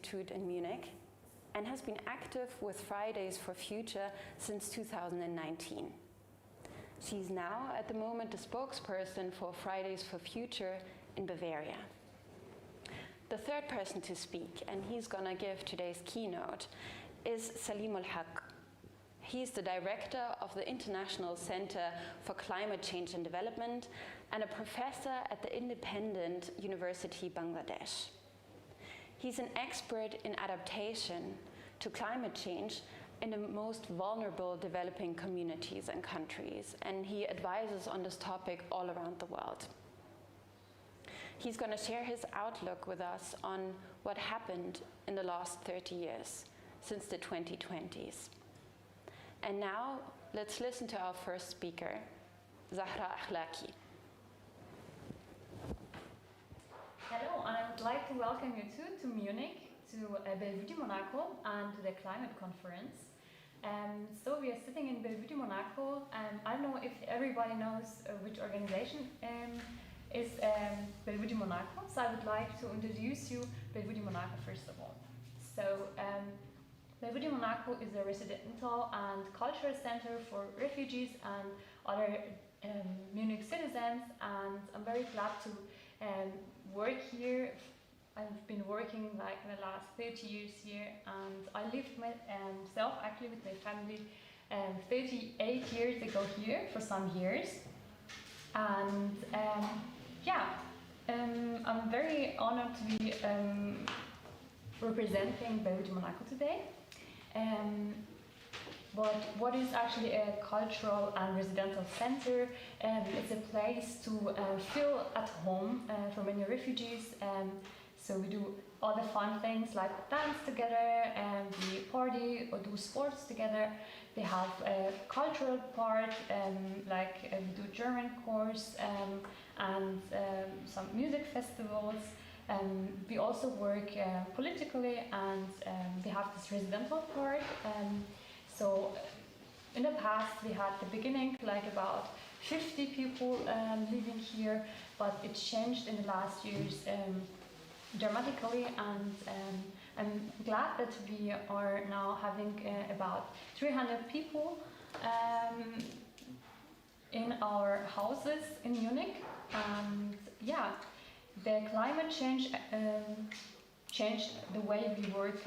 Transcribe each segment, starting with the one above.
Institute in Munich and has been active with Fridays for Future since 2019. She's now, at the moment, the spokesperson for Fridays for Future in Bavaria. The third person to speak, and he's gonna give today's keynote, is Saleemul. He's the director of the International Center for Climate Change and Development and a professor at the Independent University Bangladesh. He's an expert in adaptation to climate change in the most vulnerable developing communities and countries, and he advises on this topic all around the world. He's going to share his outlook with us on what happened in the last 30 years, since the 2020s. And now, let's listen to our first speaker, Zahra Akhlaqi. Hello, and I would like to welcome you to Munich, to Bellevue, Monaco, and to the Climate Conference. So we are sitting in Bellevue, Monaco. I don't know if everybody knows which organization is Bellevue, Monaco. So I would like to introduce you Bellevue, Monaco first of all. So Bellevue, Monaco is a residential and cultural center for refugees and other Munich citizens, and I'm very glad to work here. I've been working like in the last 30 years here, and I lived myself actually with my family 38 years ago here for some years. And I'm very honored to be representing Bellevue, Monaco today. But what is actually a cultural and residential center? It's a place to feel at home for many refugees. So we do all the fun things like dance together, and we party or do sports together. We have a cultural part, like we do German course and some music festivals. We also work politically, and we have this residential part. So in the past we had the beginning like about 50 people living here, but it changed in the last years dramatically, and I'm glad that we are now having about 300 people in our houses in Munich. And yeah, the climate change changed the way we work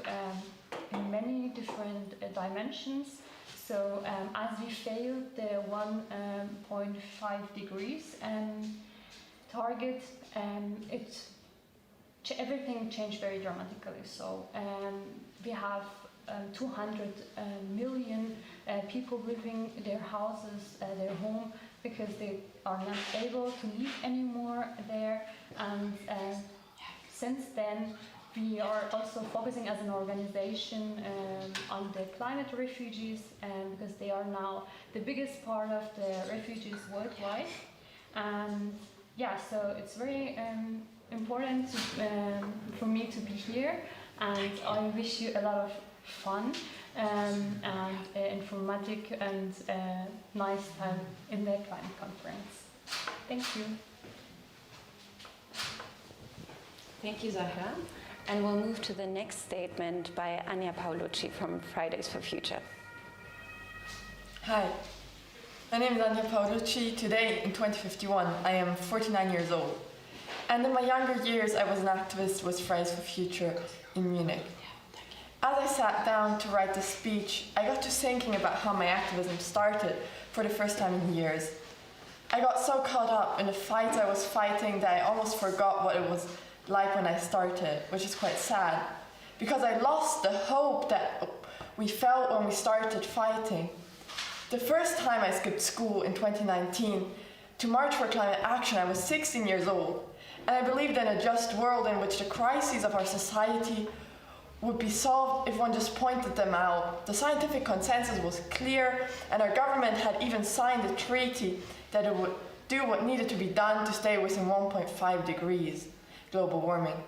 in many different dimensions. So as we failed the 1.5 degrees target, everything changed very dramatically. So we have 200 million people leaving their houses, their home, because they are not able to live anymore there. And since then, we are also focusing as an organization on the climate refugees, because they are now the biggest part of the refugees worldwide. And yeah, so it's very important for me to be here, and I wish you a lot of fun and informative and nice time in the climate conference. Thank you. Thank you, Zahra. And we'll move to the next statement by Anja Paollucci from Fridays for Future. Hi, my name is Anja Paollucci. Today, in 2051, I am 49 years old. And in my younger years, I was an activist with Fridays for Future in Munich. As I sat down to write this speech, I got to thinking about how my activism started for the first time in years. I got so caught up in the fights I was fighting that I almost forgot what it was like when I started, which is quite sad, because I lost the hope that we felt when we started fighting. The first time I skipped school in 2019 to march for climate action, I was 16 years old, and I believed in a just world in which the crises of our society would be solved if one just pointed them out. The scientific consensus was clear, and our government had even signed a treaty that it would do what needed to be done to stay within 1.5 degrees global warming.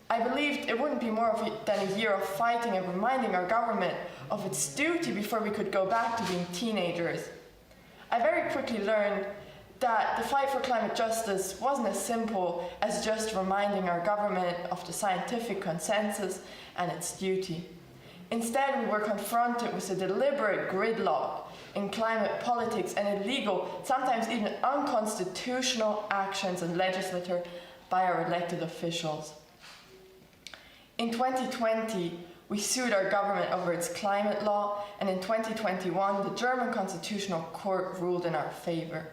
I believed it wouldn't be more than a year of fighting and reminding our government of its duty before we could go back to being teenagers. I very quickly learned that the fight for climate justice wasn't as simple as just reminding our government of the scientific consensus and its duty. Instead, we were confronted with a deliberate gridlock in climate politics and illegal, sometimes even unconstitutional actions in legislature by our elected officials. In 2020, we sued our government over its climate law, and in 2021, the German Constitutional Court ruled in our favor.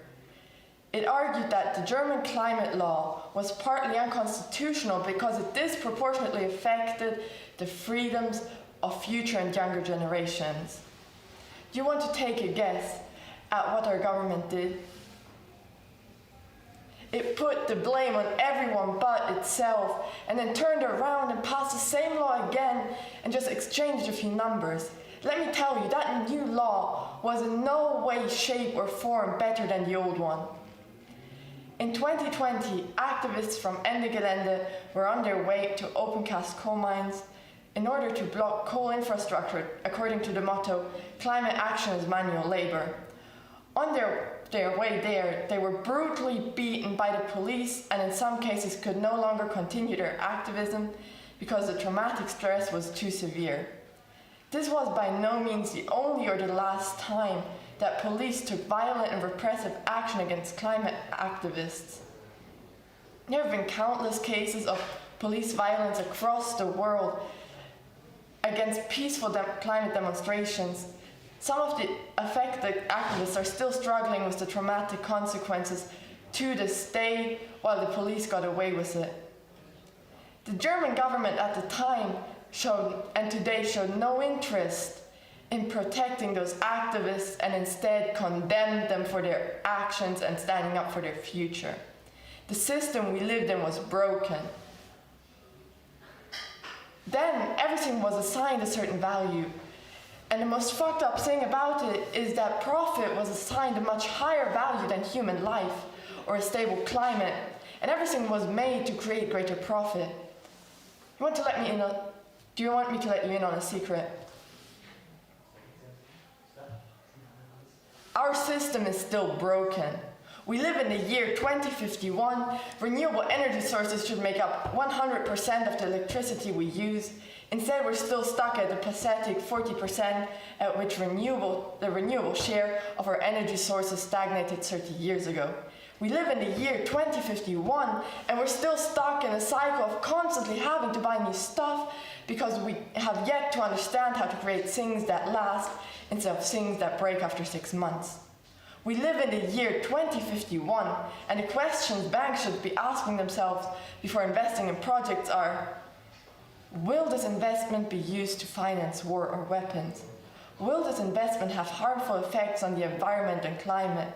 It argued that the German climate law was partly unconstitutional because it disproportionately affected the freedoms of future and younger generations. Do you want to take a guess at what our government did? It put the blame on everyone but itself, and then turned around and passed the same law again and just exchanged a few numbers. Let me tell you, that new law was in no way, shape, or form better than the old one. In 2020, activists from Ende Gelände were on their way to open-cast coal mines in order to block coal infrastructure according to the motto, climate action is manual labor. On their way there, they were brutally beaten by the police and in some cases could no longer continue their activism because the traumatic stress was too severe. This was by no means the only or the last time that police took violent and repressive action against climate activists. There have been countless cases of police violence across the world against peaceful climate demonstrations. Some of the affected activists are still struggling with the traumatic consequences to this day, while the police got away with it. The German government at the time and today showed no interest in protecting those activists and instead condemned them for their actions and standing up for their future. The system we lived in was broken. Then everything was assigned a certain value. And the most fucked up thing about it is that profit was assigned a much higher value than human life or a stable climate, and everything was made to create greater profit. Do you want me to let you in on a secret? Our system is still broken. We live in the year 2051. Renewable energy sources should make up 100% of the electricity we use. Instead, we're still stuck at the pathetic 40% at which the renewable share of our energy sources stagnated 30 years ago. We live in the year 2051, and we're still stuck in a cycle of constantly having to buy new stuff because we have yet to understand how to create things that last instead of things that break after 6 months. We live in the year 2051, and the questions banks should be asking themselves before investing in projects are, will this investment be used to finance war or weapons? Will this investment have harmful effects on the environment and climate?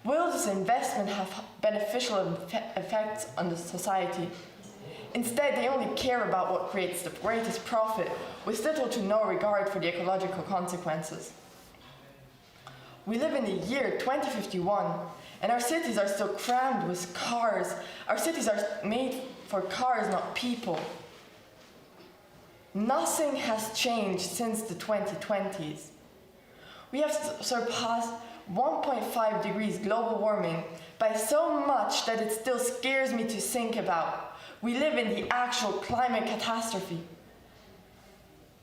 Will this investment have beneficial effects on the society? Instead, they only care about what creates the greatest profit, with little to no regard for the ecological consequences. We live in the year 2051, and our cities are still crammed with cars. Our cities are made for cars, not people. Nothing has changed since the 2020s. We have surpassed 1.5 degrees global warming by so much that it still scares me to think about. We live in the actual climate catastrophe.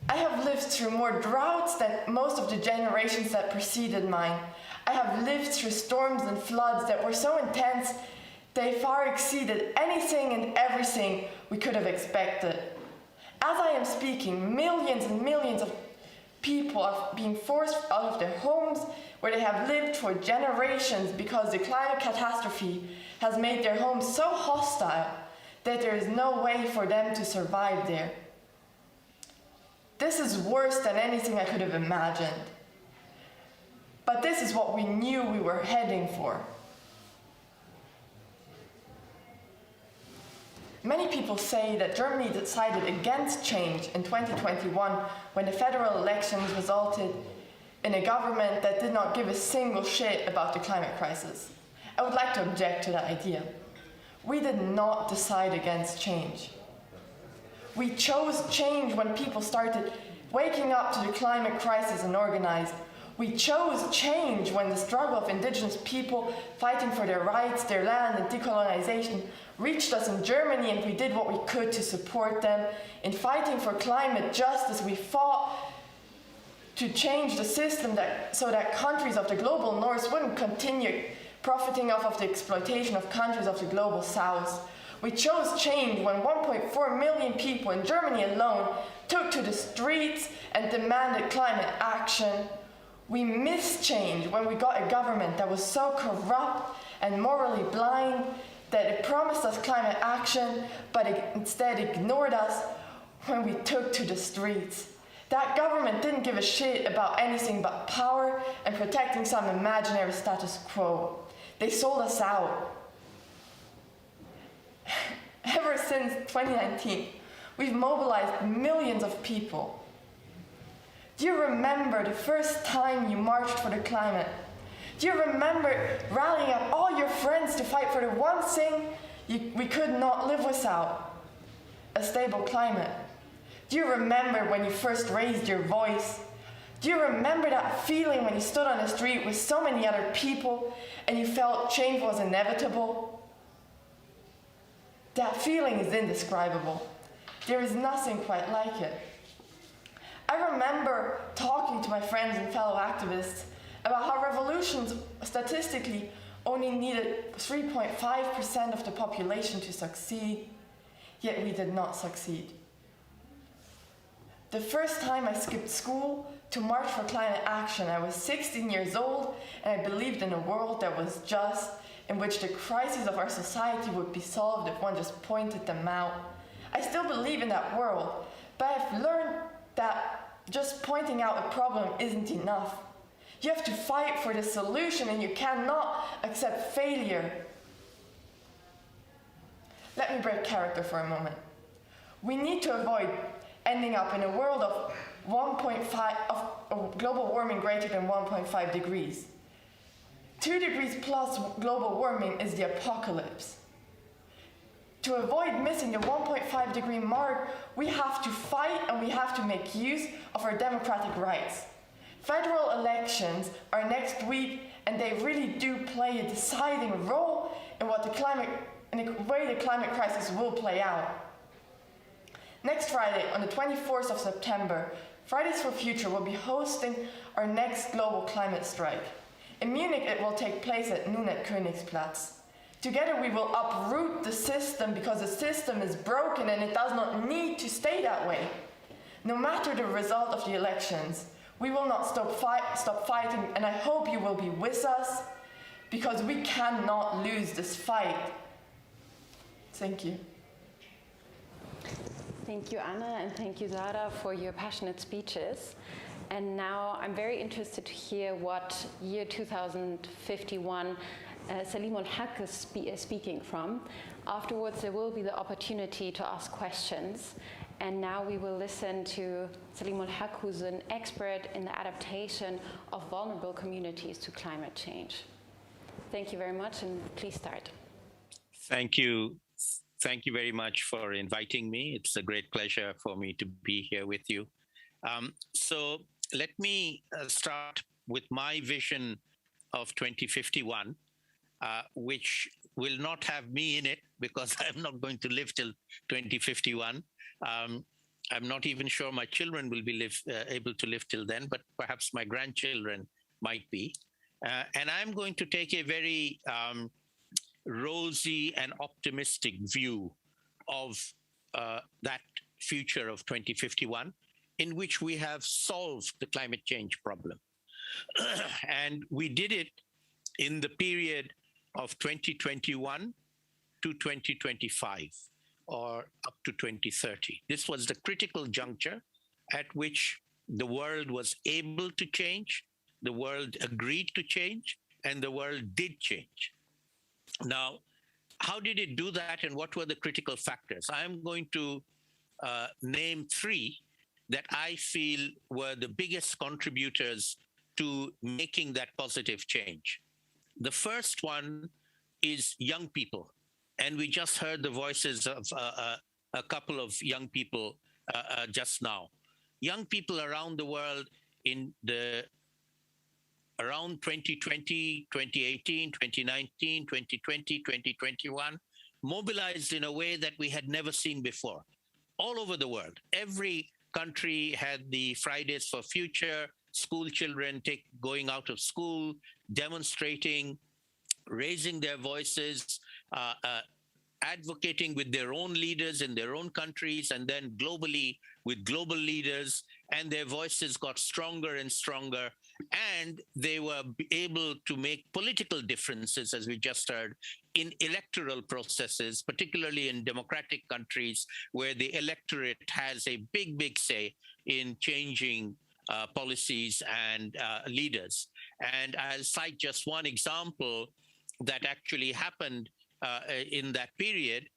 I have lived through more droughts than most of the generations that preceded mine. I have lived through storms and floods that were so intense they far exceeded anything and everything we could have expected. As I am speaking, millions and millions of people are being forced out of their homes where they have lived for generations because the climate catastrophe has made their homes so hostile that there is no way for them to survive there. This is worse than anything I could have imagined. But this is what we knew we were heading for. Many people say that Germany decided against change in 2021 when the federal elections resulted in a government that did not give a single shit about the climate crisis. I would like to object to that idea. We did not decide against change. We chose change when people started waking up to the climate crisis and organized. We chose change when the struggle of indigenous people fighting for their rights, their land, and decolonization reached us in Germany, and we did what we could to support them. In fighting for climate justice, we fought to change the system so that countries of the global north wouldn't continue profiting off of the exploitation of countries of the global south. We chose change when 1.4 million people in Germany alone took to the streets and demanded climate action. We missed change when we got a government that was so corrupt and morally blind that it promised us climate action, but it instead ignored us when we took to the streets. That government didn't give a shit about anything but power and protecting some imaginary status quo. They sold us out. Ever since 2019, we've mobilized millions of people. Do you remember the first time you marched for the climate? Do you remember rallying up all your friends to fight for the one thing we could not live without? A stable climate. Do you remember when you first raised your voice? Do you remember that feeling when you stood on the street with so many other people and you felt change was inevitable? That feeling is indescribable. There is nothing quite like it. I remember talking to my friends and fellow activists about how revolutions statistically only needed 3.5% of the population to succeed, yet we did not succeed. The first time I skipped school to march for climate action, I was 16 years old, and I believed in a world that was just, in which the crises of our society would be solved if one just pointed them out. I still believe in that world, but I've learned that just pointing out a problem isn't enough. You have to fight for the solution, and you cannot accept failure. Let me break character for a moment. We need to avoid ending up in a world of global warming greater than 1.5 degrees. 2 degrees plus global warming is the apocalypse. To avoid missing the 1.5 degree mark, we have to fight and we have to make use of our democratic rights. Federal elections are next week, and they really do play a deciding role in the way the climate crisis will play out. Next Friday, on the 24th of September, Fridays for Future will be hosting our next global climate strike. In Munich, it will take place at noon at Königsplatz. Together we will uproot the system, because the system is broken and it does not need to stay that way. No matter the result of the elections, we will not stop fighting, and I hope you will be with us, because we cannot lose this fight. Thank you. Thank you, Anna, and thank you, Zahra, for your passionate speeches. And now I'm very interested to hear what year 2051 Saleemul is speaking from. Afterwards, there will be the opportunity to ask questions. And now we will listen to Saleemul, who's an expert in the adaptation of vulnerable communities to climate change. Thank you very much, and please start. Thank you. Thank you very much for inviting me. It's a great pleasure for me to be here with you. So let me start with my vision of 2051, which will not have me in it, because I'm not going to live till 2051. I'm not even sure my children will be able to live till then, but perhaps my grandchildren might be. And I'm going to take a very rosy and optimistic view of that future of 2051, in which we have solved the climate change problem. And we did it in the period of 2021 to 2025, or up to 2030. This was the critical juncture at which the world was able to change, the world agreed to change, and the world did change. Now, how did it do that, and what were the critical factors? I'm going to name three that I feel were the biggest contributors to making that positive change. The first one is young people. And we just heard the voices of a couple of young people just now. Young people around the world in the around 2020, 2018, 2019, 2020, 2021, mobilized in a way that we had never seen before. All over the world, every country had the Fridays for Future, school children going out of school, demonstrating, raising their voices, advocating with their own leaders in their own countries, and then globally with global leaders, and their voices got stronger and stronger, and they were able to make political differences, as we just heard, in electoral processes, particularly in democratic countries where the electorate has a big say in changing policies and leaders. And I'll cite just one example that actually happened in that period,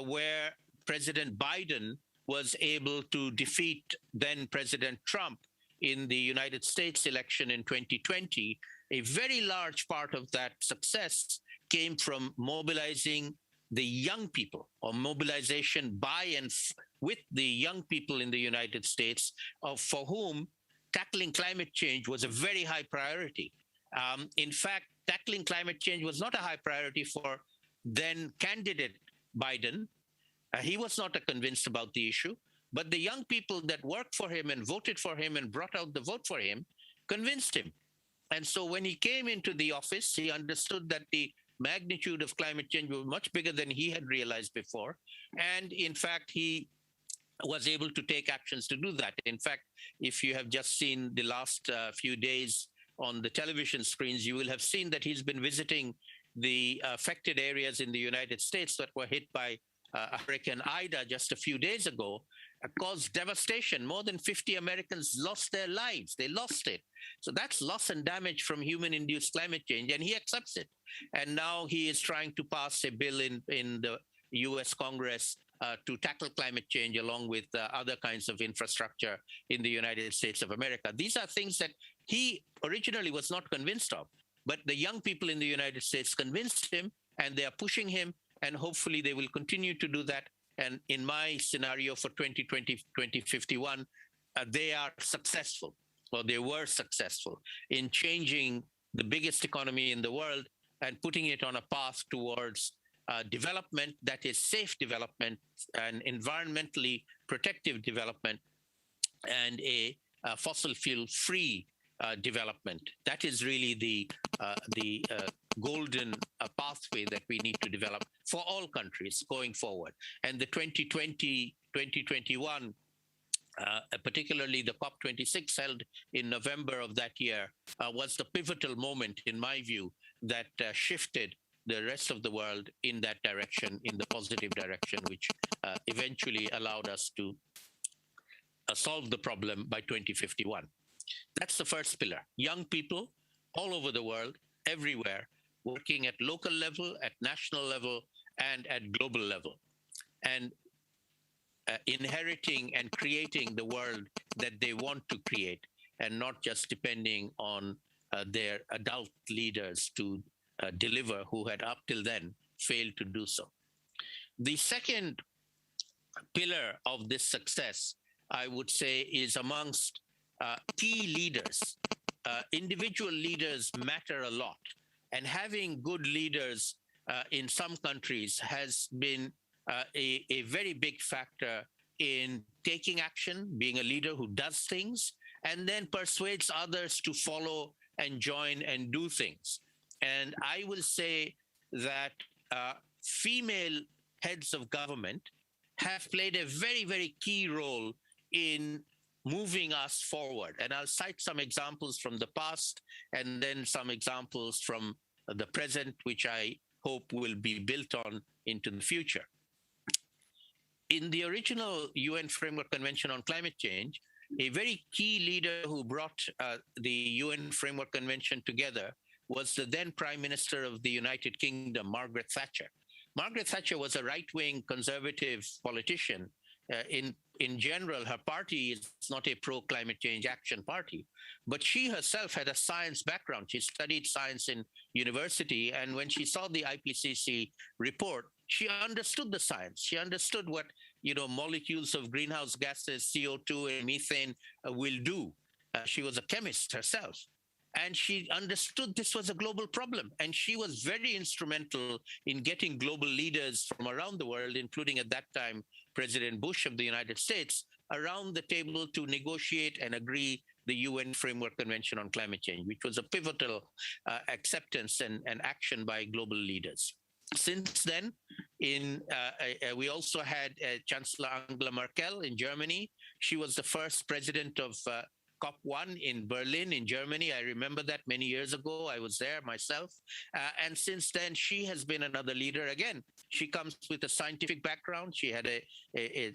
where President Biden was able to defeat then President Trump in the United States election in 2020. A very large part of that success came from mobilizing the young people, or mobilization by and with the young people in the United States, for whom tackling climate change was a very high priority. In fact, tackling climate change was not a high priority for then candidate Biden. He was not convinced about the issue, but the young people that worked for him and voted for him and brought out the vote for him convinced him. And so when he came into the office, he understood that the magnitude of climate change was much bigger than he had realized before. And in fact, he was able to take actions to do that. In fact, if you have just seen the last few days on the television screens, you will have seen that he's been visiting the affected areas in the United States that were hit by Hurricane Ida just a few days ago, caused devastation. More than 50 Americans lost their lives. They lost it. So that's loss and damage from human-induced climate change, and he accepts it. And now he is trying to pass a bill in the US Congress to tackle climate change, along with other kinds of infrastructure in the United States of America. These are things that he originally was not convinced of, but the young people in the United States convinced him, and they are pushing him, and hopefully they will continue to do that. And in my scenario for 2020, 2051, they are successful, or they were successful in changing the biggest economy in the world and putting it on a path towards development that is safe development and environmentally protective development, and a fossil fuel free development. That is really the golden pathway that we need to develop for all countries going forward. And the 2020, 2021, particularly the COP26 held in November of that year, was the pivotal moment, in my view, that shifted the rest of the world in that direction, in the positive direction, which eventually allowed us to solve the problem by 2051. That's the first pillar. Young people all over the world, everywhere, working at local level, at national level, and at global level, and inheriting and creating the world that they want to create, and not just depending on their adult leaders to deliver, who had up till then failed to do so. The second pillar of this success, I would say, is amongst key leaders. Individual leaders matter a lot, and having good leaders in some countries has been a very big factor in taking action, being a leader who does things, and then persuades others to follow and join and do things. And I will say that female heads of government have played a very, very key role in moving us forward. And I'll cite some examples from the past, and then some examples from the present, which I hope will be built on into the future. In the original UN Framework Convention on Climate Change, a very key leader who brought the UN Framework Convention together was the then Prime Minister of the United Kingdom, Margaret Thatcher. Margaret Thatcher was a right-wing conservative politician. In general, her party is not a pro-climate change action party, but she herself had a science background. She studied science in university, and when she saw the IPCC report, she understood the science. She understood what, molecules of greenhouse gases, CO2 and methane will do. She was a chemist herself. And she understood this was a global problem. And she was very instrumental in getting global leaders from around the world, including at that time, President Bush of the United States, around the table to negotiate and agree the UN Framework Convention on Climate Change, which was a pivotal acceptance and action by global leaders. Since then, we also had Chancellor Angela Merkel in Germany. She was the first president of COP1 in Berlin, in Germany. I remember that many years ago. I was there myself. And since then, she has been another leader. Again, she comes with a scientific background. She had a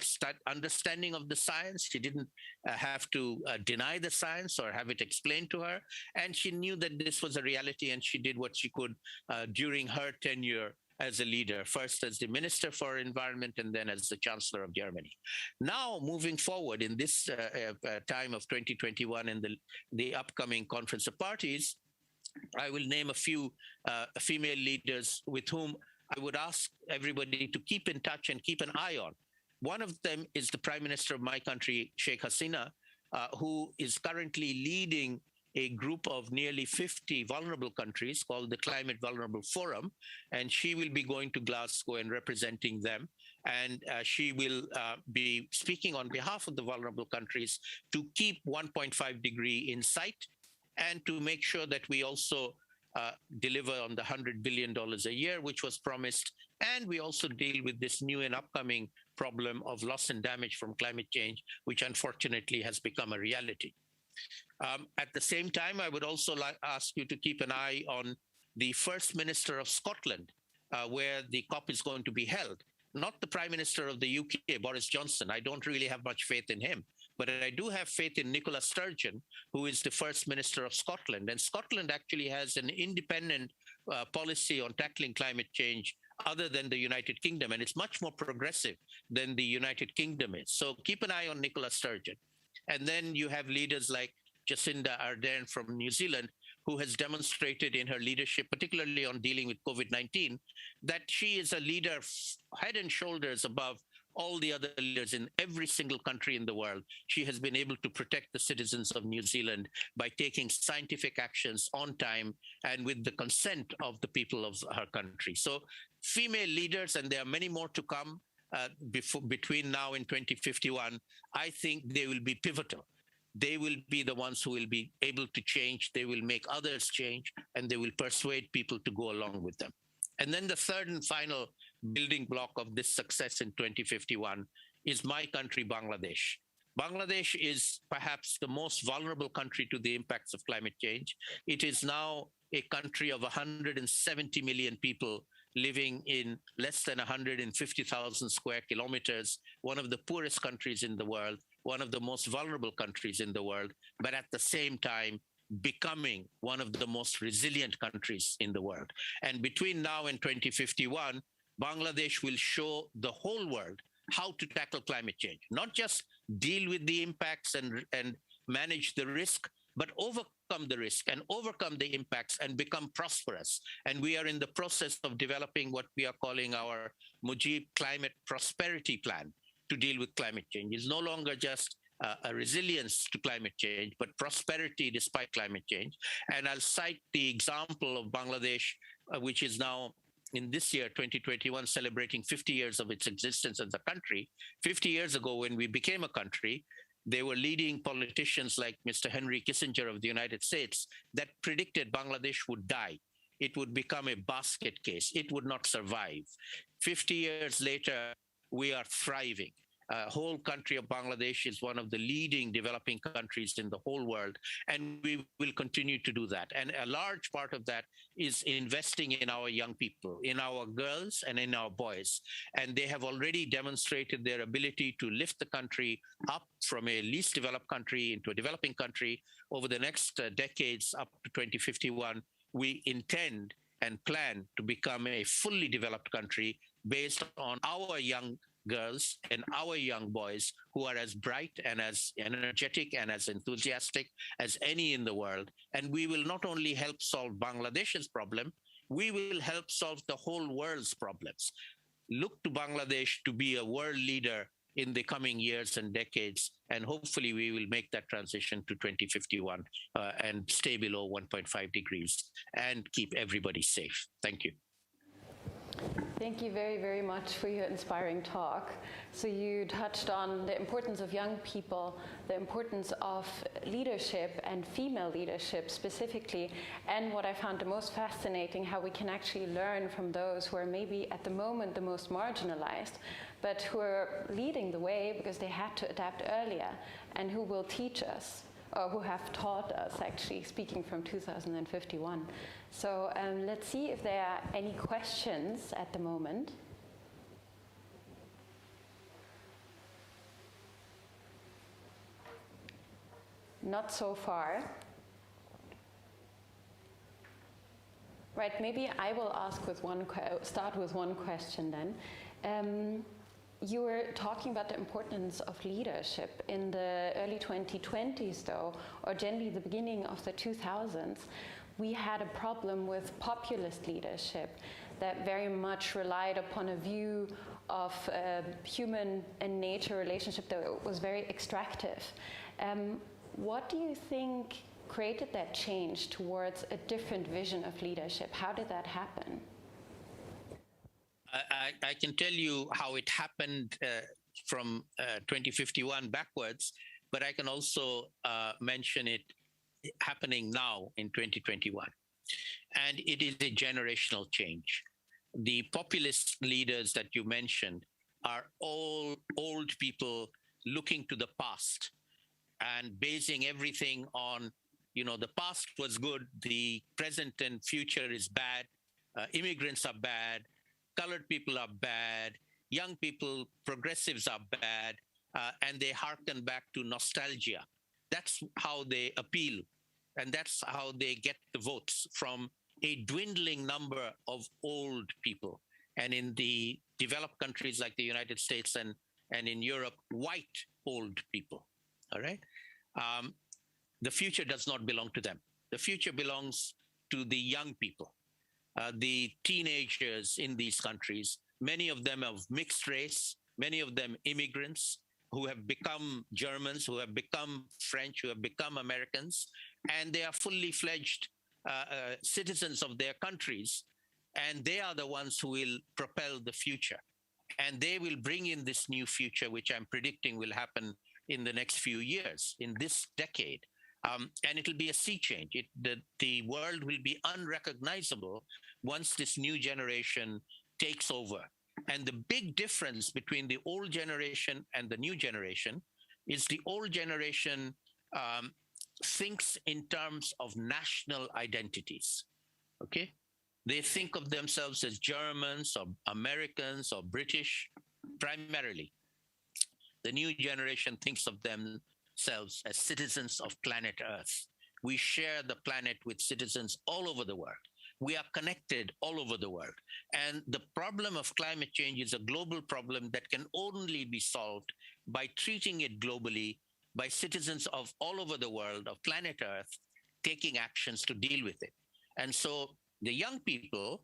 understanding of the science. She didn't have to deny the science or have it explained to her. And she knew that this was a reality, and she did what she could during her tenure as a leader, first as the Minister for Environment and then as the Chancellor of Germany. Now, moving forward in this time of 2021 and the upcoming Conference of Parties, I will name a few female leaders with whom I would ask everybody to keep in touch and keep an eye on. One of them is the Prime Minister of my country, Sheikh Hasina, who is currently leading a group of nearly 50 vulnerable countries called the Climate Vulnerable Forum, and she will be going to Glasgow and representing them. And she will be speaking on behalf of the vulnerable countries to keep 1.5 degree in sight and to make sure that we also deliver on the $100 billion a year, which was promised. And we also deal with this new and upcoming problem of loss and damage from climate change, which unfortunately has become a reality. At the same time, I would also ask you to keep an eye on the First Minister of Scotland, where the COP is going to be held. Not the Prime Minister of the UK, Boris Johnson. I don't really have much faith in him, but I do have faith in Nicola Sturgeon, who is the First Minister of Scotland. And Scotland actually has an independent policy on tackling climate change other than the United Kingdom, and it's much more progressive than the United Kingdom is. So keep an eye on Nicola Sturgeon. And then you have leaders like Jacinda Ardern from New Zealand, who has demonstrated in her leadership, particularly on dealing with COVID-19, that she is a leader head and shoulders above all the other leaders in every single country in the world. She has been able to protect the citizens of New Zealand by taking scientific actions on time and with the consent of the people of her country. So female leaders, and there are many more to come between now and 2051, I think they will be pivotal. They will be the ones who will be able to change, they will make others change, and they will persuade people to go along with them. And then the third and final building block of this success in 2051 is my country, Bangladesh. Bangladesh is perhaps the most vulnerable country to the impacts of climate change. It is now a country of 170 million people living in less than 150,000 square kilometers, one of the poorest countries in the world, one of the most vulnerable countries in the world, but at the same time, becoming one of the most resilient countries in the world. And between now and 2051, Bangladesh will show the whole world how to tackle climate change, not just deal with the impacts and manage the risk, but overcome the risk and overcome the impacts and become prosperous. And we are in the process of developing what we are calling our Mujib Climate Prosperity Plan to deal with climate change. It's no longer just a resilience to climate change, but prosperity despite climate change. And I'll cite the example of Bangladesh, which is now in this year, 2021, celebrating 50 years of its existence as a country. 50 years ago, when we became a country, there were leading politicians like Mr. Henry Kissinger of the United States that predicted Bangladesh would die. It would become a basket case. It would not survive. 50 years later, we are thriving. Whole country of Bangladesh is one of the leading developing countries in the whole world, and we will continue to do that. And a large part of that is investing in our young people, in our girls and in our boys. And they have already demonstrated their ability to lift the country up from a least developed country into a developing country. Over the next decades up to 2051, we intend and plan to become a fully developed country based on our young girls and our young boys who are as bright and as energetic and as enthusiastic as any in the world. And we will not only help solve Bangladesh's problem, we will help solve the whole world's problems. Look to Bangladesh to be a world leader in the coming years and decades. And hopefully we will make that transition to 2051 and stay below 1.5 degrees and keep everybody safe. Thank you. Thank you very, very much for your inspiring talk. So you touched on the importance of young people, the importance of leadership and female leadership specifically, and what I found the most fascinating, how we can actually learn from those who are maybe at the moment the most marginalized, but who are leading the way because they had to adapt earlier, and who will teach us, or who have taught us, actually, speaking from 2051. So let's see if there are any questions at the moment. Not so far. Right, maybe I will ask with start with one question then. You were talking about the importance of leadership in the early 2020s, though, or generally the beginning of the 2000s. We had a problem with populist leadership that very much relied upon a view of human and nature relationship that was very extractive. What do you think created that change towards a different vision of leadership? How did that happen? I can tell you how it happened from 2051 backwards, but I can also mention it happening now in 2021. And it is a generational change. The populist leaders that you mentioned are all old people looking to the past and basing everything on, the past was good, the present and future is bad, immigrants are bad, colored people are bad, young people, progressives are bad, and they hearken back to nostalgia. That's how they appeal, and that's how they get the votes from a dwindling number of old people. And in the developed countries like the United States and in Europe, white old people, all right? The future does not belong to them. The future belongs to the young people. The teenagers in these countries, many of them of mixed race, many of them immigrants who have become Germans, who have become French, who have become Americans, and they are fully fledged citizens of their countries, and they are the ones who will propel the future. And they will bring in this new future, which I'm predicting will happen in the next few years, in this decade. And it'll be a sea change. The world will be unrecognizable once this new generation takes over. And the big difference between the old generation and the new generation is the old generation thinks in terms of national identities, okay? They think of themselves as Germans or Americans or British, primarily. The new generation thinks of themselves as citizens of planet Earth. We share the planet with citizens all over the world. We are connected all over the world. And the problem of climate change is a global problem that can only be solved by treating it globally, by citizens of all over the world, of planet Earth, taking actions to deal with it. And so the young people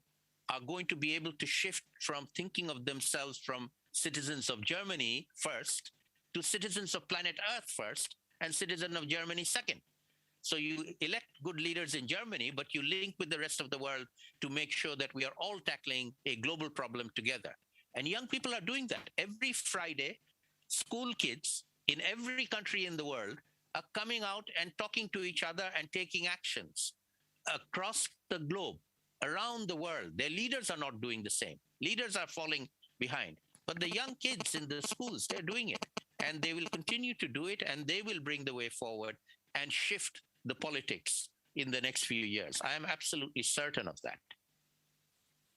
are going to be able to shift from thinking of themselves from citizens of Germany first to citizens of planet Earth first and citizens of Germany second. So you elect good leaders in Germany, but you link with the rest of the world to make sure that we are all tackling a global problem together. And young people are doing that. Every Friday, school kids in every country in the world are coming out and talking to each other and taking actions across the globe, around the world. Their leaders are not doing the same. Leaders are falling behind. But the young kids in the schools, they're doing it. And they will continue to do it, and they will bring the way forward and shift the politics in the next few years. I am absolutely certain of that.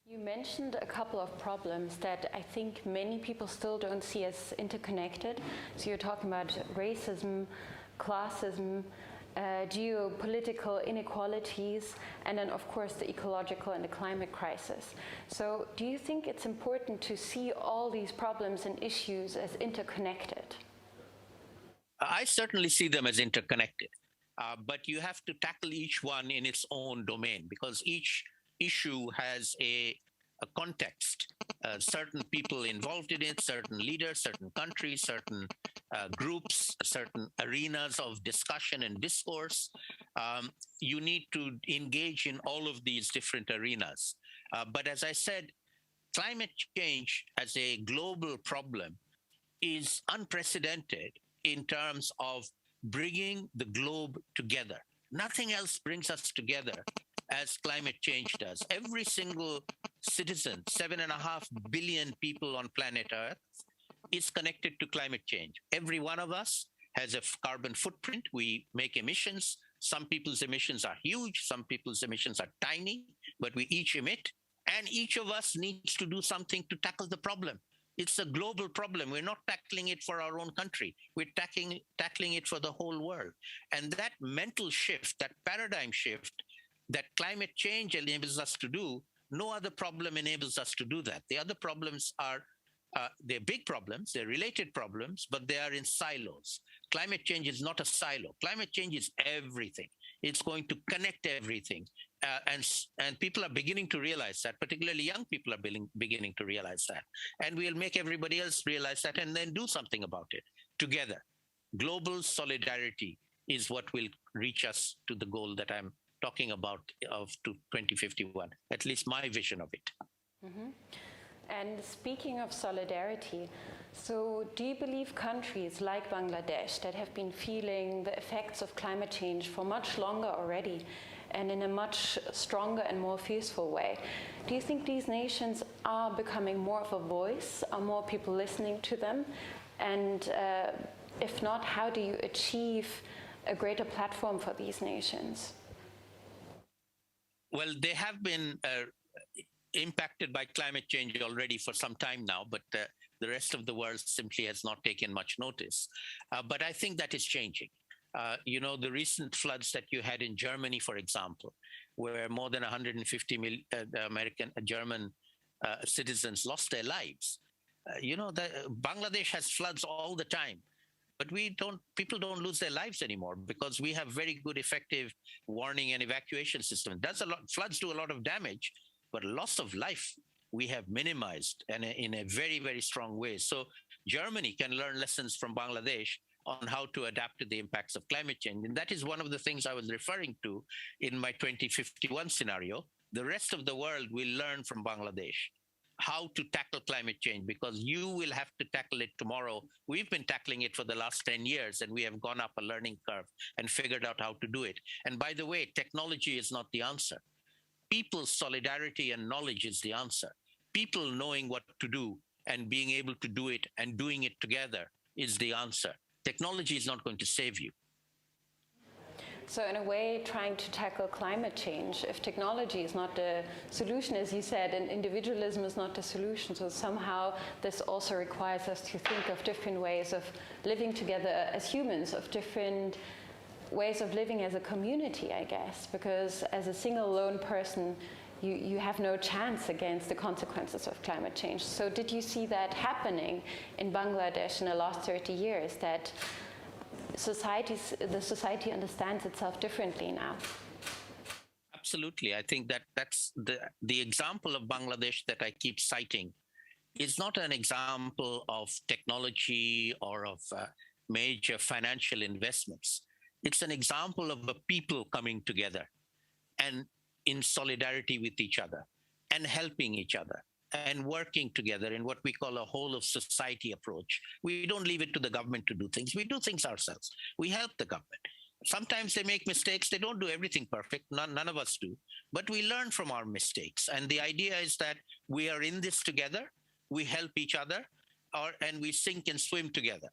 You mentioned a couple of problems that I think many people still don't see as interconnected. So you're talking about racism, classism, geopolitical inequalities, and then of course the ecological and the climate crisis. So do you think it's important to see all these problems and issues as interconnected? I certainly see them as interconnected, but you have to tackle each one in its own domain, because each issue has a a context, certain people involved in it, certain leaders, certain countries, certain groups, certain arenas of discussion and discourse. You need to engage in all of these different arenas. But as I said, climate change as a global problem is unprecedented in terms of bringing the globe together. Nothing else brings us together as climate change does. Every single citizen, 7.5 billion people on planet Earth, is connected to climate change. Every one of us has a carbon footprint. We make emissions. Some people's emissions are huge. Some people's emissions are tiny, but we each emit. And each of us needs to do something to tackle the problem. It's a global problem. We're not tackling it for our own country. We're tackling it for the whole world. And that mental shift, that paradigm shift that climate change enables us to do, no other problem enables us to do that. The other problems are, they're big problems, they're related problems, but they are in silos. Climate change is not a silo. Climate change is everything. It's going to connect everything. And people are beginning to realize that, particularly young people are beginning to realize that. And we'll make everybody else realize that and then do something about it together. Global solidarity is what will reach us to the goal that I'm talking about of to 2051, at least my vision of it. Mm-hmm. And speaking of solidarity, so do you believe countries like Bangladesh that have been feeling the effects of climate change for much longer already and in a much stronger and more forceful way, do you think these nations are becoming more of a voice? Are more people listening to them? And if not, how do you achieve a greater platform for these nations? Well, they have been impacted by climate change already for some time now, but the rest of the world simply has not taken much notice. But I think that is changing. You know, the recent floods that you had in Germany, for example, where more than 150 million German citizens lost their lives. You know, Bangladesh has floods all the time. But people don't lose their lives anymore because we have very good, effective warning and evacuation system. Floods do a lot of damage, but loss of life we have minimized and in a very, very strong way. So Germany can learn lessons from Bangladesh on how to adapt to the impacts of climate change. And that is one of the things I was referring to in my 2051 scenario. The rest of the world will learn from Bangladesh how to tackle climate change, because you will have to tackle it tomorrow. We've been tackling it for the last 10 years, and we have gone up a learning curve and figured out how to do it. And by the way, technology is not the answer. People's solidarity and knowledge is the answer. People knowing what to do and being able to do it and doing it together is the answer. Technology is not going to save you. So in a way, trying to tackle climate change, if technology is not the solution, as you said, and individualism is not the solution, so somehow this also requires us to think of different ways of living together as humans, of different ways of living as a community, I guess, because as a single lone person, you have no chance against the consequences of climate change. So did you see that happening in Bangladesh in the last 30 years, that the society understands itself differently now? Absolutely. I think that's the example of Bangladesh that I keep citing is not an example of technology or of major financial investments. It's an example of a people coming together and in solidarity with each other and helping each other and working together in what we call a whole of society approach. We don't leave it to the government to do things. We do things ourselves. We help the government. Sometimes they make mistakes. They don't do everything perfect. None of us do. But we learn from our mistakes. And the idea is that we are in this together. We help each other, and we sink and swim together.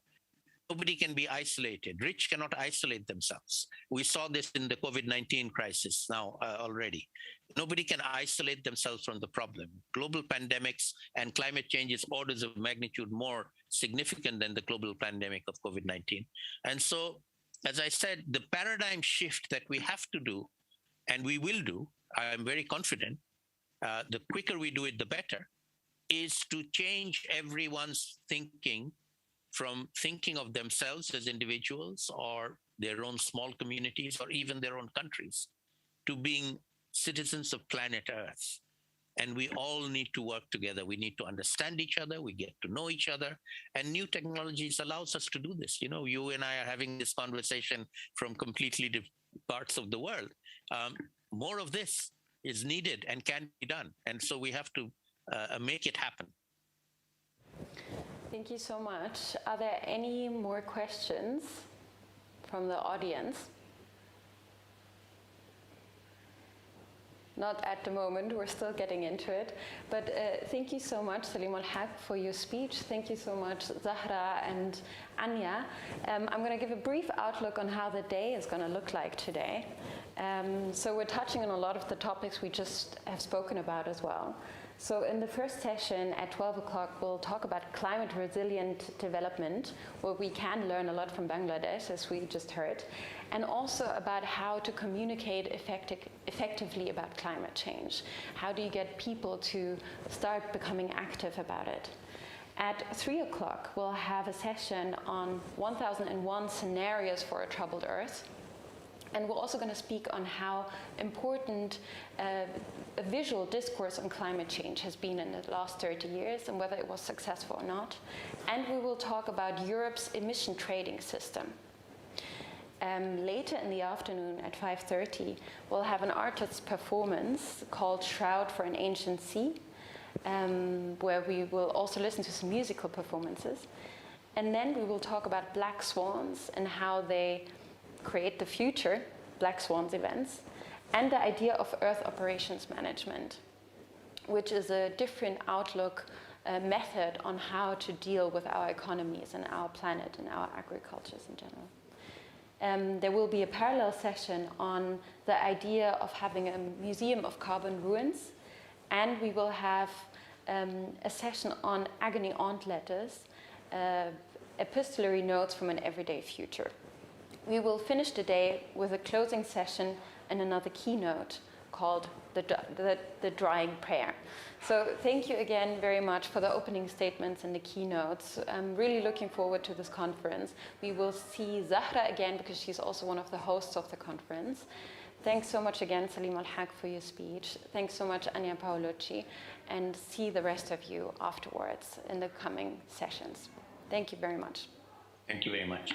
Nobody can be isolated. Rich cannot isolate themselves. We saw this in the COVID-19 crisis now already. Nobody can isolate themselves from the problem. Global pandemics and climate change is orders of magnitude more significant than the global pandemic of COVID-19. And so, as I said, the paradigm shift that we have to do, and we will do, I am very confident, the quicker we do it, the better, is to change everyone's thinking from thinking of themselves as individuals or their own small communities or even their own countries to being citizens of planet Earth And we all need to work together. We need to understand each other. We get to know each other. And new technologies allows us to do this. You know, you and I are having this conversation from completely different parts of the world. More of this is needed and can be done. And so we have to make it happen. Thank you so much. Are there any more questions from the audience? Not at the moment, we're still getting into it. But thank you so much, Saleemul, for your speech. Thank you so much, Zahra and Anja. I'm going to give a brief outlook on how the day is going to look like today. So we're touching on a lot of the topics we just have spoken about as well. So in the first session at 12 o'clock, we'll talk about climate resilient development, where we can learn a lot from Bangladesh, as we just heard, and also about how to communicate effectively about climate change. How do you get people to start becoming active about it? At 3 o'clock, we'll have a session on 1001 scenarios for a troubled Earth. And we're also going to speak on how important a visual discourse on climate change has been in the last 30 years and whether it was successful or not. And we will talk about Europe's emission trading system. Later in the afternoon at 5:30, we'll have an artist's performance called Shroud for an Ancient Sea, where we will also listen to some musical performances. And then we will talk about black swans and how they create the future black swans events, and the idea of Earth operations management, which is a different outlook method on how to deal with our economies and our planet and our agricultures in general. There will be a parallel session on the idea of having a museum of carbon ruins, and we will have a session on agony aunt letters, epistolary notes from an everyday future. We will finish the day with a closing session and another keynote called the Drying Prayer. So thank you again very much for the opening statements and the keynotes. I'm really looking forward to this conference. We will see Zahra again because she's also one of the hosts of the conference. Thanks so much again, Saleemul for your speech. Thanks so much, Anja Paollucci, and see the rest of you afterwards in the coming sessions. Thank you very much. Thank you very much.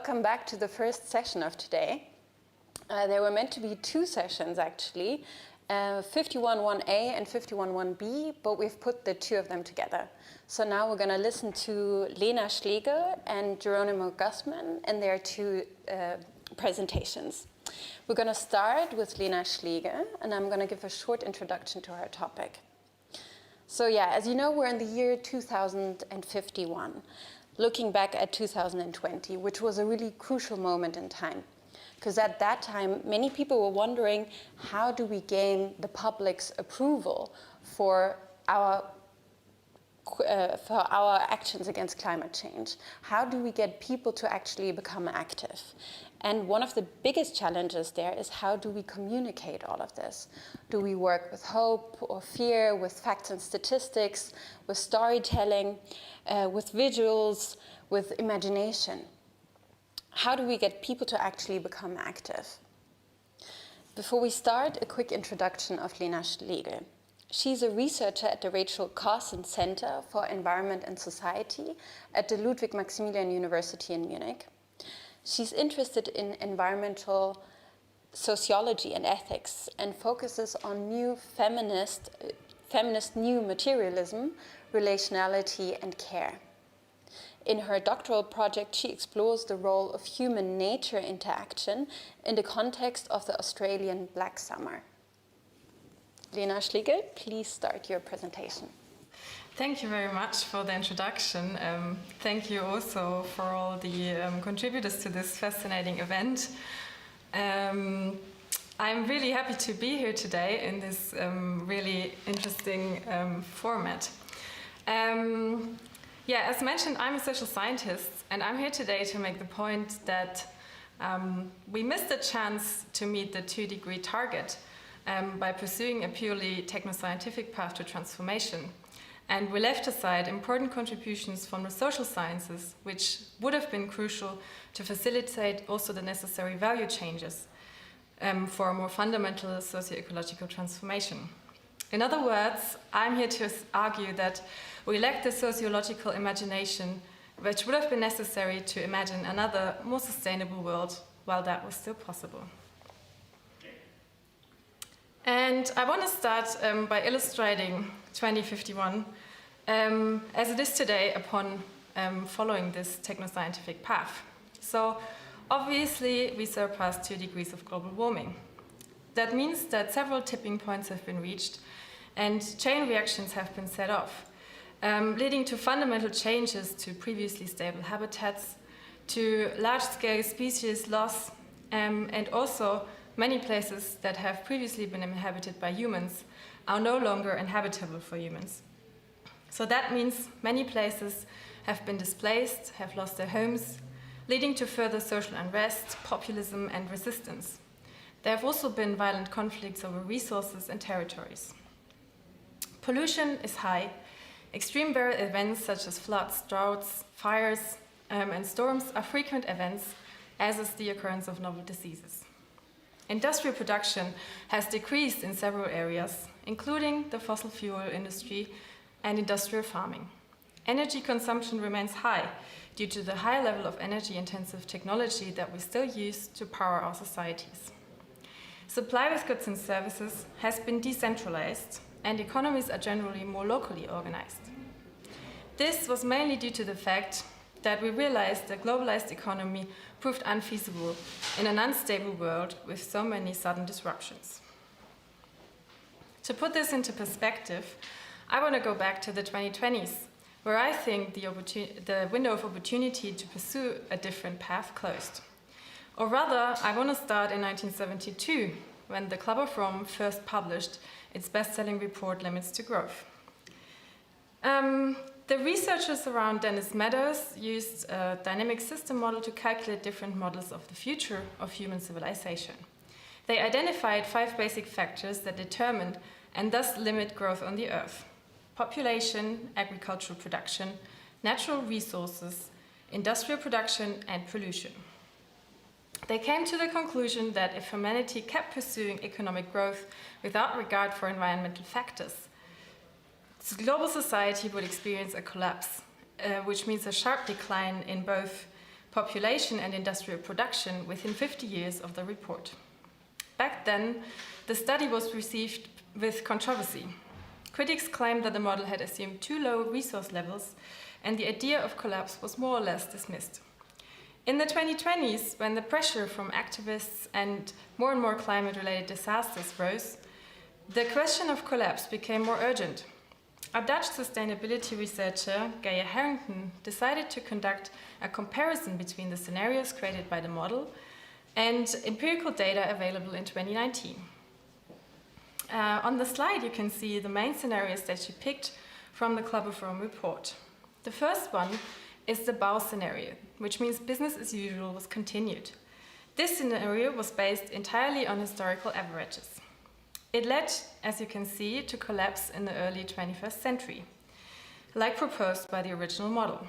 welcome back to the first session of today. There were meant to be 2 sessions actually, 51.1a and 51.1b, but we've put the 2 of them together. So now we're going to listen to Lena Schlegel and Geronimo Gussmann and their 2 presentations. We're going to start with Lena Schlegel, and I'm going to give a short introduction to her topic. So yeah, as you know, we're in the year 2051. Looking back at 2020, which was a really crucial moment in time. Because at that time, many people were wondering, how do we gain the public's approval for our actions against climate change? How do we get people to actually become active? And one of the biggest challenges there is, how do we communicate all of this? Do we work with hope or fear, with facts and statistics, with storytelling, with visuals, with imagination? How do we get people to actually become active? Before we start, a quick introduction of Lena Schlegel. She's a researcher at the Rachel Carson Center for Environment and Society at the Ludwig Maximilian University in Munich. She's interested in environmental sociology and ethics and focuses on new feminist new materialism, relationality, and care. In her doctoral project, she explores the role of human-nature interaction in the context of the Australian Black Summer. Lena Schlegel, please start your presentation. Thank you very much for the introduction. Thank you also for all the contributors to this fascinating event. I'm really happy to be here today in this really interesting format. As mentioned, I'm a social scientist, and I'm here today to make the point that we missed a chance to meet the 2-degree target by pursuing a purely techno-scientific path to transformation. And we left aside important contributions from the social sciences, which would have been crucial to facilitate also the necessary value changes for a more fundamental socio-ecological transformation. In other words, I'm here to argue that we lack the sociological imagination, which would have been necessary to imagine another, more sustainable world while that was still possible. And I want to start by illustrating 2051 as it is today upon following this techno-scientific path. So obviously we surpassed 2 degrees of global warming. That means that several tipping points have been reached and chain reactions have been set off, leading to fundamental changes to previously stable habitats, to large-scale species loss, and also many places that have previously been inhabited by humans are no longer inhabitable for humans. So that means many places have been displaced, have lost their homes, leading to further social unrest, populism, and resistance. There have also been violent conflicts over resources and territories. Pollution is high. Extreme weather events such as floods, droughts, fires, and storms are frequent events, as is the occurrence of novel diseases. Industrial production has decreased in several areas, including the fossil fuel industry and industrial farming. Energy consumption remains high due to the high level of energy-intensive technology that we still use to power our societies. Supply with goods and services has been decentralized, and economies are generally more locally organized. This was mainly due to the fact that we realized the globalized economy proved unfeasible in an unstable world with so many sudden disruptions. To put this into perspective, I want to go back to the 2020s, where I think the window of opportunity to pursue a different path closed. Or rather, I want to start in 1972, when the Club of Rome first published its best-selling report, Limits to Growth. The researchers around Dennis Meadows used a dynamic system model to calculate different models of the future of human civilization. They identified 5 basic factors that determined and thus limit growth on the Earth: population, agricultural production, natural resources, industrial production, and pollution. They came to the conclusion that if humanity kept pursuing economic growth without regard for environmental factors, global society would experience a collapse, which means a sharp decline in both population and industrial production within 50 years of the report. Back then, the study was received with controversy. Critics claimed that the model had assumed too low resource levels, and the idea of collapse was more or less dismissed. In the 2020s, when the pressure from activists and more climate-related disasters rose, the question of collapse became more urgent. A Dutch sustainability researcher, Geir Harrington, decided to conduct a comparison between the scenarios created by the model and empirical data available in 2019. On the slide, you can see the main scenarios that she picked from the Club of Rome report. The first one is the Bau scenario, which means business as usual was continued. This scenario was based entirely on historical averages. It led, as you can see, to collapse in the early 21st century, like proposed by the original model.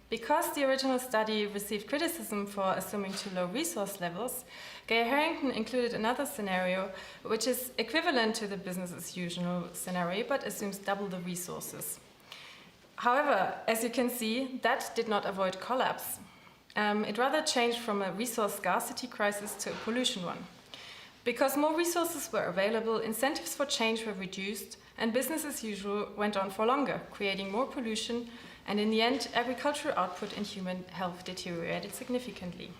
Because the original study received criticism for assuming too low resource levels, Geir Harrington included another scenario which is equivalent to the business as usual scenario but assumes double the resources. However, as you can see, that did not avoid collapse. It rather changed from a resource scarcity crisis to a pollution one. Because more resources were available, incentives for change were reduced, and business as usual went on for longer, creating more pollution, and in the end, agricultural output and human health deteriorated significantly.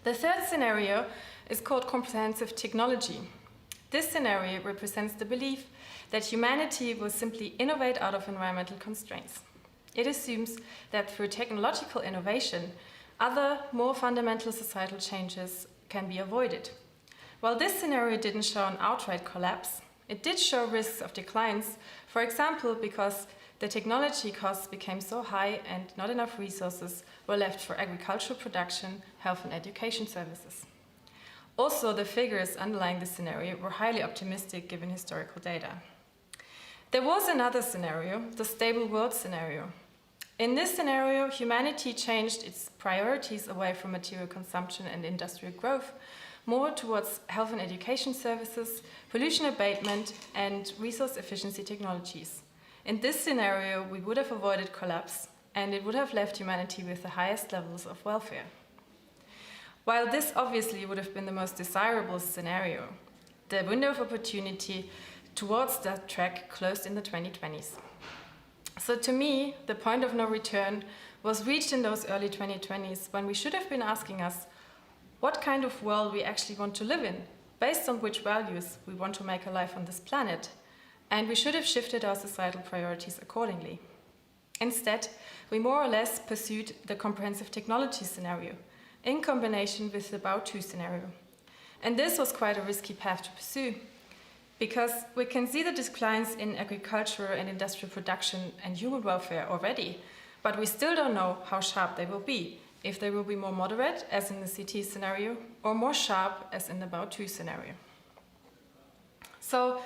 The third scenario is called comprehensive technology. This scenario represents the belief that humanity will simply innovate out of environmental constraints. It assumes that through technological innovation, other, more fundamental societal changes can be avoided. While this scenario didn't show an outright collapse, it did show risks of declines, for example, because the technology costs became so high and not enough resources were left for agricultural production, health and education services. Also, the figures underlying this scenario were highly optimistic given historical data. There was another scenario, the stable world scenario. In this scenario, humanity changed its priorities away from material consumption and industrial growth, more towards health and education services, pollution abatement, and resource efficiency technologies. In this scenario, we would have avoided collapse, and it would have left humanity with the highest levels of welfare. While this obviously would have been the most desirable scenario, the window of opportunity towards that track closed in the 2020s. So to me, the point of no return was reached in those early 2020s when we should have been asking us what kind of world we actually want to live in, based on which values we want to make a life on this planet, and we should have shifted our societal priorities accordingly. Instead, we more or less pursued the comprehensive technology scenario, in combination with the Bau 2 scenario. And this was quite a risky path to pursue, because we can see the declines in agriculture and industrial production and human welfare already, but we still don't know how sharp they will be, if they will be more moderate, as in the CT scenario, or more sharp, as in the Bau 2 scenario. So,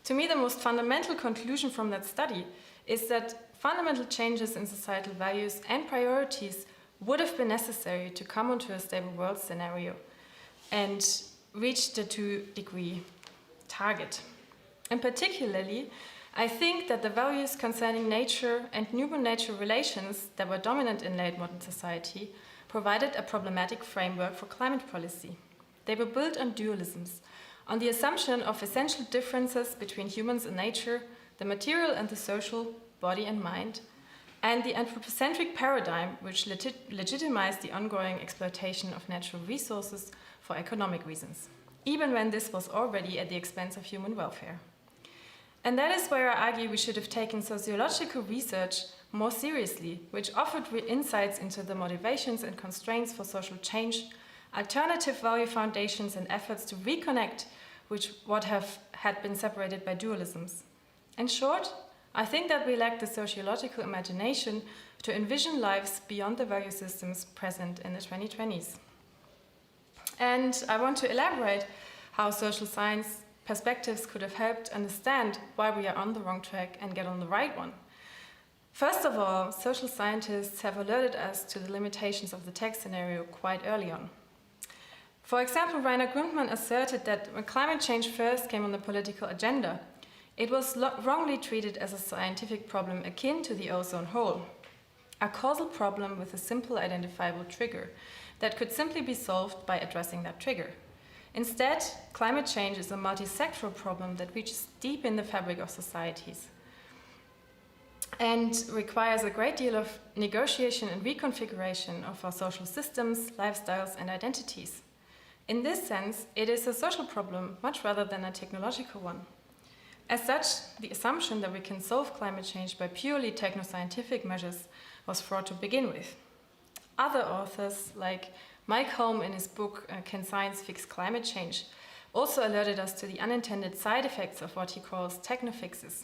to me, the most fundamental conclusion from that study is that fundamental changes in societal values and priorities would have been necessary to come onto a stable world scenario and reach the 2-degree target. And particularly, I think that the values concerning nature and human-nature relations that were dominant in late modern society provided a problematic framework for climate policy. They were built on dualisms, on the assumption of essential differences between humans and nature, the material and the social, body and mind, and the anthropocentric paradigm which legitimized the ongoing exploitation of natural resources for economic reasons, even when this was already at the expense of human welfare. And that is where I argue we should have taken sociological research more seriously, which offered insights into the motivations and constraints for social change, alternative value foundations and efforts to reconnect with what had been separated by dualisms. In short, I think that we lack the sociological imagination to envision lives beyond the value systems present in the 2020s. And I want to elaborate how social science perspectives could have helped understand why we are on the wrong track and get on the right one. First of all, social scientists have alerted us to the limitations of the tech scenario quite early on. For example, Rainer Grundmann asserted that when climate change first came on the political agenda, it was wrongly treated as a scientific problem akin to the ozone hole. a causal problem with a simple identifiable trigger that could simply be solved by addressing that trigger. Instead, climate change is a multi-sectoral problem that reaches deep in the fabric of societies and requires a great deal of negotiation and reconfiguration of our social systems, lifestyles, and identities. In this sense, it is a social problem much rather than a technological one. As such, the assumption that we can solve climate change by purely technoscientific measures was fraught to begin with. Other authors, like Mike Holm in his book Can Science Fix Climate Change, also alerted us to the unintended side effects of what he calls technofixes.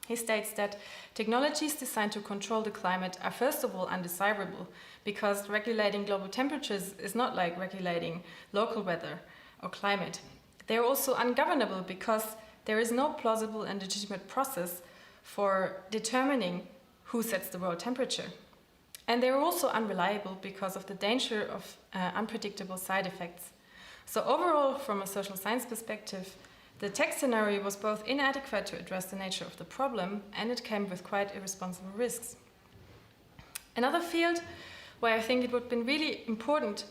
He states that technologies designed to control the climate are first of all undesirable, because regulating global temperatures is not like regulating local weather or climate. They are also ungovernable because there is no plausible and legitimate process for determining who sets the world temperature. And they are also unreliable because of the danger of unpredictable side effects. So overall, from a social science perspective, the tech scenario was both inadequate to address the nature of the problem, and it came with quite irresponsible risks. Another field where I think it would have been really important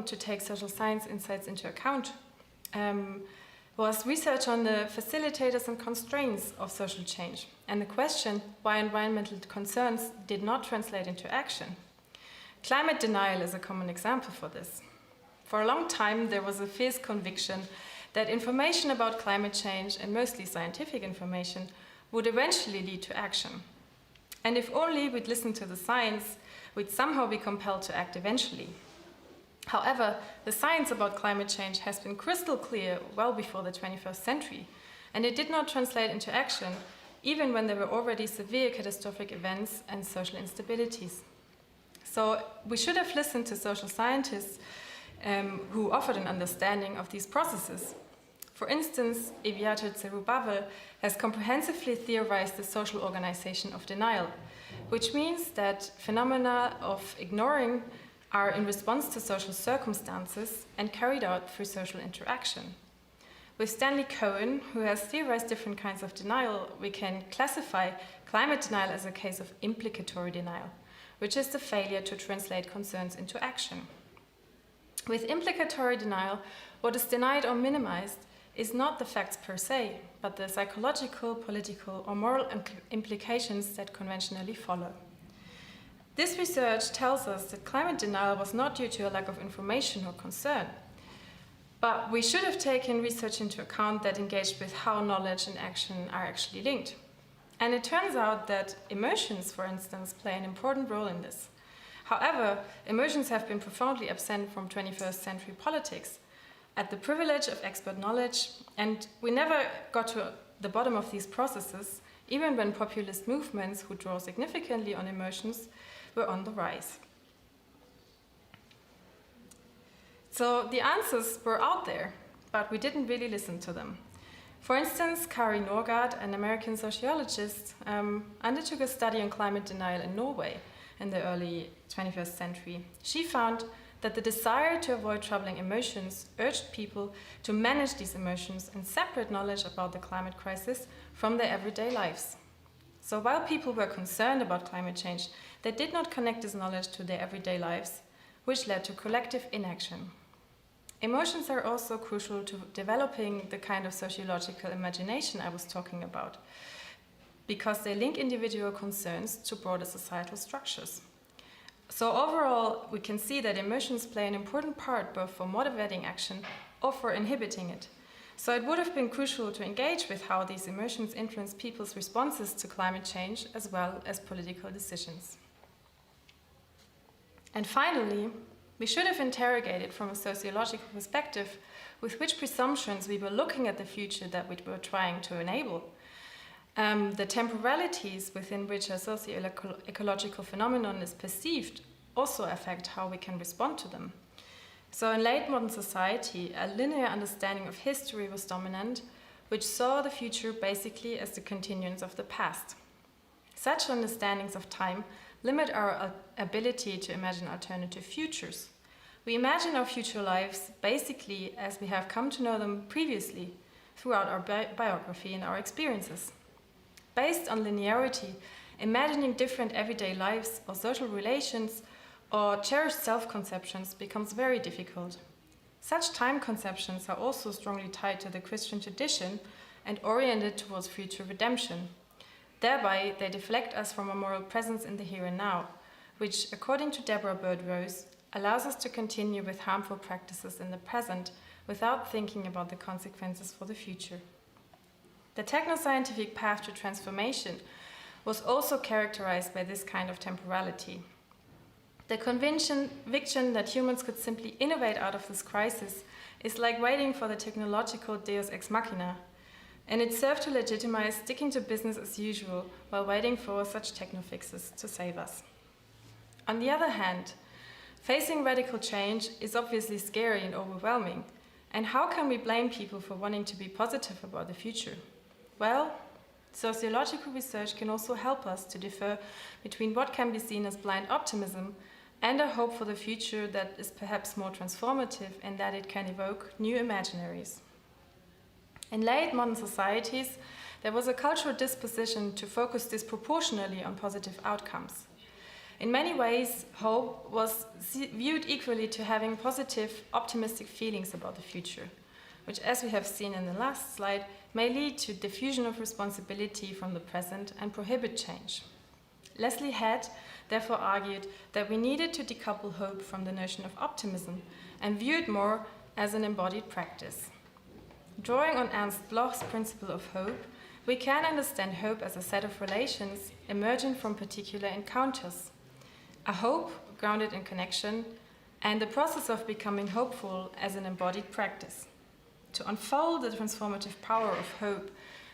to take social science insights into account was research on the facilitators and constraints of social change, and the question why environmental concerns did not translate into action. Climate denial is a common example for this. For a long time, there was a fierce conviction that information about climate change, and mostly scientific information, would eventually lead to action. And if only we'd listen to the science, we'd somehow be compelled to act eventually. However, the science about climate change has been crystal clear well before the 21st century, and it did not translate into action, even when there were already severe catastrophic events and social instabilities. So we should have listened to social scientists who offered an understanding of these processes. For instance, Eviato Cerubavel has comprehensively theorized the social organization of denial, which means that phenomena of ignoring are in response to social circumstances and carried out through social interaction. With Stanley Cohen, who has theorized different kinds of denial, we can classify climate denial as a case of implicatory denial, which is the failure to translate concerns into action. With implicatory denial, what is denied or minimized is not the facts per se, but the psychological, political, or moral implications that conventionally follow. This research tells us that climate denial was not due to a lack of information or concern, but we should have taken research into account that engaged with how knowledge and action are actually linked. And it turns out that emotions, for instance, play an important role in this. However, emotions have been profoundly absent from 21st century politics, at the privilege of expert knowledge, and we never got to the bottom of these processes, even when populist movements who draw significantly on emotions were on the rise. So the answers were out there, but we didn't really listen to them. For instance, Kari Norgard, an American sociologist, undertook a study on climate denial in Norway in the early 21st century. She found that the desire to avoid troubling emotions urged people to manage these emotions and separate knowledge about the climate crisis from their everyday lives. So while people were concerned about climate change, they did not connect this knowledge to their everyday lives, which led to collective inaction. Emotions are also crucial to developing the kind of sociological imagination I was talking about, because they link individual concerns to broader societal structures. So overall, we can see that emotions play an important part both for motivating action or for inhibiting it. So it would have been crucial to engage with how these emotions influence people's responses to climate change as well as political decisions. And finally, we should have interrogated from a sociological perspective with which presumptions we were looking at the future that we were trying to enable. The temporalities within which a socio-ecological phenomenon is perceived also affect how we can respond to them. So in late modern society, a linear understanding of history was dominant, which saw the future basically as the continuance of the past. Such understandings of time limit our ability to imagine alternative futures. We imagine our future lives basically as we have come to know them previously throughout our biography and our experiences. Based on linearity, imagining different everyday lives or social relations or cherished self-conceptions becomes very difficult. Such time conceptions are also strongly tied to the Christian tradition and oriented towards future redemption. Thereby, they deflect us from a moral presence in the here and now, which, according to Deborah Bird-Rose, allows us to continue with harmful practices in the present without thinking about the consequences for the future. The techno-scientific path to transformation was also characterized by this kind of temporality. The conviction that humans could simply innovate out of this crisis is like waiting for the technological deus ex machina, and it served to legitimize sticking to business as usual while waiting for such techno-fixes to save us. On the other hand, facing radical change is obviously scary and overwhelming, and how can we blame people for wanting to be positive about the future? Well, sociological research can also help us to differ between what can be seen as blind optimism and a hope for the future that is perhaps more transformative in that it can evoke new imaginaries. In late modern societies, there was a cultural disposition to focus disproportionately on positive outcomes. In many ways, hope was viewed equally to having positive, optimistic feelings about the future, which, as we have seen in the last slide, may lead to diffusion of responsibility from the present and prohibit change. Leslie Head therefore argued that we needed to decouple hope from the notion of optimism and view it more as an embodied practice. Drawing on Ernst Bloch's principle of hope, we can understand hope as a set of relations emerging from particular encounters. A hope grounded in connection, and the process of becoming hopeful as an embodied practice. To unfold the transformative power of hope,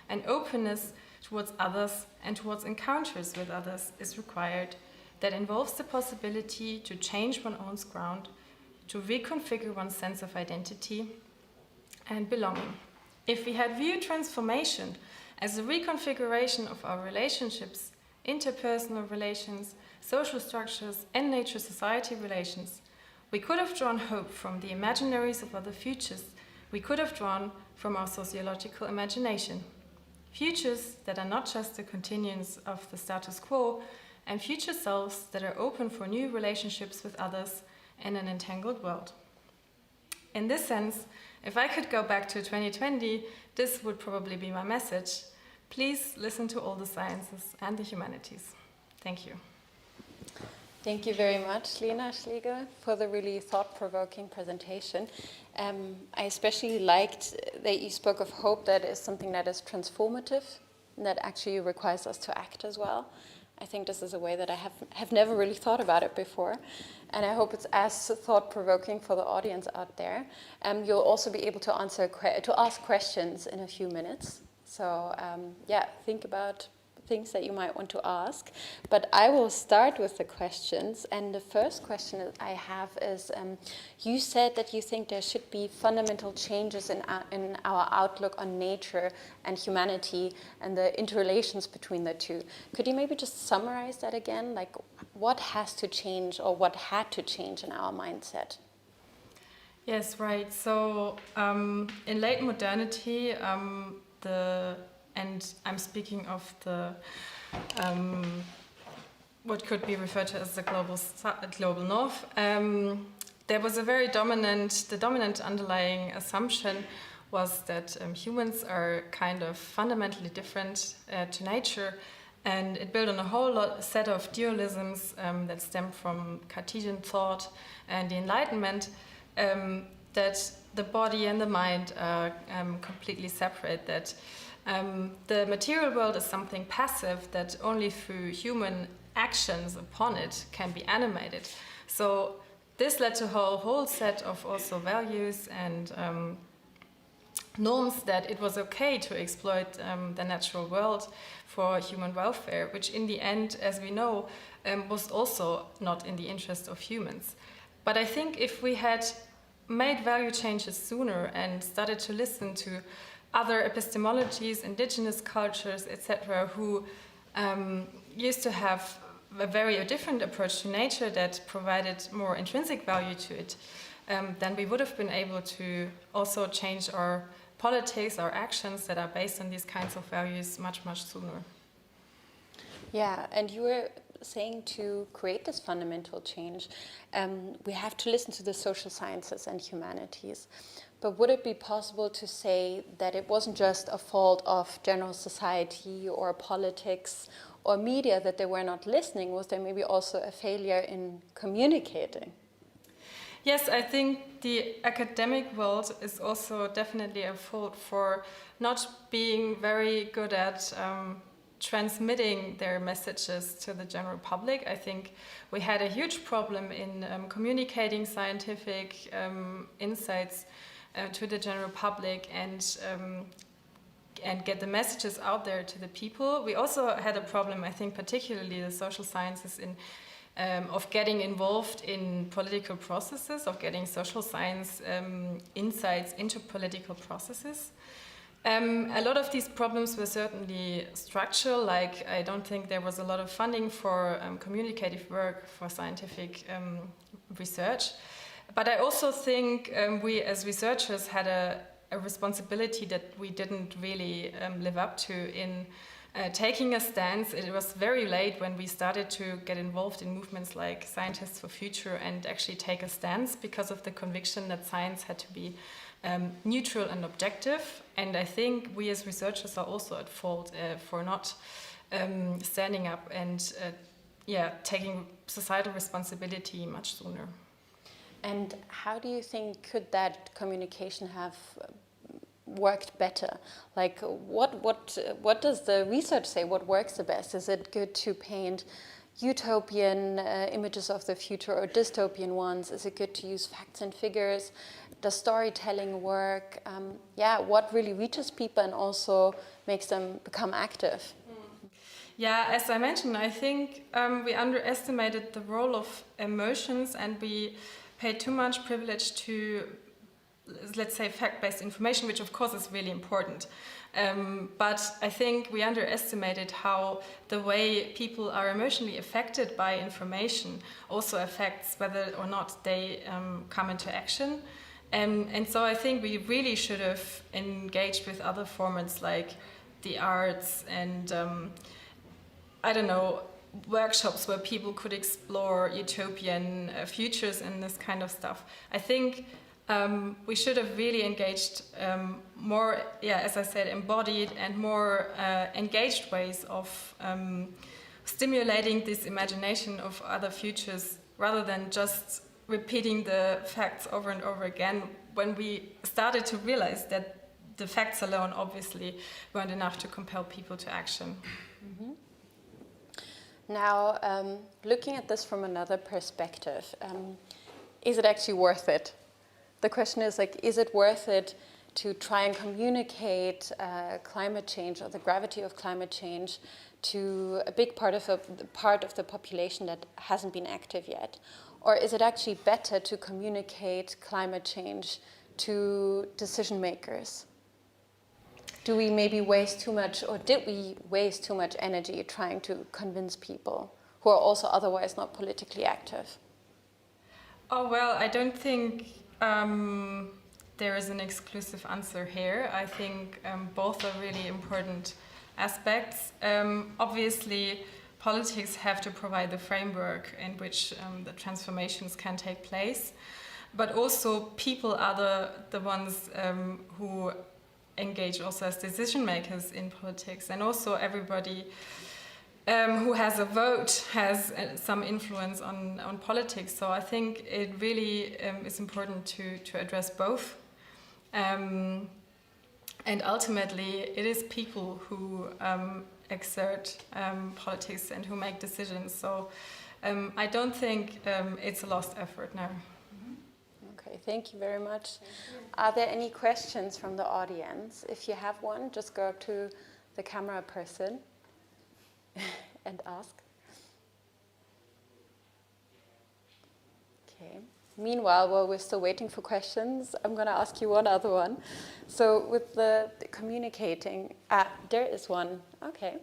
an openness towards others and towards encounters with others is required that involves the possibility to change one's own ground, to reconfigure one's sense of identity and belonging. If we had viewed transformation as a reconfiguration of our relationships, interpersonal relations, social structures, and nature-society relations, we could have drawn hope from the imaginaries of other futures we could have drawn from our sociological imagination. Futures that are not just a continuance of the status quo, and future selves that are open for new relationships with others in an entangled world. In this sense, if I could go back to 2020, this would probably be my message. Please listen to all the sciences and the humanities. Thank you. Thank you very much, Lena Schlegel, for the really thought-provoking presentation. I especially liked that you spoke of hope that is something that is transformative and that actually requires us to act as well. I think this is a way that I have never really thought about it before. And I hope it's as thought-provoking for the audience out there. You'll also be able to ask questions in a few minutes. So yeah, think about things that you might want to ask. But I will start with the questions. And the first question that I have is, you said that you think there should be fundamental changes in our outlook on nature and humanity and the interrelations between the two. Could you maybe just summarize that again? Like, what has to change or what had to change in our mindset? Yes, right. So in late modernity, and I'm speaking of the what could be referred to as the global north. There was a very the dominant underlying assumption was that humans are kind of fundamentally different to nature, and it built on a whole set of dualisms that stem from Cartesian thought and the Enlightenment, that the body and the mind are completely separate, that the material world is something passive that only through human actions upon it can be animated. So this led to a whole set of also values and norms that it was okay to exploit the natural world for human welfare, which in the end, as we know, was also not in the interest of humans. But I think if we had made value changes sooner and started to listen to other epistemologies, indigenous cultures, etc., who used to have a very different approach to nature that provided more intrinsic value to it, then we would have been able to also change our politics, our actions that are based on these kinds of values much, much sooner. Yeah, and you were saying to create this fundamental change, we have to listen to the social sciences and humanities. But would it be possible to say that it wasn't just a fault of general society or politics or media that they were not listening? Was there maybe also a failure in communicating? Yes, I think the academic world is also definitely a fault for not being very good at transmitting their messages to the general public. I think we had a huge problem in communicating scientific insights to the general public and get the messages out there to the people. We also had a problem, I think, particularly the social sciences of getting involved in political processes, of getting social science insights into political processes. A lot of these problems were certainly structural, like I don't think there was a lot of funding for communicative work for scientific research. But I also think we as researchers had a responsibility that we didn't really live up to in taking a stance. It was very late when we started to get involved in movements like Scientists for Future and actually take a stance because of the conviction that science had to be neutral and objective. And I think we as researchers are also at fault for not standing up and taking societal responsibility much sooner. And how do you think could that communication have worked better? Like, what does the research say? What works the best? Is it good to paint utopian images of the future or dystopian ones? Is it good to use facts and figures? Does storytelling work? What really reaches people and also makes them become active? Yeah, as I mentioned, I think we underestimated the role of emotions and we paid too much privilege to, let's say, fact-based information, which of course is really important. But I think we underestimated how the way people are emotionally affected by information also affects whether or not they come into action. And so I think we really should have engaged with other formats like the arts and, workshops where people could explore utopian futures and this kind of stuff. I think we should have really engaged more, as I said, embodied and more engaged ways of stimulating this imagination of other futures rather than just repeating the facts over and over again when we started to realize that the facts alone obviously weren't enough to compel people to action. Mm-hmm. Now, looking at this from another perspective, is it actually worth it? The question is, is it worth it to try and communicate climate change or the gravity of climate change to a big part of the population that hasn't been active yet? Or is it actually better to communicate climate change to decision makers? Do we maybe waste too much, or did we waste too much energy trying to convince people who are also otherwise not politically active? Oh, well, I don't think there is an exclusive answer here. I think both are really important aspects. Obviously, politics have to provide the framework in which the transformations can take place, but also people are the ones who engage also as decision makers in politics, and also everybody who has a vote has some influence on politics. So I think it really is important to address both. And ultimately, it is people who exert politics and who make decisions. So I don't think it's a lost effort now. Okay, thank you very much. Are there any questions from the audience? If you have one, just go up to the camera person and ask. Okay. Meanwhile, while we're still waiting for questions, I'm going to ask you one other one. So with the communicating, there is one. Okay.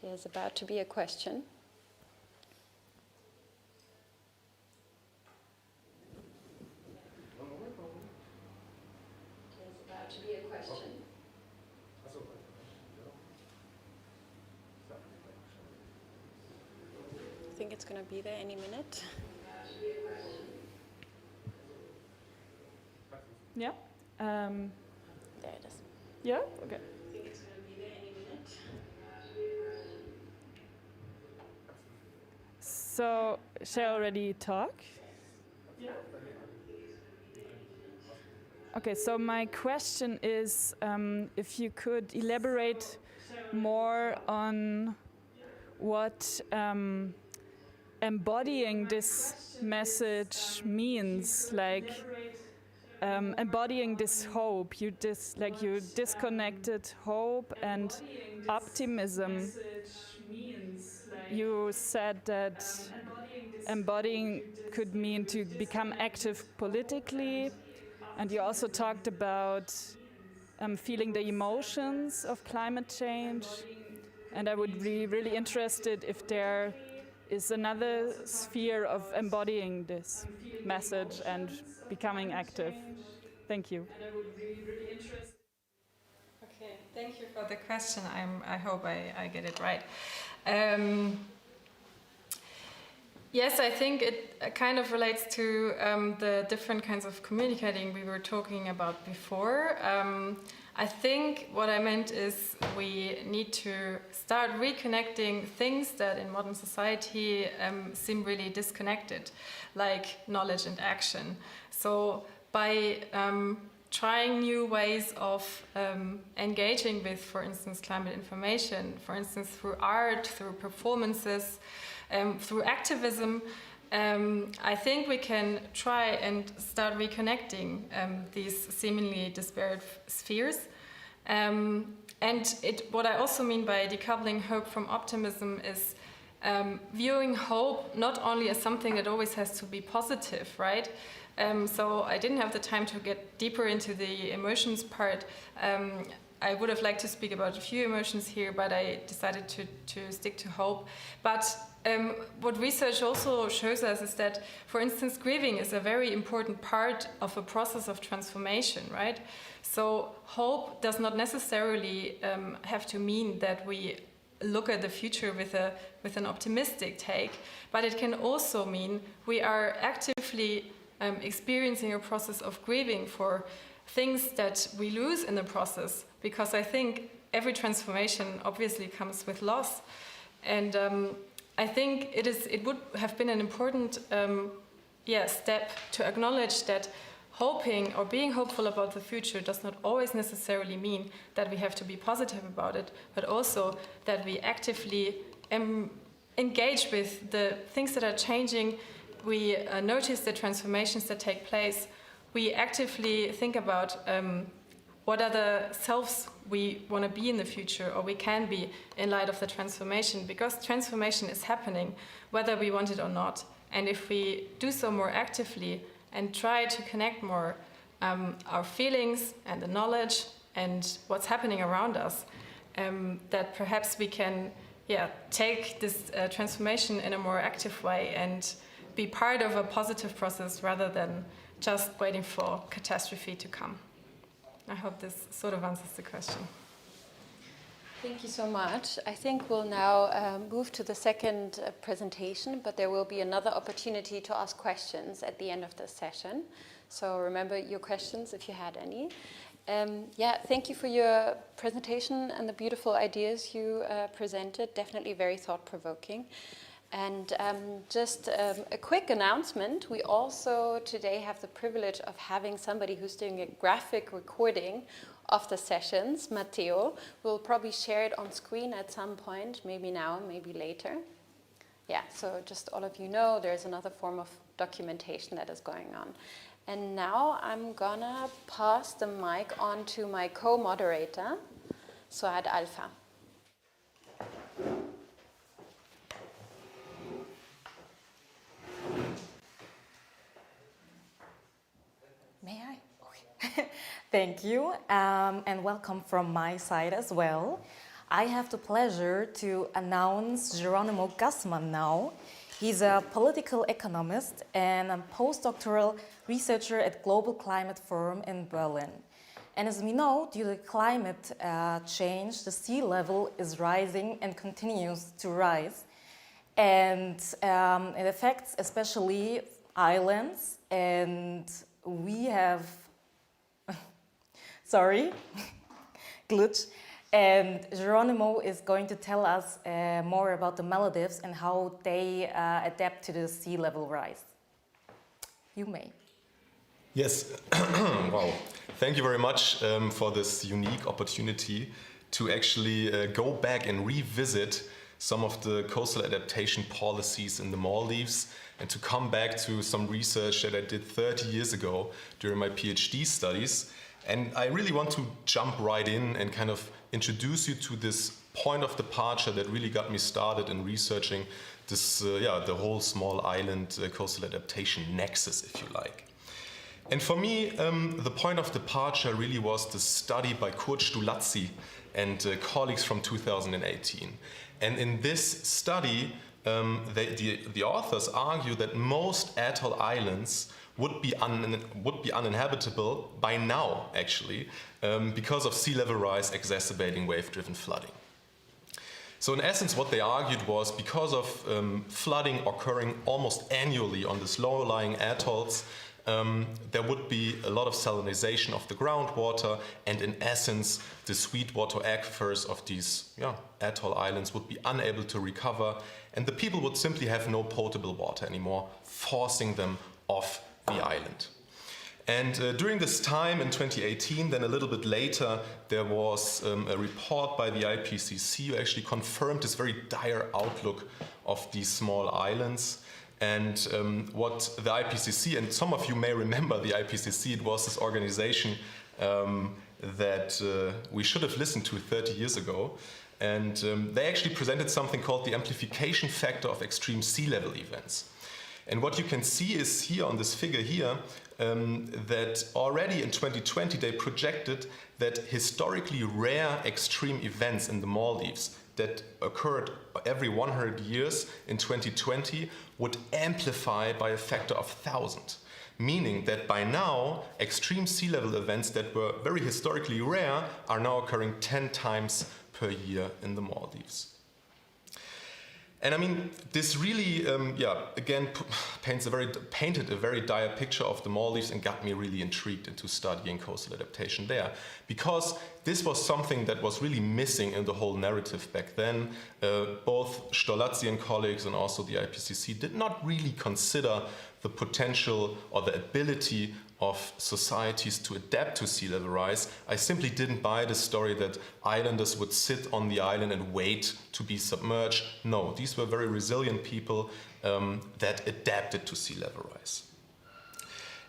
There's about to be a question. There's about to be a question. it's going to be there any minute. Yeah. There it is. Yeah. Okay. I think it's going to be there any minute. So, shall I already talk? Yeah. Okay, so my question is if you could elaborate more on what embodying this message means, like embodying this hope. You disconnected hope and optimism. You said that embodying could mean to become active politically, and you also talked about feeling the emotions of climate change. And I would be really interested if there is another sphere of embodying this message and becoming active. Thank you. Okay, thank you for the question. I hope I get it right. Yes, I think it kind of relates to the different kinds of communicating we were talking about before. I think what I meant is we need to start reconnecting things that in modern society seem really disconnected, like knowledge and action. So by trying new ways of engaging with, for instance, climate information, for instance, through art, through performances, through activism, I think we can try and start reconnecting these seemingly disparate spheres. What I also mean by decoupling hope from optimism is viewing hope not only as something that always has to be positive, right? So I didn't have the time to get deeper into the emotions part. I would have liked to speak about a few emotions here, but I decided to stick to hope. But what research also shows us is that, for instance, grieving is a very important part of a process of transformation, right? So hope does not necessarily have to mean that we look at the future with an optimistic take, but it can also mean we are actively experiencing a process of grieving for things that we lose in the process, because I think every transformation obviously comes with loss. And I think it would have been an important step to acknowledge that hoping or being hopeful about the future does not always necessarily mean that we have to be positive about it, but also that we actively engage with the things that are changing. We notice the transformations that take place. We actively think about what are the selves we want to be in the future, or we can be in light of the transformation, because transformation is happening whether we want it or not. And if we do so more actively and try to connect more our feelings and the knowledge and what's happening around us, that perhaps we can take this transformation in a more active way and be part of a positive process rather than just waiting for catastrophe to come. I hope this sort of answers the question. Thank you so much. I think we'll now move to the second presentation, but there will be another opportunity to ask questions at the end of the session. So remember your questions if you had any. Thank you for your presentation and the beautiful ideas you presented. Definitely very thought-provoking. And just a quick announcement, we also today have the privilege of having somebody who's doing a graphic recording of the sessions. Matteo will probably share it on screen at some point, maybe now, maybe later. Yeah, so just all of you know there's another form of documentation that is going on. And now I'm gonna pass the mic on to my co-moderator, Suad Alfa. May I? Okay. Thank you, and welcome from my side as well. I have the pleasure to announce Geronimo Gussmann now. He's a political economist and a postdoctoral researcher at Global Climate Forum in Berlin. And as we know, due to climate change, the sea level is rising and continues to rise. and it affects especially islands, and we have, sorry, glitch, and Geronimo is going to tell us more about the Maldives and how they adapt to the sea level rise. You may. Yes, wow. Thank you very much for this unique opportunity to actually go back and revisit some of the coastal adaptation policies in the Maldives and to come back to some research that I did 30 years ago during my PhD studies. And I really want to jump right in and kind of introduce you to this point of departure that really got me started in researching this, the whole small island coastal adaptation nexus, if you like. And for me, the point of departure really was the study by Kurt Stulazzi and colleagues from 2018. And in this study, the authors argue that most atoll islands would be uninhabitable by now, actually, because of sea level rise exacerbating wave-driven flooding. So in essence, what they argued was because of flooding occurring almost annually on these low-lying atolls, there would be a lot of salinization of the groundwater, and in essence, the sweetwater aquifers of these atoll islands would be unable to recover, and the people would simply have no potable water anymore, forcing them off the island. And during this time in 2018, then a little bit later, there was a report by the IPCC who actually confirmed this very dire outlook of these small islands. And what the IPCC, and some of you may remember the IPCC, it was this organization that we should have listened to 30 years ago. And they actually presented something called the amplification factor of extreme sea level events. And what you can see is here on this figure here, that already in 2020 they projected that historically rare extreme events in the Maldives that occurred every 100 years in 2020 would amplify by a factor of 1,000. Meaning that by now, extreme sea level events that were very historically rare are now occurring 10 times per year in the Maldives. And I mean, this really, again, painted a very dire picture of the Maldives and got me really intrigued into studying coastal adaptation there. Because this was something that was really missing in the whole narrative back then. Both Stolazzi and colleagues and also the IPCC did not really consider the potential or the ability of societies to adapt to sea level rise. I simply didn't buy the story that islanders would sit on the island and wait to be submerged. No, these were very resilient people that adapted to sea level rise.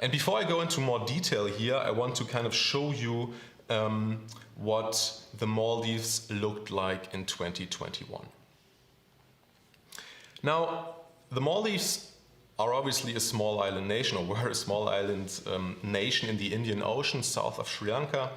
And before I go into more detail here, I want to kind of show you what the Maldives looked like in 2021. Now, the Maldives are obviously a small island nation, or were a small island nation in the Indian Ocean, south of Sri Lanka.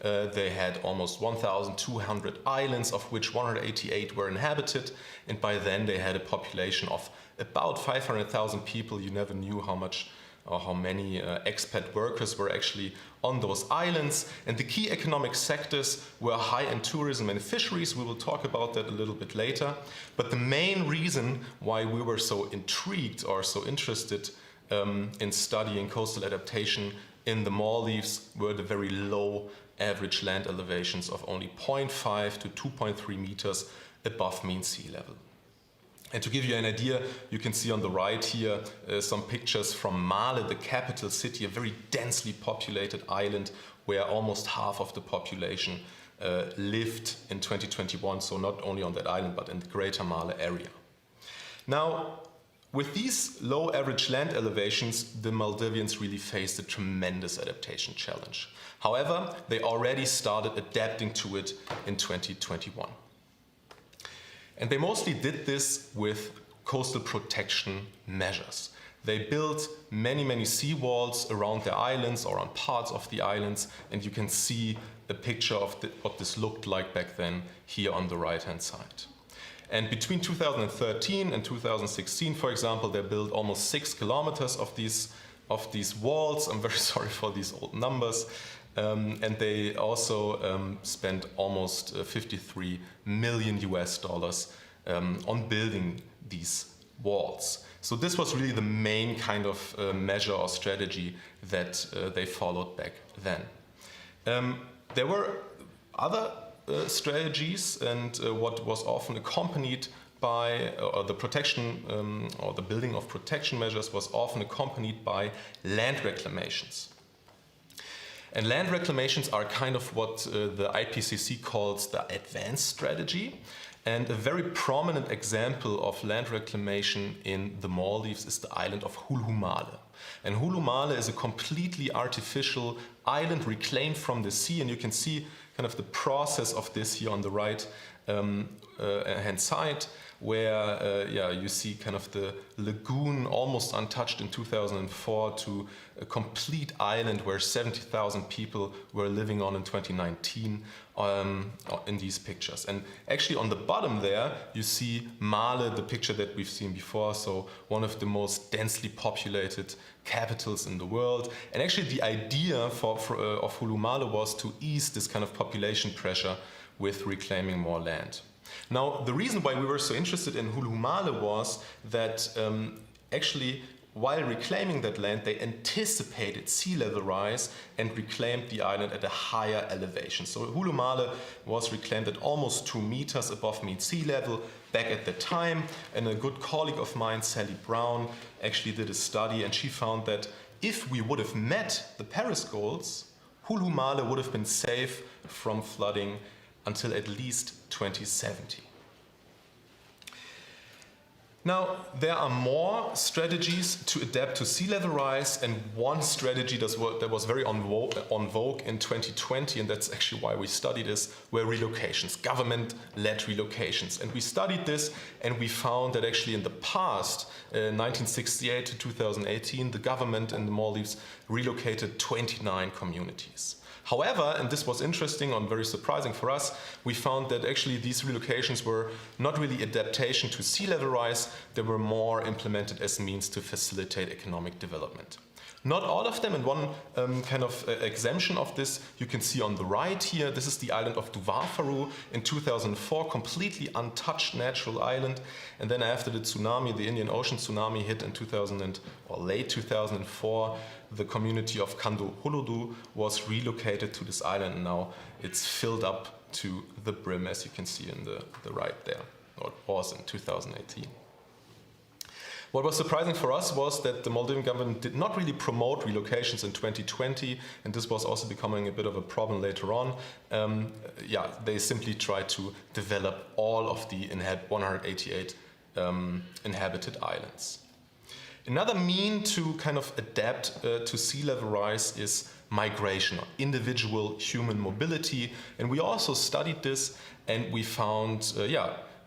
They had almost 1,200 islands, of which 188 were inhabited, and by then they had a population of about 500,000 people. You never knew how much or how many expat workers were actually on those islands. And the key economic sectors were high-end tourism and fisheries. We will talk about that a little bit later. But the main reason why we were so intrigued or so interested in studying coastal adaptation in the Maldives were the very low average land elevations of only 0.5 to 2.3 meters above mean sea level. And to give you an idea, you can see on the right here some pictures from Male, the capital city, a very densely populated island where almost half of the population lived in 2021, so not only on that island but in the greater Male area. Now, with these low average land elevations, the Maldivians really faced a tremendous adaptation challenge. However, they already started adapting to it in 2021. And they mostly did this with coastal protection measures. They built many, many seawalls around their islands or on parts of the islands, and you can see a picture of what this looked like back then here on the right-hand side. And between 2013 and 2016, for example, they built almost 6 kilometers of these walls. I'm very sorry for these old numbers. And they also spent almost $53 million on building these walls. So this was really the main kind of measure or strategy that they followed back then. There were other strategies, and what was often accompanied by the protection or the building of protection measures was often accompanied by land reclamations. And land reclamations are kind of what the IPCC calls the advanced strategy. And a very prominent example of land reclamation in the Maldives is the island of Hulhumale. And Hulhumale is a completely artificial island reclaimed from the sea, and you can see kind of the process of this here on the right hand side, where you see kind of the lagoon almost untouched in 2004 to a complete island where 70,000 people were living on in 2019 in these pictures. And actually on the bottom there you see Male, the picture that we've seen before, so one of the most densely populated capitals in the world. And actually the idea of Hulhumale was to ease this kind of population pressure with reclaiming more land. Now, the reason why we were so interested in Hulhumale was that actually, while reclaiming that land, they anticipated sea level rise and reclaimed the island at a higher elevation. So Hulhumale was reclaimed at almost 2 meters above mean sea level back at the time. And a good colleague of mine, Sally Brown, actually did a study, and she found that if we would have met the Paris goals, Hulhumale would have been safe from flooding until at least 2070. Now, there are more strategies to adapt to sea level rise, and one strategy that was very on vogue in 2020, and that's actually why we studied this, were relocations, government-led relocations. And we studied this, and we found that actually in the past, 1968 to 2018, the government in the Maldives relocated 29 communities. However, and this was interesting and very surprising for us, we found that actually these relocations were not really adaptation to sea level rise, they were more implemented as means to facilitate economic development. Not all of them, and one kind of exemption of this you can see on the right here. This is the island of Vivarium in 2004, completely untouched natural island. And then after the tsunami, the Indian Ocean tsunami hit in late 2004, the community of Kandu Huludu was relocated to this island, and now it's filled up to the brim, as you can see in the right there, or it was in 2018. What was surprising for us was that the Maldivian government did not really promote relocations in 2020, and this was also becoming a bit of a problem later on. They simply tried to develop all of the 188 inhabited islands. Another mean to kind of adapt to sea level rise is migration, or individual human mobility. And we also studied this, and we found,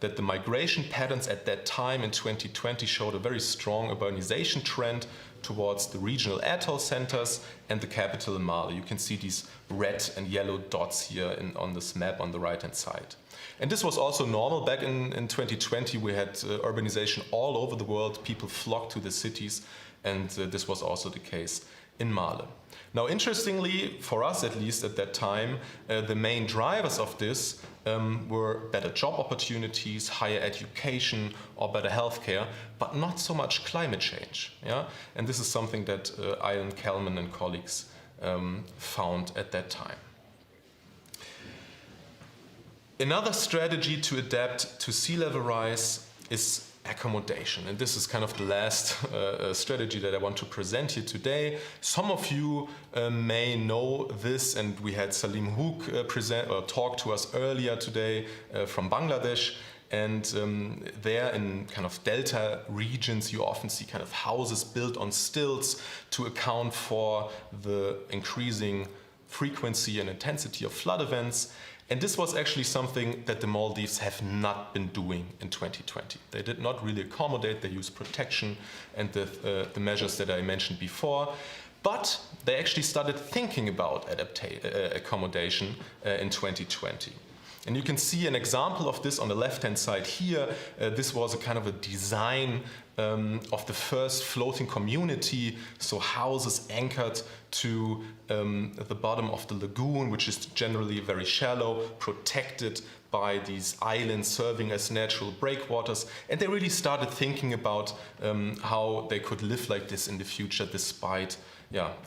that the migration patterns at that time in 2020 showed a very strong urbanization trend towards the regional atoll centers and the capital in Male. You can see these red and yellow dots here on this map on the right-hand side. And this was also normal. Back in 2020, we had urbanization all over the world. People flocked to the cities, and this was also the case in Male. Now, interestingly, for us at least at that time, the main drivers of this were better job opportunities, higher education, or better healthcare, but not so much climate change. Yeah? And this is something that Ian Kelman and colleagues found at that time. Another strategy to adapt to sea level rise is accommodation, and this is kind of the last strategy that I want to present here today. Some of you may know this, and we had Saleemul talk to us earlier today from Bangladesh. And there in kind of delta regions, you often see kind of houses built on stilts to account for the increasing frequency and intensity of flood events. And this was actually something that the Maldives have not been doing in 2020. They did not really accommodate, they used protection and the measures that I mentioned before. But they actually started thinking about accommodation in 2020. And you can see an example of this on the left-hand side here. This was a kind of a design of the first floating community, so houses anchored to the bottom of the lagoon, which is generally very shallow, protected by these islands serving as natural breakwaters. And they really started thinking about how they could live like this in the future despite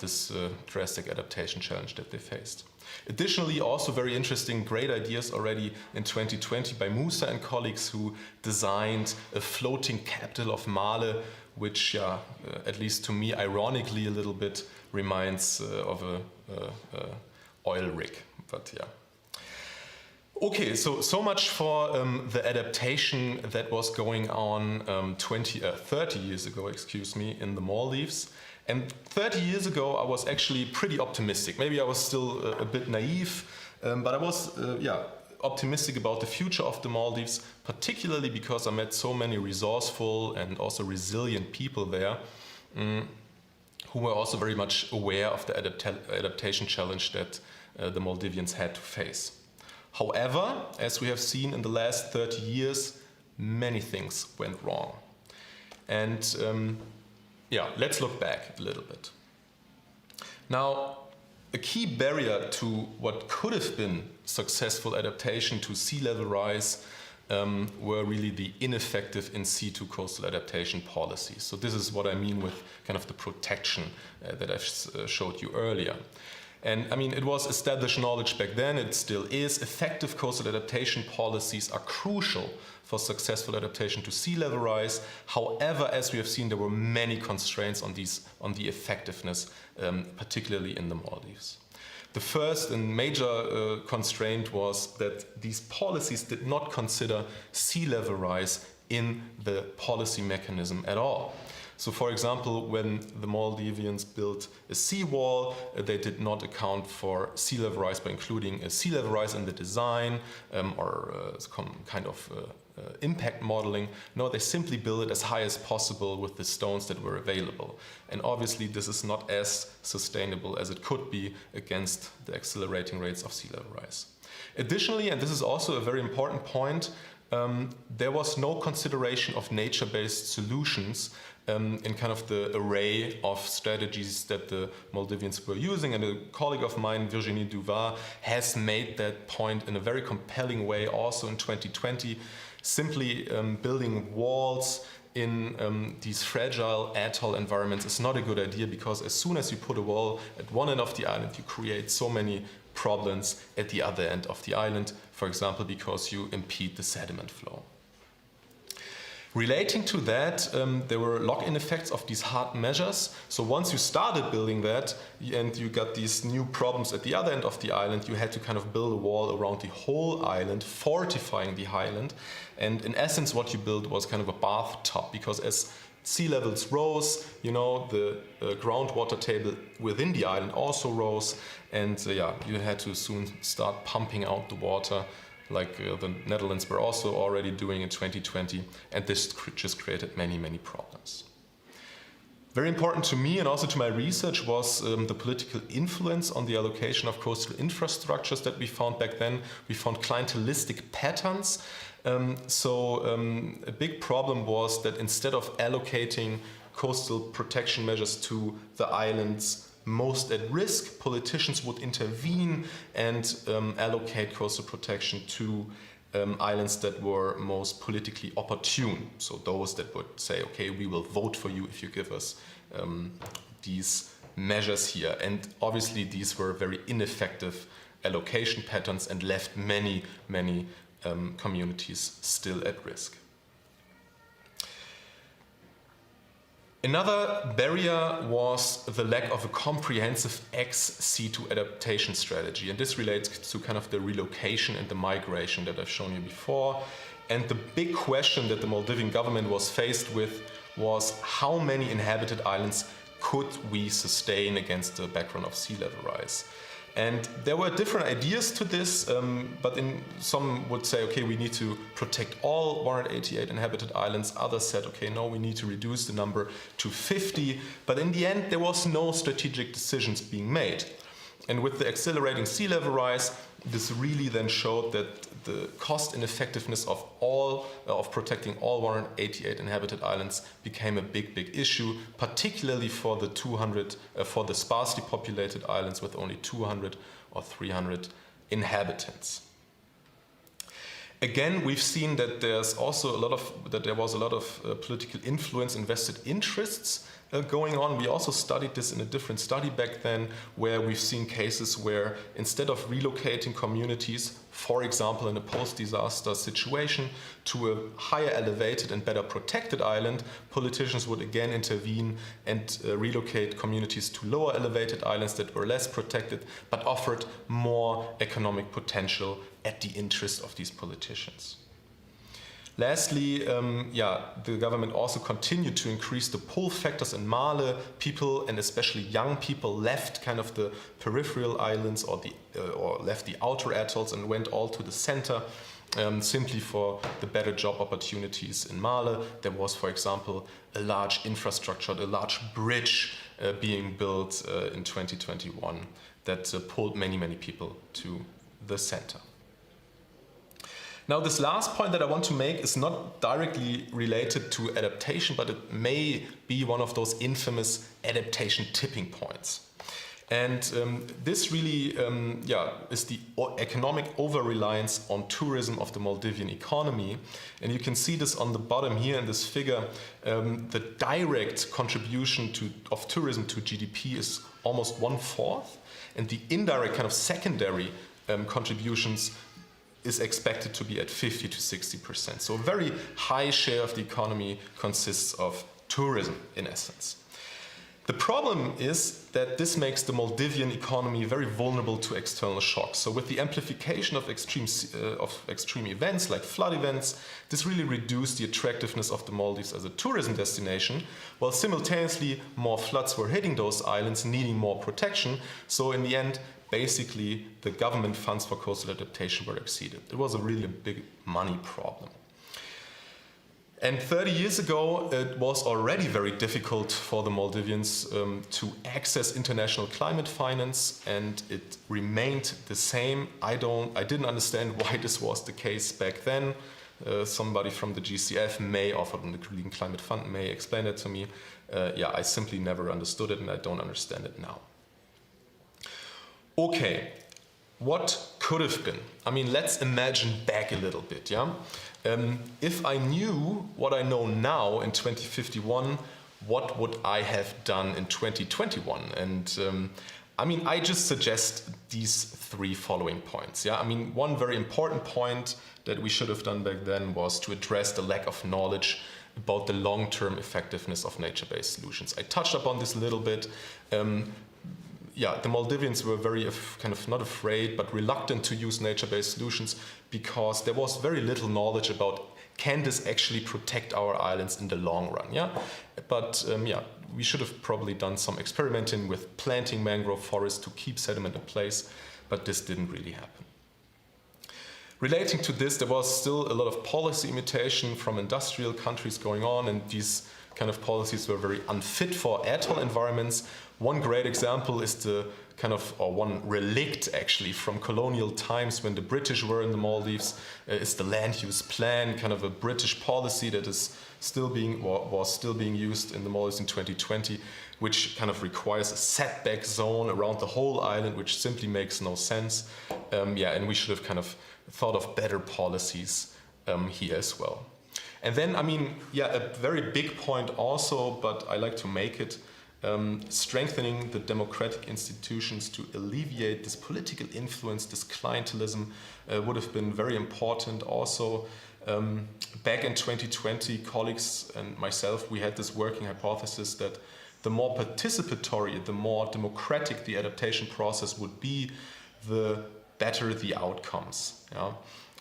this drastic adaptation challenge that they faced. Additionally, also very interesting, great ideas already in 2020 by Musa and colleagues who designed a floating capital of Male, which, at least to me, ironically a little bit reminds of a oil rig, but yeah. Okay, so much for the adaptation that was going on 30 years ago, in the Maldives. And 30 years ago, I was actually pretty optimistic. Maybe I was still a bit naive, but I was optimistic about the future of the Maldives, particularly because I met so many resourceful and also resilient people there who were also very much aware of the adaptation challenge that the Maldivians had to face. However, as we have seen in the last 30 years, many things went wrong. And let's look back a little bit. Now, a key barrier to what could have been successful adaptation to sea level rise were really the ineffective in situ coastal adaptation policies. So this is what I mean with kind of the protection that I've showed you earlier. And I mean, it was established knowledge back then, it still is. Effective coastal adaptation policies are crucial for successful adaptation to sea level rise. However, as we have seen, there were many constraints on the effectiveness, particularly in the Maldives. The first and major constraint was that these policies did not consider sea level rise in the policy mechanism at all. So, for example, when the Maldivians built a seawall, they did not account for sea level rise by including a sea level rise in the design or some kind of impact modeling. No, they simply built it as high as possible with the stones that were available. And obviously, this is not as sustainable as it could be against the accelerating rates of sea level rise. Additionally, and this is also a very important point, there was no consideration of nature-based solutions in kind of the array of strategies that the Maldivians were using. And a colleague of mine, Virginie Duval, has made that point in a very compelling way also in 2020. Simply building walls in these fragile atoll environments is not a good idea, because as soon as you put a wall at one end of the island, you create so many problems at the other end of the island, for example, because you impede the sediment flow. Relating to that, there were lock-in effects of these hard measures. So once you started building that and you got these new problems at the other end of the island, you had to kind of build a wall around the whole island, fortifying the island. And in essence, what you built was kind of a bathtub, because as sea levels rose, you know, the groundwater table within the island also rose, and you had to soon start pumping out the water, like the Netherlands were also already doing in 2020, and this just created many, many problems. Very important to me and also to my research was the political influence on the allocation of coastal infrastructures that we found back then. We found clientelistic patterns. A big problem was that instead of allocating coastal protection measures to the islands most at risk, politicians would intervene and allocate coastal protection to islands that were most politically opportune. So those that would say, okay, we will vote for you if you give us these measures here. And obviously these were very ineffective allocation patterns and left many, many communities still at risk. Another barrier was the lack of a comprehensive ex-situ adaptation strategy, and this relates to kind of the relocation and the migration that I've shown you before. And the big question that the Maldivian government was faced with was how many inhabited islands could we sustain against the background of sea level rise? And there were different ideas to this, but some would say, okay, we need to protect all 188 inhabited islands. Others said, okay, no, we need to reduce the number to 50. But in the end, there was no strategic decisions being made. And with the accelerating sea level rise, this really then showed that the cost and effectiveness of protecting all 188 inhabited islands became a big issue, particularly for the sparsely populated islands with only 200 or 300 inhabitants. Again, we've seen that there was a lot of political influence and vested interests going on. We also studied this in a different study back then, where we've seen cases where instead of relocating communities, for example in a post-disaster situation, to a higher elevated and better protected island, politicians would again intervene and relocate communities to lower elevated islands that were less protected but offered more economic potential at the interest of these politicians. Lastly, the government also continued to increase the pull factors in Male. People, and especially young people, left kind of the peripheral islands or left the outer atolls and went all to the center, simply for the better job opportunities in Male. There was, for example, a large infrastructure, a large bridge being built in 2021 that pulled many people to the center. Now, this last point that I want to make is not directly related to adaptation, but it may be one of those infamous adaptation tipping points. And this really is the economic over-reliance on tourism of the Maldivian economy. And you can see this on the bottom here in this figure. The direct contribution of tourism to GDP is almost 1/4, and the indirect kind of secondary contributions is expected to be at 50 to 60%. So a very high share of the economy consists of tourism, in essence. The problem is that this makes the Maldivian economy very vulnerable to external shocks. So with the amplification of extreme events like flood events, this really reduced the attractiveness of the Maldives as a tourism destination, while simultaneously more floods were hitting those islands, needing more protection. So in the end, basically, the government funds for coastal adaptation were exceeded. It was really a big money problem. And 30 years ago, it was already very difficult for the Maldivians to access international climate finance, and it remained the same. I didn't understand why this was the case back then. Somebody from the GCF or from the Green Climate Fund may explain it to me. I simply never understood it, and I don't understand it now. Okay, what could have been? I mean, let's imagine back a little bit, yeah? If I knew what I know now in 2051, what would I have done in 2021? And I just suggest these 3 following points, yeah? One very important point that we should have done back then was to address the lack of knowledge about the long-term effectiveness of nature-based solutions. I touched upon this a little bit. The Maldivians were very not afraid, but reluctant to use nature-based solutions because there was very little knowledge about can this actually protect our islands in the long run. Yeah, but we should have probably done some experimenting with planting mangrove forests to keep sediment in place, but this didn't really happen. Relating to this, there was still a lot of policy imitation from industrial countries going on, and these kind of policies were very unfit for atoll environments. One great example is one relict actually from colonial times when the British were in the Maldives, is the land use plan, kind of a British policy that was still being used in the Maldives in 2020, which kind of requires a setback zone around the whole island, which simply makes no sense. And we should have kind of thought of better policies here as well. And then, a very big point also, but I like to make it, strengthening the democratic institutions to alleviate this political influence, this clientelism, would have been very important also. Back in 2020, colleagues and myself, we had this working hypothesis that the more participatory, the more democratic the adaptation process would be, the better the outcomes. Yeah?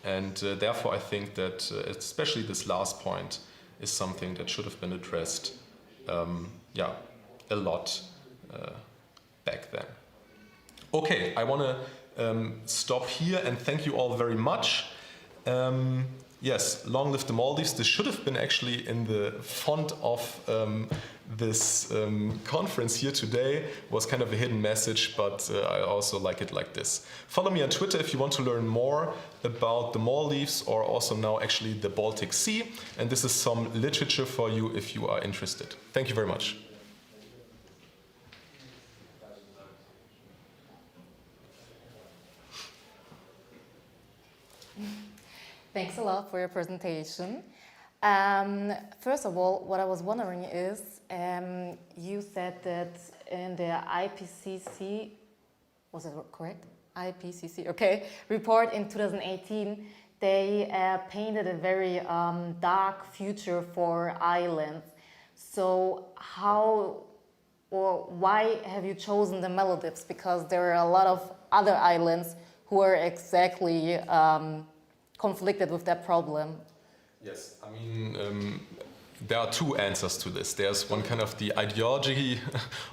And therefore, I think that especially this last point is something that should have been addressed a lot back then. Okay, I want to stop here and thank you all very much. Yes, long live the Maldives. This should have been actually in the font of this conference here today. Was kind of a hidden message, but I also like it like this. Follow me on Twitter if you want to learn more about the Maldives or also now actually the Baltic Sea. And this is some literature for you if you are interested. Thank you very much. Thanks a lot for your presentation. First of all, what I was wondering is, you said that in the IPCC, was it correct? IPCC, okay, report in 2018, they painted a very dark future for islands. So how or why have you chosen the Maldives? Because there are a lot of other islands who are exactly conflicted with that problem. Yes, I mean, there are two answers to this. There's one kind of the ideology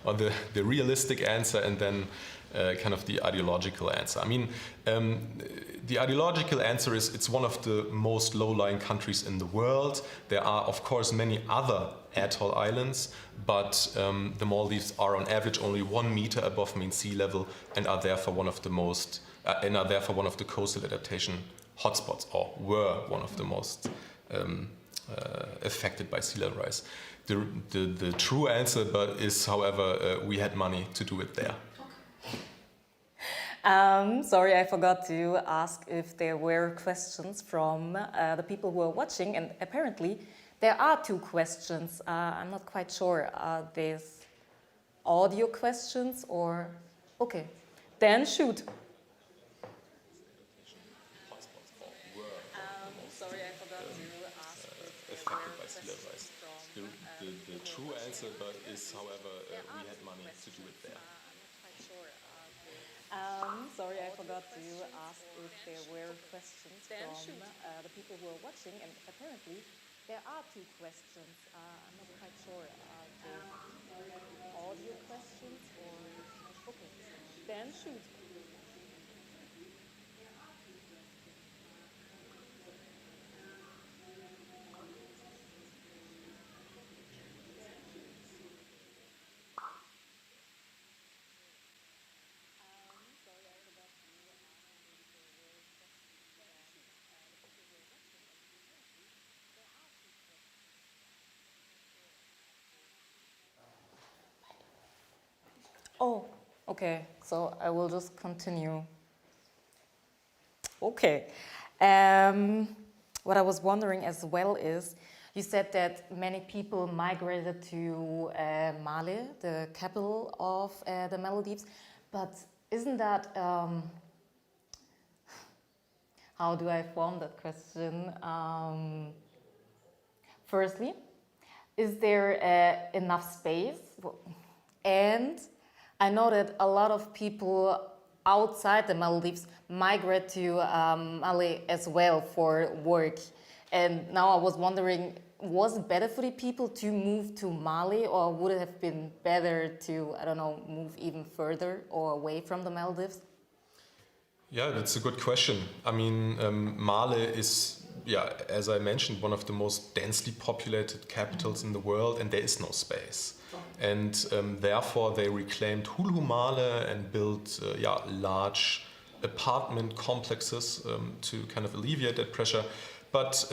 or the realistic answer, and then kind of the ideological answer. I mean, the ideological answer is it's one of the most low-lying countries in the world. There are, of course, many other atoll islands, but the Maldives are on average only 1 meter above mean sea level and are therefore one of the most one of the coastal adaptation hotspots, or were one of the most affected by sea level rise. The true answer, but is, however, we had money to do it there. Sorry, I forgot to ask if there were questions from the people who are watching, and apparently there are 2 questions. I'm not quite sure. Are these audio questions or... Okay, then shoot. Sorry, I forgot to ask if there were questions from the true answer, but is, however, we had money to do it there. I'm not quite sure. Sorry, I forgot to ask if there were questions from the people who are watching, and apparently there are 2 questions. I'm not quite sure. Are they audio questions or... Okay, then shoot. Oh, okay, so I will just continue. Okay, what I was wondering as well is, you said that many people migrated to Male, the capital of the Maldives, but isn't that, how do I form that question? Firstly, is there enough space? And I know that a lot of people outside the Maldives migrate to Mali as well for work. And now I was wondering, was it better for the people to move to Mali, or would it have been better to, I don't know, move even further or away from the Maldives? Yeah, that's a good question. I mean, Male is, yeah, as I mentioned, one of the most densely populated capitals in the world, and there is no space. And therefore they reclaimed Hulu Male and built large apartment complexes to kind of alleviate that pressure. But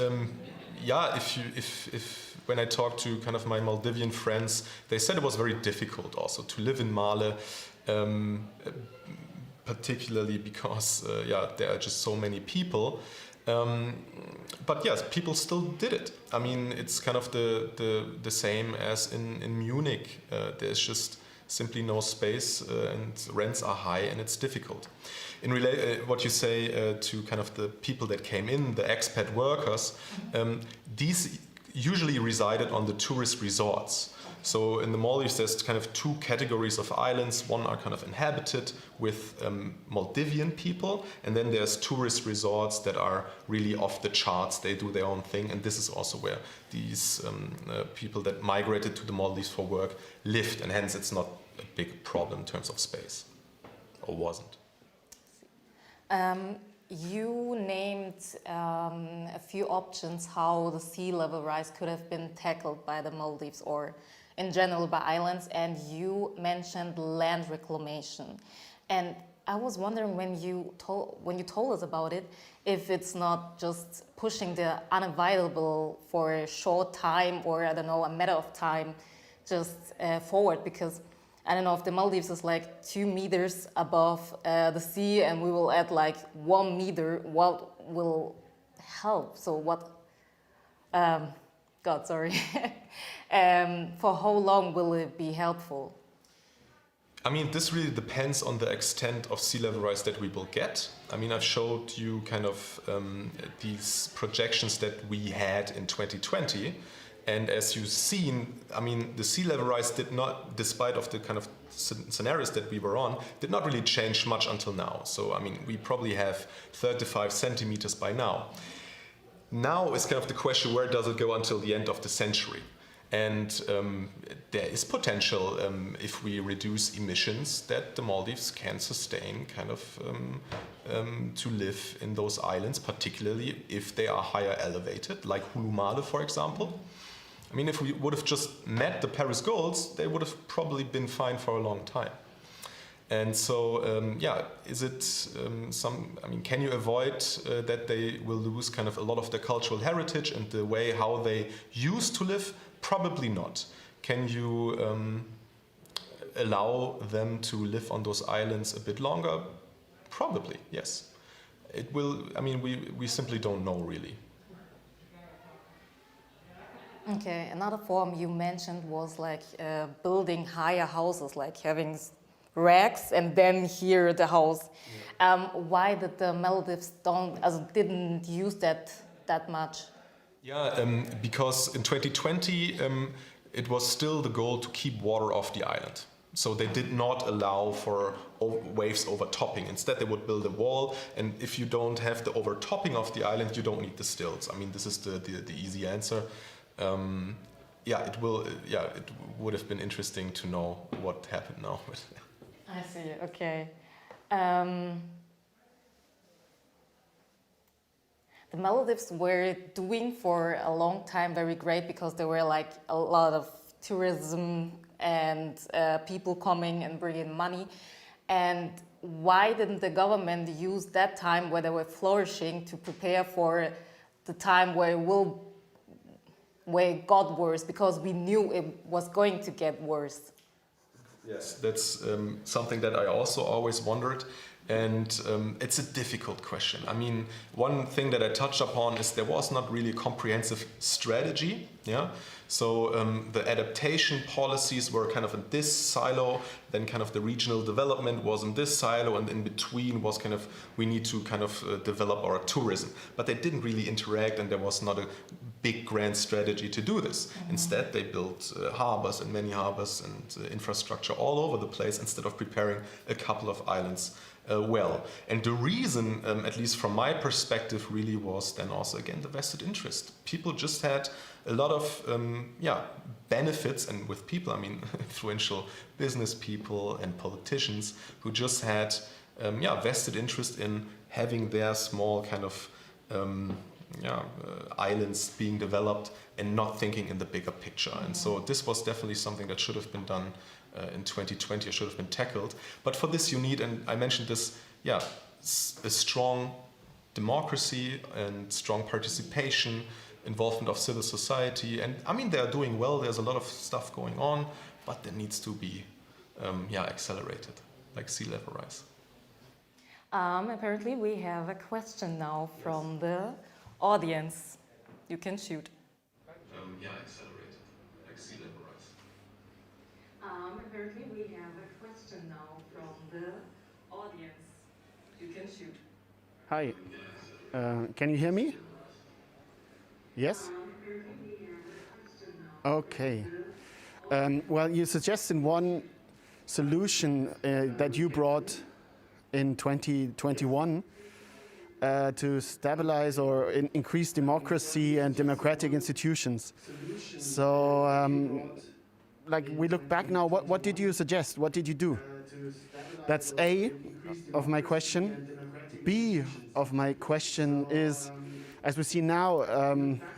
if when I talked to kind of my Maldivian friends, they said it was very difficult also to live in Male, particularly because there are just so many people. But yes, people still did it. I mean, it's kind of the same as in Munich. There's just simply no space, and rents are high, and it's difficult. In what you say to kind of the people that came in, the expat workers, these usually resided on the tourist resorts. So in the Maldives, there's kind of 2 categories of islands. One are kind of inhabited with Maldivian people, and then there's tourist resorts that are really off the charts. They do their own thing, and this is also where these people that migrated to the Maldives for work lived, and hence it's not a big problem in terms of space, or wasn't. you named a few options how the sea level rise could have been tackled by the Maldives or in general by islands, and you mentioned land reclamation. And I was wondering when you told us about it, if it's not just pushing the unavoidable for a short time or, I don't know, a matter of time just forward, because I don't know if the Maldives is like 2 meters above the sea and we will add like 1 meter, what will help? So what, God, sorry. For how long will it be helpful? I mean, this really depends on the extent of sea level rise that we will get. I mean, I've showed you kind of these projections that we had in 2020. And as you've seen, I mean, the sea level rise did not, despite of the kind of scenarios that we were on, did not really change much until now. So, I mean, we probably have 35 centimeters by now. Now is kind of the question, where does it go until the end of the century? And there is potential, if we reduce emissions, that the Maldives can sustain kind of to live in those islands, particularly if they are higher elevated, like Hulumale, for example. I mean, if we would have just met the Paris goals, they would have probably been fine for a long time. And so, yeah, is it I mean, can you avoid that they will lose kind of a lot of their cultural heritage and the way how they used to live? Probably not. Can you allow them to live on those islands a bit longer? Probably, yes. It will, I mean, we simply don't know really. Okay, another form you mentioned was like building higher houses, like having racks and then here the house. Yeah. Why did the Maldives didn't use that much? Yeah, because in 2020 it was still the goal to keep water off the island. So they did not allow for waves overtopping. Instead, they would build a wall, and if you don't have the overtopping of the island, you don't need the stilts. I mean, this is the easy answer. Yeah, it would have been interesting to know what happened now. I see. Okay. The Maldives were doing for a long time very great because there were like a lot of tourism and people coming and bringing money. And why didn't the government use that time where they were flourishing to prepare for the time where it got worse? Because we knew it was going to get worse. Yes, that's something that I also always wondered. And it's a difficult question. I mean, one thing that I touched upon is there was not really a comprehensive strategy. Yeah. So the adaptation policies were kind of in this silo, then kind of the regional development was in this silo, and in between was kind of, we need to kind of develop our tourism. But they didn't really interact, and there was not a big grand strategy to do this. Mm-hmm. Instead, they built harbors and many harbors and infrastructure all over the place instead of preparing a couple of islands well. And the reason, at least from my perspective, really was then also, again, the vested interest. People just had a lot of benefits, and with people, I mean influential business people and politicians who just had vested interest in having their small kind of islands being developed and not thinking in the bigger picture. Mm-hmm. And so this was definitely something that should have been done in 2020, or should have been tackled. But for this you need, and I mentioned this, a strong democracy and strong participation, involvement of civil society. And I mean, they are doing well, there's a lot of stuff going on, but there needs to be accelerated, like sea level rise. Apparently we have a question now from the audience. You can shoot. Accelerated, like sea level rise. Apparently we have a question now from the audience. You can shoot. Hi, can you hear me? Yes? Okay. Well, you suggested one solution that you brought in 2021 to stabilize or increase democracy and democratic institutions. So, like, we look back now, what did you suggest? What did you do? That's A of my question. B of my question is, as we see now,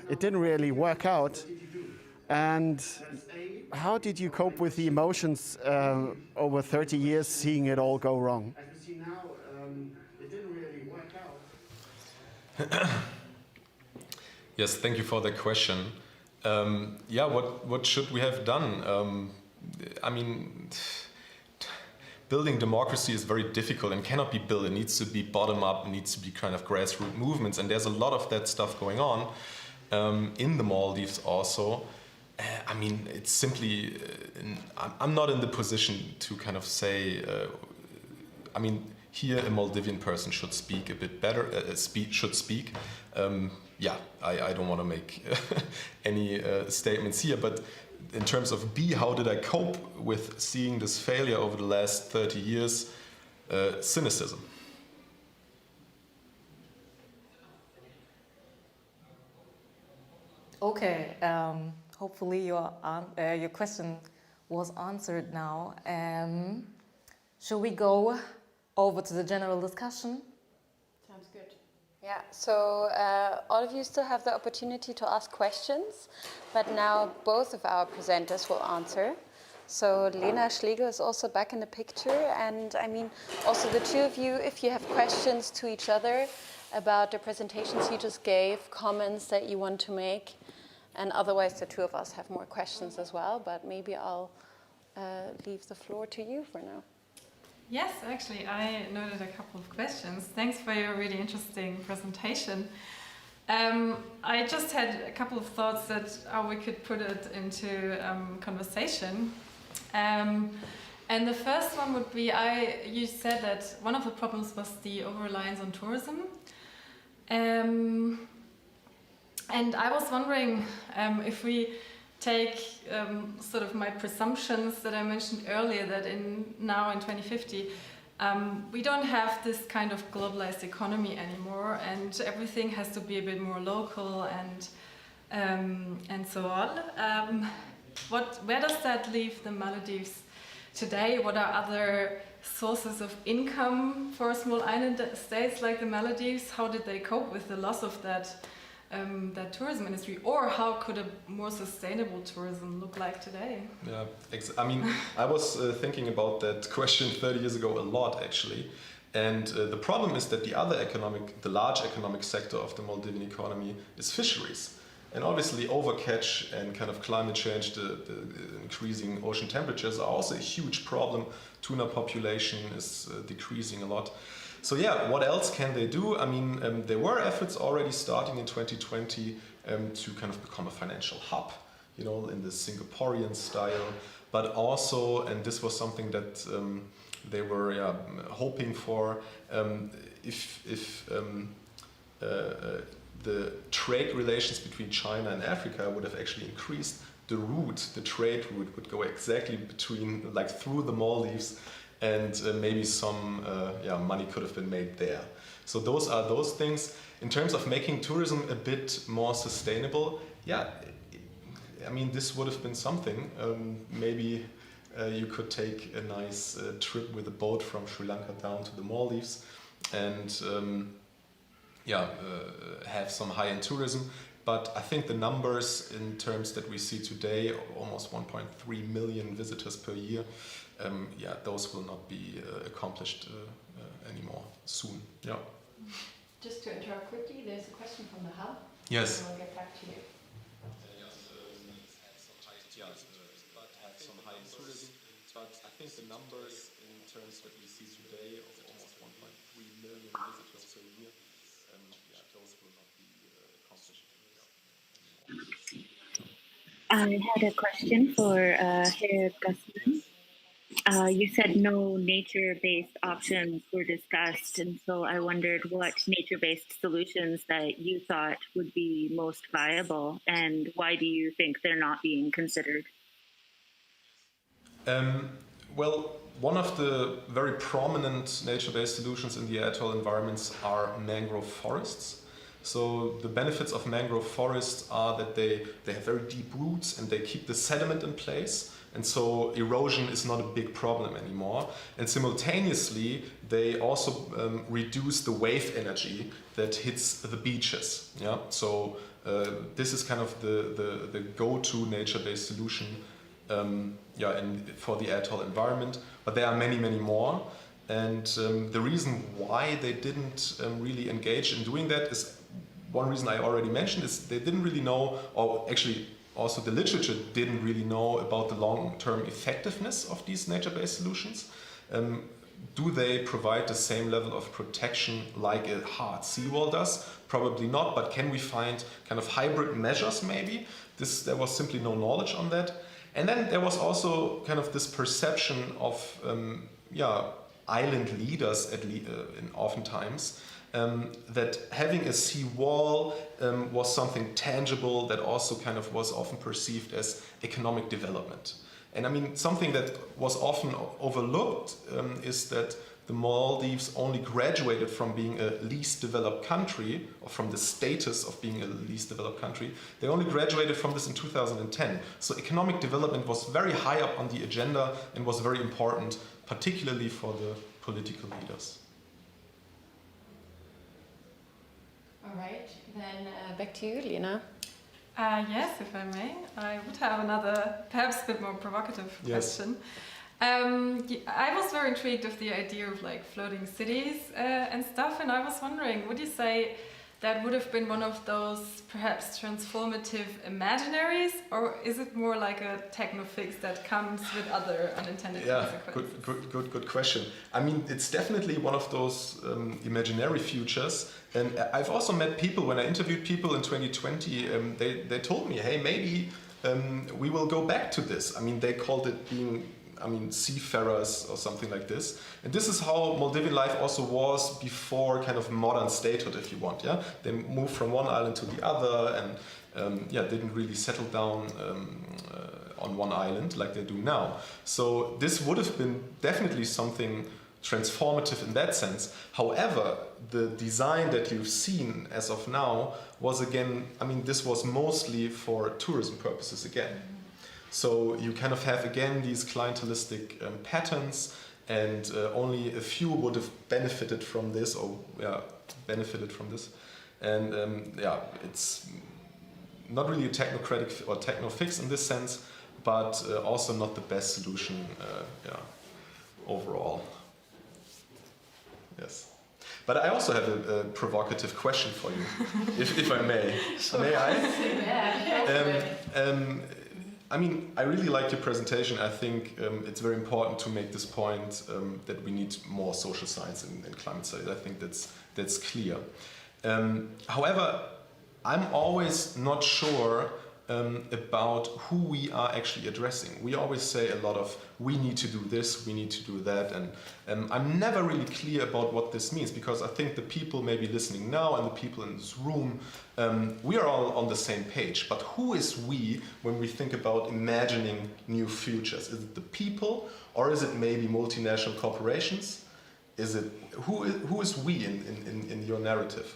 it didn't really work out. And how did you cope with the emotions over 30 years, seeing it all go wrong? As we see now, it didn't really work out. Yes, thank you for the question. Yeah, what should we have done? I mean, building democracy is very difficult and cannot be built. It needs to be bottom up, it needs to be kind of grassroots movements, and there's a lot of that stuff going on in the Maldives also. I mean, it's simply, I'm not in the position to kind of say, I mean, here a Maldivian person should speak a bit better, should speak. Yeah, I don't want to make any statements here, but in terms of B, how did I cope with seeing this failure over the last 30 years? Cynicism. Okay, hopefully your question was answered now. Shall we go over to the general discussion? Sounds good. Yeah, so all of you still have the opportunity to ask questions, but now both of our presenters will answer. So Lena Schlegel is also back in the picture, and I mean, also the two of you, if you have questions to each other about the presentations you just gave, comments that you want to make, and otherwise the two of us have more questions as well, but maybe I'll leave the floor to you for now. Yes, actually, I noted a couple of questions. Thanks for your really interesting presentation. I just had a couple of thoughts that how we could put it into conversation. And the first one would be, you said that one of the problems was the over-reliance on tourism. And I was wondering if we take sort of my presumptions that I mentioned earlier, that now in 2050 we don't have this kind of globalized economy anymore, and everything has to be a bit more local and so on. Where does that leave the Maldives today? What are other sources of income for small island states like the Maldives? How did they cope with the loss of that tourism industry, or how could a more sustainable tourism look like today? Yeah, I mean, I was thinking about that question 30 years ago a lot, actually. And the problem is that the large economic sector of the Maldivian economy is fisheries. And obviously overcatch and kind of climate change, the increasing ocean temperatures are also a huge problem. Tuna population is decreasing a lot. So yeah, what else can they do? I mean, there were efforts already starting in 2020 to kind of become a financial hub, you know, in the Singaporean style. But also, and this was something that they were hoping for, if the trade relations between China and Africa would have actually increased, the trade route would go exactly between, like through the Maldives, and maybe some money could have been made there. So those are those things. In terms of making tourism a bit more sustainable, I mean, this would have been something. Maybe you could take a nice trip with a boat from Sri Lanka down to the Maldives and have some high-end tourism. But I think the numbers in terms that we see today, almost 1.3 million visitors per year, those will not be accomplished anymore soon. Yeah. Just to interrupt quickly, there's a question from the hub. Yes. I'll get back to you. Have some high tourism, but I think the numbers in terms that we see today of almost 1.3 million visitors per year, those will not be accomplished. I had a question for Herr Gussmann. You said no nature-based options were discussed, and so I wondered what nature-based solutions that you thought would be most viable, and why do you think they're not being considered? Well, one of the very prominent nature-based solutions in the atoll environments are mangrove forests. So the benefits of mangrove forests are that they have very deep roots and they keep the sediment in place. and so erosion is not a big problem anymore. And simultaneously, they also reduce the wave energy that hits the beaches. Yeah, so this is kind of the go-to nature-based solution for the atoll environment. But there are many, many more. And the reason why they didn't really engage in doing that is, one reason I already mentioned, is they didn't really know, or actually also the literature didn't really know about the long-term effectiveness of these nature-based solutions. Do they provide the same level of protection like a hard seawall does? Probably not, but can we find kind of hybrid measures maybe? There was simply no knowledge on that. And then there was also kind of this perception of island leaders oftentimes, that having a sea wall was something tangible that also kind of was often perceived as economic development. And I mean, something that was often overlooked is that the Maldives only graduated from being a least developed country, or from the status of being a least developed country. They only graduated from this in 2010. So economic development was very high up on the agenda and was very important, particularly for the political leaders. All right, then back to you, Lena. Yes, if I may. I would have another, perhaps a bit more provocative question. I was very intrigued with the idea of like floating cities and stuff, and I was wondering, would you say that would have been one of those perhaps transformative imaginaries, or is it more like a techno fix that comes with other unintended consequences? Good question. I mean, it's definitely one of those imaginary futures. And I've also met people, when I interviewed people in 2020, they told me, hey, maybe we will go back to this. I mean, they called it being, seafarers or something like this. And this is how Maldivian life also was before kind of modern statehood, if you want. Yeah, they moved from one island to the other, and didn't really settle down on one island like they do now. So this would have been definitely something transformative in that sense. However, the design that you've seen as of now was again, this was mostly for tourism purposes again. So you kind of have again these clientelistic patterns, and only a few would have benefited from this, and it's not really a technocratic or techno fix in this sense, but also not the best solution overall. Yes. But I also have a provocative question for you, if I may. Sure. May I? I really liked your presentation. I think it's very important to make this point that we need more social science in climate studies. I think that's clear. However, I'm always not sure about who we are actually addressing. We always say a lot of, we need to do this, we need to do that, and I'm never really clear about what this means, because I think the people maybe listening now and the people in this room, we are all on the same page. But who is we when we think about imagining new futures? Is it the people, or is it maybe multinational corporations? Is it who is we in your narrative?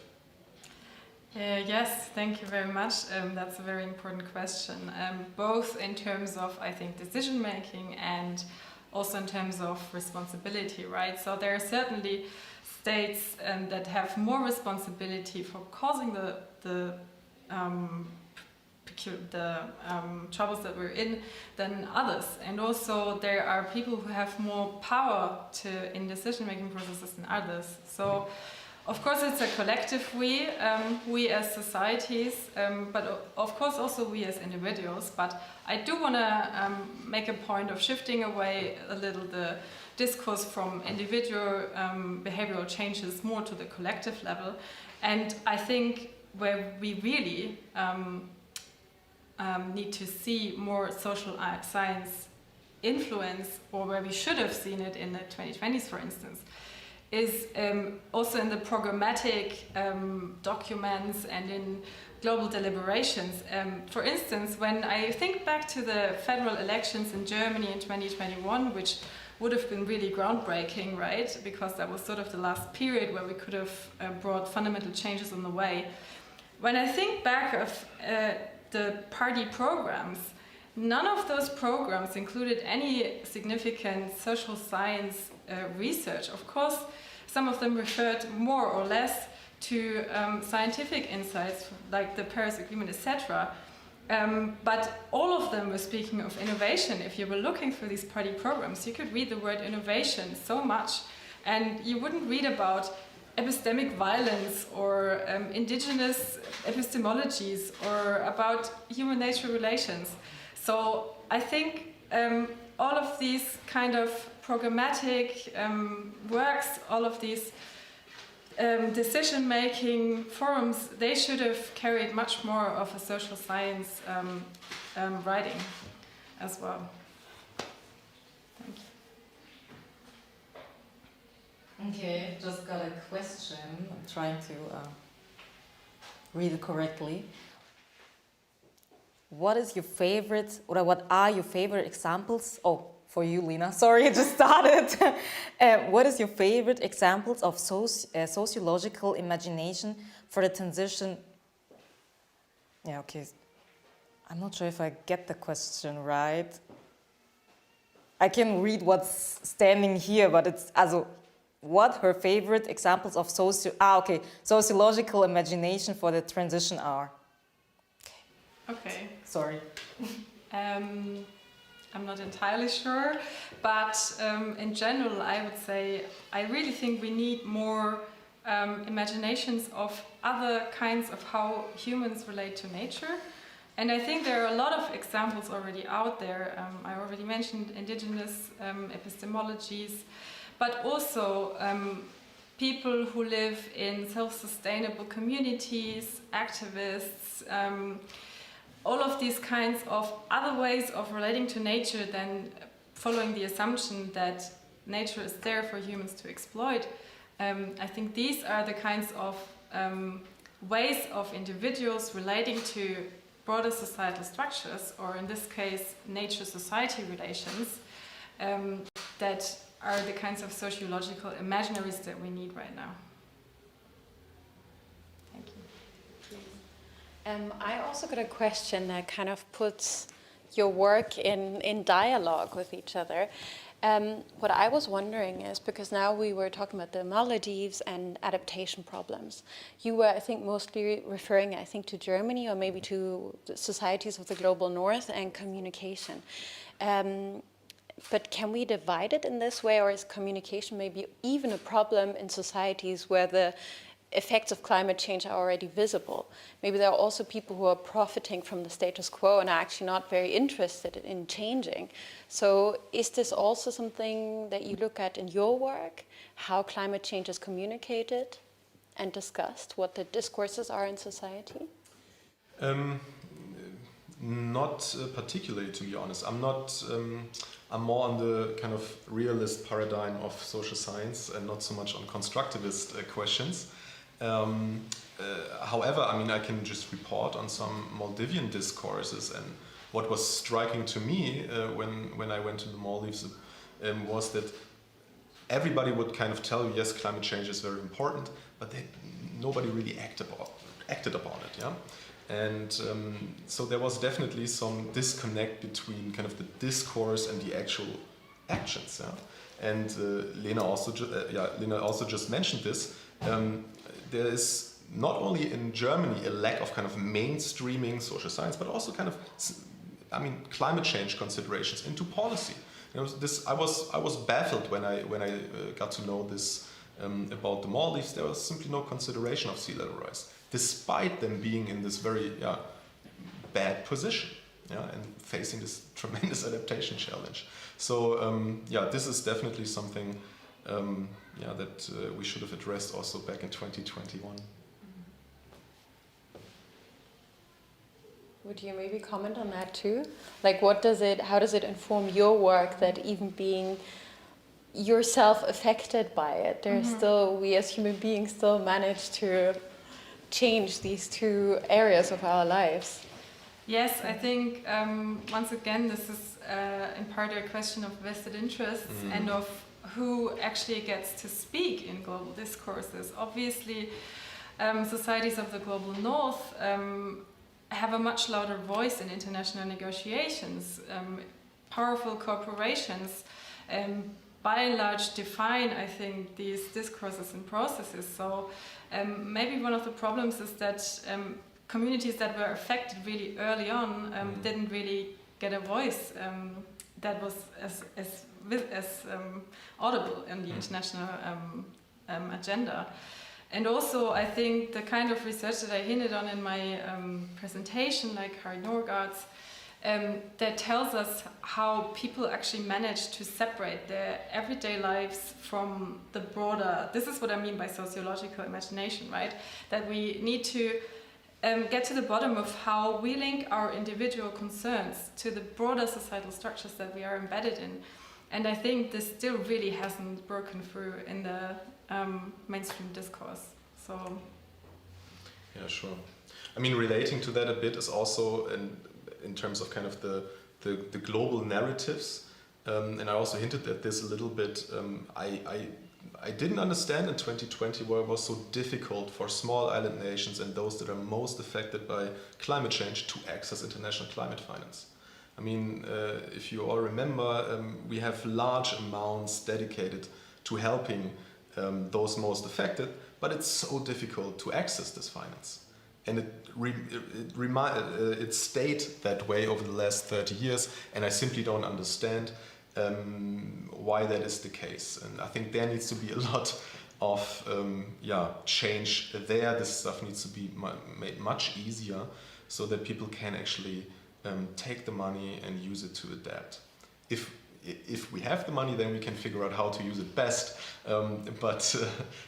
Yes, thank you very much. That's a very important question, both in terms of, I think, decision making and also in terms of responsibility, right? So there are certainly states that have more responsibility for causing the troubles that we're in than others, and also there are people who have more power in decision making processes than others. So of course, it's a collective we as societies, but of course also we as individuals. But I do want to make a point of shifting away a little the discourse from individual behavioral changes more to the collective level. And I think where we really need to see more social science influence, or where we should have seen it in the 2020s, for instance, is also in the programmatic documents and in global deliberations. For instance, when I think back to the federal elections in Germany in 2021, which would have been really groundbreaking, right? Because that was sort of the last period where we could have brought fundamental changes on the way. When I think back of the party programs, none of those programs included any significant social science research. Of course, some of them referred more or less to scientific insights like the Paris Agreement, etc. But all of them were speaking of innovation. If you were looking through these party programs, you could read the word innovation so much, and you wouldn't read about epistemic violence or indigenous epistemologies or about human-nature relations. So I think all of these kind of programmatic works, all of these decision-making forums, they should have carried much more of a social science writing as well. Thank you. Okay, just got a question. I'm trying to read it correctly. What is your favorite, or what are your favorite examples? Oh, for you, Lena. Sorry, I just started. What is your favorite examples of sociological imagination for the transition? Yeah, okay. I'm not sure if I get the question right. I can read what's standing here, but it's also what her favorite examples of sociological imagination for the transition are. Okay. Sorry. I'm not entirely sure, but in general, I would say I really think we need more imaginations of other kinds of how humans relate to nature. And I think there are a lot of examples already out there. I already mentioned indigenous epistemologies, but also people who live in self-sustainable communities, activists, all of these kinds of other ways of relating to nature than following the assumption that nature is there for humans to exploit. I think these are the kinds of ways of individuals relating to broader societal structures, or in this case, nature-society relations, that are the kinds of sociological imaginaries that we need right now. Thank you. I also got a question that kind of puts your work in dialogue with each other. What I was wondering is, because now we were talking about the Maldives and adaptation problems, you were, I think, mostly referring, I think, to Germany or maybe to the societies of the global north and communication. But can we divide it in this way, or is communication maybe even a problem in societies where the effects of climate change are already visible? Maybe there are also people who are profiting from the status quo and are actually not very interested in changing. So is this also something that you look at in your work, how climate change is communicated and discussed, what the discourses are in society? Not particularly, to be honest. I'm not. I'm more on the kind of realist paradigm of social science and not so much on constructivist questions. However, I mean, I can just report on some Maldivian discourses, and what was striking to me when I went to the Maldives was that everybody would kind of tell you, yes, climate change is very important, but nobody really acted upon it. Yeah. And so there was definitely some disconnect between kind of the discourse and the actual actions. Yeah? And Lena also just mentioned this. There is not only in Germany a lack of kind of mainstreaming social science, but also kind of, I mean, climate change considerations into policy. You know, this I was baffled when I got to know this about the Maldives. There was simply no consideration of sea level rise, despite them being in this very bad position, and facing this tremendous adaptation challenge. So this is definitely something that we should have addressed also back in 2021. Would you maybe comment on that too? Like, how does it inform your work that even being yourself affected by it, there's still, we as human beings still manage to change these two areas of our lives? Yes, I think once again this is in part a question of vested interests and of who actually gets to speak in global discourses. Obviously, societies of the global north have a much louder voice in international negotiations. Powerful corporations by and large define, I think, these discourses and processes. So maybe one of the problems is that communities that were affected really early on didn't really get a voice that was as audible in the international agenda. And also, I think the kind of research that I hinted on in my presentation, like Harry Norgaard's, that tells us how people actually manage to separate their everyday lives from the broader, this is what I mean by sociological imagination, right? That we need to get to the bottom of how we link our individual concerns to the broader societal structures that we are embedded in. And I think this still really hasn't broken through in the mainstream discourse. So, yeah, sure. I mean, relating to that a bit is also in terms of kind of the global narratives, and I also hinted at this a little bit. I didn't understand in 2020 why it was so difficult for small island nations and those that are most affected by climate change to access international climate finance. I mean, if you all remember, we have large amounts dedicated to helping those most affected, but it's so difficult to access this finance. And it stayed that way over the last 30 years, and I simply don't understand why that is the case. And I think there needs to be a lot of change there. This stuff needs to be made much easier so that people can actually take the money and use it to adapt. If we have the money, then we can figure out how to use it best. But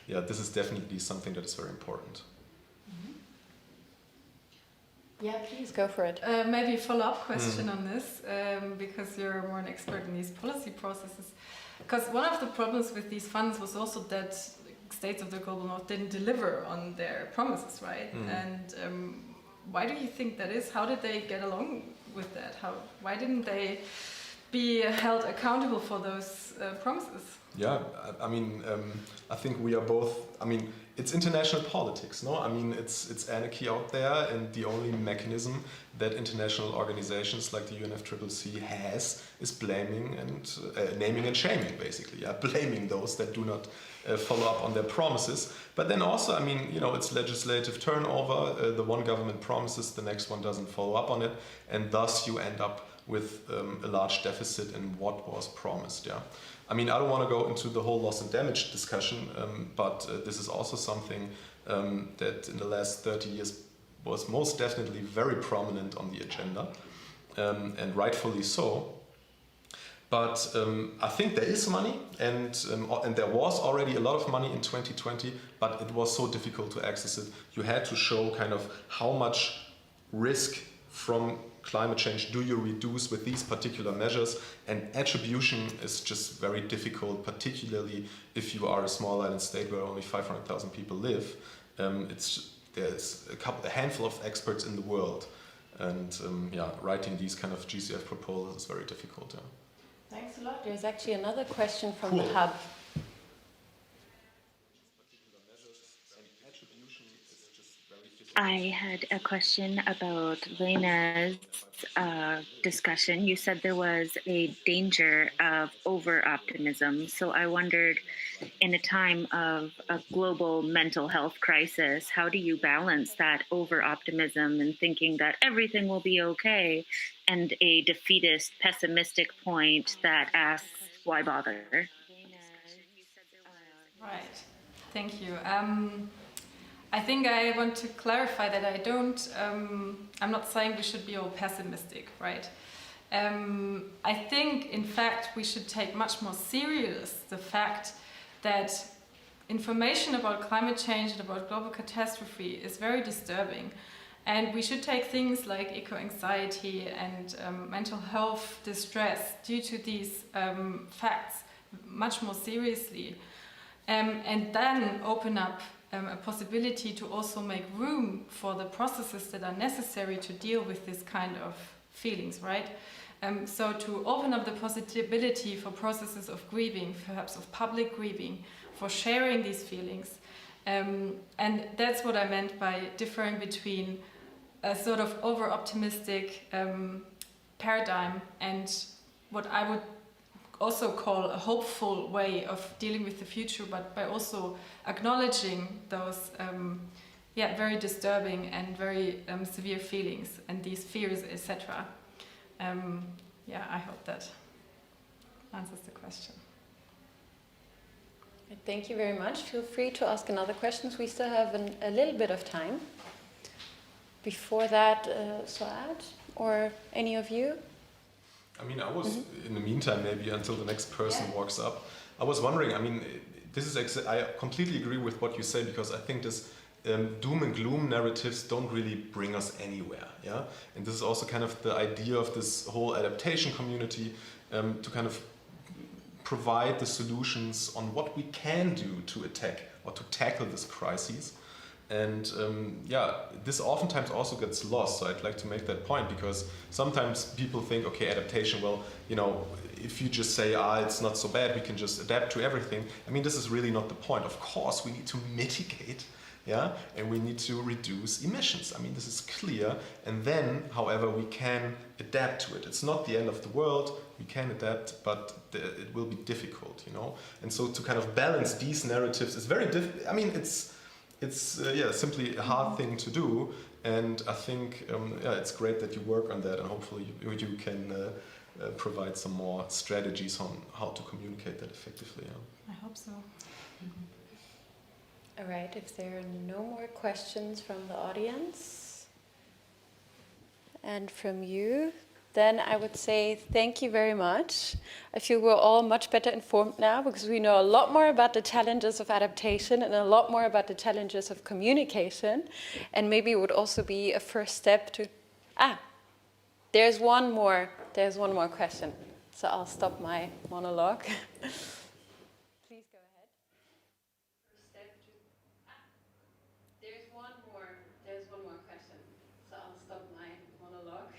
this is definitely something that is very important. Yeah, please go for it. Maybe a follow-up question on this, because you're more an expert in these policy processes. Because one of the problems with these funds was also that states of the global north didn't deliver on their promises, right? And why do you think that is? How did they get along with that? Why didn't they be held accountable for those promises? Yeah, I mean, I think we are both, I mean, it's international politics, no? I mean, it's anarchy out there, and the only mechanism that international organizations like the UNFCCC has is blaming and naming and shaming, basically. Yeah, blaming those that do not follow up on their promises. But then also, I mean, you know, it's legislative turnover. The one government promises, the next one doesn't follow up on it, and thus you end up with a large deficit in what was promised. Yeah. I mean, I don't want to go into the whole loss and damage discussion, but this is also something that in the last 30 years was most definitely very prominent on the agenda, and rightfully so. But I think there is money, and there was already a lot of money in 2020, but it was so difficult to access it. You had to show kind of how much risk from climate change do you reduce with these particular measures, and attribution is just very difficult, particularly if you are a small island state where only 500,000 people live. There's a handful of experts in the world, and writing these kind of GCF proposals is very difficult. Yeah. Thanks a lot. There's actually another question from the hub. I had a question about Lena's discussion. You said there was a danger of over-optimism. So I wondered, in a time of a global mental health crisis, how do you balance that over-optimism and thinking that everything will be okay, and a defeatist, pessimistic point that asks, why bother? Right. Thank you. I think I want to clarify that I'm not saying we should be all pessimistic, right? I think, in fact, we should take much more serious the fact that information about climate change and about global catastrophe is very disturbing. And we should take things like eco-anxiety and mental health distress due to these facts much more seriously. And then open up a possibility to also make room for the processes that are necessary to deal with this kind of feelings, right? So to open up the possibility for processes of grieving, perhaps of public grieving, for sharing these feelings. And that's what I meant by differing between a sort of over-optimistic paradigm, and what I would also call a hopeful way of dealing with the future, but by also acknowledging those very disturbing and very severe feelings and these fears, etc. I hope that answers the question. Thank you very much. Feel free to ask another questions. We still have a little bit of time. Before that, Suad or any of you? I mean, I was, in the meantime, maybe until the next person walks up, I was wondering, I mean, I completely agree with what you say, because I think this doom and gloom narratives don't really bring us anywhere, yeah? And this is also kind of the idea of this whole adaptation community, to kind of provide the solutions on what we can do to attack or to tackle this crisis. And this oftentimes also gets lost. So I'd like to make that point, because sometimes people think, okay, adaptation, well, you know, if you just say, it's not so bad, we can just adapt to everything. I mean, this is really not the point. Of course, we need to mitigate, and we need to reduce emissions. I mean, this is clear. And then, however, we can adapt to it. It's not the end of the world. We can adapt, but it will be difficult, you know. And so to kind of balance these narratives is very difficult. I mean, it's simply a hard thing to do, and I think it's great that you work on that, and hopefully you can provide some more strategies on how to communicate that effectively. I hope so. All right, if there are no more questions from the audience and from you, then I would say thank you very much. I feel we're all much better informed now, because we know a lot more about the challenges of adaptation and a lot more about the challenges of communication. And maybe it would also be a first step to... there's one more question. So I'll stop my monologue. Please go ahead. First step to... there's one more question. So I'll stop my monologue.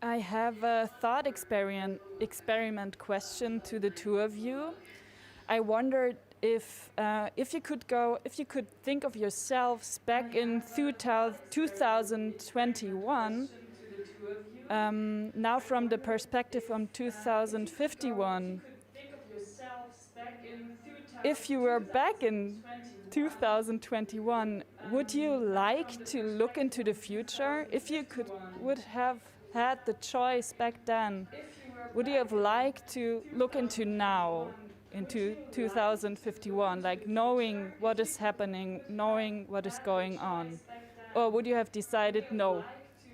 I have a thought experiment question to the two of you. I wondered if you could think of yourselves back in 2021, now from the perspective from 2051. If you were back in 2021, would you like to look into the future? If you would have had the choice back then, would you have liked to look into now, into 2051, like knowing what is happening, knowing what is going on? Or would you have decided, no,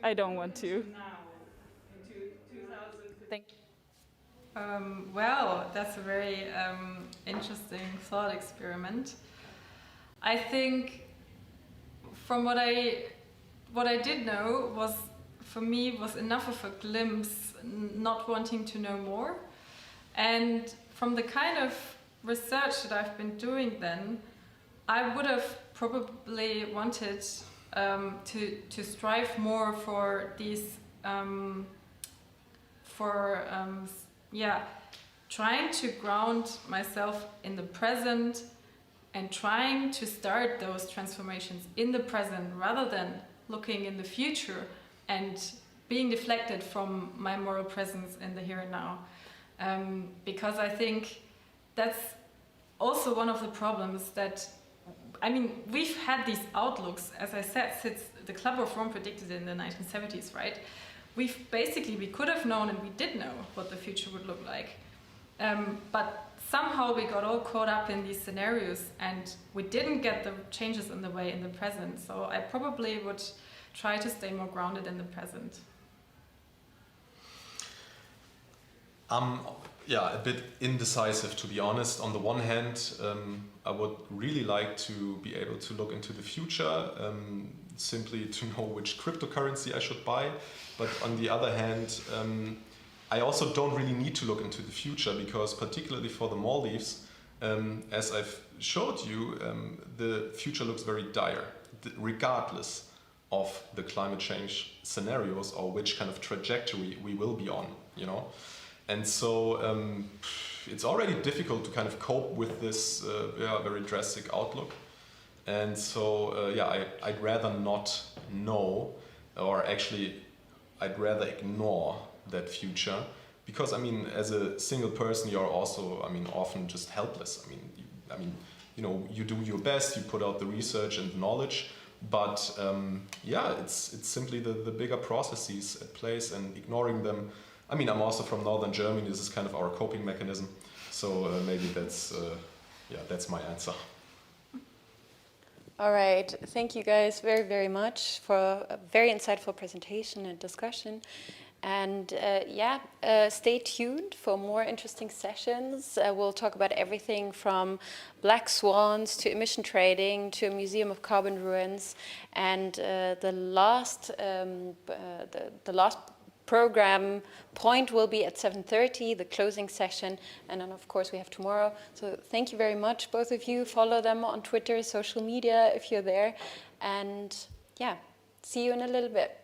I don't want to? Thank you. Well, that's a very interesting thought experiment. I think from what I did know was, for me, was enough of a glimpse, not wanting to know more. And from the kind of research that I've been doing then, I would have probably wanted to strive more for these, trying to ground myself in the present and trying to start those transformations in the present rather than looking in the future and being deflected from my moral presence in the here and now. Because I think that's also one of the problems that, I mean, we've had these outlooks, as I said, since the Club of Rome predicted in the 1970s, right? We could have known, and we did know what the future would look like. But somehow we got all caught up in these scenarios and we didn't get the changes in the way in the present. So I probably would try to stay more grounded in the present. A bit indecisive, to be honest. On the one hand, I would really like to be able to look into the future, simply to know which cryptocurrency I should buy. But on the other hand, I also don't really need to look into the future, because particularly for the Maldives, as I've showed you, the future looks very dire, regardless of the climate change scenarios or which kind of trajectory we will be on, you know. And so it's already difficult to kind of cope with this very drastic outlook. And so, yeah, I'd rather not know, or actually, I'd rather ignore that future. Because, I mean, as a single person, you're also, I mean, often just helpless. I mean, you know, you do your best, you put out the research and the knowledge, but yeah, it's simply the bigger processes at place, and ignoring them. I mean, I'm also from northern Germany. This is kind of our coping mechanism. So maybe that's, yeah, that's my answer. All right, thank you guys very, very much for a very insightful presentation and discussion. And yeah, stay tuned for more interesting sessions. We'll talk about everything from black swans to emission trading to a museum of carbon ruins. And the last program point will be at 7:30, the closing session, and then of course we have tomorrow. So thank you very much, both of you. Follow them on Twitter, social media if you're there, and yeah, see you in a little bit.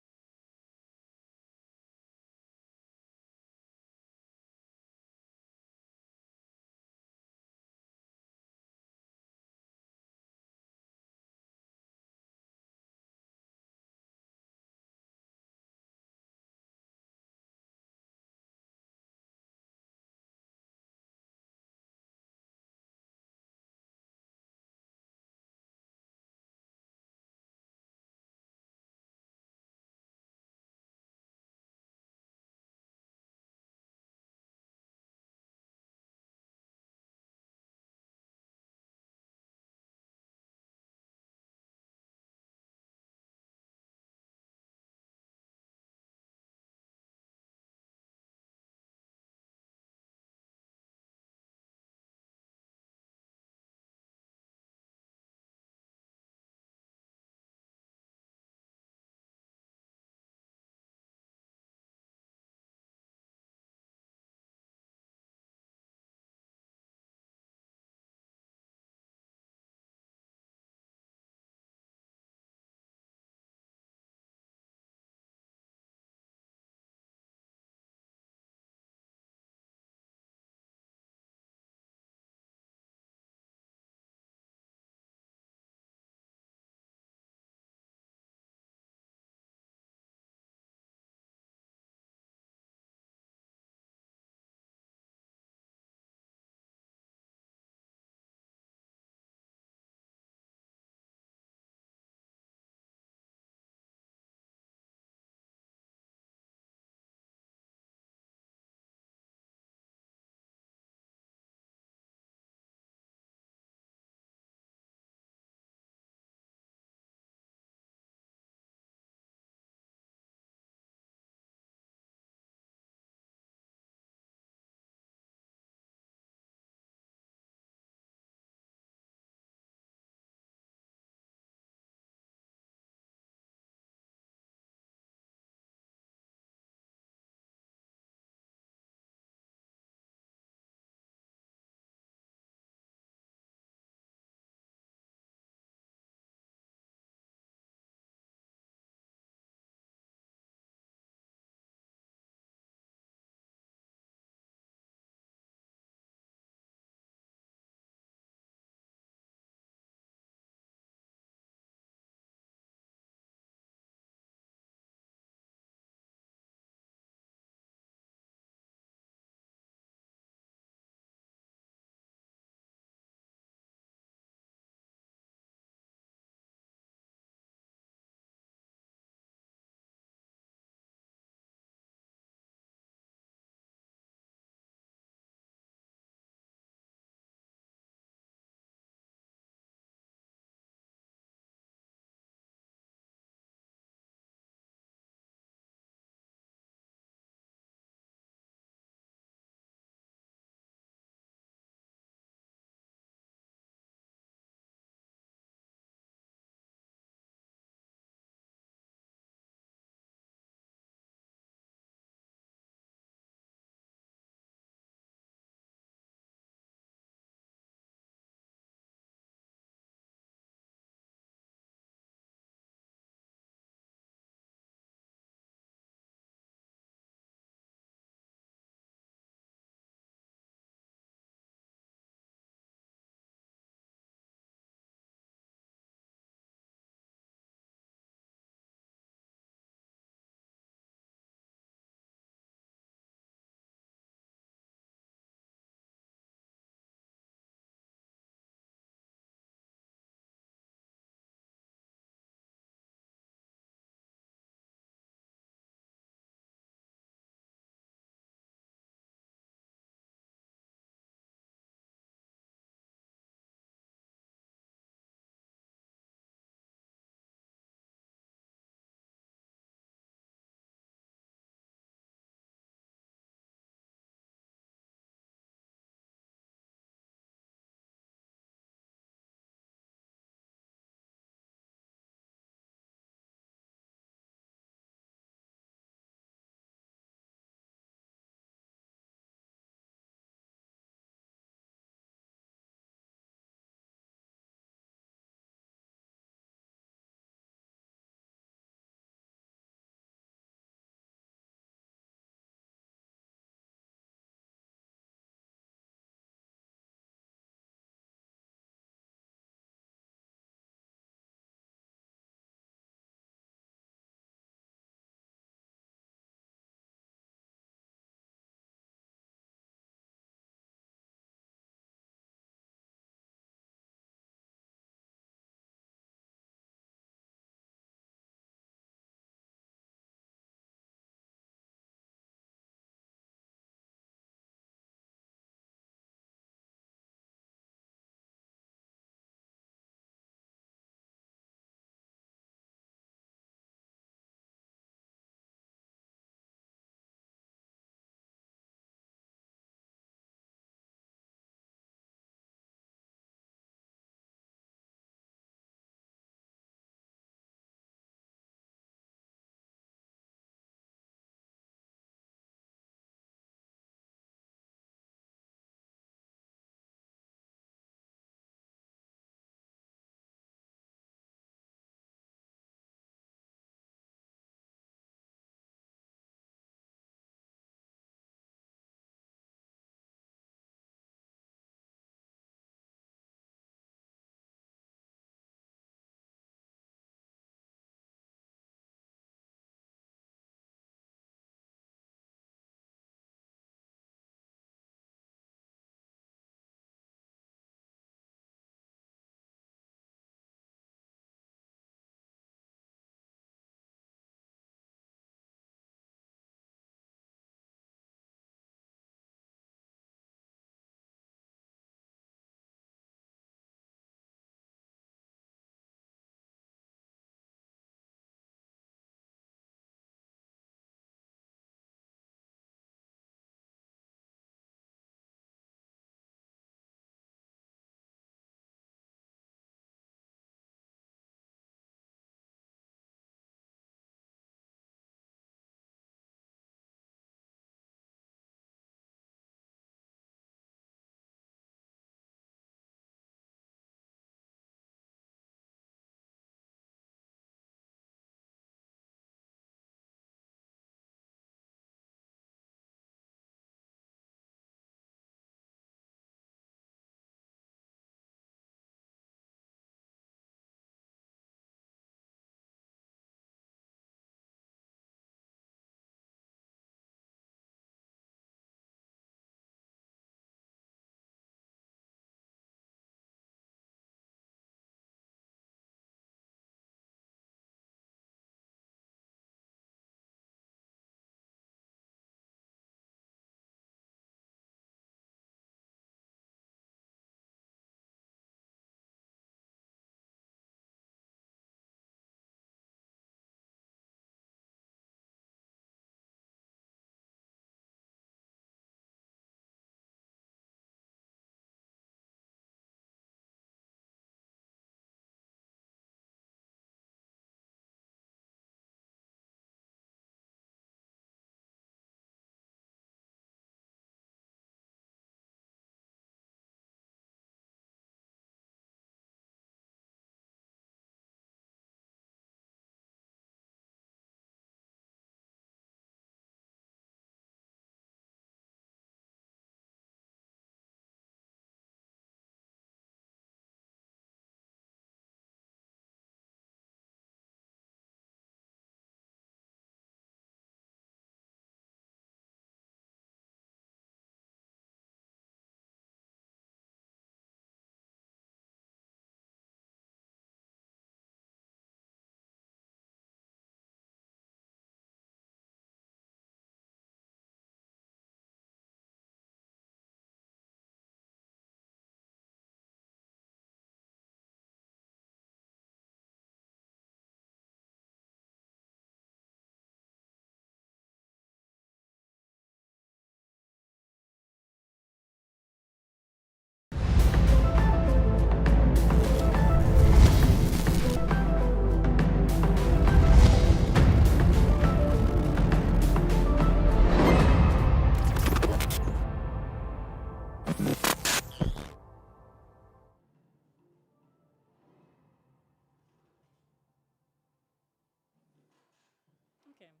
Okay.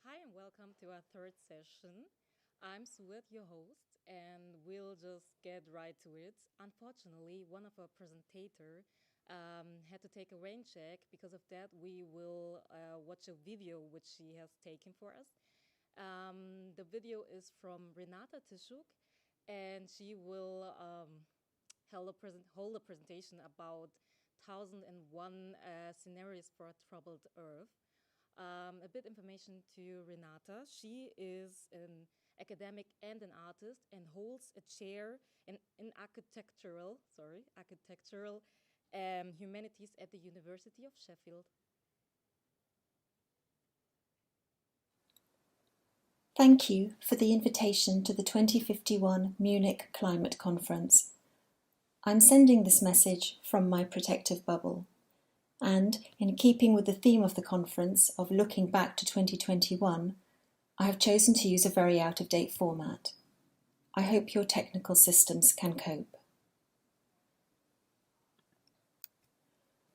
Hi and welcome to our third session. I'm Suet, your host, and we'll just get right to it. Unfortunately, one of our presentators had to take a rain check. Because of that, we will watch a video which she has taken for us. The video is from Renata A Tyszczuk, and she will hold a presentation about 1001 scenarios for a troubled Earth. A bit information to Renata. She is an academic and an artist and holds a chair in architectural humanities at the University of Sheffield. Thank you for the invitation to the 2051 Munich Climate Conference. I'm sending this message from my protective bubble. And, in keeping with the theme of the conference of looking back to 2021, I have chosen to use a very out-of-date format. I hope your technical systems can cope.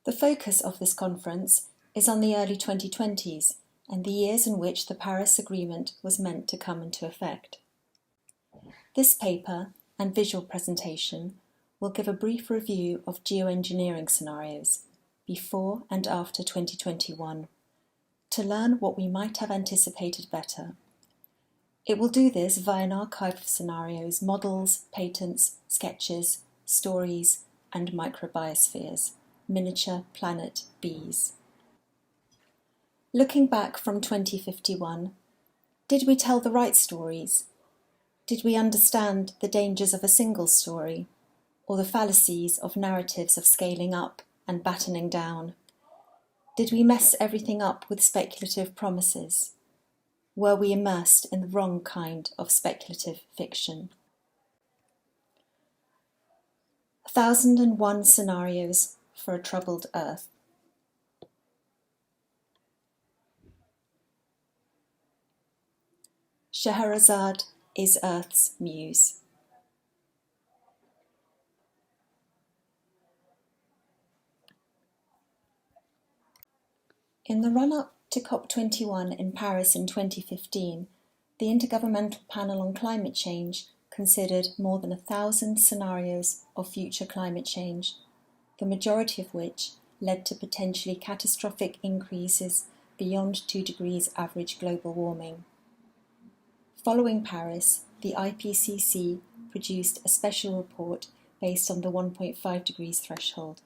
The focus of this conference is on the early 2020s and the years in which the Paris Agreement was meant to come into effect. This paper and visual presentation will give a brief review of geoengineering scenarios before and after 2021, to learn what we might have anticipated better. It will do this via an archive of scenarios, models, patents, sketches, stories, and microbiospheres, miniature planet bees. Looking back from 2051, did we tell the right stories? Did we understand the dangers of a single story, or the fallacies of narratives of scaling up and battening down? Did we mess everything up with speculative promises? Were we immersed in the wrong kind of speculative fiction? 1001 scenarios for a troubled Earth. Scheherazade is Earth's muse. In the run-up to COP21 in Paris in 2015, the Intergovernmental Panel on Climate Change considered more than 1,000 scenarios of future climate change, the majority of which led to potentially catastrophic increases beyond 2 degrees average global warming. Following Paris, the IPCC produced a special report based on the 1.5 degrees threshold.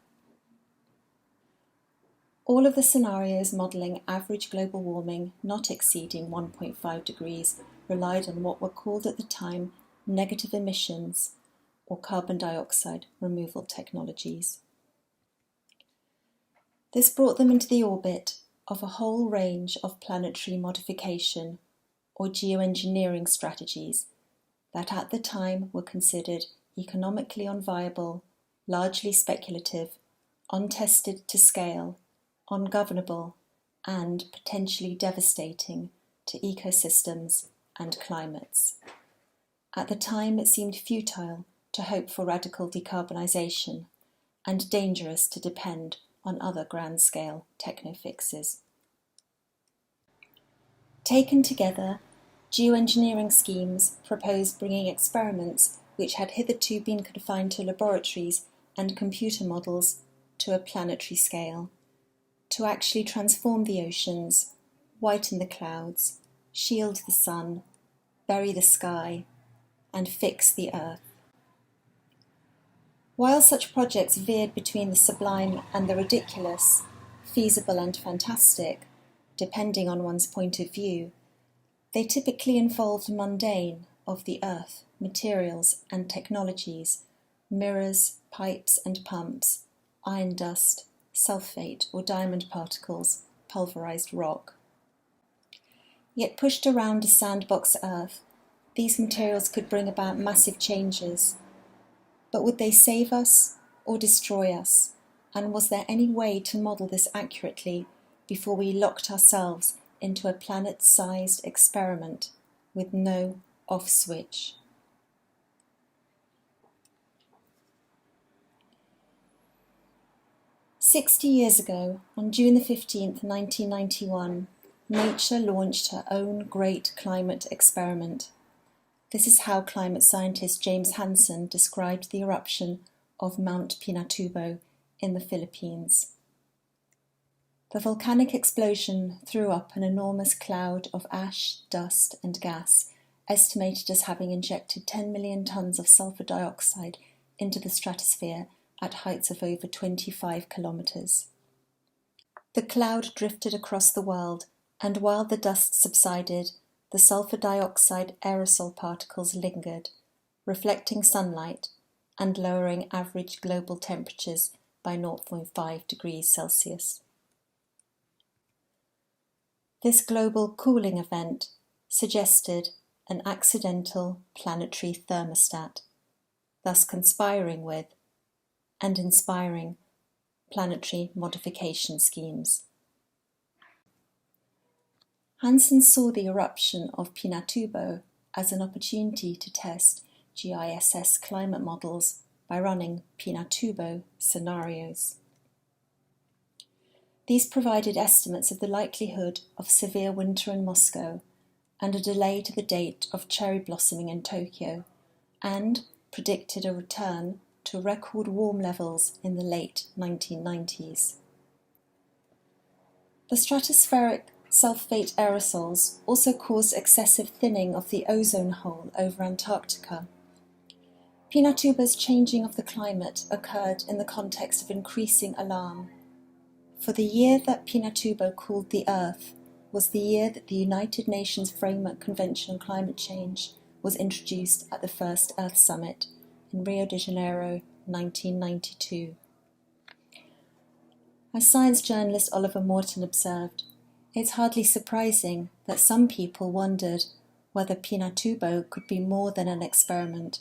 All of the scenarios modelling average global warming not exceeding 1.5 degrees relied on what were called at the time negative emissions or carbon dioxide removal technologies. This brought them into the orbit of a whole range of planetary modification or geoengineering strategies that at the time were considered economically unviable, largely speculative, untested to scale, ungovernable, and potentially devastating to ecosystems and climates. At the time, it seemed futile to hope for radical decarbonisation and dangerous to depend on other grand-scale techno-fixes. Taken together, geoengineering schemes proposed bringing experiments which had hitherto been confined to laboratories and computer models to a planetary scale, to actually transform the oceans, whiten the clouds, shield the sun, bury the sky, and fix the earth. While such projects veered between the sublime and the ridiculous, feasible and fantastic, depending on one's point of view, they typically involved mundane of the earth, materials and technologies, mirrors, pipes and pumps, iron dust, sulfate or diamond particles, pulverized rock. Yet pushed around a sandbox earth, these materials could bring about massive changes. But would they save us or destroy us? And was there any way to model this accurately before we locked ourselves into a planet-sized experiment with no off switch? "60 years ago, on June the 15th, 1991, nature launched her own great climate experiment. This is how climate scientist James Hansen described the eruption of Mount Pinatubo in the Philippines. The volcanic explosion threw up an enormous cloud of ash, dust and gas, estimated as having injected 10 million tons of sulfur dioxide into the stratosphere at heights of over 25 kilometers. The cloud drifted across the world, and while the dust subsided, the sulfur dioxide aerosol particles lingered, reflecting sunlight and lowering average global temperatures by 0.5 degrees Celsius. This global cooling event suggested an accidental planetary thermostat, thus conspiring with and inspiring planetary modification schemes. Hansen saw the eruption of Pinatubo as an opportunity to test GISS climate models by running Pinatubo scenarios. These provided estimates of the likelihood of severe winter in Moscow and a delay to the date of cherry blossoming in Tokyo, and predicted a return to record warm levels in the late 1990s. The stratospheric sulfate aerosols also caused excessive thinning of the ozone hole over Antarctica. Pinatubo's changing of the climate occurred in the context of increasing alarm. For the year that Pinatubo cooled the Earth was the year that the United Nations Framework Convention on Climate Change was introduced at the first Earth Summit in Rio de Janeiro, 1992. As science journalist Oliver Morton observed, it's hardly surprising that some people wondered whether Pinatubo could be more than an experiment,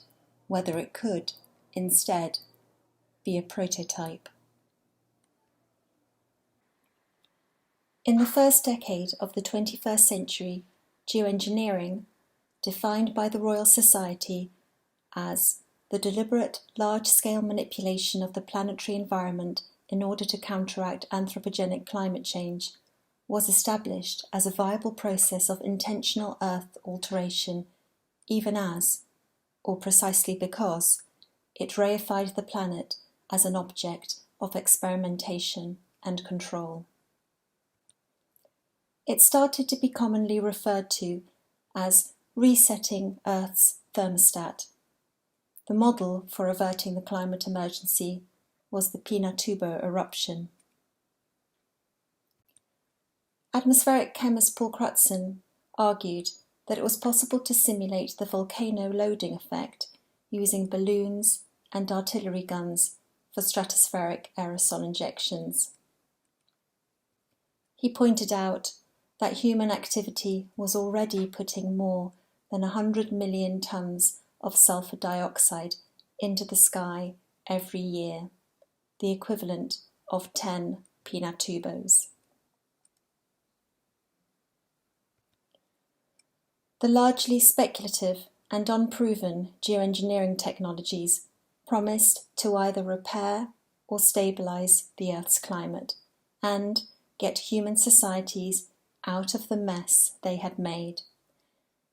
whether it could, instead, be a prototype. In the first decade of the 21st century, geoengineering, defined by the Royal Society as the deliberate, large-scale manipulation of the planetary environment in order to counteract anthropogenic climate change, was established as a viable process of intentional Earth alteration, even as, or precisely because, it reified the planet as an object of experimentation and control. It started to be commonly referred to as resetting Earth's thermostat. The model for averting the climate emergency was the Pinatubo eruption. Atmospheric chemist Paul Crutzen argued that it was possible to simulate the volcano loading effect using balloons and artillery guns for stratospheric aerosol injections. He pointed out that human activity was already putting more than 100 million tons of sulfur dioxide into the sky every year, the equivalent of 10 Pinatubos. The largely speculative and unproven geoengineering technologies promised to either repair or stabilize the Earth's climate and get human societies out of the mess they had made.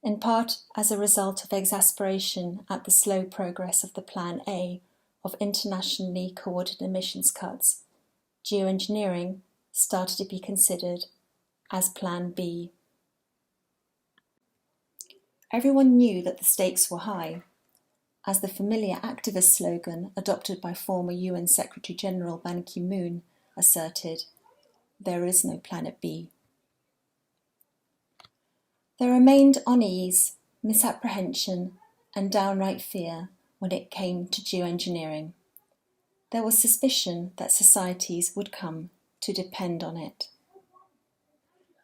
In part as a result of exasperation at the slow progress of the Plan A of internationally coordinated emissions cuts, geoengineering started to be considered as Plan B. Everyone knew that the stakes were high, as the familiar activist slogan adopted by former UN Secretary-General Ban Ki-moon asserted, "There is no Planet B." There remained unease, misapprehension, and downright fear when it came to geoengineering. There was suspicion that societies would come to depend on it.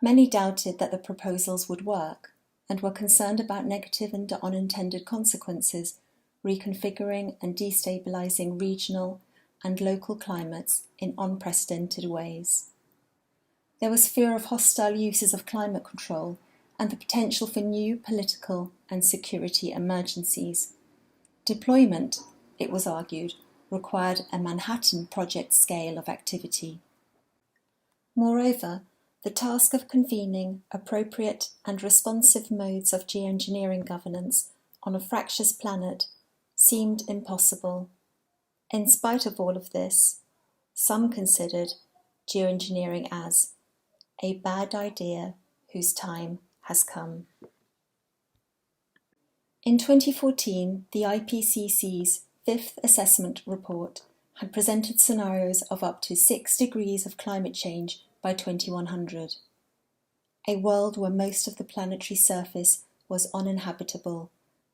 Many doubted that the proposals would work and were concerned about negative and unintended consequences, reconfiguring and destabilizing regional and local climates in unprecedented ways. There was fear of hostile uses of climate control and the potential for new political and security emergencies. Deployment, it was argued, required a Manhattan Project scale of activity. Moreover, the task of convening appropriate and responsive modes of geoengineering governance on a fractious planet seemed impossible. In spite of all of this, some considered geoengineering as a bad idea whose time has come. In 2014, the IPCC's fifth assessment report had presented scenarios of up to 6 degrees of climate change by 2100, a world where most of the planetary surface was uninhabitable,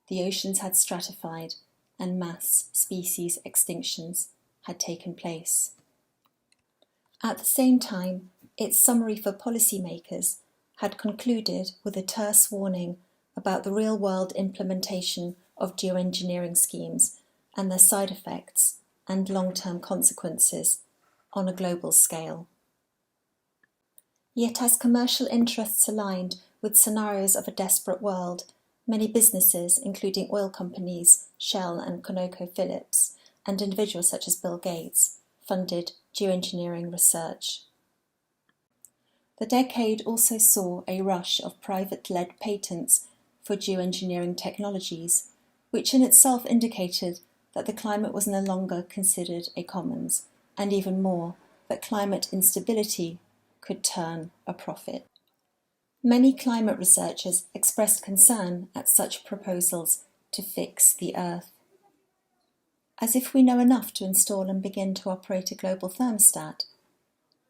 the oceans had stratified, and mass species extinctions had taken place. At the same time, its summary for policymakers had concluded with a terse warning about the real-world implementation of geoengineering schemes and their side effects and long-term consequences on a global scale. Yet as commercial interests aligned with scenarios of a desperate world, many businesses, including oil companies, Shell and ConocoPhillips, and individuals such as Bill Gates, funded geoengineering research. The decade also saw a rush of private-led patents for geoengineering technologies, which in itself indicated that the climate was no longer considered a commons, and even more, that climate instability could turn a profit. Many climate researchers expressed concern at such proposals to fix the Earth. As if we know enough to install and begin to operate a global thermostat.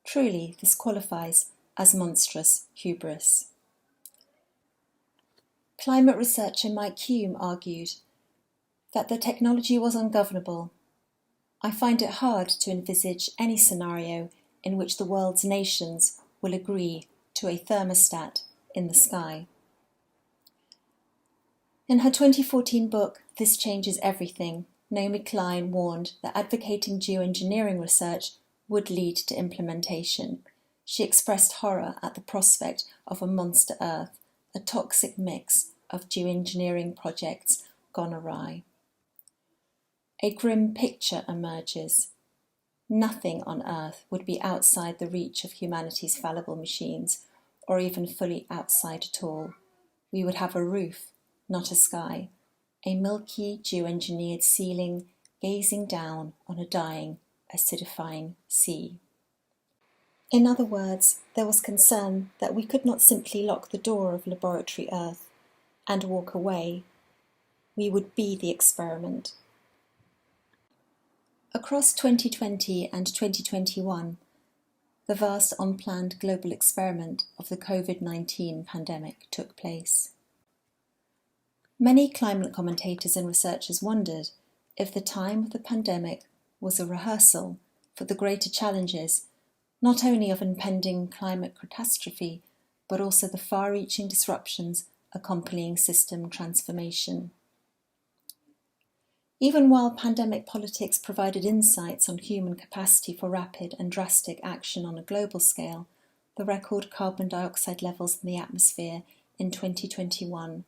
Truly, this qualifies as monstrous hubris. Climate researcher Mike Hume argued that the technology was ungovernable. I find it hard to envisage any scenario in which the world's nations will agree to a thermostat in the sky. In her 2014 book, This Changes Everything, Naomi Klein warned that advocating geoengineering research would lead to implementation. She expressed horror at the prospect of a monster Earth, a toxic mix of geoengineering projects gone awry. A grim picture emerges. Nothing on Earth would be outside the reach of humanity's fallible machines, or even fully outside at all. We would have a roof, not a sky, a milky geoengineered ceiling gazing down on a dying, acidifying sea. In other words, there was concern that we could not simply lock the door of laboratory Earth and walk away. We would be the experiment. Across 2020 and 2021, the vast unplanned global experiment of the COVID-19 pandemic took place. Many climate commentators and researchers wondered if the time of the pandemic was a rehearsal for the greater challenges, not only of impending climate catastrophe, but also the far-reaching disruptions accompanying system transformation. Even while pandemic politics provided insights on human capacity for rapid and drastic action on a global scale, the record carbon dioxide levels in the atmosphere in 2021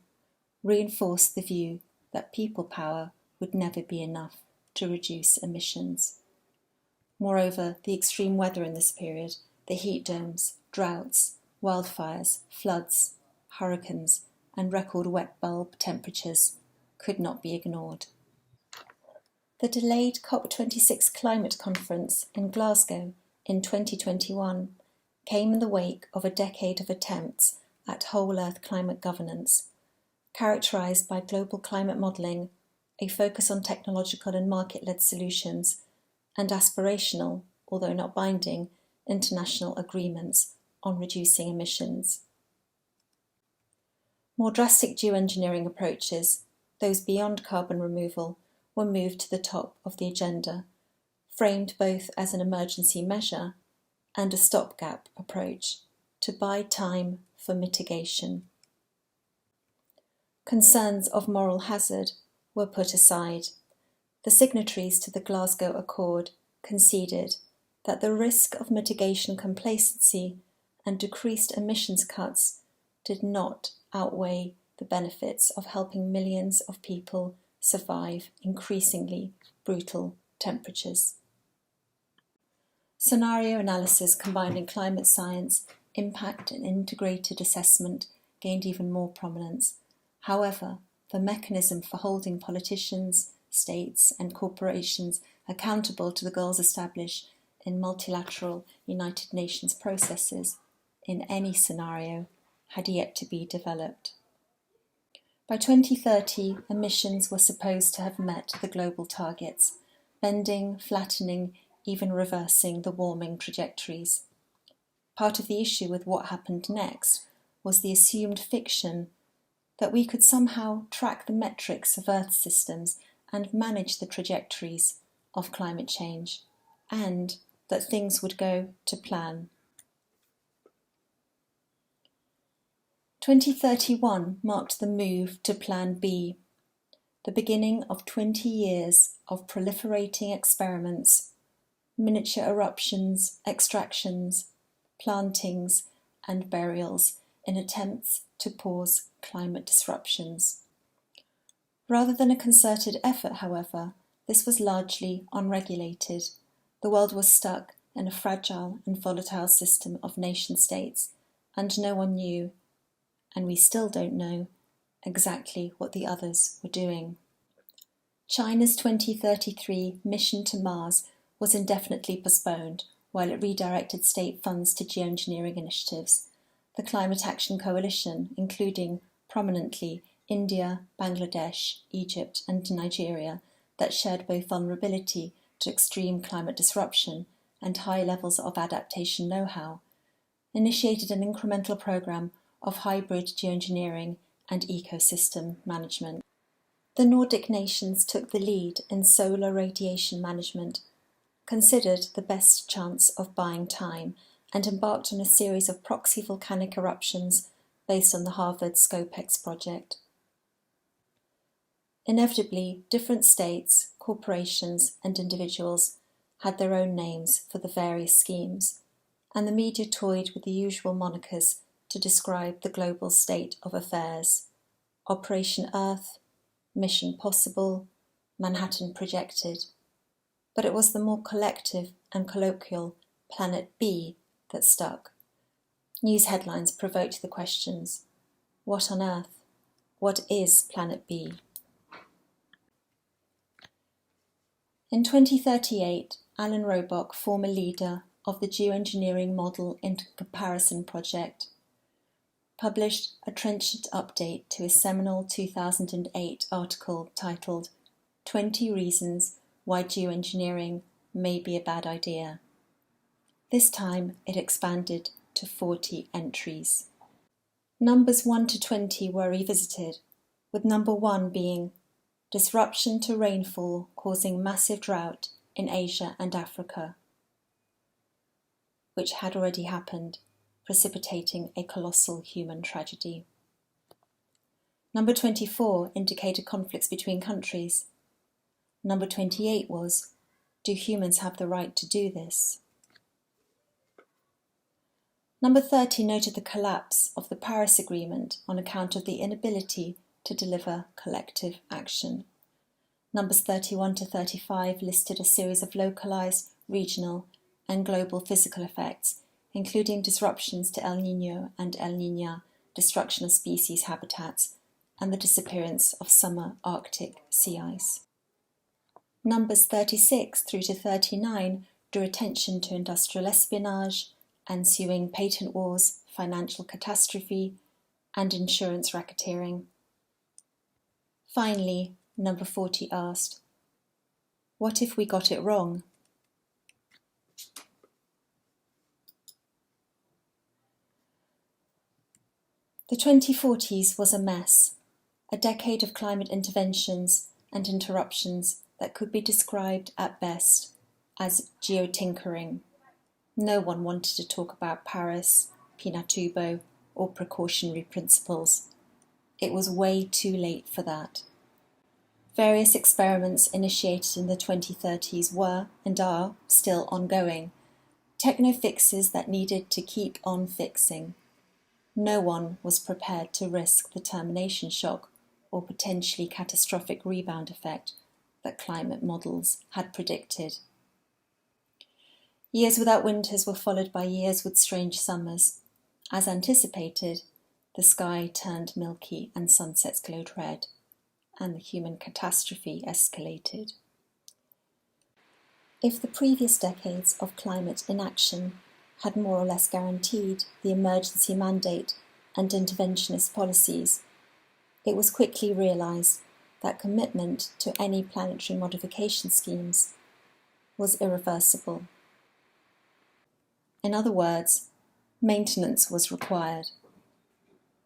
reinforced the view that people power would never be enough to reduce emissions. Moreover, the extreme weather in this period, the heat domes, droughts, wildfires, floods, hurricanes, and record wet bulb temperatures could not be ignored. The delayed COP26 Climate Conference in Glasgow in 2021 came in the wake of a decade of attempts at whole Earth climate governance, characterised by global climate modelling, a focus on technological and market-led solutions, and aspirational, although not binding, international agreements on reducing emissions. More drastic geoengineering approaches, those beyond carbon removal, were moved to the top of the agenda, framed both as an emergency measure and a stopgap approach to buy time for mitigation. Concerns of moral hazard were put aside. The signatories to the Glasgow Accord conceded that the risk of mitigation complacency and decreased emissions cuts did not outweigh the benefits of helping millions of people survive increasingly brutal temperatures. Scenario analysis combining climate science impact and integrated assessment gained even more prominence. However, the mechanism for holding politicians, states and corporations accountable to the goals established in multilateral United Nations processes in any scenario had yet to be developed. By 2030, emissions were supposed to have met the global targets, bending, flattening, even reversing the warming trajectories. Part of the issue with what happened next was the assumed fiction that we could somehow track the metrics of Earth systems and manage the trajectories of climate change, and that things would go to plan. 2031 marked the move to Plan B, the beginning of 20 years of proliferating experiments, miniature eruptions, extractions, plantings, and burials in attempts to pause climate disruptions. Rather than a concerted effort, however, this was largely unregulated. The world was stuck in a fragile and volatile system of nation-states, and no one knew, and we still don't know, exactly what the others were doing. China's 2033 mission to Mars was indefinitely postponed while it redirected state funds to geoengineering initiatives. The Climate Action Coalition, including prominently India, Bangladesh, Egypt and Nigeria, that shared both vulnerability to extreme climate disruption and high levels of adaptation know-how, initiated an incremental program of hybrid geoengineering and ecosystem management. The Nordic nations took the lead in solar radiation management, considered the best chance of buying time, and embarked on a series of proxy volcanic eruptions based on the Harvard SCOPEX project. Inevitably, different states, corporations, and individuals had their own names for the various schemes, and the media toyed with the usual monikers to describe the global state of affairs: Operation Earth, Mission Possible, Manhattan Projected. But it was the more collective and colloquial Planet B that stuck. News headlines provoked the questions: what on earth? What is Planet B? In 2038, Alan Robock, former leader of the Geoengineering Model into Comparison project, published a trenchant update to his seminal 2008 article titled 20 Reasons Why Geoengineering May Be a Bad Idea. This time it expanded to 40 entries. Numbers 1 to 20 were revisited, with number 1 being disruption to rainfall causing massive drought in Asia and Africa, which had already happened, precipitating a colossal human tragedy. Number 24 indicated conflicts between countries. Number 28 was, do humans have the right to do this? Number 30 noted the collapse of the Paris Agreement on account of the inability to deliver collective action. Numbers 31 to 35 listed a series of localized, regional, and global physical effects, including disruptions to El Niño and El Niña, destruction of species habitats, and the disappearance of summer Arctic sea ice. Numbers 36 through to 39 drew attention to industrial espionage, ensuing patent wars, financial catastrophe, and insurance racketeering. Finally, number 40 asked, what if we got it wrong? The 2040s was a mess, a decade of climate interventions and interruptions that could be described at best as geotinkering. No one wanted to talk about Paris, Pinatubo, or precautionary principles. It was way too late for that. Various experiments initiated in the 2030s were, and are, still ongoing. Techno fixes that needed to keep on fixing. No one was prepared to risk the termination shock or potentially catastrophic rebound effect that climate models had predicted. Years without winters were followed by years with strange summers. As anticipated, the sky turned milky and sunsets glowed red, and the human catastrophe escalated. If the previous decades of climate inaction had more or less guaranteed the emergency mandate and interventionist policies, it was quickly realised that commitment to any planetary modification schemes was irreversible. In other words, maintenance was required.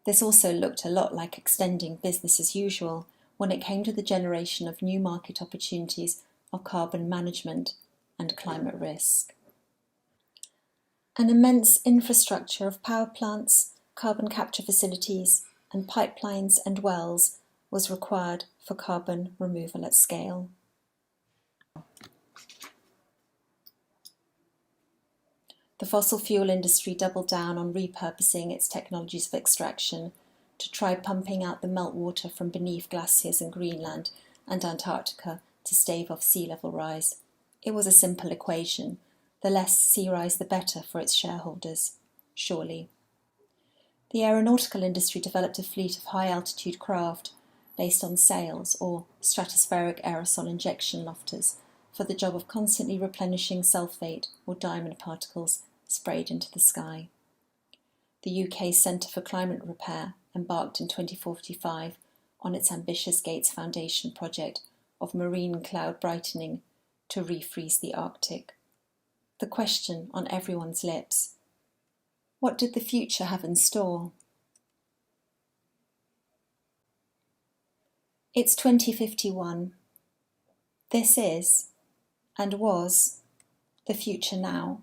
This also looked a lot like extending business as usual when it came to the generation of new market opportunities of carbon management and climate risk. An immense infrastructure of power plants, carbon capture facilities, and pipelines and wells was required for carbon removal at scale. The fossil fuel industry doubled down on repurposing its technologies of extraction to try pumping out the meltwater from beneath glaciers in Greenland and Antarctica to stave off sea level rise. It was a simple equation. The less sea rise, the better for its shareholders, surely. The aeronautical industry developed a fleet of high-altitude craft based on sails or stratospheric aerosol injection lofters for the job of constantly replenishing sulfate or diamond particles sprayed into the sky. The UK Centre for Climate Repair embarked in 2045 on its ambitious Gates Foundation project of marine cloud brightening to refreeze the Arctic. The question on everyone's lips: what did the future have in store? It's 2051. This is, and was, the future now.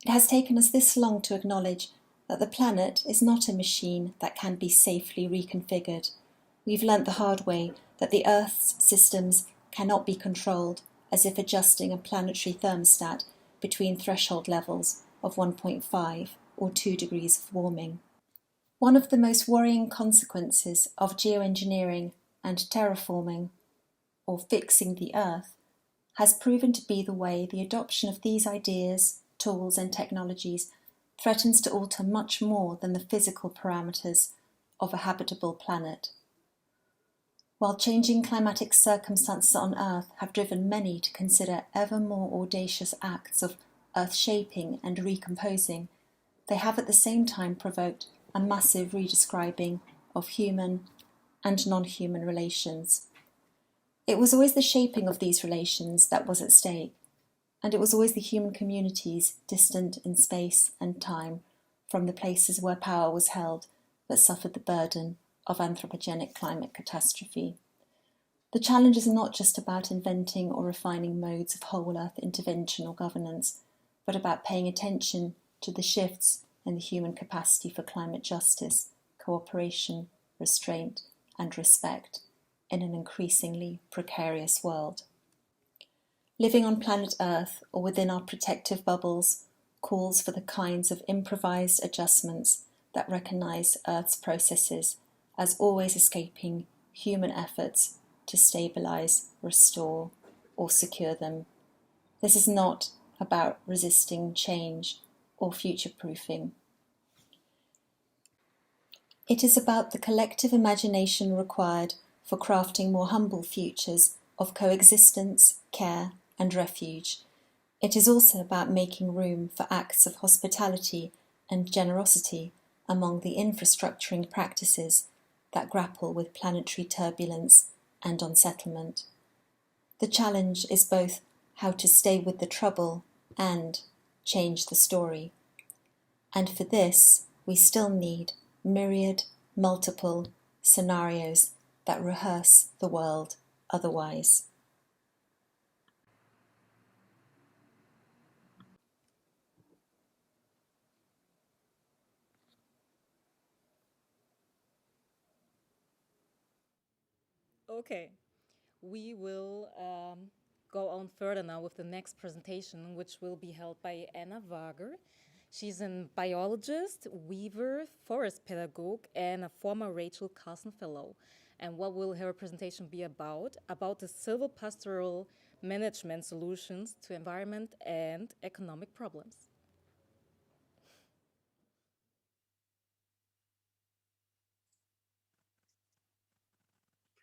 It has taken us this long to acknowledge that the planet is not a machine that can be safely reconfigured. We've learnt the hard way that the Earth's systems cannot be controlled as if adjusting a planetary thermostat between threshold levels of 1.5 or 2 degrees of warming. One of the most worrying consequences of geoengineering and terraforming, or fixing the Earth, has proven to be the way the adoption of these ideas, tools and technologies threatens to alter much more than the physical parameters of a habitable planet. While changing climatic circumstances on Earth have driven many to consider ever more audacious acts of earth-shaping and recomposing, they have at the same time provoked a massive redescribing of human and non-human relations. It was always the shaping of these relations that was at stake, and it was always the human communities distant in space and time from the places where power was held that suffered the burden of anthropogenic climate catastrophe. The challenge is not just about inventing or refining modes of whole earth intervention or governance, but about paying attention to the shifts in the human capacity for climate justice, cooperation, restraint, and respect in an increasingly precarious world. Living on planet Earth or within our protective bubbles calls for the kinds of improvised adjustments that recognise Earth's processes as always escaping human efforts to stabilise, restore, or secure them. This is not about resisting change or future-proofing. It is about the collective imagination required for crafting more humble futures of coexistence, care, and refuge. It is also about making room for acts of hospitality and generosity among the infrastructuring practices that grapple with planetary turbulence and unsettlement. The challenge is both how to stay with the trouble and change the story. And for this, we still need myriad, multiple scenarios that rehearse the world otherwise. Okay, we will go on further now with the next presentation, which will be held by Anna Varga. She's a biologist, weaver, forest pedagogue, and a former Rachel Carson Fellow. And what will her presentation be about? About the silvopastoral management solutions to environment and economic problems.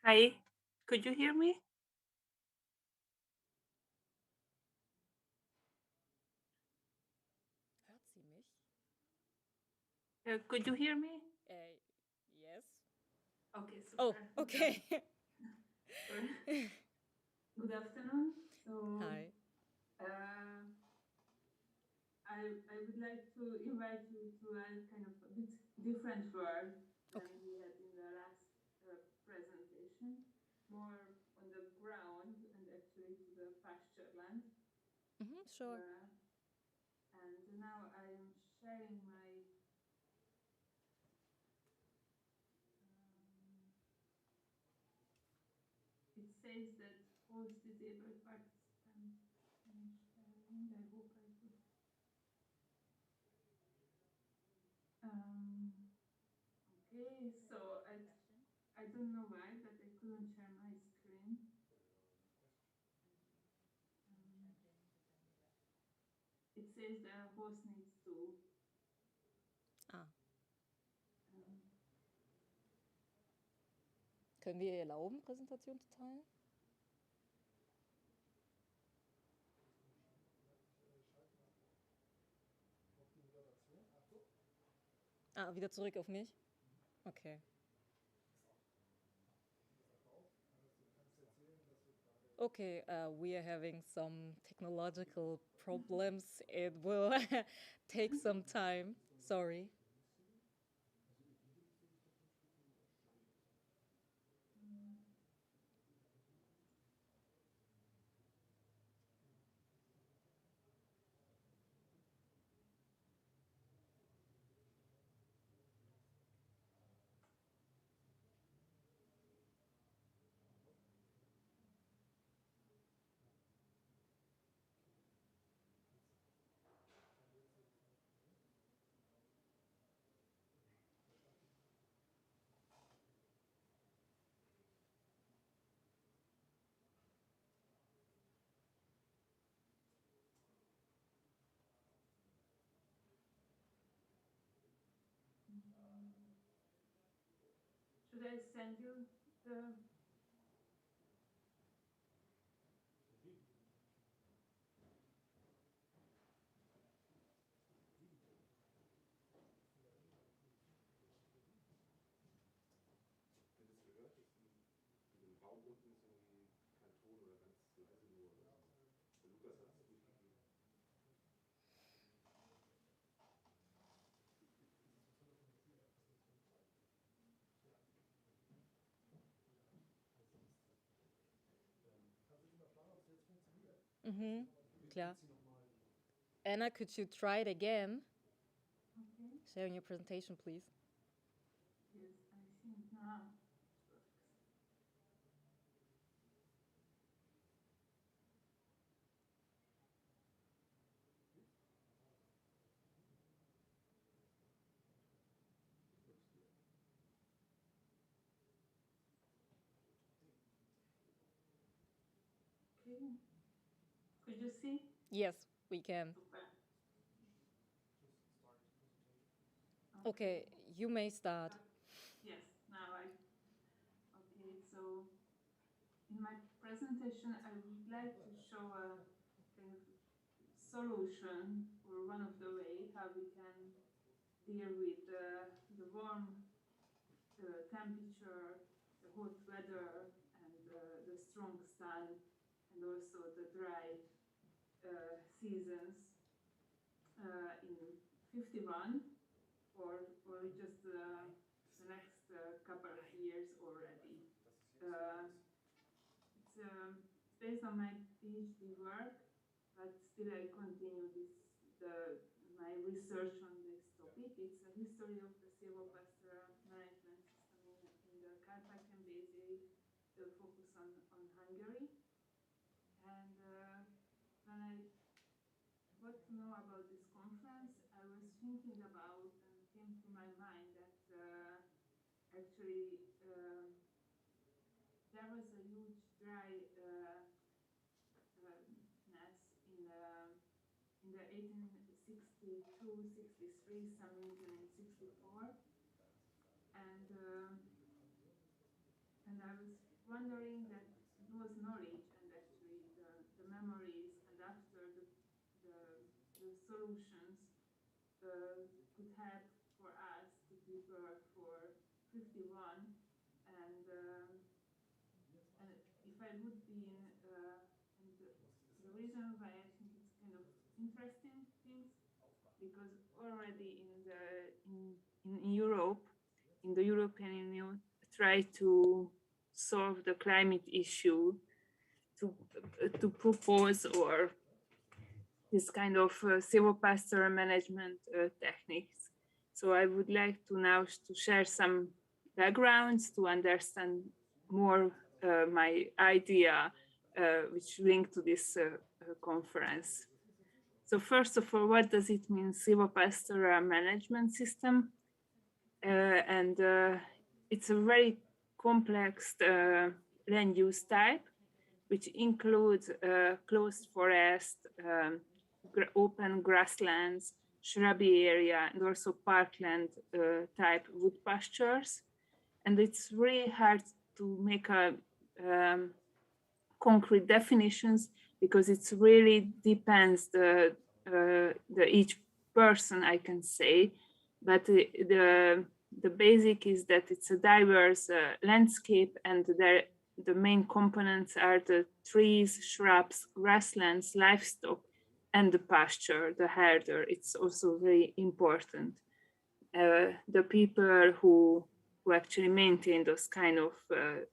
Hi, could you hear me? Hört sie mich? Could you hear me? Yes. Okay, super. Oh, okay. Sorry. Good afternoon. So, Hi. I would like to invite you to a kind of a bit different world than we had in the last presentation, more on the ground and actually to the pasture land. Sure. And now I am sharing my it says that host disabled participant finish sharing. I hope I could. Okay, so I don't know why, but I couldn't share my screen. It says the host needs to. Können wir ihr erlauben, Präsentation zu teilen? Wieder zurück auf mich? Okay. Okay, we are having some technological problems. It will take some time. Sorry. Should I send you the? Klar. Anna, could you try it again? Okay. Sharing your presentation, please. Yes, I think now it works. Okay. Could you see? Yes, we can. Super. Okay, you may start. Yes, now I. Okay, so in my presentation, I would like to show a kind of solution or one of the way how we can deal with the warm temperature, the hot weather, and the strong sun, and also the dry seasons in 51 or just the next couple of years already. It's based on my PhD work, but still I continue my research on this topic. It's a history of the silvopastoral management system in the Carpathian Basin, the focus on Hungary. And when I got to know about this conference, I was thinking about and came to my mind that actually there was a huge dry ness in the 1862, 63, some region in 64, and I was wondering that those knowledge and actually the memories and after the solutions could help for us to prepare for 51. And if I would be and the reason why I think it's kind of interesting things, because already in Europe, in the European Union, try to solve the climate issue to propose or this kind of silvopastoral management techniques. So I would like to now to share some backgrounds to understand more my idea, which linked to this conference. So first of all, what does it mean, silvopastoral management system? It's a very complex land use type, which includes closed forest, open grasslands, shrubby area, and also parkland type wood pastures. And it's really hard to make a concrete definitions because it's really depends the each person, I can say, but the basic is that it's a diverse landscape, and the main components are the trees, shrubs, grasslands, livestock, and the pasture, the herder. It's also very important. The people who actually maintain those kind of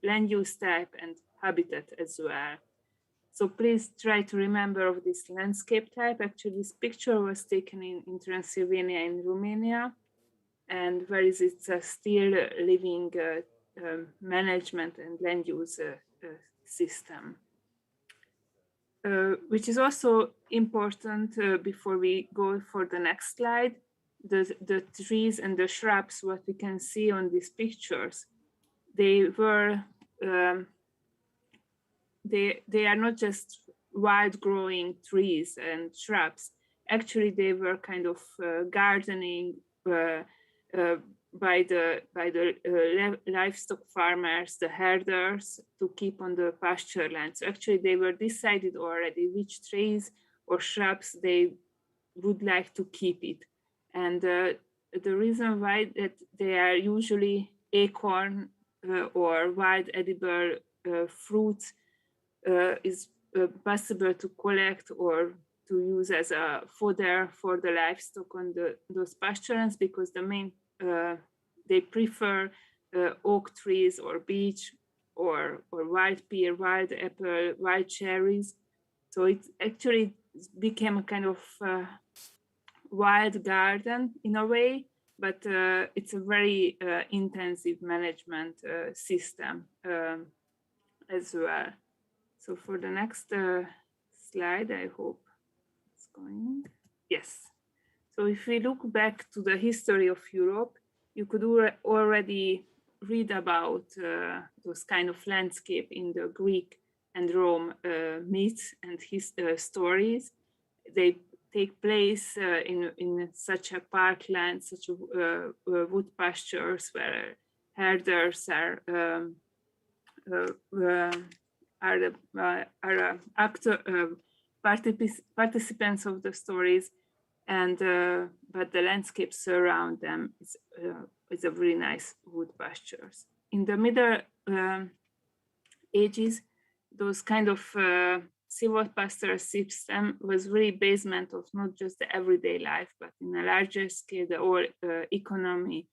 land use type and habitat as well. So please try to remember of this landscape type. Actually, this picture was taken in Transylvania in Romania, and where is it still living management and land use system. Which is also important before we go for the next slide, the trees and the shrubs, what we can see on these pictures, they were, they are not just wild growing trees and shrubs. Actually, they were kind of gardening by the livestock farmers, the herders, to keep on the pasture land. So actually they were decided already which trees or shrubs they would like to keep it. And the reason why that they are usually acorn or wild edible fruits is possible to collect or to use as a fodder for the livestock on those pasturlands, because the main they prefer oak trees or beech or wild pear, wild apple, wild cherries. So it actually became a kind of wild garden in a way, but it's a very intensive management system as well. So for the next slide, I hope it's going. Yes. So if we look back to the history of Europe, you could already read about those kind of landscape in the Greek and Rome myths and stories. They take place in such a parkland, such a wood pastures where herders are participants of the stories. And but the landscapes around them is a really nice wood pastures. In the Middle Ages, those kind of silvopastoral system was really basement of not just the everyday life, but in a larger scale, the whole economy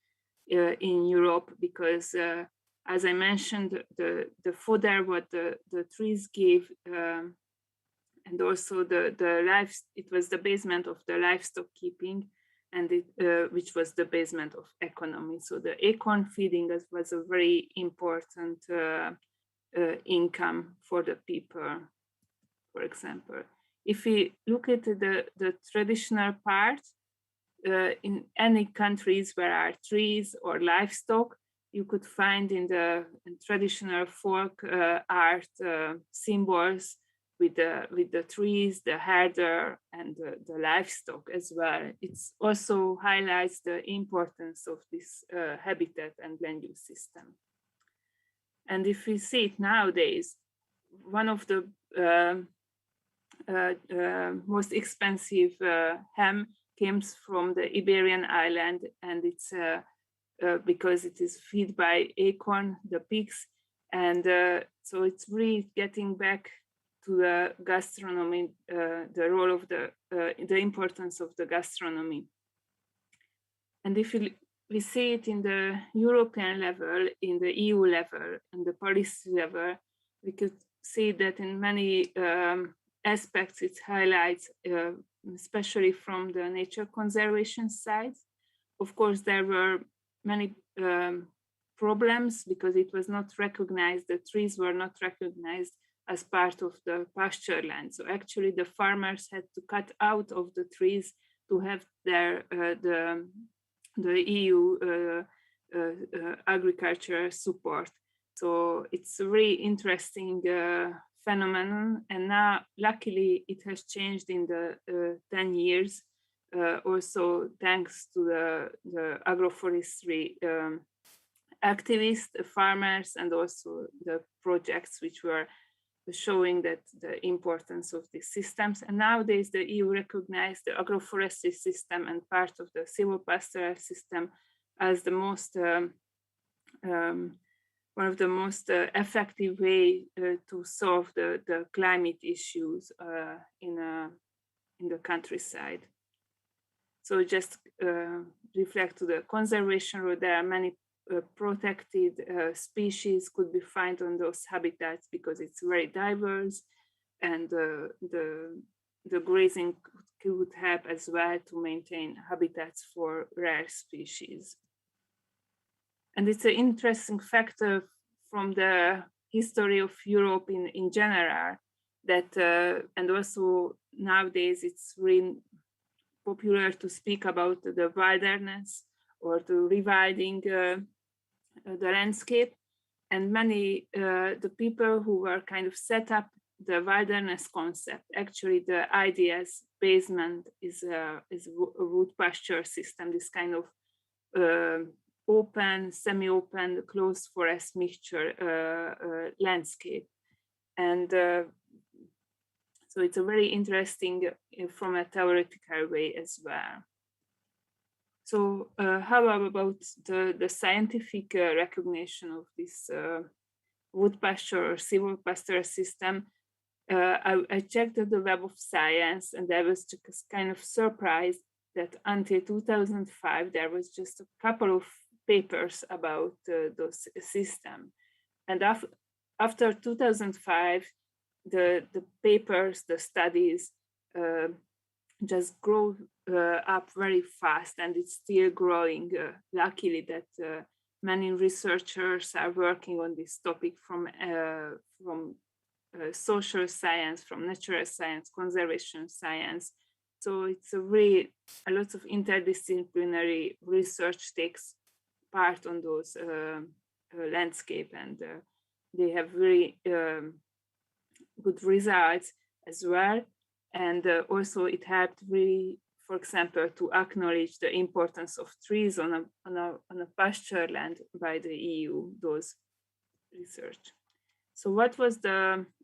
in Europe, because as I mentioned, the fodder what the trees give. And also the life, it was the basement of the livestock keeping, and which was the basement of economy. So the acorn feeding was a very important income for the people, for example. If we look at the traditional part, in any countries where are trees or livestock, you could find in the traditional folk art symbols with the trees, the herder, and the livestock as well. It also highlights the importance of this habitat and land use system. And if we see it nowadays, one of the most expensive ham comes from the Iberian island, and it's because it is fed by acorn, the pigs, and so it's really getting back to the gastronomy, the role of the importance of the gastronomy. And if we see it in the European level, in the EU level, and the policy level, we could see that in many aspects it highlights, especially from the nature conservation side. Of course, there were many problems because it was not recognized, the trees were not recognized as part of the pasture land. So actually the farmers had to cut out of the trees to have their the EU agriculture support. So it's a really interesting phenomenon, and now luckily it has changed in the 10 years, also thanks to the agroforestry activists, the farmers, and also the projects which were showing that the importance of these systems. And nowadays the EU recognized the agroforestry system and part of the silvopastoral system as the most one of the most effective way to solve the climate issues in the countryside. So just reflect to the conservation road, there are many protected species could be found on those habitats because it's very diverse, and the grazing could help as well to maintain habitats for rare species. And it's an interesting factor from the history of Europe in general that, and also nowadays it's really popular to speak about the wilderness or to rewilding the landscape. And many, the people who were kind of set up the wilderness concept, actually the idea's basement is a wood pasture system, this kind of open, semi-open, closed forest mixture landscape. And so it's a very interesting from a theoretical way as well. So how about the scientific recognition of this wood pasture or silvopastoral system? I checked the Web of Science, and I was just kind of surprised that until 2005, there was just a couple of papers about those system. And after 2005, the papers, the studies just grow up very fast, and it's still growing. Luckily that many researchers are working on this topic from social science, from natural science, conservation science. So it's a lot of interdisciplinary research takes part on those landscape, and they have very good results as well. And also it helped really, for example, to acknowledge the importance of trees on a pasture land by the EU, those research. So what was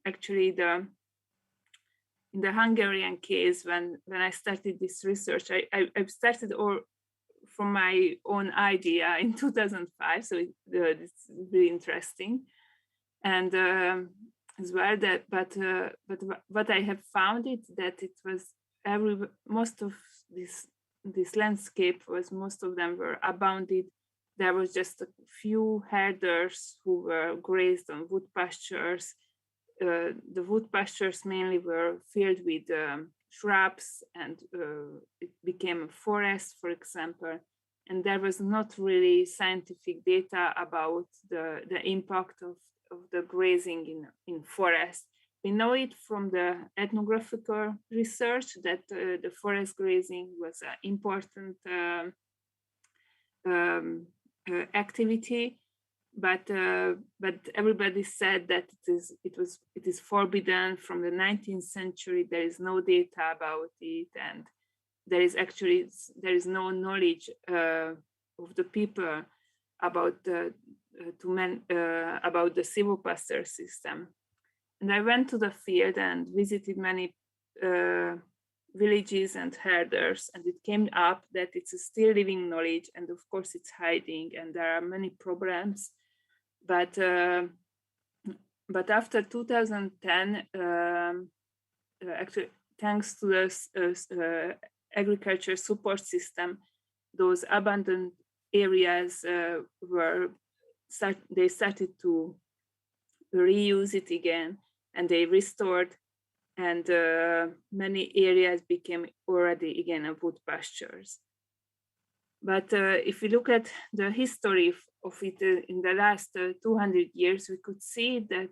actually in the Hungarian case, when I started this research, I've started from my own idea in 2005, so it's really interesting. And as well, but what I have found it that it was most of this landscape was, most of them were abounded. There was just a few herders who were grazed on wood pastures. The wood pastures mainly were filled with shrubs, and it became a forest, for example. And there was not really scientific data about the impact of the grazing in forest. We know it from the ethnographical research that the forest grazing was an important activity, but everybody said that it is forbidden from the 19th century. There is no data about it, and there is no knowledge of the people about the silvopastoral system. And I went to the field and visited many villages and herders, and it came up that it's a still living knowledge, and of course it's hiding, and there are many problems. But after 2010, actually, thanks to the agriculture support system, those abandoned areas they started to reuse it again, and they restored, and many areas became already again wood pastures. But if we look at the history of it in the last 200 years, we could see that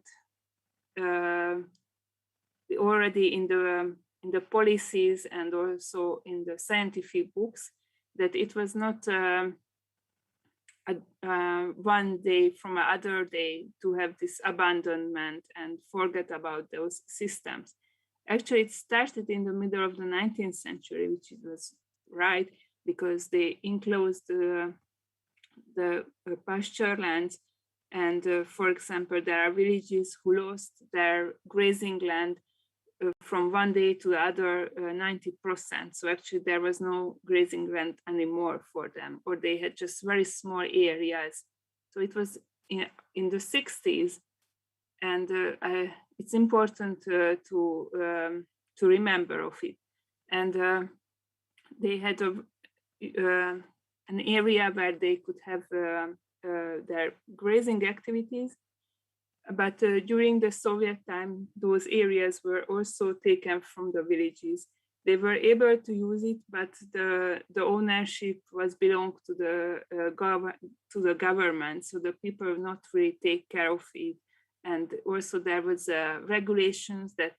already in the policies and also in the scientific books, that it was not one day from another day to have this abandonment and forget about those systems. Actually, it started in the middle of the 19th century, which was right, because they enclosed the pasture lands. And for example, there are villages who lost their grazing land from one day to the other 90%. So actually there was no grazing land anymore for them, or they had just very small areas. So it was in the 60s, and it's important to remember of it. And they had an area where they could have their grazing activities. But during the Soviet time, those areas were also taken from the villages. They were able to use it, but the ownership was belonged to the government, so the people not really take care of it. And also there was regulations that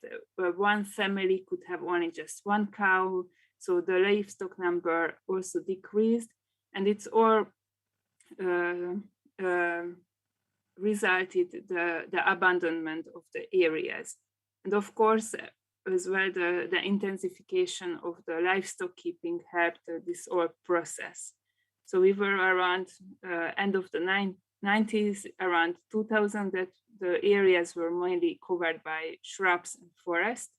one family could have only just one cow, so the livestock number also decreased, and it's all resulted the abandonment of the areas. And of course, as well, the intensification of the livestock keeping helped this whole process. So we were around end of the 90s, around 2000, that the areas were mainly covered by shrubs and forest.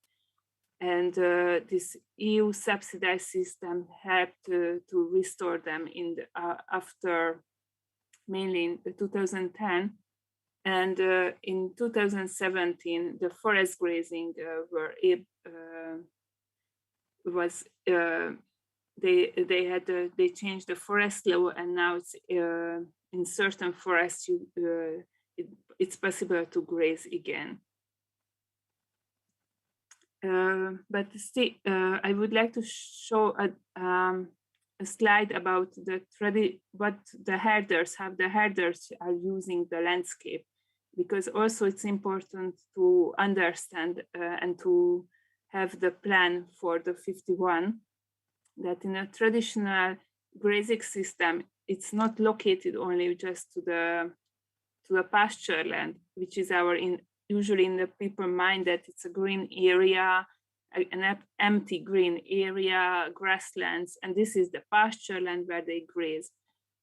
And this EU subsidized system helped to restore them in after mainly in 2010. And in 2017, the forest grazing they changed the forest law, and now it's in certain forests it's possible to graze again. But still, I would like to show a slide about what the herders, how the herders are using the landscape, because also it's important to understand and to have the plan for the 51, that in a traditional grazing system, it's not located only just to the pasture land, which is usually in the people mind that it's a green area, an empty green area, grasslands, and this is the pasture land where they graze.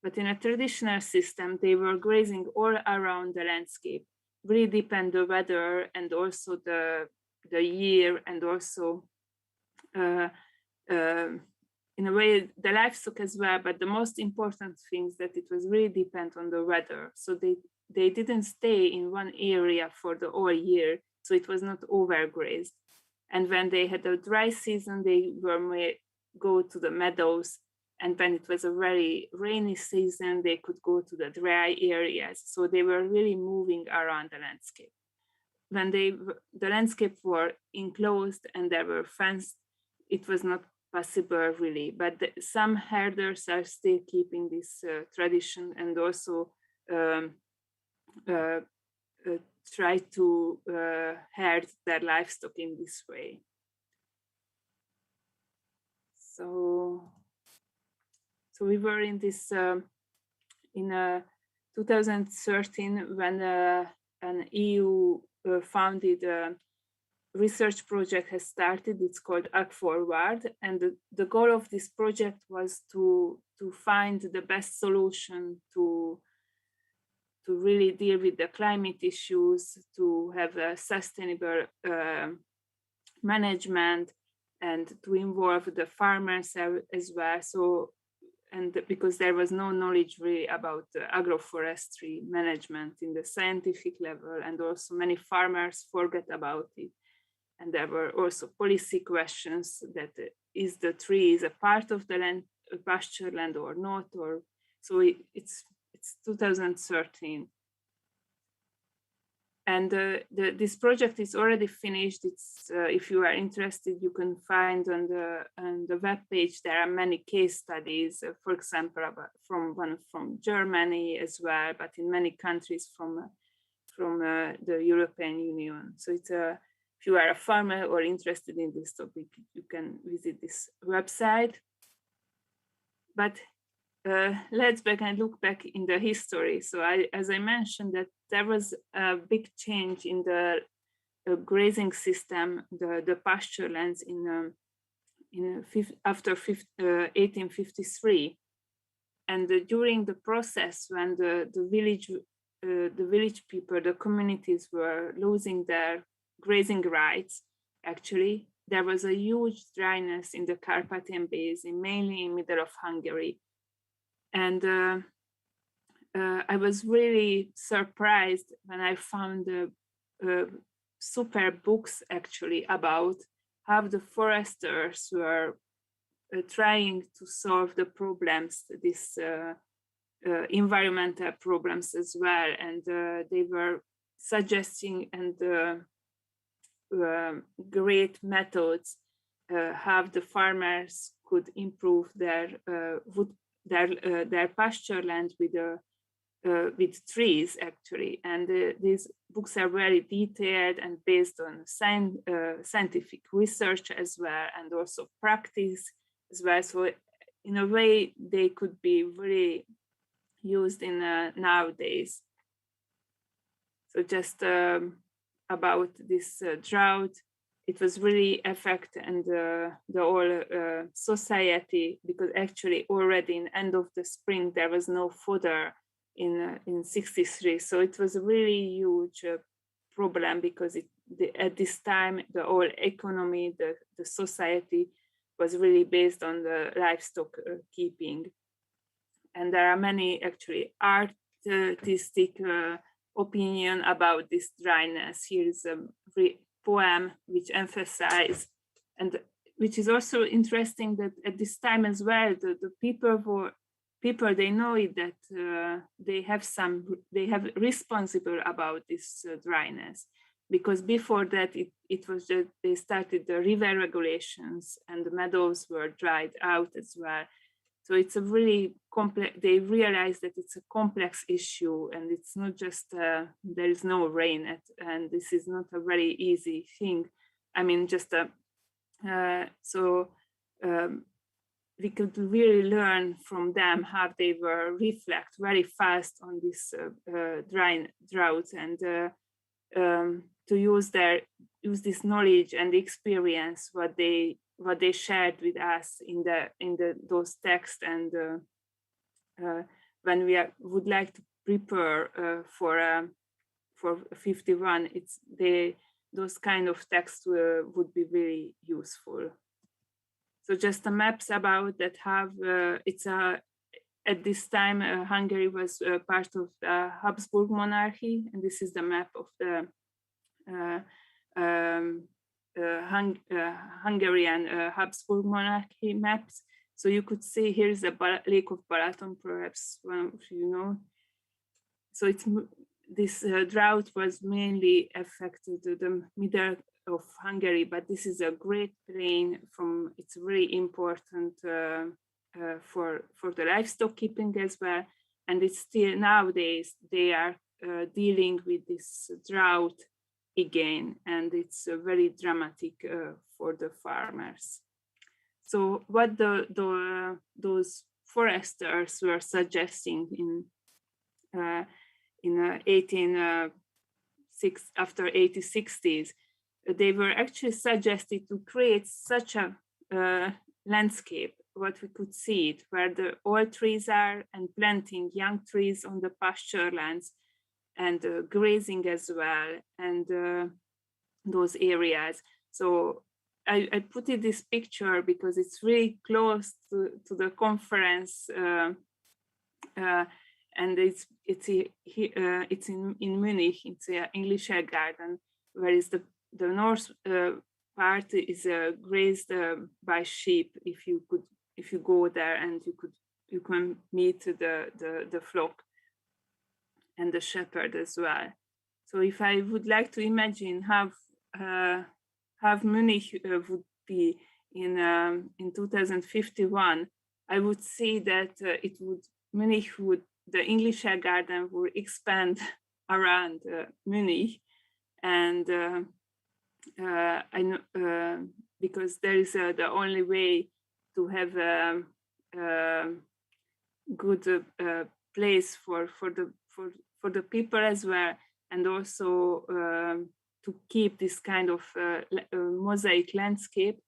But in a traditional system, they were grazing all around the landscape, really depend on the weather and also the year, and also in a way the livestock as well. But the most important thing is that it was really depend on the weather. So they didn't stay in one area for the whole year, so it was not overgrazed. And when they had a dry season, they may go to the meadows. And when it was a very rainy season, they could go to the dry areas. So they were really moving around the landscape. When the landscape were enclosed and there were fenced, it was not possible really. But some herders are still keeping this tradition, and also try to herd their livestock in this way. So we were in this in 2013 when an EU founded research project has started. It's called Forward, and the goal of this project was to find the best solution to really deal with the climate issues, to have a sustainable management, and to involve the farmers as well. So, and because there was no knowledge really about agroforestry management in the scientific level, and also many farmers forget about it. And there were also policy questions that is the tree is a part of the land, pasture land or not, or so it's 2013. And this project is already finished. It's if you are interested, you can find on the web page. There are many case studies, for example, from Germany as well, but in many countries from the European Union. So it's if you are a farmer or interested in this topic, you can visit this website. But let's look back in the history. So as I mentioned, that there was a big change in the grazing system, the pasture lands after 1853, and during the process when the village people, the communities were losing their grazing rights, actually there was a huge dryness in the Carpathian Basin, mainly in the middle of Hungary. And I was really surprised when I found super books actually about how the foresters were trying to solve the problems, these environmental problems as well. And they were suggesting and great methods how the farmers could improve their pasture land with trees actually. And these books are very detailed and based on scientific research as well, and also practice as well. So in a way they could be really used in nowadays. So just about this drought, it was really affect and the whole society, because actually already in end of the spring there was no fodder in 63. So it was a really huge problem, because at this time the whole economy, the society was really based on the livestock keeping. And there are many actually artistic opinion about this dryness. Here is a poem which emphasizes, and which is also interesting, that at this time as well, the people they know it, that they have responsible about this dryness, because before that it was just they started the river regulations and the meadows were dried out as well. So it's a really complex, they realize that it's a complex issue, and it's not just, there is no rain, and this is not a very easy thing. I mean, just we could really learn from them how they were reflect very fast on this drought, and to use this knowledge and experience what they shared with us in those texts. And when we would like to prepare for 51, those kind of texts would be really useful. So just the maps about that have at this time Hungary was part of the Habsburg monarchy, and this is the map of the Hungarian Habsburg monarchy maps. So you could see here's the Lake of Balaton, perhaps one of you know. So this drought was mainly affected the middle of Hungary, but this is a great plain it's really important for the livestock keeping as well. And it's still nowadays they are dealing with this drought again, and it's very dramatic for the farmers. So what those foresters were suggesting after 1860s, they were actually suggested to create such a landscape, what we could see it, where the old trees are, and planting young trees on the pasture lands, and grazing as well, and those areas. So I put in this picture because it's really close to the conference, and it's in Munich. It's an English garden, whereas the north part is grazed by sheep. If you go there, and you can meet the flock and the shepherd as well. So if I would like to imagine how Munich would be in 2051, I would say that the English garden would expand around Munich, and I know because there is the only way to have a good place for the people as well, and also to keep this kind of mosaic landscape.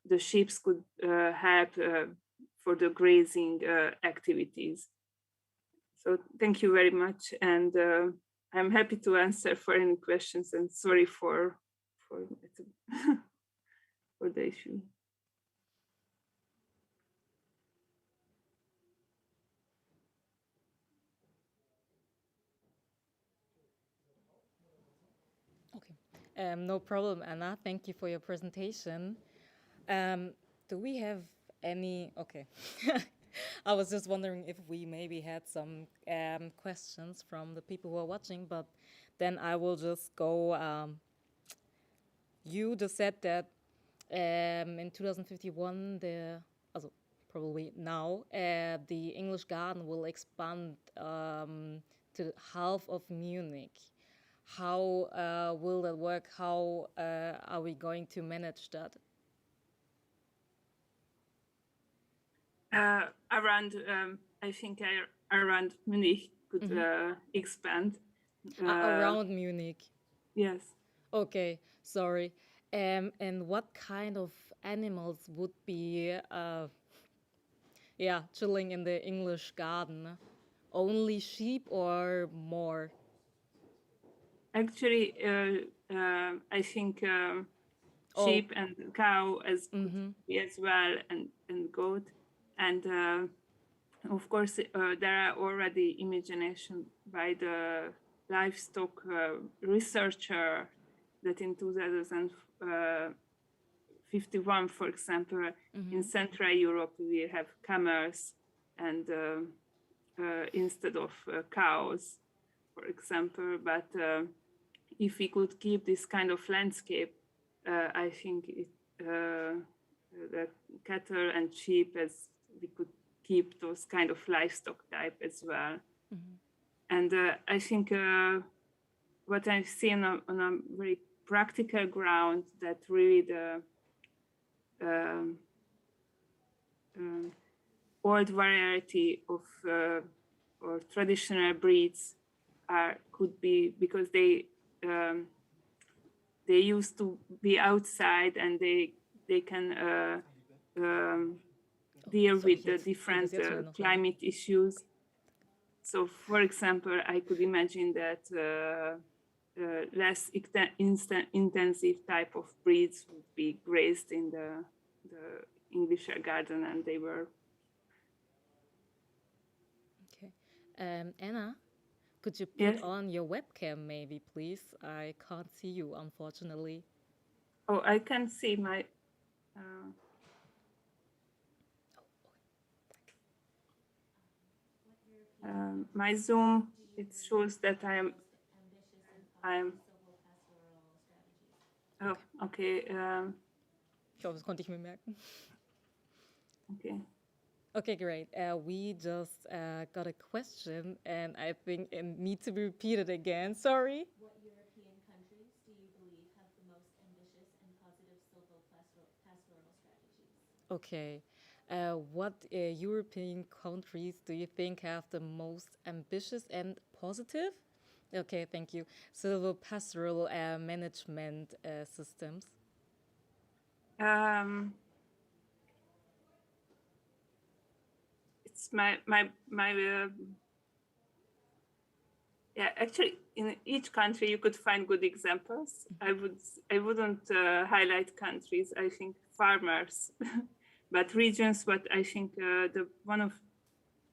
The sheep could help for the grazing activities. So thank you very much, and I'm happy to answer for any questions, and sorry for the issue. Okay, no problem, Anna. Thank you for your presentation. Do we have any? Okay. I was just wondering if we maybe had some questions from the people who are watching, but then I will just go. You just said that in 2051, probably now, the English garden will expand to half of Munich. How will that work? How are we going to manage that? I think around Munich could expand. Around Munich? Yes. Okay, sorry. And what kind of animals would be, chilling in the English garden? Only sheep or more? Actually, I think sheep and cow as well, and goat. And of course, there are already imagination by the livestock researcher that in 2051, for example, in Central Europe, we have camels, and instead of cows, for example. But if we could keep this kind of landscape, I think the cattle and sheep, as we could keep those kind of livestock type as well. And I think what I've seen on a very practical ground, that really the old variety of or traditional breeds could be, because they used to be outside, and they can deal with the different climate issues. So, for example, I could imagine that less intensive type of breeds would be grazed in the English garden, and they were. Okay, Anna, could you put on your webcam, maybe, please? I can't see you, unfortunately. Oh, I can see my. My Zoom, it shows that I'm. Oh, okay. Ich hoffe, das konnte ich mir merken. Okay. Okay, great. We just got a question, and I think it needs to be repeated again. Sorry. What European countries do you believe have the most ambitious and positive silvopastoral strategies? Okay. What European countries do you think have the most ambitious and positive? Okay, thank you. Silvopastoral management systems. It's my Yeah, actually, in each country you could find good examples. I wouldn't highlight countries. I think farmers, but regions. But I think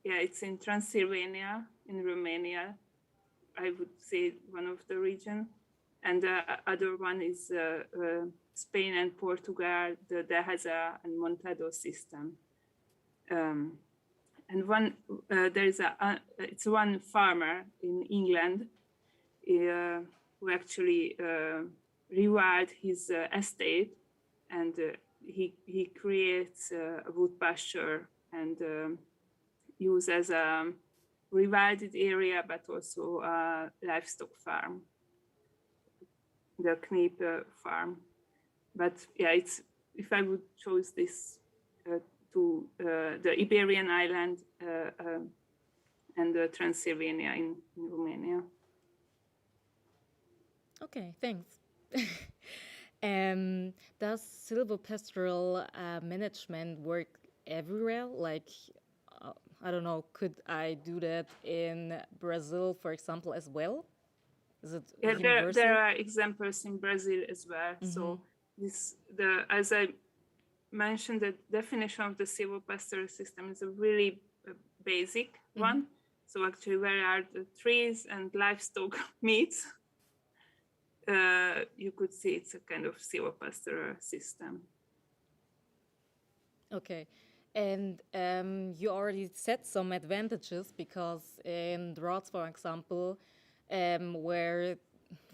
it's in Transylvania in Romania. I would say one of the region, and the other one is Spain and Portugal, the Deheza and Montado system. And it's one farmer in England who actually rewired his estate, and he creates a wood pasture and use as a rewilded area, but also a livestock farm, the Kneep farm. But yeah, if I would choose this to the Iberian island and Transylvania in Romania. Okay, thanks. Does silvopastoral management work everywhere? Like, I don't know, could I do that in Brazil, for example, as well? Is it universal? There are examples in Brazil as well. So as I mentioned, the definition of the silvopastoral system is a really basic one. So actually, where are the trees and livestock meets? You could see it's a kind of silvopastoral system. Okay. And you already said some advantages, because in droughts, for example, where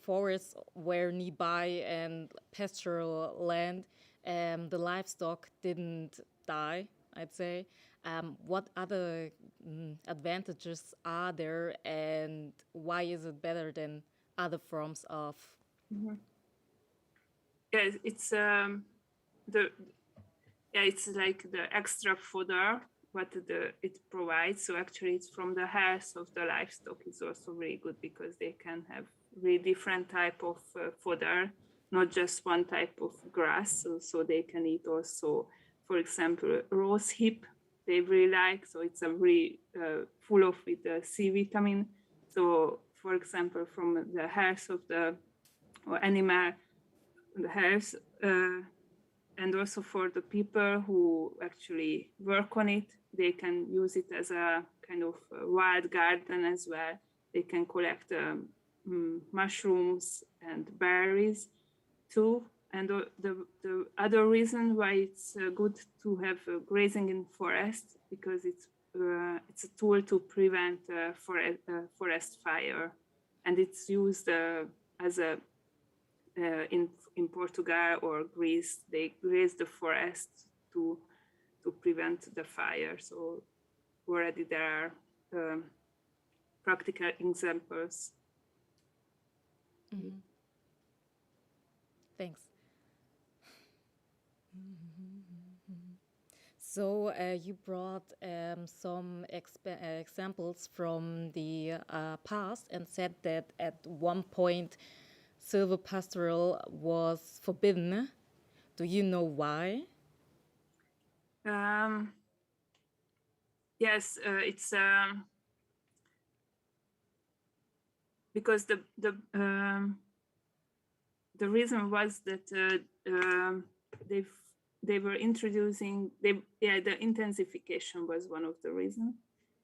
forests were nearby and pastoral land, the livestock didn't die, I'd say. What other advantages are there, and why is it better than other forms of? Yeah, it's it's like the extra fodder what it provides. So actually, it's from the hairs of the livestock. It's also really good because they can have really different type of fodder, not just one type of grass. So they can eat also, for example, rose hip. They really like. So it's a really full of with C vitamin. So for example, from the hairs of the animal, the hairs. And also for the people who actually work on it, they can use it as a kind of wild garden as well. They can collect mushrooms and berries too. And the other reason why it's good to have grazing in forest, because it's a tool to prevent forest fire, and it's used as a in Portugal or Greece, they graze the forest to prevent the fire. So already there are practical examples. Thanks. So you brought some examples from the past and said that at one point silvopastoral was forbidden. Do you know why? Yes, it's because the reason was that they were introducing the intensification was one of the reasons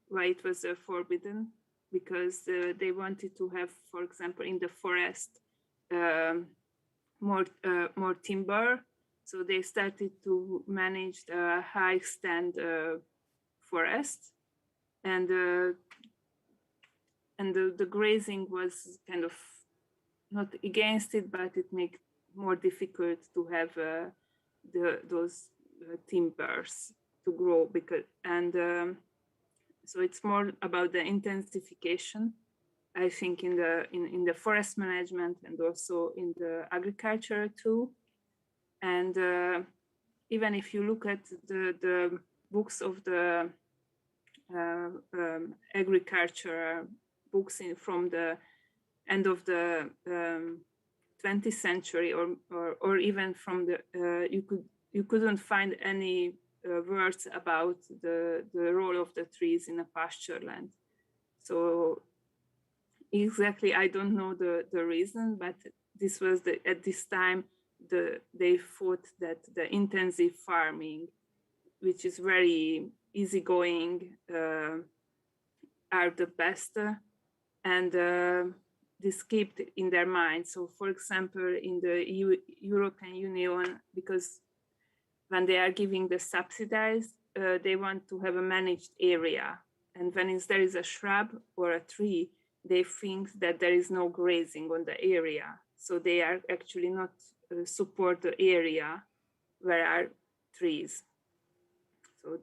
why it was forbidden, because they wanted to have, for example, in the forest more timber. So they started to manage the high stand forest, and the grazing was kind of not against it, but it made more difficult to have those timbers to grow, because so it's more about the intensification, I think, in the forest management and also in the agriculture too. And even if you look at the books of the agriculture books from the end of the 20th century, or even from the you couldn't find any words about the role of the trees in a pasture land. So Exactly, I don't know the reason, but this was at this time they thought that the intensive farming, which is very easygoing, are the best, and this kept in their mind. So, for example, in the European Union, because when they are giving the subsidies, they want to have a managed area, and when there is a shrub or a tree, they think that there is no grazing on the area, so they are actually not support the area where are trees. So,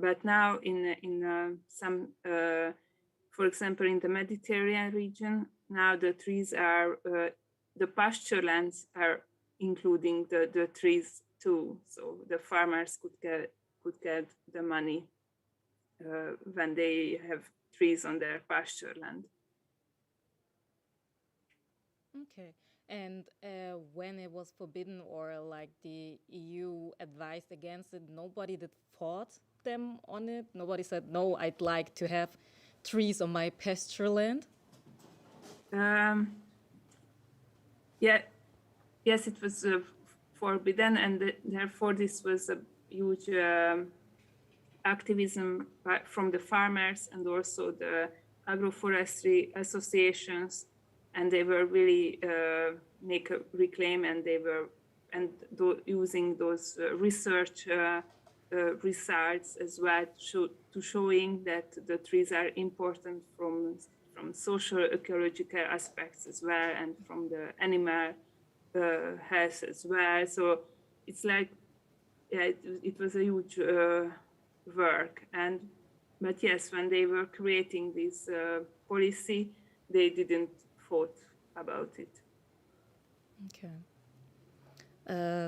but now in some, for example, in the Mediterranean region, now the trees are the pasture lands are including the trees too. So the farmers could get the money when they have trees on their pasture land. Okay. And when it was forbidden or like the EU advised against it, nobody did fought them on it? Nobody said, no, I'd like to have trees on my pasture land? Yeah, yes, it was forbidden, and therefore this was a huge activism from the farmers and also the agroforestry associations, and they were really make a reclaim, and they were using those research results as well to showing that the trees are important from social ecological aspects as well, and from the animal health as well. So it's like, yeah, it was a huge work. But yes, when they were creating this policy, they didn't thought about it. Okay.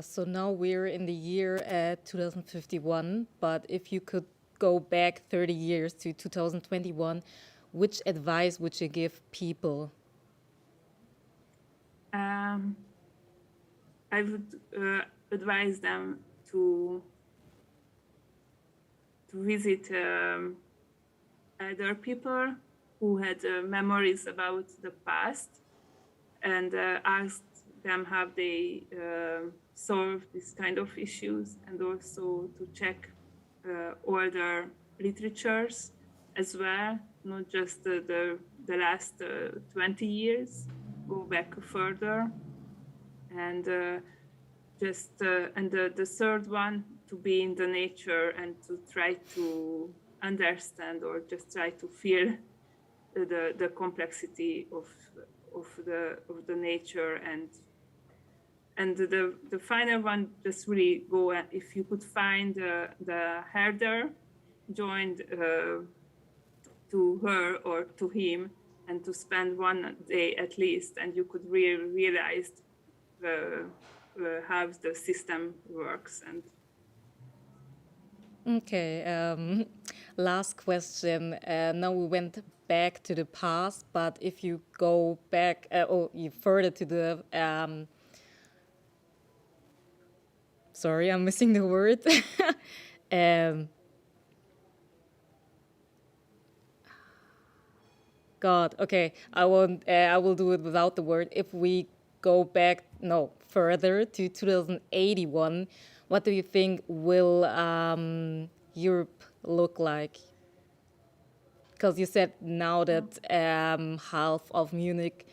So now we're in the year 2051, but if you could go back 30 years to 2021, which advice would you give people? I would advise them to visit other people who had memories about the past, and ask them how they solve this kind of issues, and also to check older literatures as well, not just the last 20 years, go back further. And and the third one, to be in the nature and to try to understand or just try to feel the complexity of the nature. And the final one, just really go, if you could find the herder, join to her or to him, and to spend one day at least, and you could really realize how the system works. And Okay, last question. Now we went back to the past, but if you go back, or you further to the, sorry, I'm missing the word. God, okay, I won't. I will do it without the word. If we go back, no, further to 2081, what do you think will Europe look like? Because you said now that half of Munich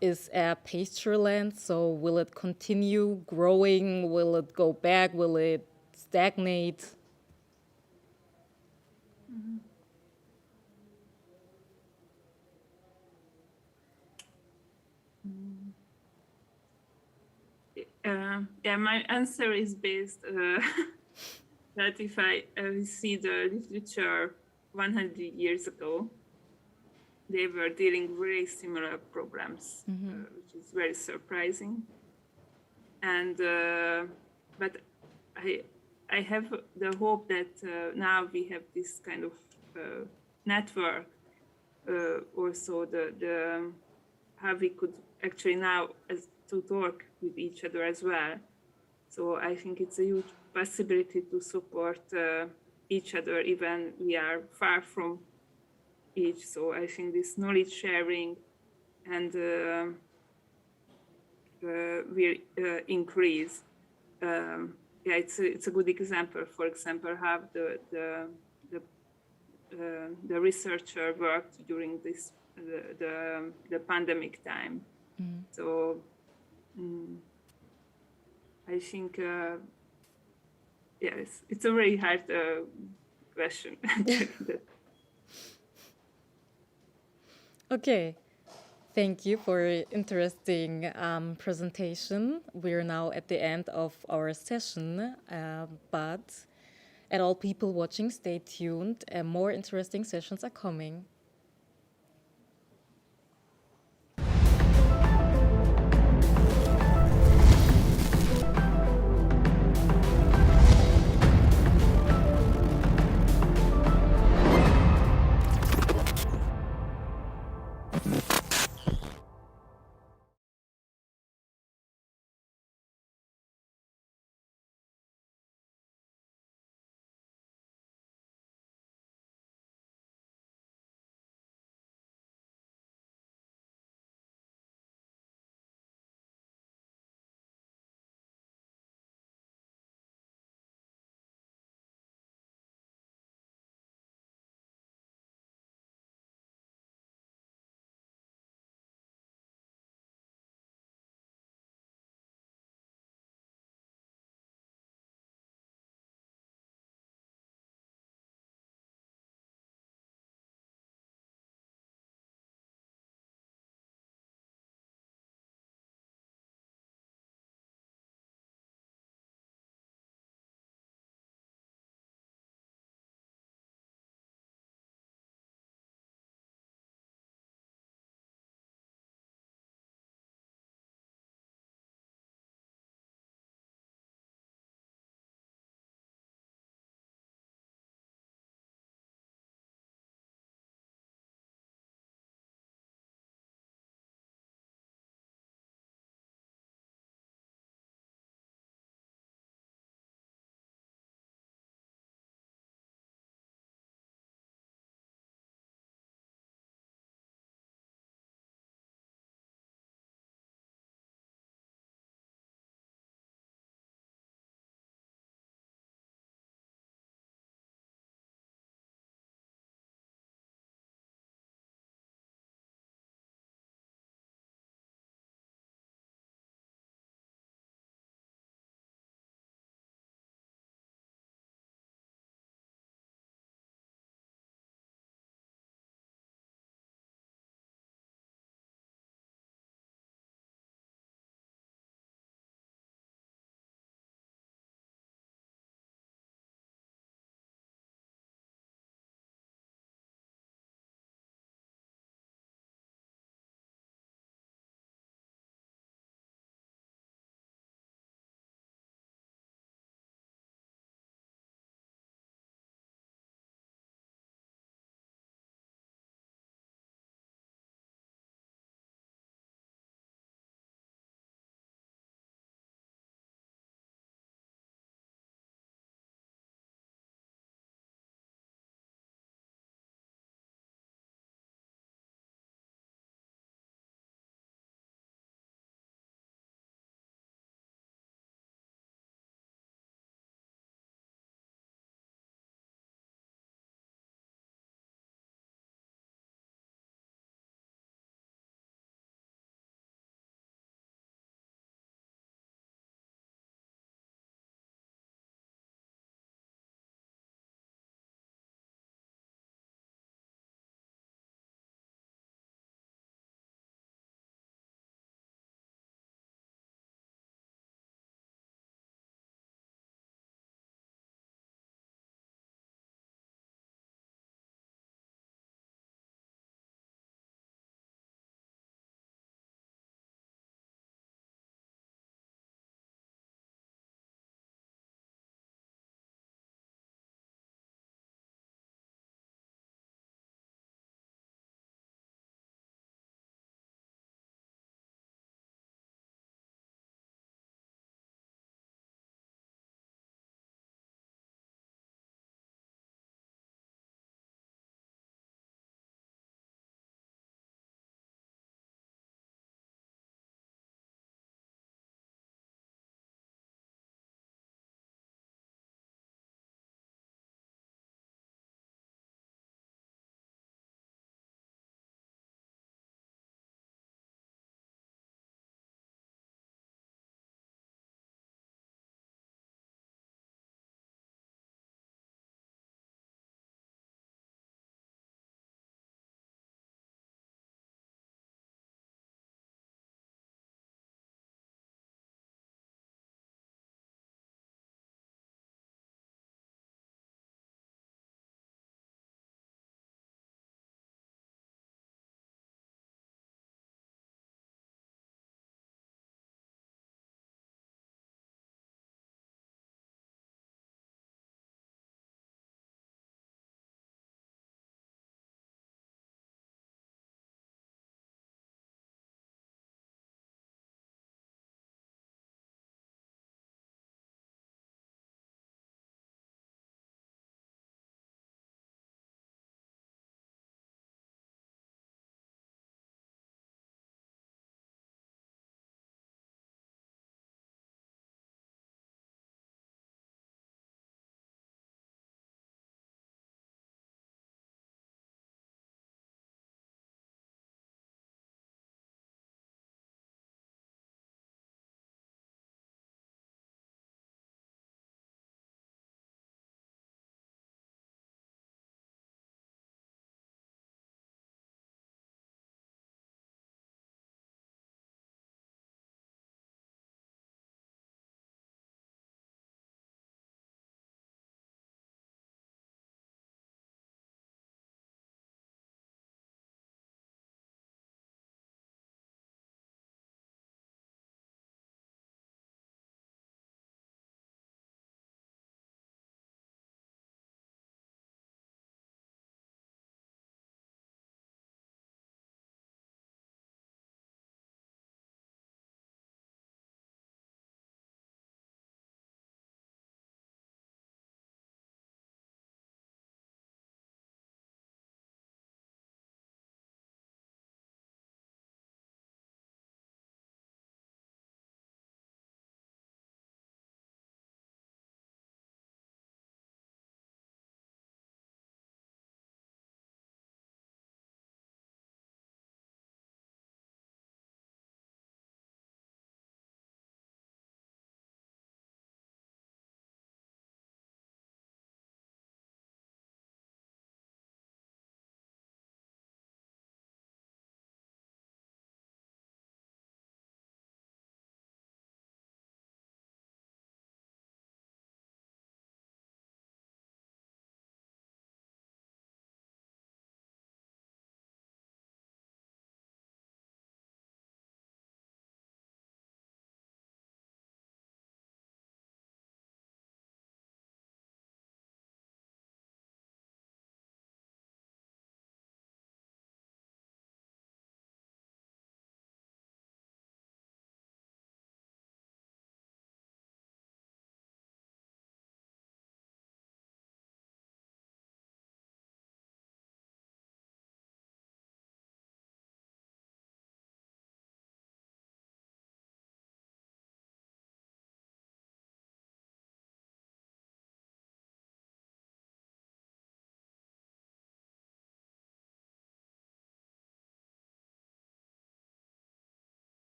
is pasture land, so will it continue growing? Will it go back? Will it stagnate? mm-hmm. Yeah, my answer is based that if I see the literature 100 years ago, they were dealing very similar problems, which is very surprising. And but I have the hope that now we have this kind of network, also the how we could actually now to talk with each other as well. So I think it's a huge possibility to support each other, even we are far from each. So I think this knowledge sharing and will increase. Yeah, it's a good example. For example, how the researcher worked during this the pandemic time. So I think yes, it's a very hard question. Okay, thank you for your interesting presentation. We're now at the end of our session, but at all people watching, stay tuned. More interesting sessions are coming.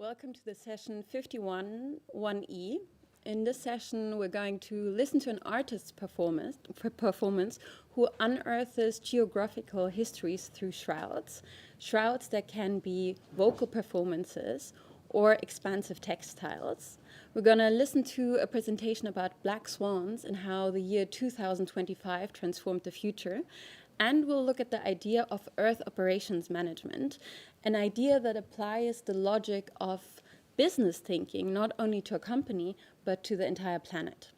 Welcome to the session 51-1E. In this session, we're going to listen to an artist's performance who unearths geographical histories through shrouds. Shrouds that can be vocal performances or expansive textiles. We're going to listen to a presentation about black swans and how the year 2025 transformed the future. And we'll look at the idea of Earth operations management, an idea that applies the logic of business thinking, not only to a company, but to the entire planet.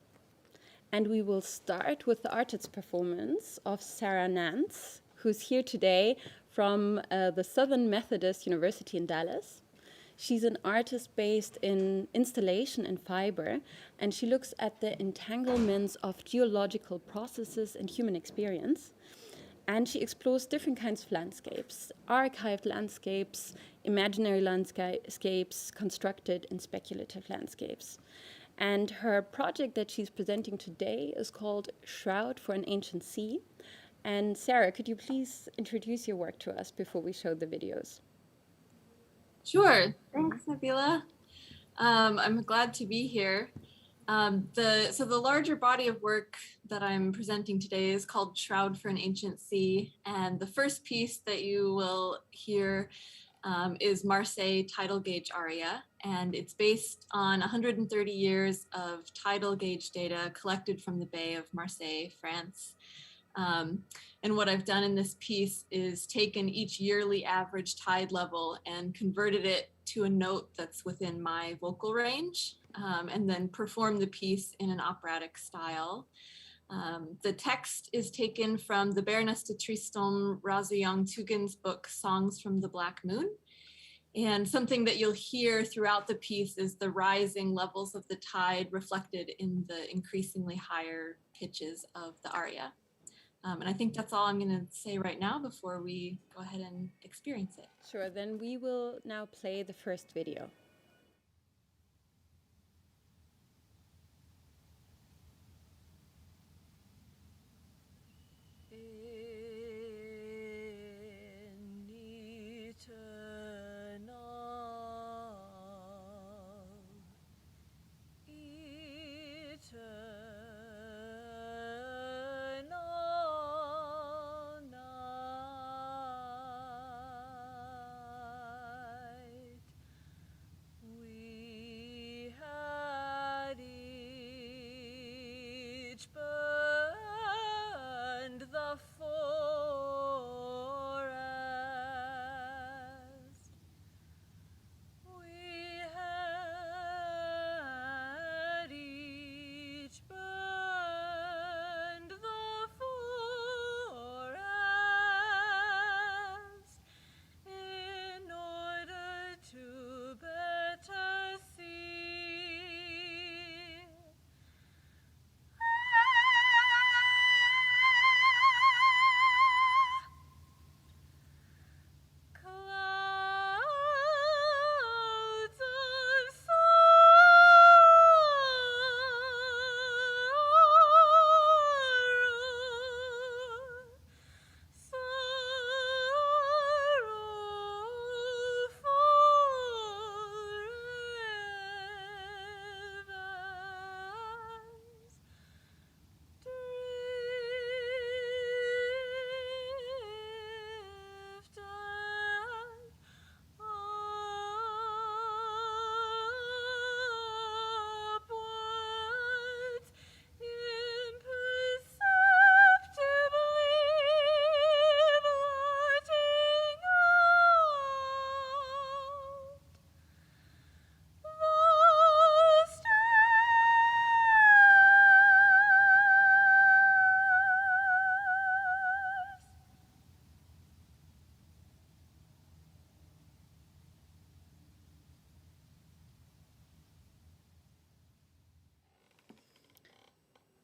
And we will start with the artist's performance of Zahra Nance, who's here today from the Southern Methodist University in Dallas. She's an artist based in installation and fiber, and she looks at the entanglements of geological processes and human experience. And she explores different kinds of landscapes, archived landscapes, imaginary landscapes, constructed and speculative landscapes. And her project that she's presenting today is called Shroud for an Ancient Sea. And Zahra, could you please introduce your work to us before we show the videos? Sure. Thanks, Nabila. I'm glad to be here. So the larger body of work that I'm presenting today is called Shroud for an Ancient Sea. And the first piece that you will hear is Marseille tidal gauge aria. And it's based on 130 years of tidal gauge data collected from the Bay of Marseille, France. And what I've done in this piece is taken each yearly average tide level and converted it to a note that's within my vocal range. And then perform the piece in an operatic style. The text is taken from the Baroness de Tristan Razouillan-Tugan's book, Songs from the Black Moon. And something that you'll hear throughout the piece is the rising levels of the tide reflected in the increasingly higher pitches of the aria. And I think that's all I'm going to say right now before we go ahead and experience it. Sure, then we will now play the first video.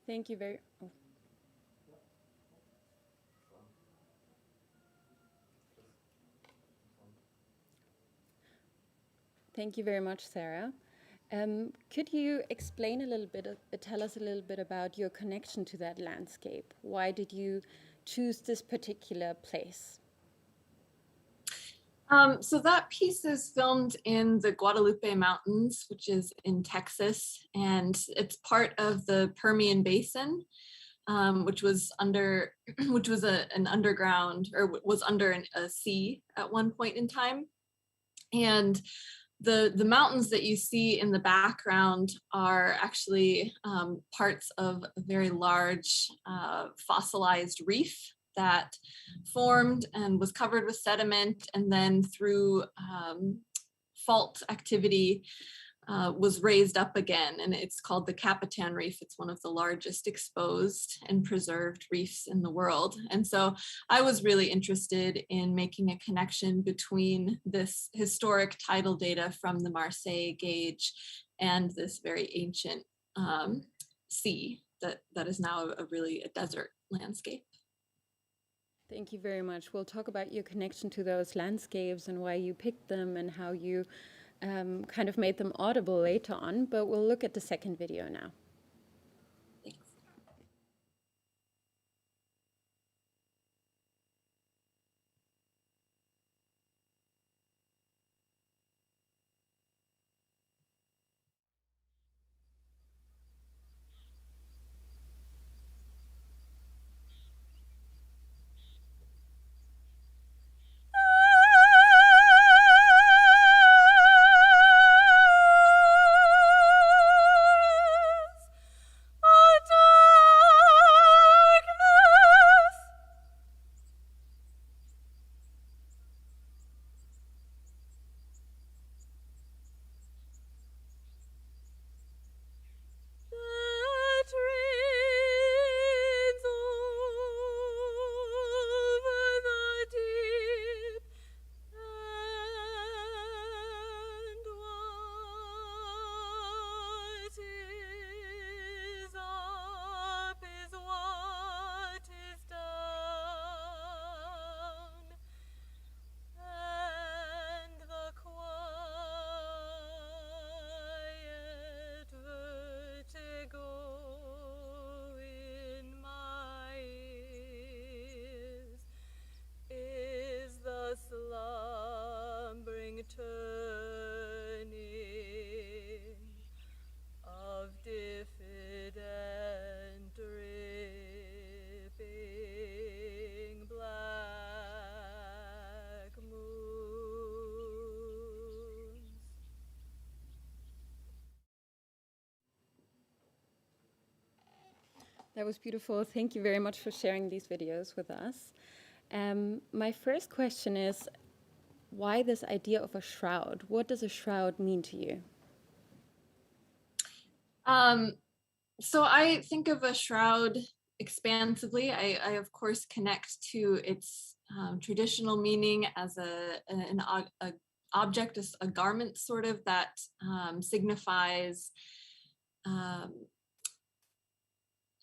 Thank you very much. Thank you very much, Zahra. Could you explain a little bit, tell us a little bit about your connection to that landscape? Why did you choose this particular place? So that piece is filmed in the Guadalupe Mountains, which is in Texas, and it's part of the Permian Basin, which was under, an underground, or was under a sea at one point in time. And the mountains that you see in the background are actually parts of a very large fossilized reef that formed and was covered with sediment, and then through fault activity was raised up again, and it's called the Carpathian Reef. It's one of the largest exposed and preserved reefs in the world. And so I was really interested in making a connection between this historic tidal data from the Marseille gauge and this very ancient sea that is now really a desert landscape. Thank you very much. We'll talk about your connection to those landscapes and why you picked them and how you kind of made them audible later on, but we'll look at the second video now. That was beautiful. Thank you very much for sharing these videos with us. My first question is, why this idea of a shroud? What does a shroud mean to you? So I think of a shroud expansively. I of course connect to its traditional meaning as an object, a garment sort of that signifies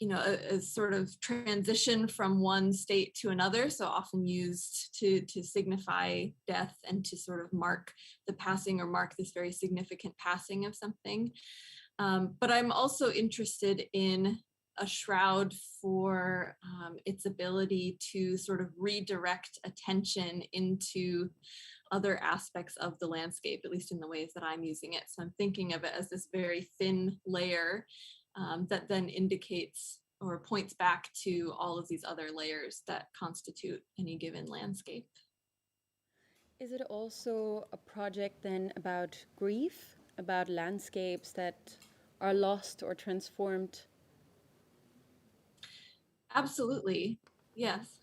a sort of transition from one state to another, so often used to signify death and to sort of mark the passing or mark this very significant passing of something. But I'm also interested in a shroud for its ability to sort of redirect attention into other aspects of the landscape, at least in the ways that I'm using it. So I'm thinking of it as this very thin layer that then indicates or points back to all of these other layers that constitute any given landscape. Is it also a project then about grief, about landscapes that are lost or transformed? Absolutely, yes.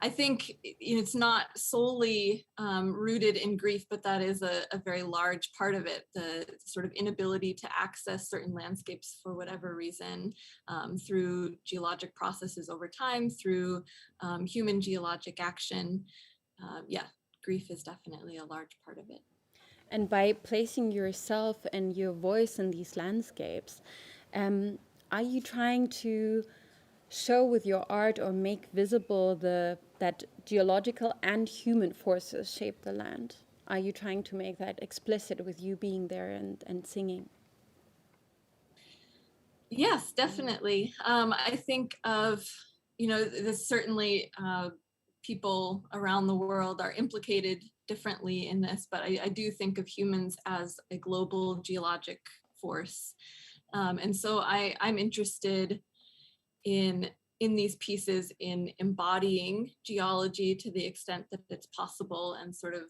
I think it's not solely rooted in grief, but that is a very large part of it, the sort of inability to access certain landscapes for whatever reason, through geologic processes over time, through human geologic action. Yeah, grief is definitely a large part of it. And by placing yourself and your voice in these landscapes, are you trying to show with your art or make visible that geological and human forces shape the land? Are you trying to make that explicit with you being there and singing? Yes, definitely. I think of, this certainly people around the world are implicated differently in this, but I do think of humans as a global geologic force. And so I'm interested in these pieces in embodying geology to the extent that it's possible and sort of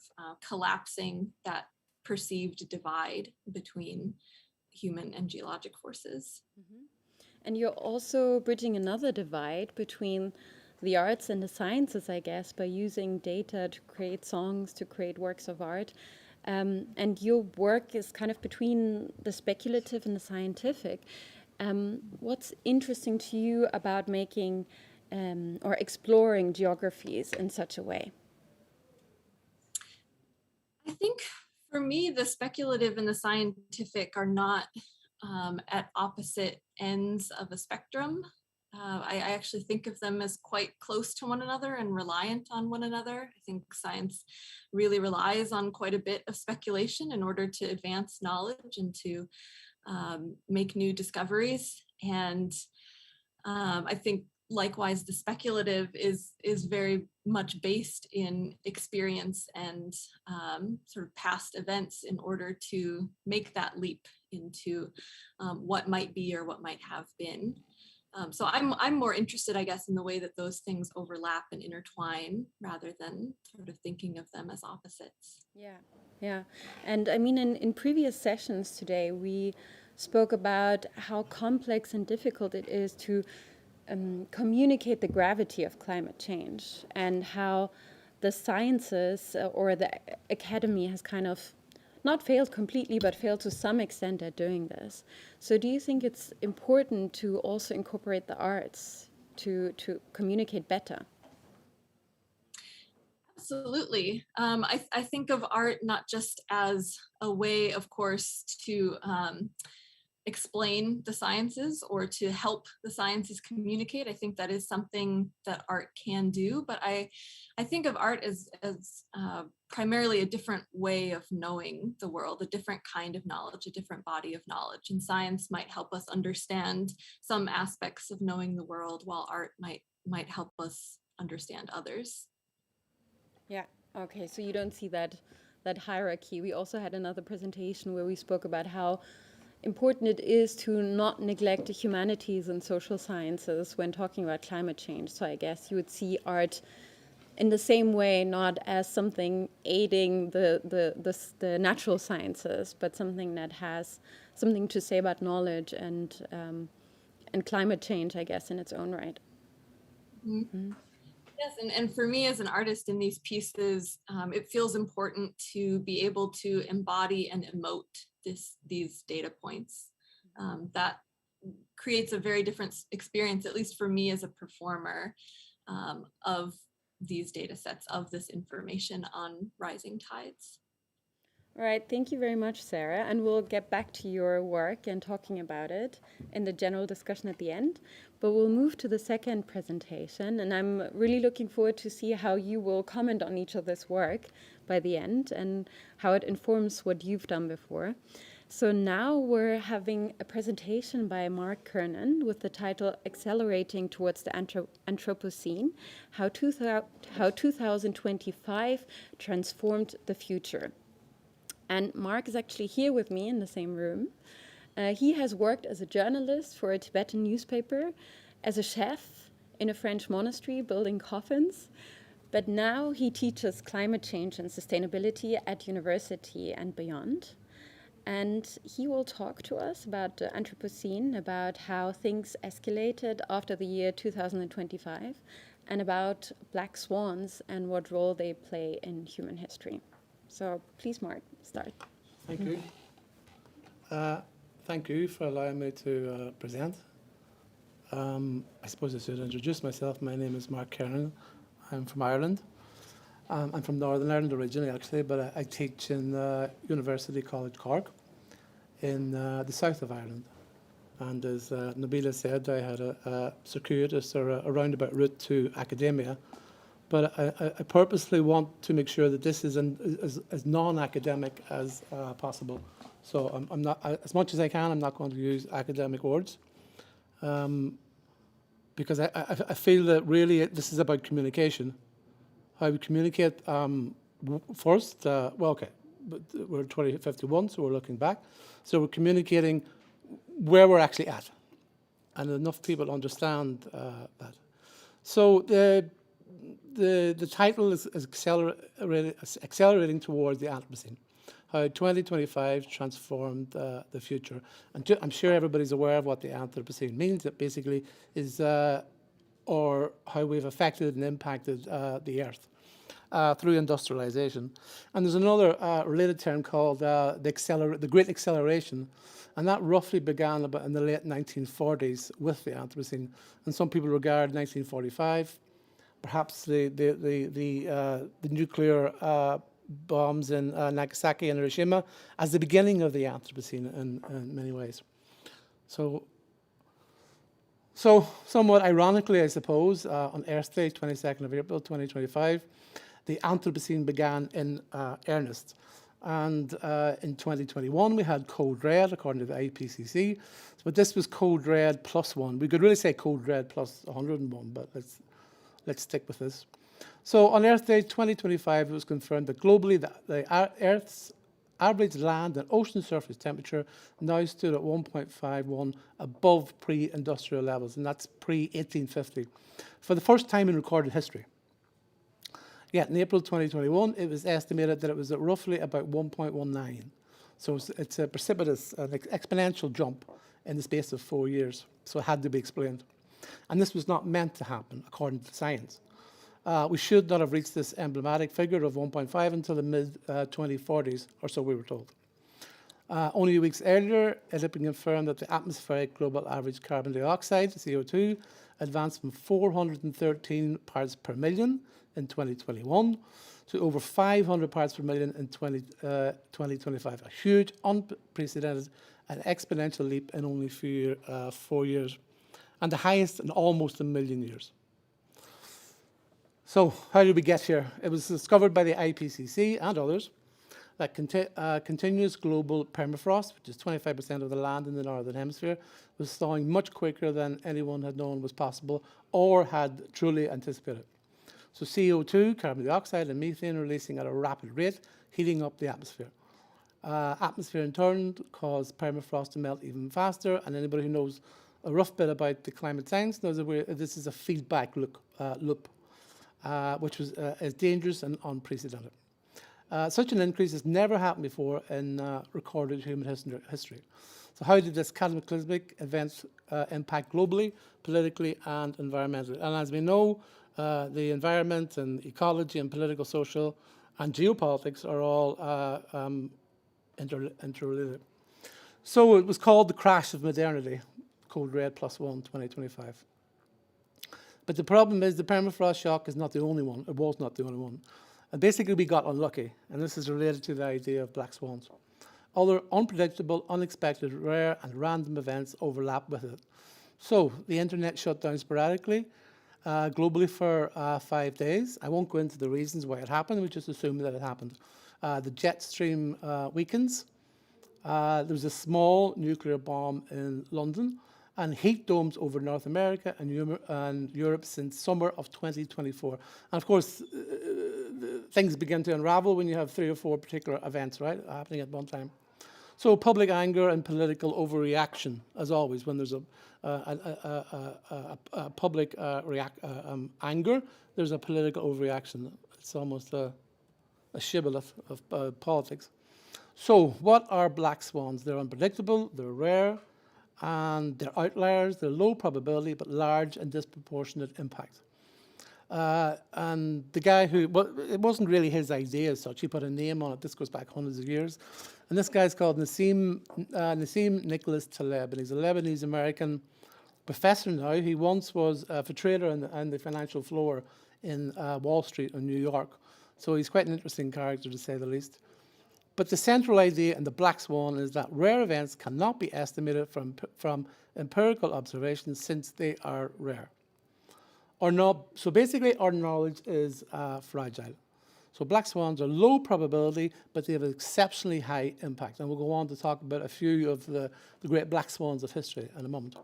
collapsing that perceived divide between human and geologic forces. Mm-hmm. And you're also bridging another divide between the arts and the sciences, I guess, by using data to create songs, to create works of art. And your work is kind of between the speculative and the scientific. What's interesting to you about making or exploring geographies in such a way? I think for me, the speculative and the scientific are not at opposite ends of a spectrum. I actually think of them as quite close to one another and reliant on one another. I think science really relies on quite a bit of speculation in order to advance knowledge and to make new discoveries. And I think likewise, the speculative is very much based in experience and sort of past events in order to make that leap into what might be or what might have been. So I'm more interested, I guess, in the way that those things overlap and intertwine rather than sort of thinking of them as opposites. Yeah. And I mean, in previous sessions today, we spoke about how complex and difficult it is to communicate the gravity of climate change and how the sciences or the academy has kind of not failed completely, but failed to some extent at doing this. So do you think it's important to also incorporate the arts to communicate better? Absolutely. I think of art not just as a way, of course, to explain the sciences or to help the sciences communicate. I think that is something that art can do, but I think of art as primarily a different way of knowing the world, a different kind of knowledge, a different body of knowledge. And science might help us understand some aspects of knowing the world, while art might help us understand others. Yeah, okay, so you don't see that hierarchy. We also had another presentation where we spoke about how important it is to not neglect the humanities and social sciences when talking about climate change. So I guess you would see art in the same way, not as something aiding the natural sciences, but something that has something to say about knowledge and climate change, I guess, in its own right. Mm-hmm. Mm-hmm. Yes, and for me as an artist in these pieces, it feels important to be able to embody and emote these data points. That creates a very different experience, at least for me as a performer, of these data sets, of this information on rising tides. All right, thank you very much, Zahra, and we'll get back to your work and talking about it in the general discussion at the end. But we'll move to the second presentation, and I'm really looking forward to see how you will comment on each of this work by the end and how it informs what you've done before. So now we're having a presentation by Mark Kernan with the title Accelerating Towards the Anthropocene, how 2025 Transformed the Future. And Mark is actually here with me in the same room. He has worked as a journalist for a Tibetan newspaper, as a chef in a French monastery building coffins, but now he teaches climate change and sustainability at university and beyond. And he will talk to us about the Anthropocene, about how things escalated after the year 2025, and about black swans and what role they play in human history. So please, Mark, start. Thank you. Thank you for allowing me to present. I suppose I should introduce myself. My name is Mark Kernan. I'm from Ireland. I'm from Northern Ireland originally, actually, but I teach in University College Cork in the south of Ireland. And as Nabila said, I had a circuitous or a roundabout route to academia. But I purposely want to make sure that this is as non-academic as possible. So I'm not, as much as I can, I'm not going to use academic words. Because I feel that really this is about communication. how we communicate first. Well, okay, but we're 2051, so we're looking back. So we're communicating where we're actually at, and enough people understand that. So the title is accelerating towards the Anthropocene, how 2025 transformed the future. And I'm sure everybody's aware of what the Anthropocene means. It basically is, or how we've affected and impacted the Earth through industrialization. And there's another related term called the Great Acceleration, and that roughly began about in the late 1940s with the Anthropocene. And some people regard 1945, perhaps the nuclear bombs in Nagasaki and Hiroshima, as the beginning of the Anthropocene in many ways. So somewhat ironically, I suppose, on Earth Day, 22nd of April, 2025, the Anthropocene began in earnest. And in 2021, we had Code Red, according to the IPCC. But this was Code Red +1. We could really say Code Red plus 101, but let's stick with this. So on Earth Day 2025, it was confirmed that globally the Earth's average land and ocean surface temperature now stood at 1.51 above pre-industrial levels, and that's pre-1850, for the first time in recorded history. Yet in April 2021, it was estimated that it was at roughly about 1.19. So it's a precipitous, an exponential jump in the space of 4 years. So it had to be explained. And this was not meant to happen, according to science. We should not have reached this emblematic figure of 1.5 until the mid-2040s, or so we were told. Only weeks earlier, it had been confirmed that the atmospheric global average carbon dioxide, CO2, advanced from 413 parts per million in 2021 to over 500 parts per million in 2025. A huge, unprecedented and exponential leap in only 4 years, and the highest in almost a million years. So how did we get here? It was discovered by the IPCC and others that continuous global permafrost, which is 25% of the land in the Northern Hemisphere, was thawing much quicker than anyone had known was possible or had truly anticipated. So CO2, carbon dioxide, and methane releasing at a rapid rate, heating up the atmosphere. Atmosphere in turn caused permafrost to melt even faster, and anybody who knows a rough bit about the climate science knows that this is a feedback loop, which is dangerous and unprecedented. Such an increase has never happened before in recorded human history. So how did this cataclysmic event impact globally, politically, and environmentally? And as we know, the environment and ecology and political, social, and geopolitics are all interrelated. So it was called the crash of modernity, Code Red +1, 2025. But the problem is the permafrost shock is not the only one. It was not the only one. And basically we got unlucky, and this is related to the idea of black swans. Other unpredictable, unexpected, rare, and random events overlap with it. So the internet shut down sporadically, globally for 5 days. I won't go into the reasons why it happened, we just assume that it happened. The jet stream weakens. There was a small nuclear bomb in London, and heat domes over North America and Europe since summer of 2024. And of course, things begin to unravel when you have 3 or 4 particular events, right, happening at one time. So public anger and political overreaction, as always, when there's a public anger, there's a political overreaction. It's almost a shibboleth of politics. So what are black swans? They're unpredictable, they're rare, and they're outliers. They're low probability, but large and disproportionate impact. And the guy who, well, it wasn't really his idea as such. He put a name on it. This goes back hundreds of years. And this guy's called Nassim Nicholas Taleb, and he's a Lebanese-American professor now. He once was a trader on the financial floor in Wall Street in New York. So he's quite an interesting character, to say the least. But the central idea in the black swan is that rare events cannot be estimated from empirical observations since they are rare. So basically, our knowledge is fragile. So black swans are low probability, but they have exceptionally high impact. And we'll go on to talk about a few of the great black swans of history in a moment.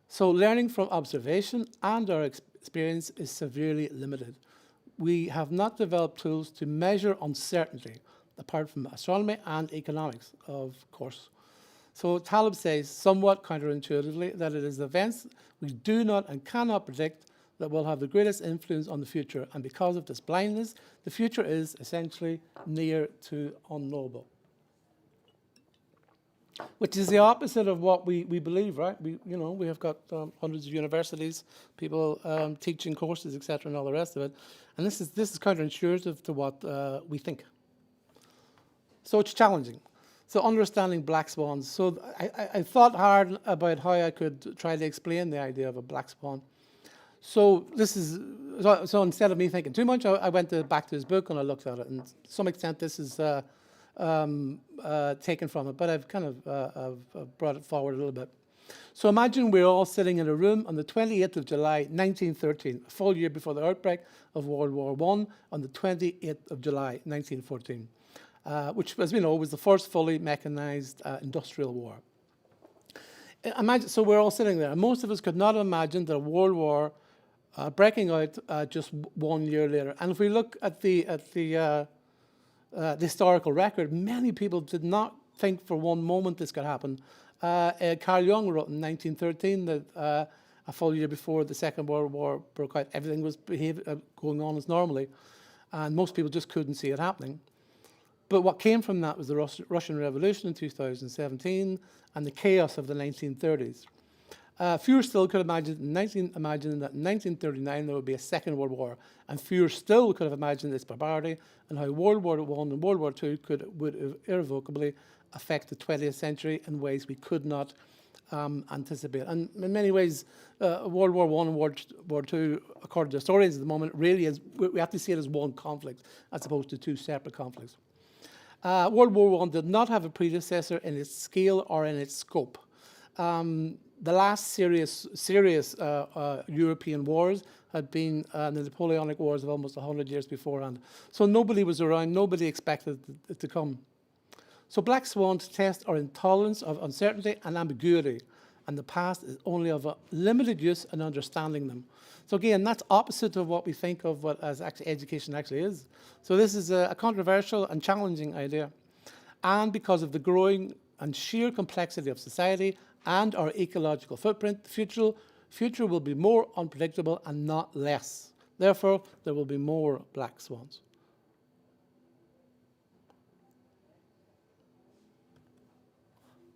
So learning from observation and our experience is severely limited. we have not developed tools to measure uncertainty, apart from astronomy and economics, of course. So Taleb says, somewhat counterintuitively, that it is events we do not and cannot predict that will have the greatest influence on the future, and because of this blindness, the future is essentially near to unknowable. Which is the opposite of what we believe, right? We have got hundreds of universities, people teaching courses, etc., and all the rest of it, and this is counterintuitive to what we think. So it's challenging. So understanding black swans. So I thought hard about how I could try to explain the idea of a black swan. So so instead of me thinking too much, I went back to his book and I looked at it, and to some extent this is taken from it, but I've kind of I've brought it forward a little bit. So imagine we're all sitting in a room on the 28th of July, 1913, a full year before the outbreak of World War I, on the 28th of July, 1914, which, as we know, was the first fully mechanized industrial war. Imagine, so we're all sitting there, and most of us could not imagine that a world war breaking out just 1 year later. And if we look at the historical record, many people did not think for one moment this could happen. Carl Jung wrote in 1913 that a full year before the Second World War broke out, everything was going on as normally, and most people just couldn't see it happening. But what came from that was the Russian Revolution in 2017 and the chaos of the 1930s. Fewer still could imagine that in 1939 there would be a Second World War, and fewer still could have imagined this barbarity and how World War I and World War II would irrevocably affect the 20th century in ways we could not anticipate. And in many ways, World War I and World War II, according to historians at the moment, really is, we have to see it as one conflict as opposed to two separate conflicts. World War I did not have a predecessor in its scale or in its scope. The last serious European wars had been the Napoleonic Wars of almost 100 years beforehand. So nobody was around, nobody expected it to come. So black swans test our intolerance of uncertainty and ambiguity, and the past is only of a limited use in understanding them. So again, that's opposite of what we think of what as education actually is. So this is a controversial and challenging idea. And because of the growing and sheer complexity of society and our ecological footprint, the future will be more unpredictable and not less. Therefore, there will be more black swans.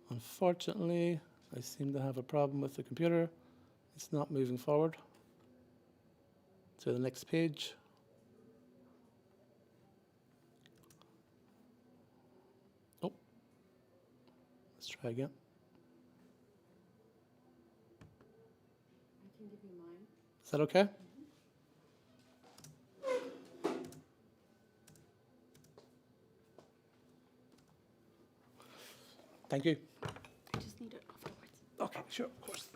Unfortunately, I seem to have a problem with the computer. It's not moving forward to the next page. Oh, let's try again. I can give you mine. Is that okay? Thank you. I just need it afterwards. Okay, sure, of course.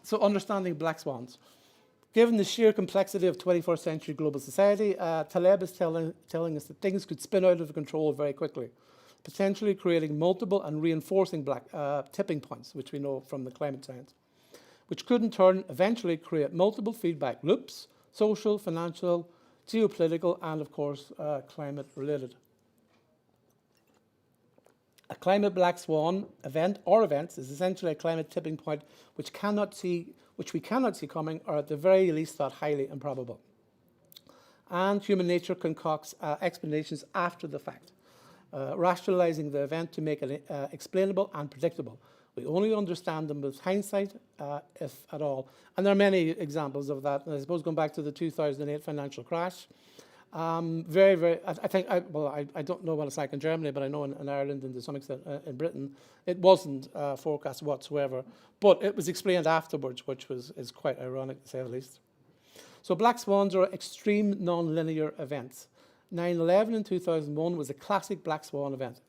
So understanding black swans. Given the sheer complexity of 21st century global society, Taleb is telling us that things could spin out of control very quickly, potentially creating multiple and reinforcing black tipping points, which we know from the climate science, which could in turn eventually create multiple feedback loops, social, financial, geopolitical, and of course, climate related. A climate black swan event or events is essentially a climate tipping point which we cannot see coming, or at the very least thought highly improbable. And human nature concocts explanations after the fact, rationalizing the event to make it explainable and predictable. We only understand them with hindsight, if at all. And there are many examples of that. And I suppose going back to the 2008 financial crash, I don't know what it's like in Germany, but I know in Ireland and to some extent in Britain, it wasn't forecast whatsoever. But it was explained afterwards, which is quite ironic to say the least. So black swans are extreme non-linear events. 9/11 in 2001 was a classic black swan event.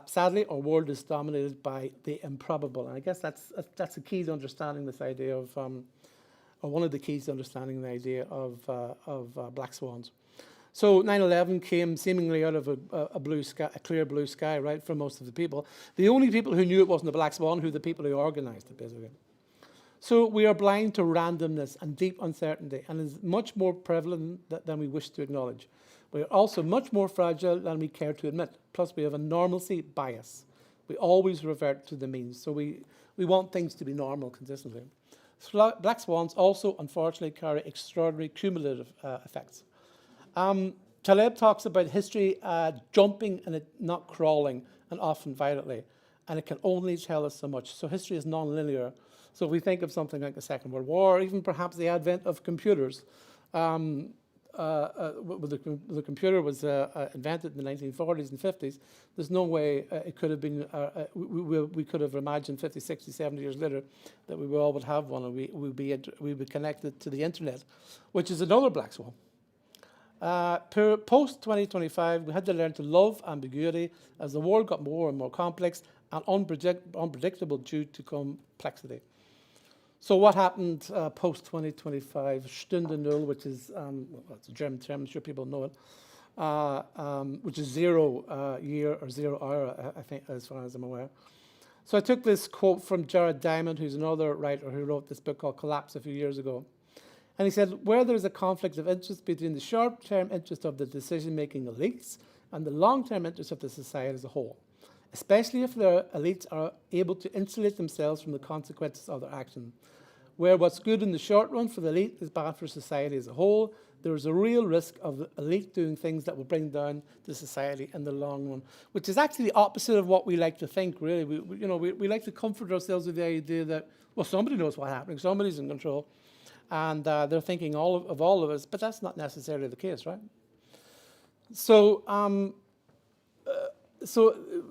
Sadly, our world is dominated by the improbable, and I guess that's the key to understanding this idea of or one of the keys to understanding the idea of black swans. So 9/11 came seemingly out of a blue sky, a clear blue sky, right, for most of the people. The only people who knew it wasn't a black swan who were the people who organised it, basically. So we are blind to randomness and deep uncertainty, and is much more prevalent than we wish to acknowledge. We are also much more fragile than we care to admit. Plus, we have a normalcy bias. We always revert to the mean. So we want things to be normal consistently. Black swans also, unfortunately, carry extraordinary cumulative effects. Taleb talks about history jumping and it not crawling, and often violently, and it can only tell us so much. So history is non-linear. So if we think of something like the Second World War, or even perhaps the advent of computers, the computer was invented in the 1940s and 50s. There's no way it could have been, we could have imagined 50, 60, 70 years later that we all would have one, and we would be connected to the internet, which is another black swan. Post-2025, we had to learn to love ambiguity as the world got more and more complex and unpredictable due to complexity. So what happened post-2025? Stunde Null, which is it's a German term, I'm sure people know it, which is 0 year or 0 hour, I think, as far as I'm aware. So I took this quote from Jared Diamond, who's another writer who wrote this book called Collapse a few years ago. And he said, where there's a conflict of interest between the short-term interest of the decision-making elites and the long-term interest of the society as a whole, especially if their elites are able to insulate themselves from the consequences of their action. Where what's good in the short run for the elite is bad for society as a whole, there is a real risk of the elite doing things that will bring down the society in the long run, which is actually the opposite of what we like to think, really. We like to comfort ourselves with the idea that, well, somebody knows what's happening, somebody's in control. And they're thinking of all of us, but that's not necessarily the case, right? So,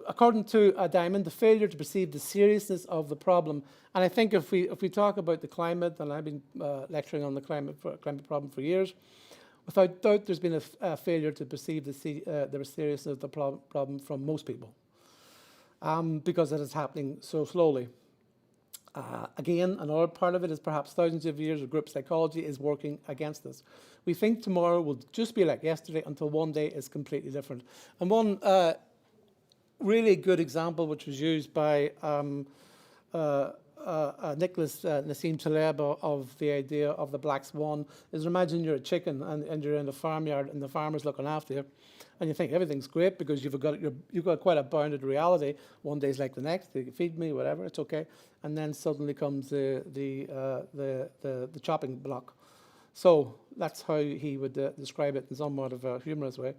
according to Diamond, the failure to perceive the seriousness of the problem, and I think if we talk about the climate, and I've been lecturing on the climate problem for years, without doubt there's been a failure to perceive the seriousness of the problem from most people, because it is happening so slowly. Again, another part of it is perhaps thousands of years of group psychology is working against us. We think tomorrow will just be like yesterday until one day is completely different. And one really good example, which was used by Nicholas Nassim Taleb of the idea of the black swan, is imagine you're a chicken and you're in a farmyard and the farmer's looking after you. And you think everything's great because you've got quite a bounded reality. One day's like the next. They feed me, whatever, it's okay. And then suddenly comes the chopping block. So that's how he would describe it in somewhat of a humorous way.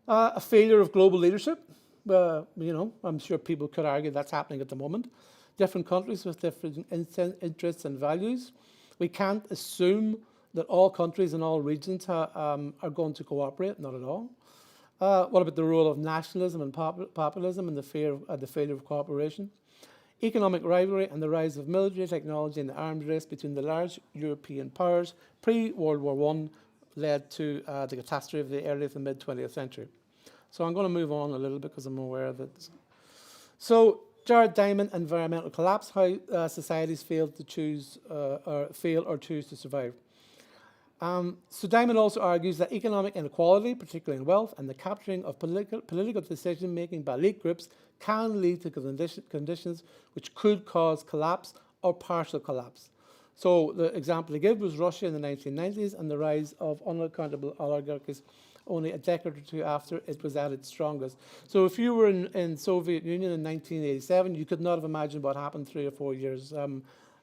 A failure of global leadership. I'm sure people could argue that's happening at the moment. Different countries with different interests and values. We can't assume that all countries and all regions are going to cooperate. Not at all. What about the role of nationalism and populism and the failure of cooperation? Economic rivalry and the rise of military technology and the arms race between the large European powers pre-World War I led to the catastrophe of the early to mid-20th century. So I'm going to move on a little bit because I'm aware of it. So Jared Diamond, Environmental Collapse, how societies fail to choose or choose to survive. So Diamond also argues that economic inequality, particularly in wealth, and the capturing of political decision-making by elite groups can lead to conditions which could cause collapse or partial collapse. So the example he gave was Russia in the 1990s and the rise of unaccountable oligarchies only a decade or two after it was at its strongest. So if you were in Soviet Union in 1987, you could not have imagined what happened 3 or 4 years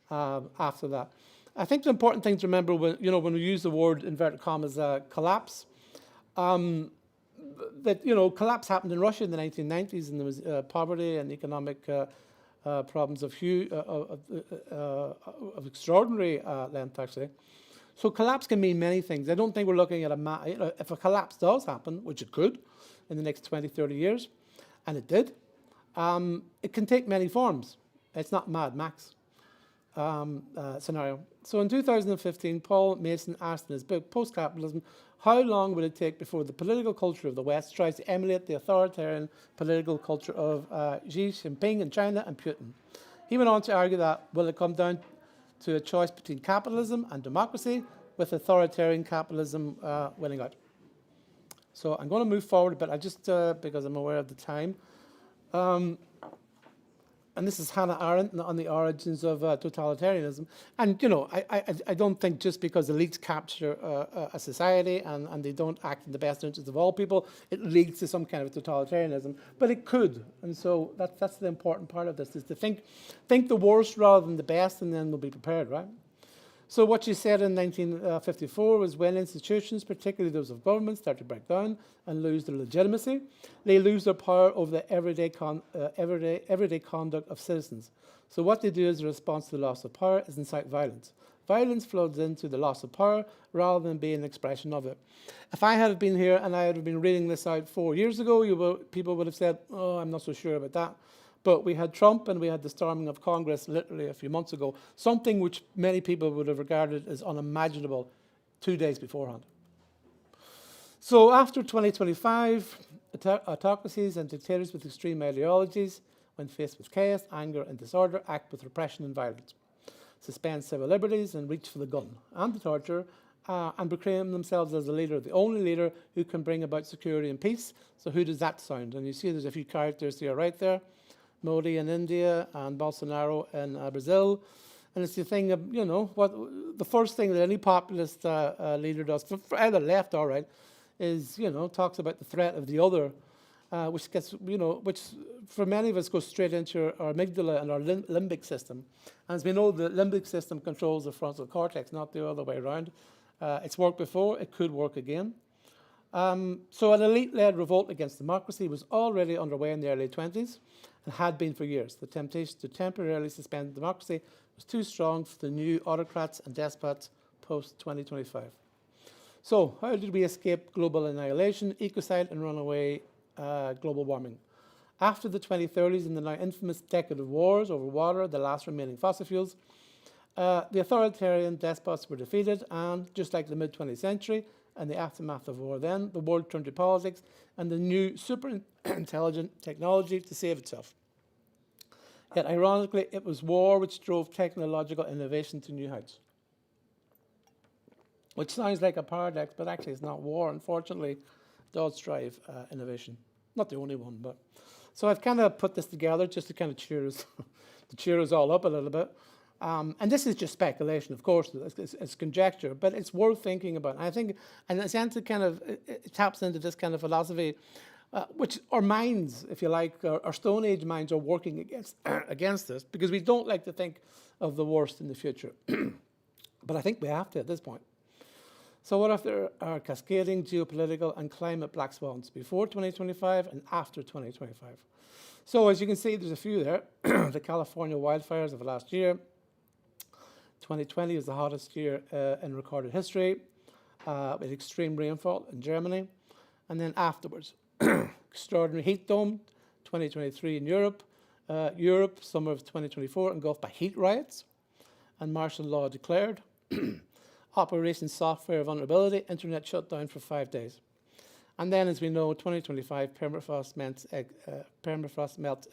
after that. I think the important thing to remember when we use the word inverted commas collapse, that collapse happened in Russia in the 1990s, and there was poverty and economic problems of extraordinary length, actually. So collapse can mean many things. I don't think we're looking at if a collapse does happen, which it could in the next 20, 30 years, and it did, it can take many forms. It's not Mad Max scenario. So in 2015, Paul Mason asked in his book, Post-Capitalism, how long will it take before the political culture of the West tries to emulate the authoritarian political culture of Xi Jinping in China and Putin? He went on to argue that, will it come down to a choice between capitalism and democracy, with authoritarian capitalism winning out. So I'm going to move forward, but I just, because I'm aware of the time. And this is Hannah Arendt on the origins of totalitarianism. And, you know, I don't think just because elites capture a society and they don't act in the best interest of all people, it leads to some kind of totalitarianism. But it could. And so that's the important part of this, is to think the worst rather than the best, and then we'll be prepared, right? So what she said in 1954 was, when institutions, particularly those of government, start to break down and lose their legitimacy, they lose their power over the everyday conduct of citizens. So what they do as a response to the loss of power is incite violence. Violence flows into the loss of power rather than being an expression of it. If I had been here and I had been reading this out 4 years ago, people would have said, oh, I'm not so sure about that. But we had Trump and we had the storming of Congress literally a few months ago, something which many people would have regarded as unimaginable 2 days beforehand. So after 2025, autocracies and dictators with extreme ideologies, when faced with chaos, anger and disorder, act with repression and violence, suspend civil liberties and reach for the gun and the torture, and proclaim themselves as the leader, the only leader who can bring about security and peace. So who does that sound? And you see there's a few characters here right there. Modi in India and Bolsonaro in Brazil. And it's the thing of, you know, what the first thing that any populist leader does, for either left or right, is, you know, talks about the threat of the other, which gets, you know, which for many of us goes straight into our amygdala and our limbic system. And as we know, the limbic system controls the frontal cortex, not the other way around. It's worked before, it could work again. So an elite-led revolt against democracy was already underway in the early 20s and had been for years. The temptation to temporarily suspend democracy was too strong for the new autocrats and despots post-2025. So how did we escape global annihilation, ecocide and runaway global warming? After the 2030s and the now infamous decade of wars over water, the last remaining fossil fuels, the authoritarian despots were defeated, and just like the mid-20th century, and the aftermath of war then, the world turned to politics and the new super intelligent technology to save itself. Yet ironically, it was war which drove technological innovation to new heights. Which sounds like a paradox, but actually it's not. War, unfortunately, does drive innovation. Not the only one, but. So I've kind of put this together just to kind of cheer us all up a little bit. And this is just speculation, of course, it's conjecture, but it's worth thinking about. And I think, and it's kind of, it taps into this kind of philosophy, which our minds, if you like, our Stone Age minds are working against this, because we don't like to think of the worst in the future. But I think we have to at this point. So what if there are cascading geopolitical and climate black swans before 2025 and after 2025? So as you can see, there's a few there. The California wildfires of last year. 2020 is the hottest year in recorded history, with extreme rainfall in Germany. And then afterwards, extraordinary heat dome, 2023 in Europe. Europe, summer of 2024, engulfed by heat riots and martial law declared. Operation Software Vulnerability, internet shut down for 5 days. And then, as we know, 2025, permafrost melts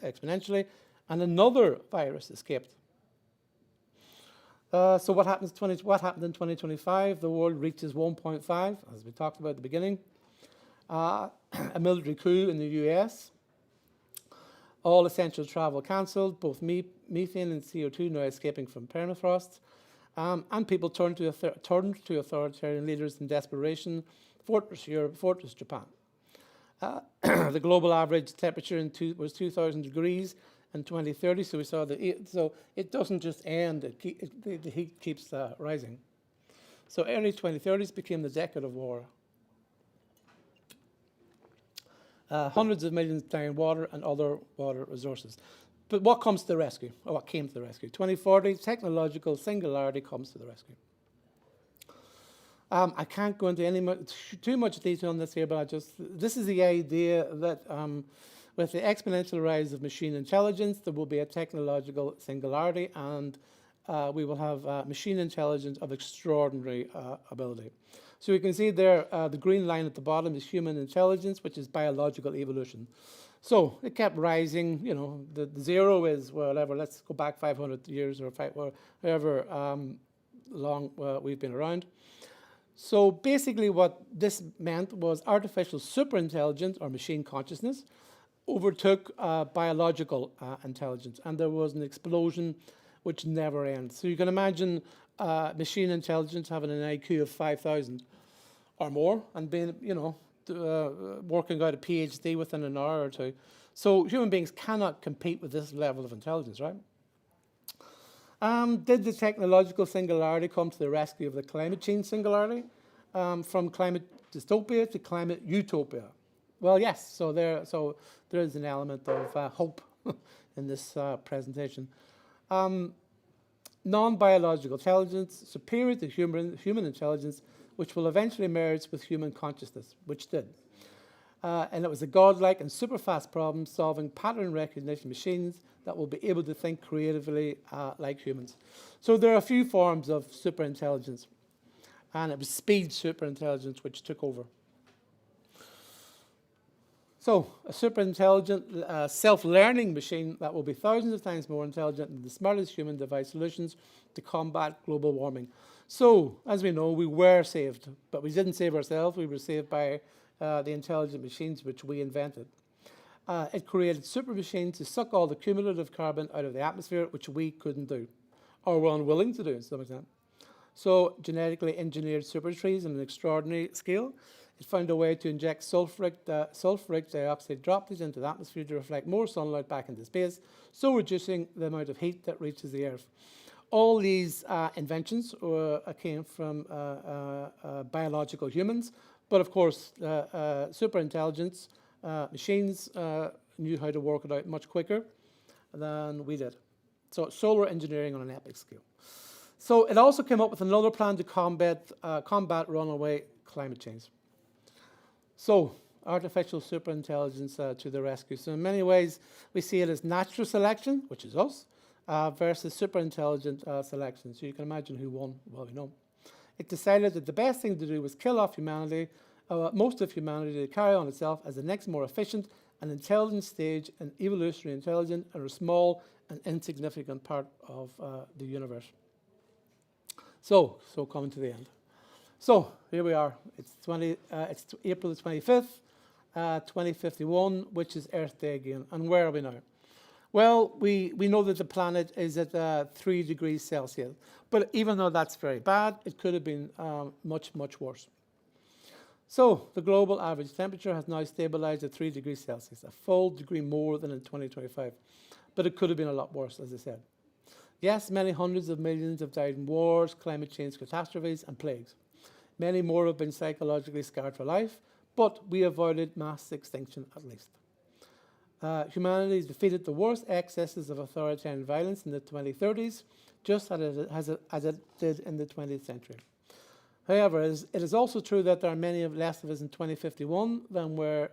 exponentially, and another virus escaped. So what happened in 2025? The world reaches 1.5, as we talked about at the beginning. A military coup in the US. All essential travel cancelled, both methane and CO2 now escaping from permafrost. And people turned to authoritarian leaders in desperation. Fortress Europe, Fortress Japan. The global average temperature was 2,000 degrees in 2030, so we saw so it doesn't just end, the heat keeps rising. So early 2030s became the decade of war. Hundreds of millions down water and other water resources. But what comes to the rescue, or what came to the rescue? 2040, technological singularity comes to the rescue. I can't go into too much detail on this here, but this is the idea that with the exponential rise of machine intelligence, there will be a technological singularity, and we will have machine intelligence of extraordinary ability. So you can see there, the green line at the bottom is human intelligence, which is biological evolution. So it kept rising. You know, the zero is whatever. Let's go back 500 years or however long we've been around. So basically, what this meant was artificial superintelligence or machine consciousness overtook biological intelligence, and there was an explosion which never ends. So you can imagine machine intelligence having an IQ of 5,000 or more, and being, you know, working out a PhD within an hour or two. So human beings cannot compete with this level of intelligence, right? Did the technological singularity come to the rescue of the climate change singularity? From climate dystopia to climate utopia? Well, yes. So there is an element of hope in this presentation. Non-biological intelligence superior to human intelligence, which will eventually merge with human consciousness, which did. And it was a godlike and super fast problem-solving pattern recognition machines that will be able to think creatively like humans. So there are a few forms of superintelligence, and it was speed superintelligence which took over. So a superintelligent self-learning machine that will be thousands of times more intelligent than the smartest human device solutions to combat global warming. So, as we know, we were saved, but we didn't save ourselves. We were saved by the intelligent machines which we invented. It created super machines to suck all the cumulative carbon out of the atmosphere, which we couldn't do, or were unwilling to do to some extent. So, genetically engineered super trees on an extraordinary scale. It found a way to inject sulfuric dioxide droplets into the atmosphere to reflect more sunlight back into space, so reducing the amount of heat that reaches the Earth. All these inventions came from biological humans, but of course, superintelligence machines knew how to work it out much quicker than we did. So solar engineering on an epic scale. So it also came up with another plan to combat runaway climate change. So artificial superintelligence to the rescue. So in many ways, we see it as natural selection, which is us, versus superintelligent selection. So you can imagine who won. Well, we know. It decided that the best thing to do was kill off humanity, most of humanity, to carry on itself as the next more efficient and intelligent stage in evolutionary intelligence and a small and insignificant part of the universe. So coming to the end. So here we are. It's April the 25th, 2051, which is Earth Day again. And where are we now? Well, we know that the planet is at 3 degrees Celsius. But even though that's very bad, it could have been much, much worse. So the global average temperature has now stabilized at 3 degrees Celsius, a full degree more than in 2025. But it could have been a lot worse, as I said. Yes, many hundreds of millions have died in wars, climate change catastrophes, and plagues. Many more have been psychologically scarred for life, but we avoided mass extinction at least. Humanity has defeated the worst excesses of authoritarian violence in the 2030s, just as it did in the 20th century. However, it is also true that there are many less of us in 2051 than were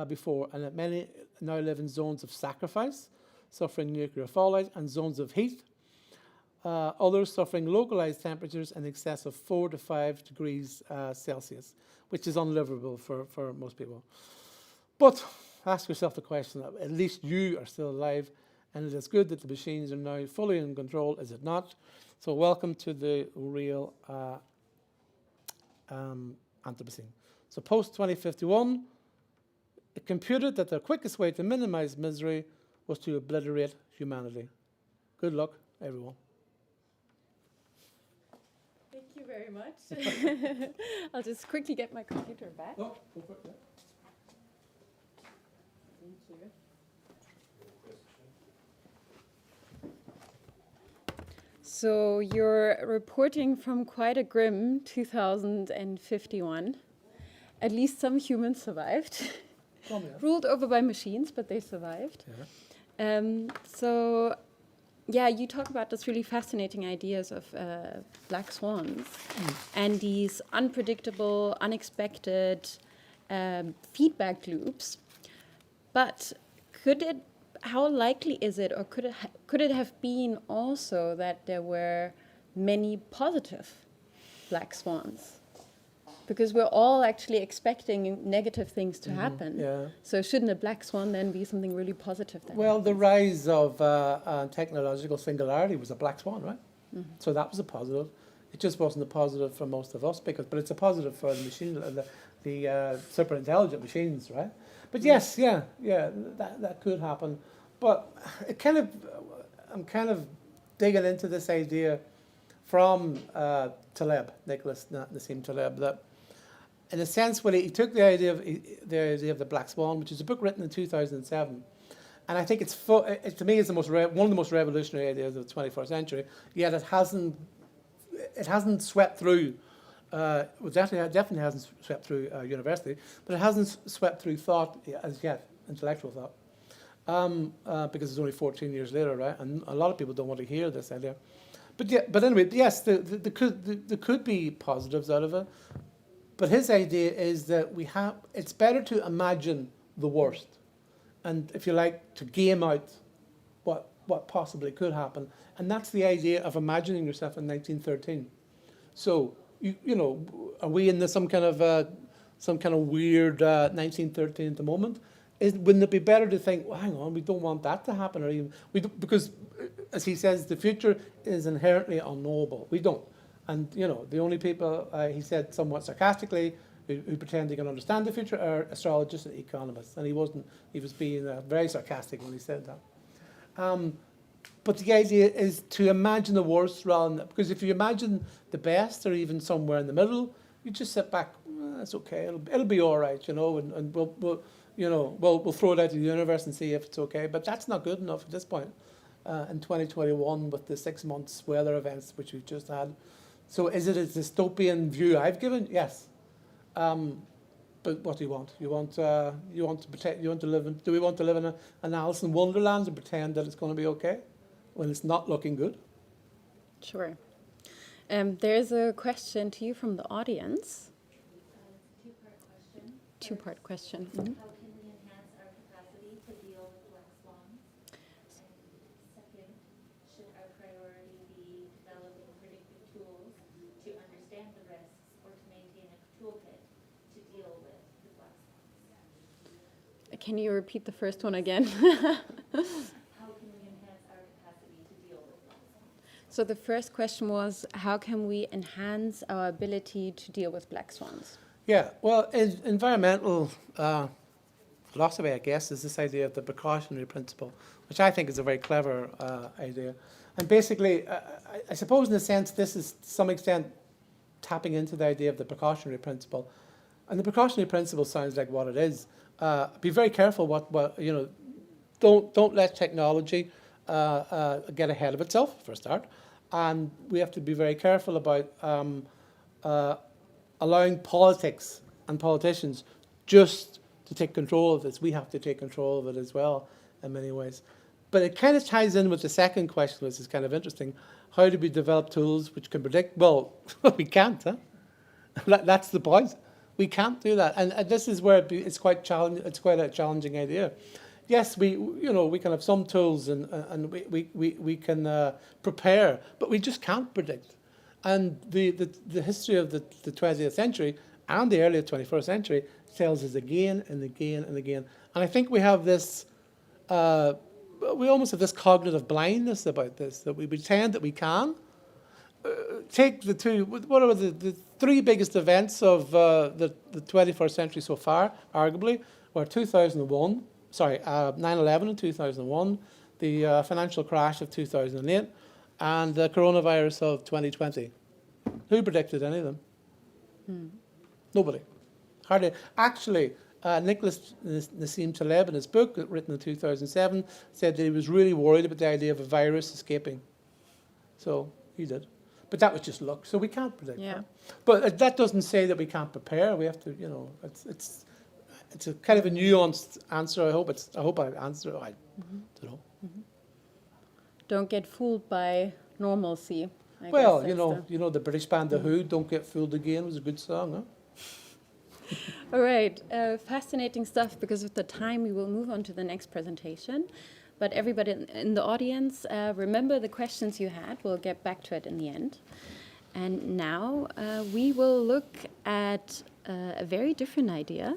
before, and that many now live in zones of sacrifice, suffering nuclear fallout, and zones of heat. Others suffering localized temperatures in excess of 4 to 5 degrees Celsius, which is unlivable for most people. But ask yourself the question, at least you are still alive, and it is good that the machines are now fully in control, is it not? So welcome to the real Anthropocene. So post-2051, it computed that the quickest way to minimize misery was to obliterate humanity. Good luck, everyone. Thank you very much. I'll just quickly get my computer back. Oh, go for it, yeah. Thank you. So you're reporting from quite a grim 2051. At least some humans survived. Oh, yeah. Ruled over by machines, but they survived. Yeah. Yeah, you talk about this really fascinating ideas of black swans and these unpredictable, unexpected feedback loops. But how likely is it, or could it have been also that there were many positive black swans? Because we're all actually expecting negative things to happen. Yeah. So shouldn't a black swan then be something really positive? Then Well, the rise of technological singularity was a black swan, right? So that was a positive. It just wasn't a positive for most of us, but it's a positive for the machine, the super intelligent machines, right? But yes, that could happen. But I'm kind of digging into this idea from Taleb, Nassim Taleb, that in a sense, when he took the idea of the black swan, which is a book written in 2007. And I think to me, it's one of the most revolutionary ideas of the 21st century. Yet it hasn't swept through. Definitely hasn't swept through university, but it hasn't swept through thought as yet, intellectual thought, because it's only 14 years later, right? And a lot of people don't want to hear this idea. But anyway, yes, there could be positives out of it. But his idea is that it's better to imagine the worst, and if you like, to game out what possibly could happen. And that's the idea of imagining yourself in 1913. So you know, are we in some kind of weird 1913 at the moment? Wouldn't it be better to think, well, hang on, we don't want that to happen, or even because, as he says, the future is inherently unknowable. We don't. And, you know, the only people, he said somewhat sarcastically, who pretend they can understand the future are astrologists and economists. And he was being very sarcastic when he said that. But the idea is to imagine the worst rather than, because if you imagine the best or even somewhere in the middle, you just sit back, that's okay, it'll be all right, you know, and we'll throw it out to the universe and see if it's okay. But that's not good enough at this point in 2021 with the 6 months weather events which we've just had. So is it a dystopian view I've given? Yes. But what do you want? You want to pretend? You want to live in? Do we want to live in an Alice in Wonderland and pretend that it's going to be okay when it's not looking good? Sure. There's a question to you from the audience. Two-part question. Mm-hmm. How can we enhance our capacity to deal with black swans? Second, should our priority be developing predictive tools to understand the risks or to maintain a toolkit to deal with the black swans? Can you repeat the first one again? How can we enhance our capacity to deal with black swans? So the first question was, how can we enhance our ability to deal with black swans? Yeah, well, environmental philosophy, I guess, is this idea of the precautionary principle, which I think is a very clever idea. And basically, I suppose in a sense, this is to some extent tapping into the idea of the precautionary principle. And the precautionary principle sounds like what it is. Be very careful what you know, don't let technology get ahead of itself, for a start. And we have to be very careful about allowing politics and politicians just to take control of this. We have to take control of it as well in many ways. But it kind of ties in with the second question, which is kind of interesting. How do we develop tools which can predict? Well, we can't, huh? That's the point. We can't do that. And this is where it's quite challenging. It's quite a challenging idea. Yes, we can have some tools and we can prepare, but we just can't predict. And the history of the 20th century and the early 21st century tells us again and again and again. And I think we have this, we almost have this cognitive blindness about this, that we pretend that we can. Take the two, what are the three biggest events of the 21st century so far, arguably, were 9/11 in 2001, the financial crash of 2008, and the coronavirus of 2020. Who predicted any of them? Nobody. Hardly. Actually, Nassim Taleb, in his book, written in 2007, said that he was really worried about the idea of a virus escaping. So he did. But that was just luck. So we can't predict that. But that doesn't say that we can't prepare. We have to, you know, it's a kind of a nuanced answer. I hope I answered it. I don't know. Don't get fooled by normalcy. I Well, guess you know the British band The Who, "Don't Get Fooled Again" was a good song, huh? All right, fascinating stuff. Because of the time, we will move on to the next presentation. But everybody in the audience, remember the questions you had. We'll get back to it in the end. And now we will look at a very different idea,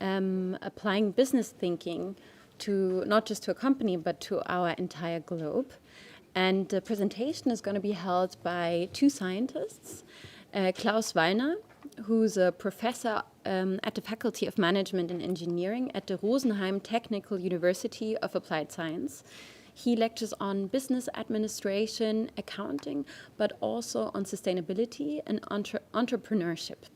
applying business thinking to not just to a company, but to our entire globe. And the presentation is going to be held by two scientists, Klaus, who's a professor at the Faculty of Management and Engineering at the Rosenheim Technical University of Applied Science. He lectures on business administration, accounting, but also on sustainability and entrepreneurship.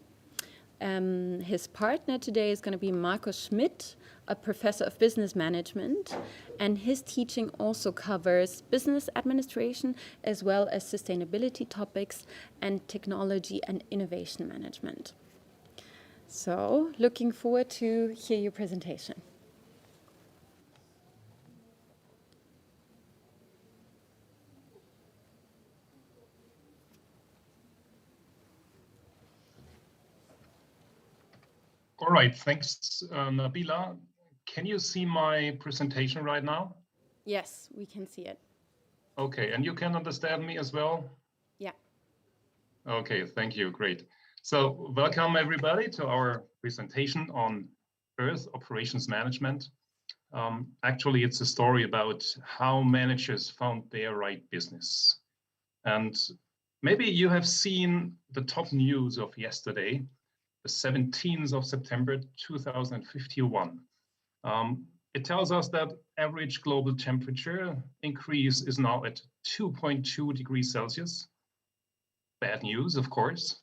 His partner today is going to be Markus Schmidt, a professor of business management, and his teaching also covers business administration as well as sustainability topics and technology and innovation management. So, looking forward to hear your presentation. All right, thanks, Nabila. Can you see my presentation right now? Yes, we can see it. Okay, and you can understand me as well? Yeah. Okay, thank you, great. So welcome everybody to our presentation on Earth Operations Management. Actually, it's a story about how managers found their right business. And maybe you have seen the top news of yesterday, the 17th of September 2051. It tells us that average global temperature increase is now at 2.2 degrees Celsius. Bad news, of course,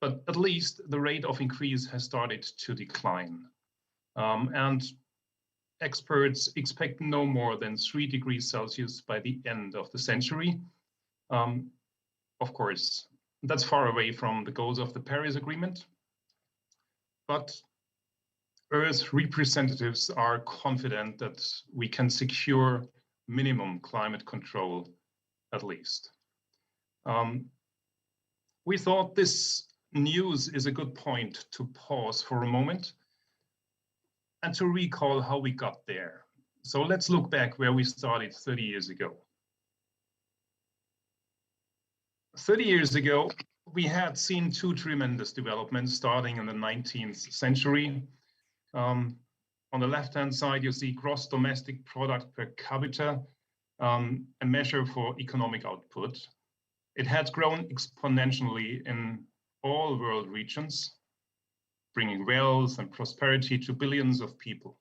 but at least the rate of increase has started to decline. And experts expect no more than 3 degrees Celsius by the end of the century. Of course, that's far away from the goals of the Paris Agreement, but Earth representatives are confident that we can secure minimum climate control at least. We thought this news is a good point to pause for a moment and to recall how we got there. So let's look back where we started 30 years ago. 30 years ago, we had seen two tremendous developments starting in the 19th century. On the left-hand side, you see gross domestic product per capita, a measure for economic output. It had grown exponentially in all world regions, bringing wealth and prosperity to billions of people.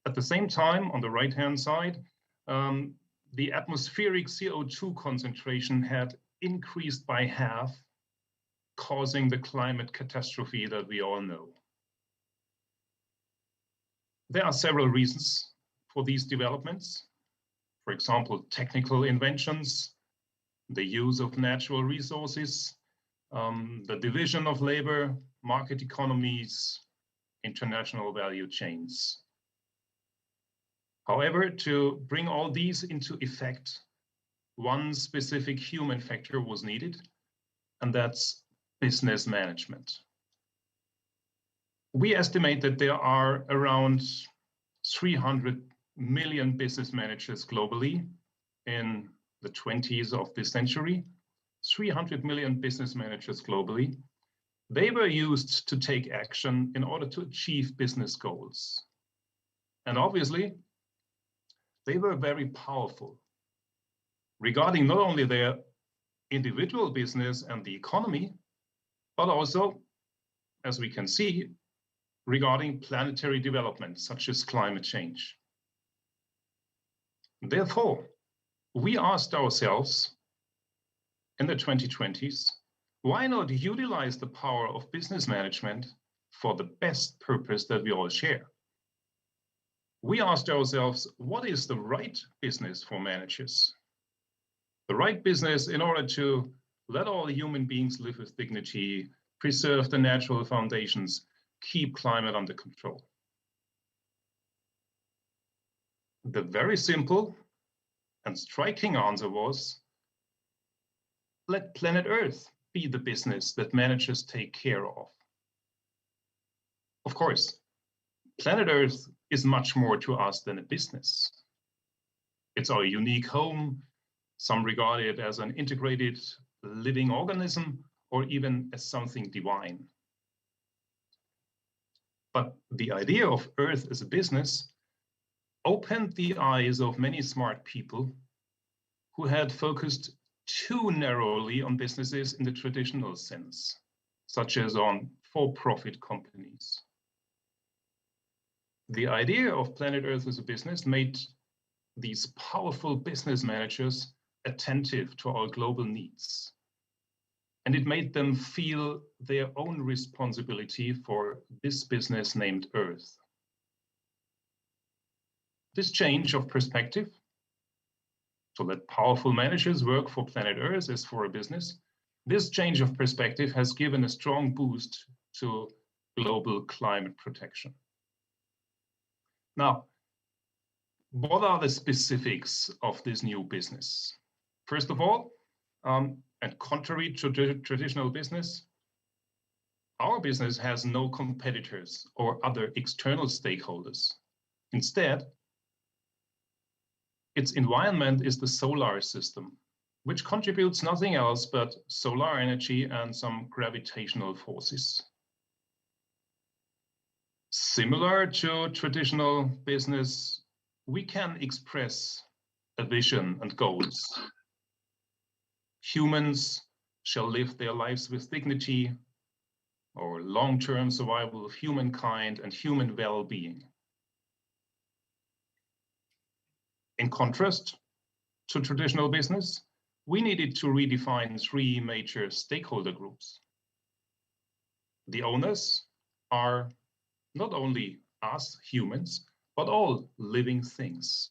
At the same time, on the right-hand side, the atmospheric CO2 concentration had increased by half, causing the climate catastrophe that we all know. There are several reasons for these developments. For example, technical inventions, the use of natural resources, the division of labor, market economies, international value chains. However, to bring all these into effect, one specific human factor was needed, and that's business management. We estimate that there are around 300 million business managers globally in the 20s of this century. 300 million business managers globally. They were used to take action in order to achieve business goals. And obviously, they were very powerful regarding not only their individual business and the economy, but also, as we can see, regarding planetary development, such as climate change. Therefore, we asked ourselves in the 2020s, why not utilize the power of business management for the best purpose that we all share? We asked ourselves, what is the right business for managers? The right business in order to let all human beings live with dignity, preserve the natural foundations, keep climate under control. The very simple and striking answer was, let planet Earth be the business that managers take care of. Of course, planet Earth is much more to us than a business. It's our unique home, Some regard it as an integrated living organism or even as something divine. But the idea of Earth as a business opened the eyes of many smart people who had focused too narrowly on businesses in the traditional sense, such as on for-profit companies. The idea of planet Earth as a business made these powerful business managers attentive to our global needs. And it made them feel their own responsibility for this business named Earth. This change of perspective, so that powerful managers work for planet Earth as for a business, this change of perspective has given a strong boost to global climate protection. Now, what are the specifics of this new business? First of all, and contrary to traditional business, our business has no competitors or other external stakeholders. Instead, its environment is the solar system, which contributes nothing else but solar energy and some gravitational forces. Similar to traditional business, we can express a vision and goals. Humans shall live their lives with dignity, or long-term survival of humankind and human well-being. In contrast to traditional business, we needed to redefine three major stakeholder groups. The owners are not only us humans, but all living things.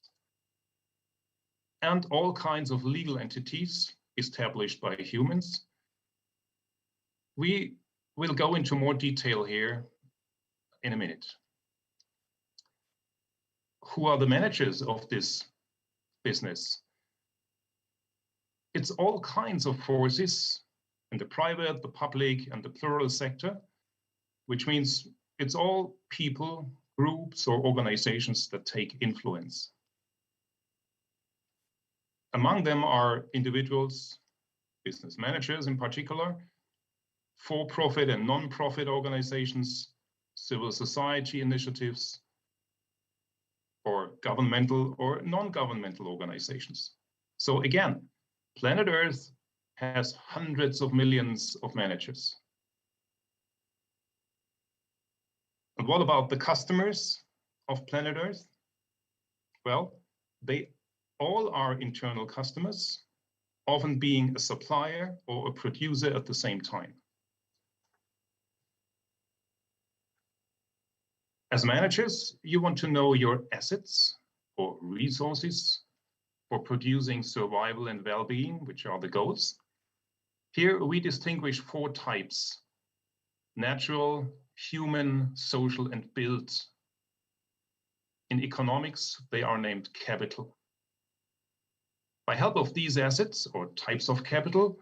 And all kinds of legal entities established by humans. We will go into more detail here in a minute. Who are the managers of this business? It's all kinds of forces in the private, the public, and the plural sector, which means it's all people, groups, or organizations that take influence. Among them are individuals, business managers in particular, for-profit and non-profit organizations, civil society initiatives, or governmental or non-governmental organizations. So again, planet Earth has hundreds of millions of managers. And what about the customers of planet Earth? Well, they all are internal customers, often being a supplier or a producer at the same time. As managers, you want to know your assets or resources for producing survival and well-being, which are the goals. Here we distinguish four types: natural, human, social, and built. In economics, they are named capital. By help of these assets or types of capital,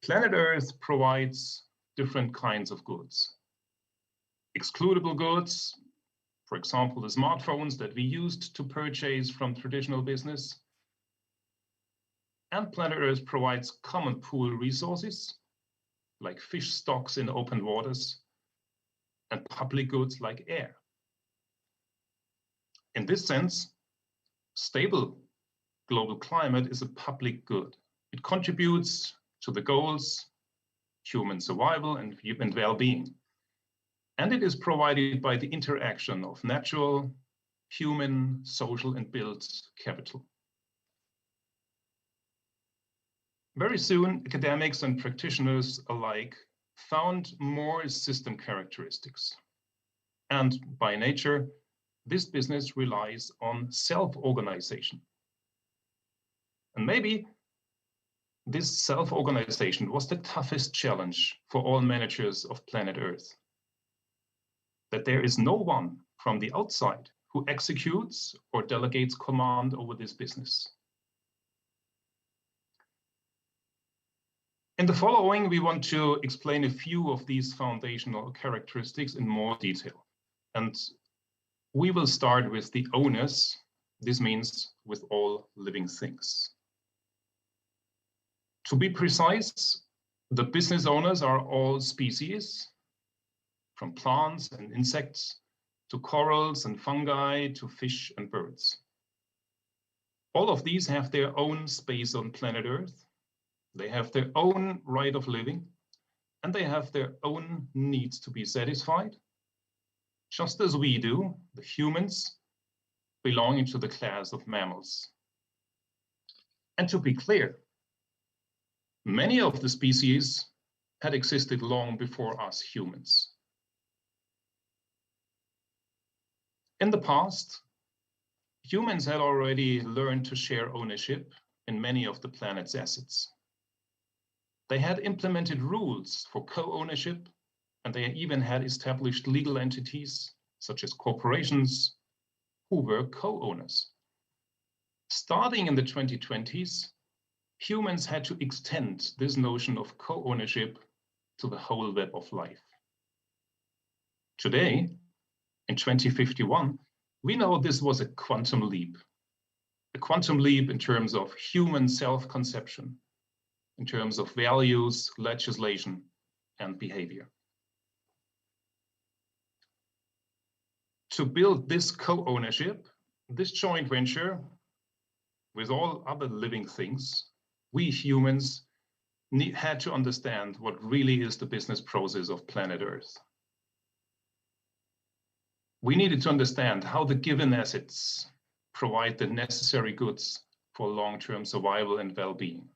planet Earth provides different kinds of goods. Excludable goods, for example, the smartphones that we used to purchase from traditional business. And planet Earth provides common pool resources, like fish stocks in open waters, and public goods like air. In this sense, stable global climate is a public good. It contributes to the goals, human survival and well-being. And it is provided by the interaction of natural, human, social, and built capital. Very soon, academics and practitioners alike found more system characteristics. And by nature, this business relies on self-organization. And maybe this self-organization was the toughest challenge for all managers of planet Earth. That there is no one from the outside who executes or delegates command over this business. In the following, we want to explain a few of these foundational characteristics in more detail. And we will start with the owners. This means with all living things. To be precise, the business owners are all species, from plants and insects to corals and fungi to fish and birds. All of these have their own space on planet Earth. They have their own right of living, and they have their own needs to be satisfied, just as we do, the humans, belonging to the class of mammals. And to be clear, many of the species had existed long before us humans. In the past, humans had already learned to share ownership in many of the planet's assets. They had implemented rules for co-ownership, and they even had established legal entities, such as corporations, who were co-owners. Starting in the 2020s, humans had to extend this notion of co-ownership to the whole web of life. Today, in 2051, we know this was a quantum leap in terms of human self-conception, in terms of values, legislation, and behavior. To build this co-ownership, this joint venture with all other living things, we humans had to understand what really is the business process of planet Earth. We needed to understand how the given assets provide the necessary goods for long-term survival and well-being.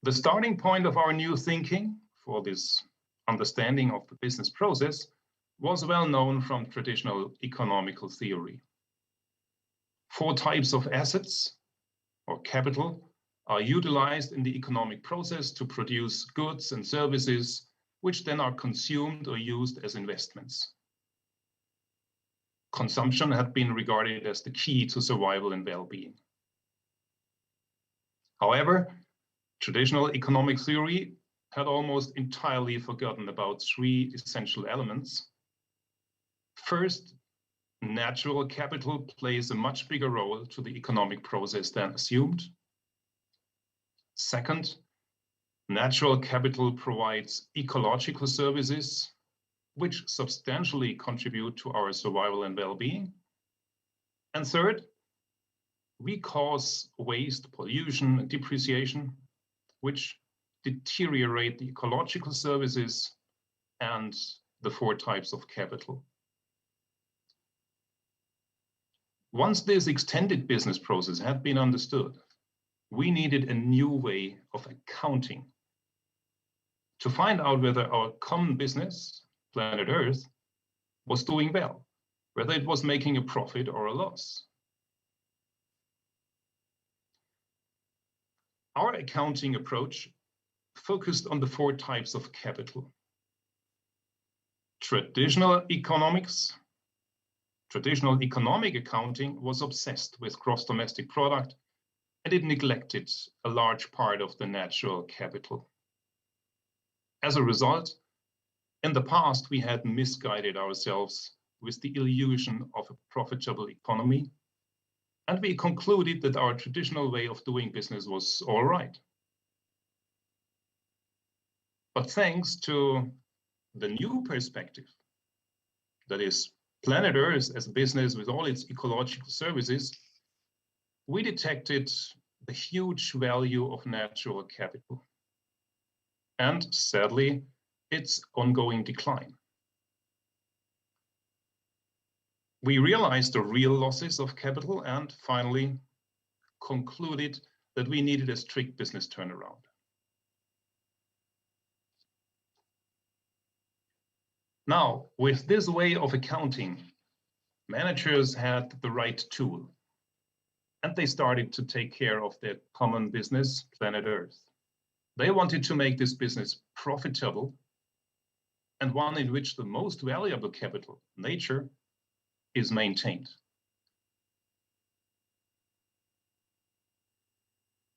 The starting point of our new thinking for this understanding of the business process was well known from traditional economical theory. 4 types of assets or capital are utilized in the economic process to produce goods and services, which then are consumed or used as investments. Consumption had been regarded as the key to survival and well-being. However, traditional economic theory had almost entirely forgotten about 3 essential elements. First, natural capital plays a much bigger role to the economic process than assumed. Second, natural capital provides ecological services, which substantially contribute to our survival and well-being. And third, we cause waste, pollution, and depreciation, which deteriorate the ecological services and the 4 types of capital. Once this extended business process had been understood, we needed a new way of accounting to find out whether our common business, planet Earth, was doing well, whether it was making a profit or a loss. Our accounting approach focused on the 4 types of capital. Traditional economic accounting was obsessed with gross domestic product, and it neglected a large part of the natural capital. As a result, in the past, we had misguided ourselves with the illusion of a profitable economy, and we concluded that our traditional way of doing business was all right. But thanks to the new perspective, that is, planet Earth as a business with all its ecological services, we detected the huge value of natural capital and, sadly, its ongoing decline. We realized the real losses of capital and finally concluded that we needed a strict business turnaround. Now, with this way of accounting, managers had the right tool, and they started to take care of their common business, planet Earth. They wanted to make this business profitable and one in which the most valuable capital, nature, is maintained.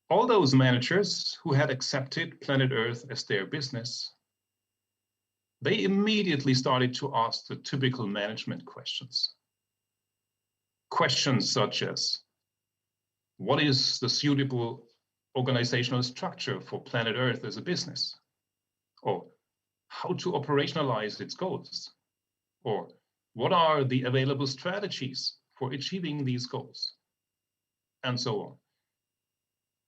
All those managers who had accepted planet Earth as their business, they immediately started to ask the typical management questions. Questions such as, what is the suitable organizational structure for planet Earth as a business, or how to operationalize its goals, or what are the available strategies for achieving these goals, and so on.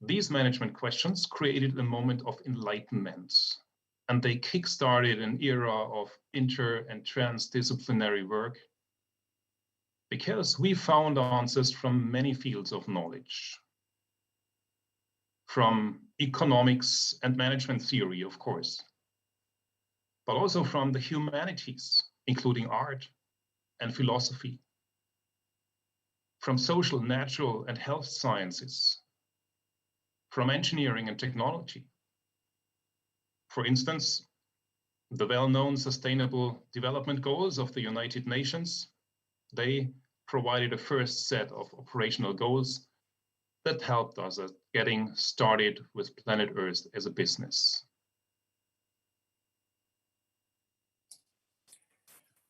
These management questions created a moment of enlightenment, and they kickstarted an era of inter and transdisciplinary work because we found answers from many fields of knowledge, from economics and management theory, of course, but also from the humanities, including art and philosophy, from social, natural, and health sciences, from engineering and technology. For instance, the well-known Sustainable Development Goals of the United Nations, they provided a first set of operational goals that helped us at getting started with planet Earth as a business.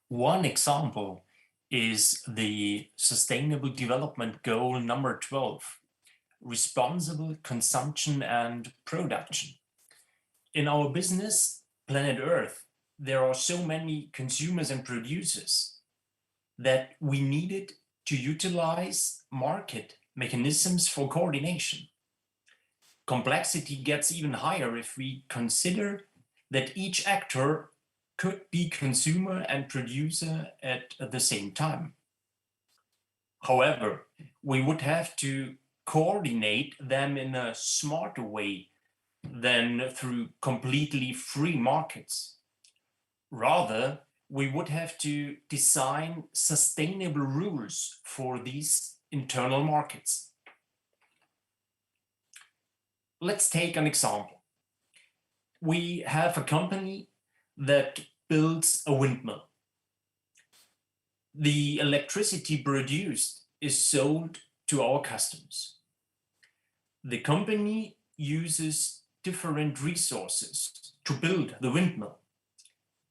One example is the Sustainable Development Goal number 12, responsible consumption and production. In our business, planet Earth, there are so many consumers and producers that we needed to utilize market mechanisms for coordination. Complexity gets even higher if we consider that each actor could be consumer and producer at the same time. However, we would have to coordinate them in a smarter way than through completely free markets. Rather, we would have to design sustainable rules for these internal markets. Let's take an example. We have a company that builds a windmill. The electricity produced is sold to our customers. The company uses different resources to build the windmill.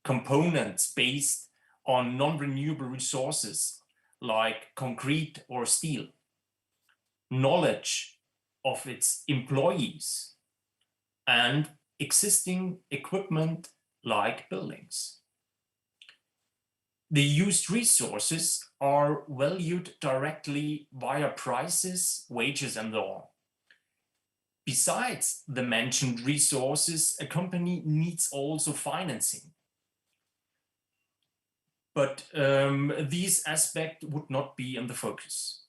Components based on non-renewable resources like concrete or steel. Knowledge of its employees and existing equipment like buildings. The used resources are valued directly via prices, wages, and so on. Besides the mentioned resources, a company needs also financing. But these aspects would not be in the focus.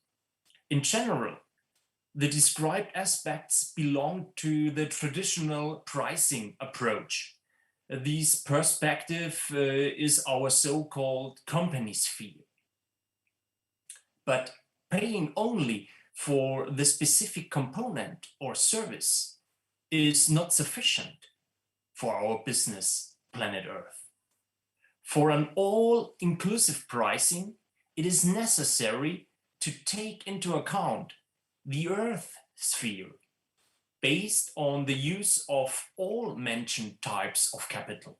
In general, the described aspects belong to the traditional pricing approach. This perspective is our so-called company sphere. But paying only for the specific component or service is not sufficient for our business, planet Earth. For an all-inclusive pricing, it is necessary to take into account the Earth sphere based on the use of all mentioned types of capital: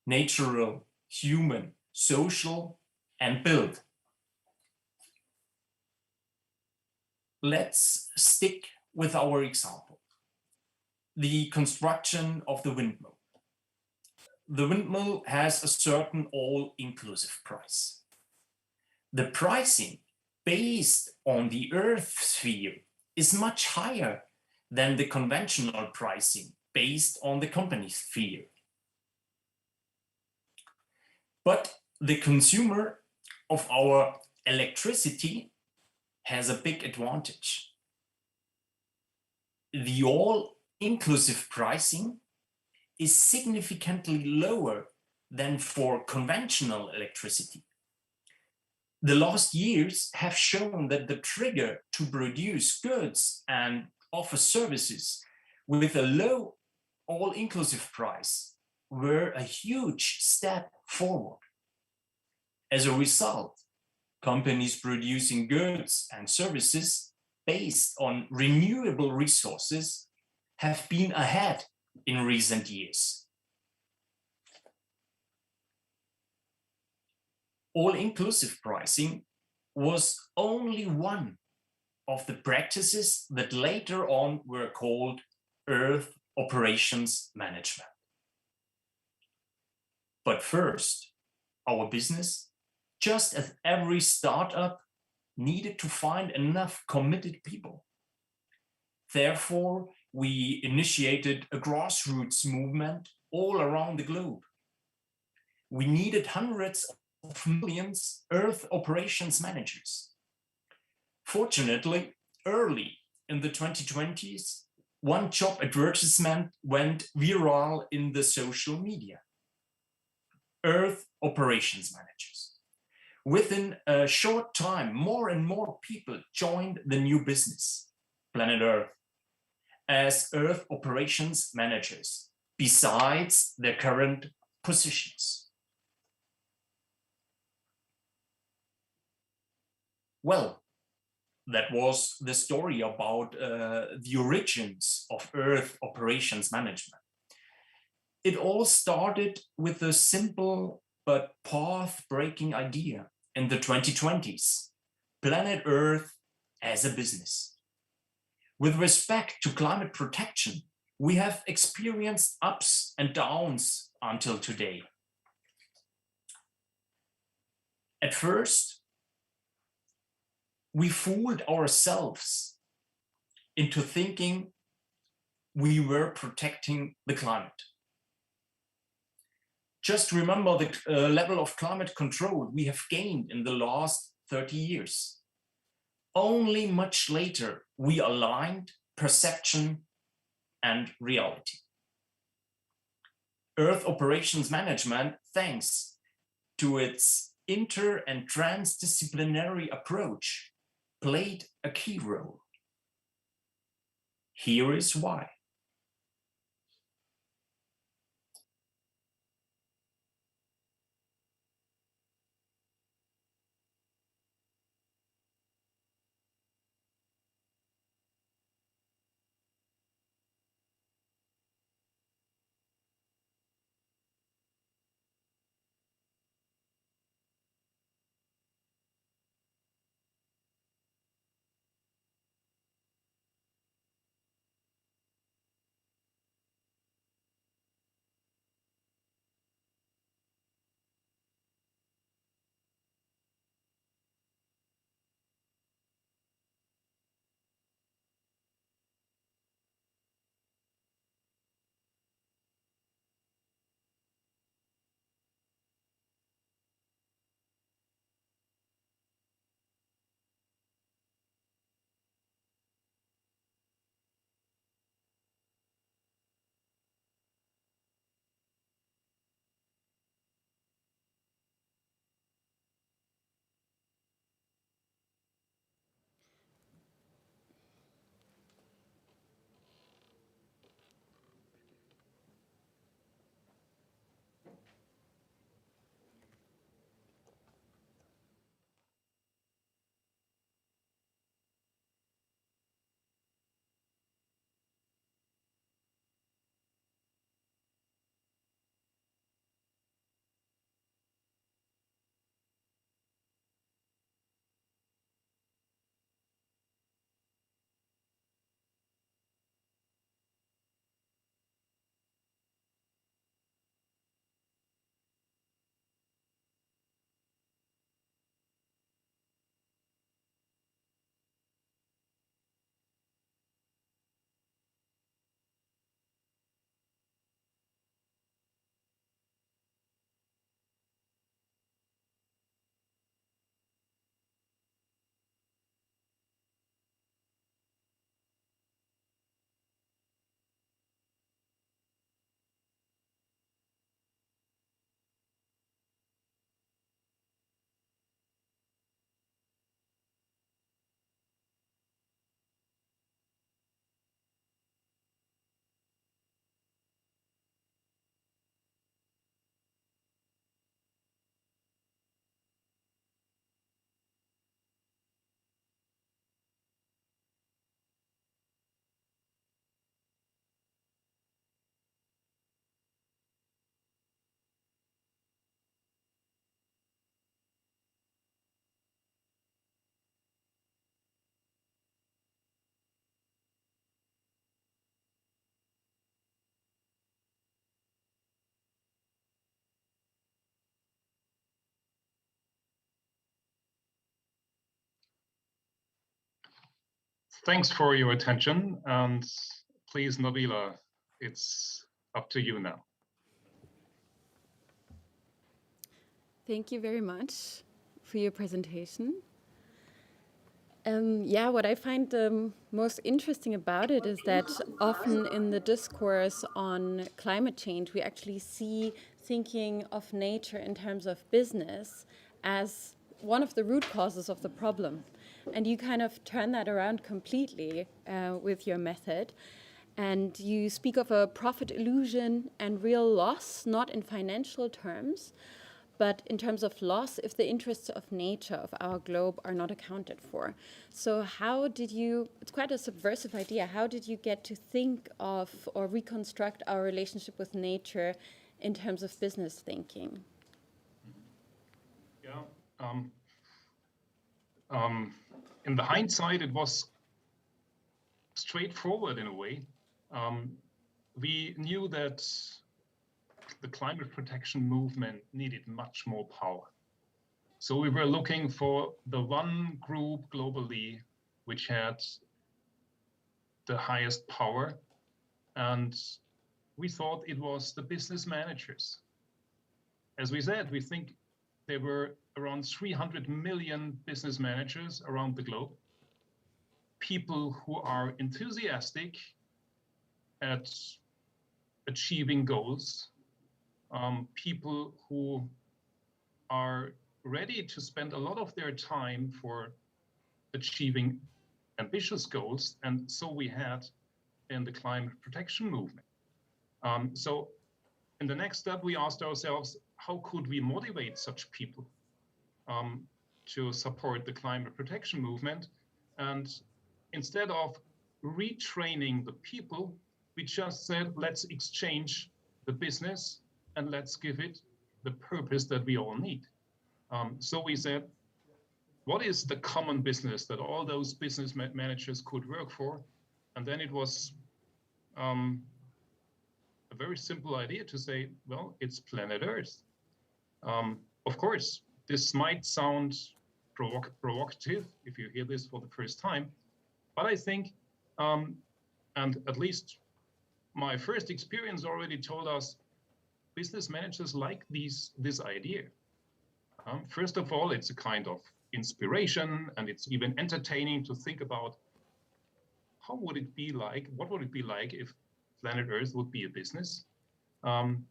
natural, human, social, and built. Let's stick with our example, the construction of the windmill. The windmill has a certain all-inclusive price. The pricing based on the Earth sphere is much higher than the conventional pricing based on the company sphere. But the consumer of our electricity has a big advantage. The all-inclusive pricing is significantly lower than for conventional electricity. The last years have shown that the trigger to produce goods and offer services with a low all-inclusive price were a huge step forward. As a result, companies producing goods and services based on renewable resources have been ahead in recent years. All-inclusive pricing was only one of the practices that later on were called Earth Operations Management. But first, our business, just as every startup, needed to find enough committed people. Therefore, we initiated a grassroots movement all around the globe. We needed hundreds of millions Earth operations managers. Fortunately, early in the 2020s, one job advertisement went viral in the social media. Earth operations managers. Within a short time, more and more people joined the new business, Planet Earth, as Earth operations managers, besides their current positions. Well, that was the story about the origins of Earth operations management. It all started with a simple but path-breaking idea in the 2020s, Planet Earth as a business. With respect to climate protection, we have experienced ups and downs until today. At first, we fooled ourselves into thinking we were protecting the climate. Just remember the level of climate control we have gained in the last 30 years. Only much later we aligned perception and reality. Earth operations management, thanks to its inter- and transdisciplinary approach, played a key role. Here is why. thanks for your attention, and please, Nabila, it's up to you now. Thank you very much for your presentation. Yeah, what I find most interesting about it is that often in the discourse on climate change, we actually see thinking of nature in terms of business as one of the root causes of the problem. And you kind of turn that around completely with your method. And you speak of a profit illusion and real loss, not in financial terms, but in terms of loss if the interests of nature, of our globe, are not accounted for. So how did you, it's quite a subversive idea, how did you get to think of or reconstruct our relationship with nature in terms of business thinking? Yeah, in the hindsight, it was straightforward in a way. We knew that the climate protection movement needed much more power. So we were looking for the one group globally which had the highest power, and we thought it was the business managers. As we said, we think there were around 300 million business managers around the globe, people who are enthusiastic at achieving goals, people who are ready to spend a lot of their time for achieving ambitious goals. And so we had in the climate protection movement. So in the next step, we asked ourselves, how could we motivate such people to support the climate protection movement? And instead of retraining the people, we just said, let's exchange the business and let's give it the purpose that we all need. So we said, what is the common business that all those business managers could work for? And then it was a very simple idea to say, well, it's planet Earth. Of course, this might sound provocative if you hear this for the first time, but I think, and at least my first experience already told us, business managers like this idea. First of all, it's a kind of inspiration, and it's even entertaining to think about how would it be like, what would it be like if planet Earth would be a business? And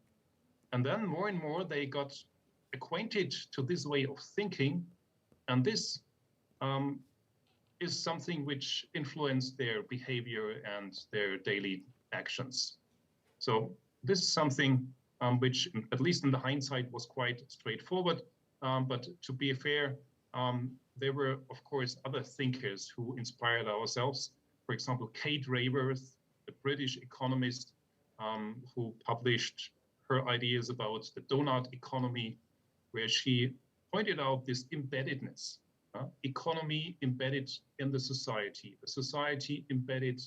then more and more they got acquainted to this way of thinking, and this is something which influenced their behavior and their daily actions. So this is something which, at least in the hindsight, was quite straightforward. But to be fair, there were, of course, other thinkers who inspired ourselves. For example, Kate Raworth, a British economist who published her ideas about the donut economy, where she pointed out this embeddedness, economy embedded in the society embedded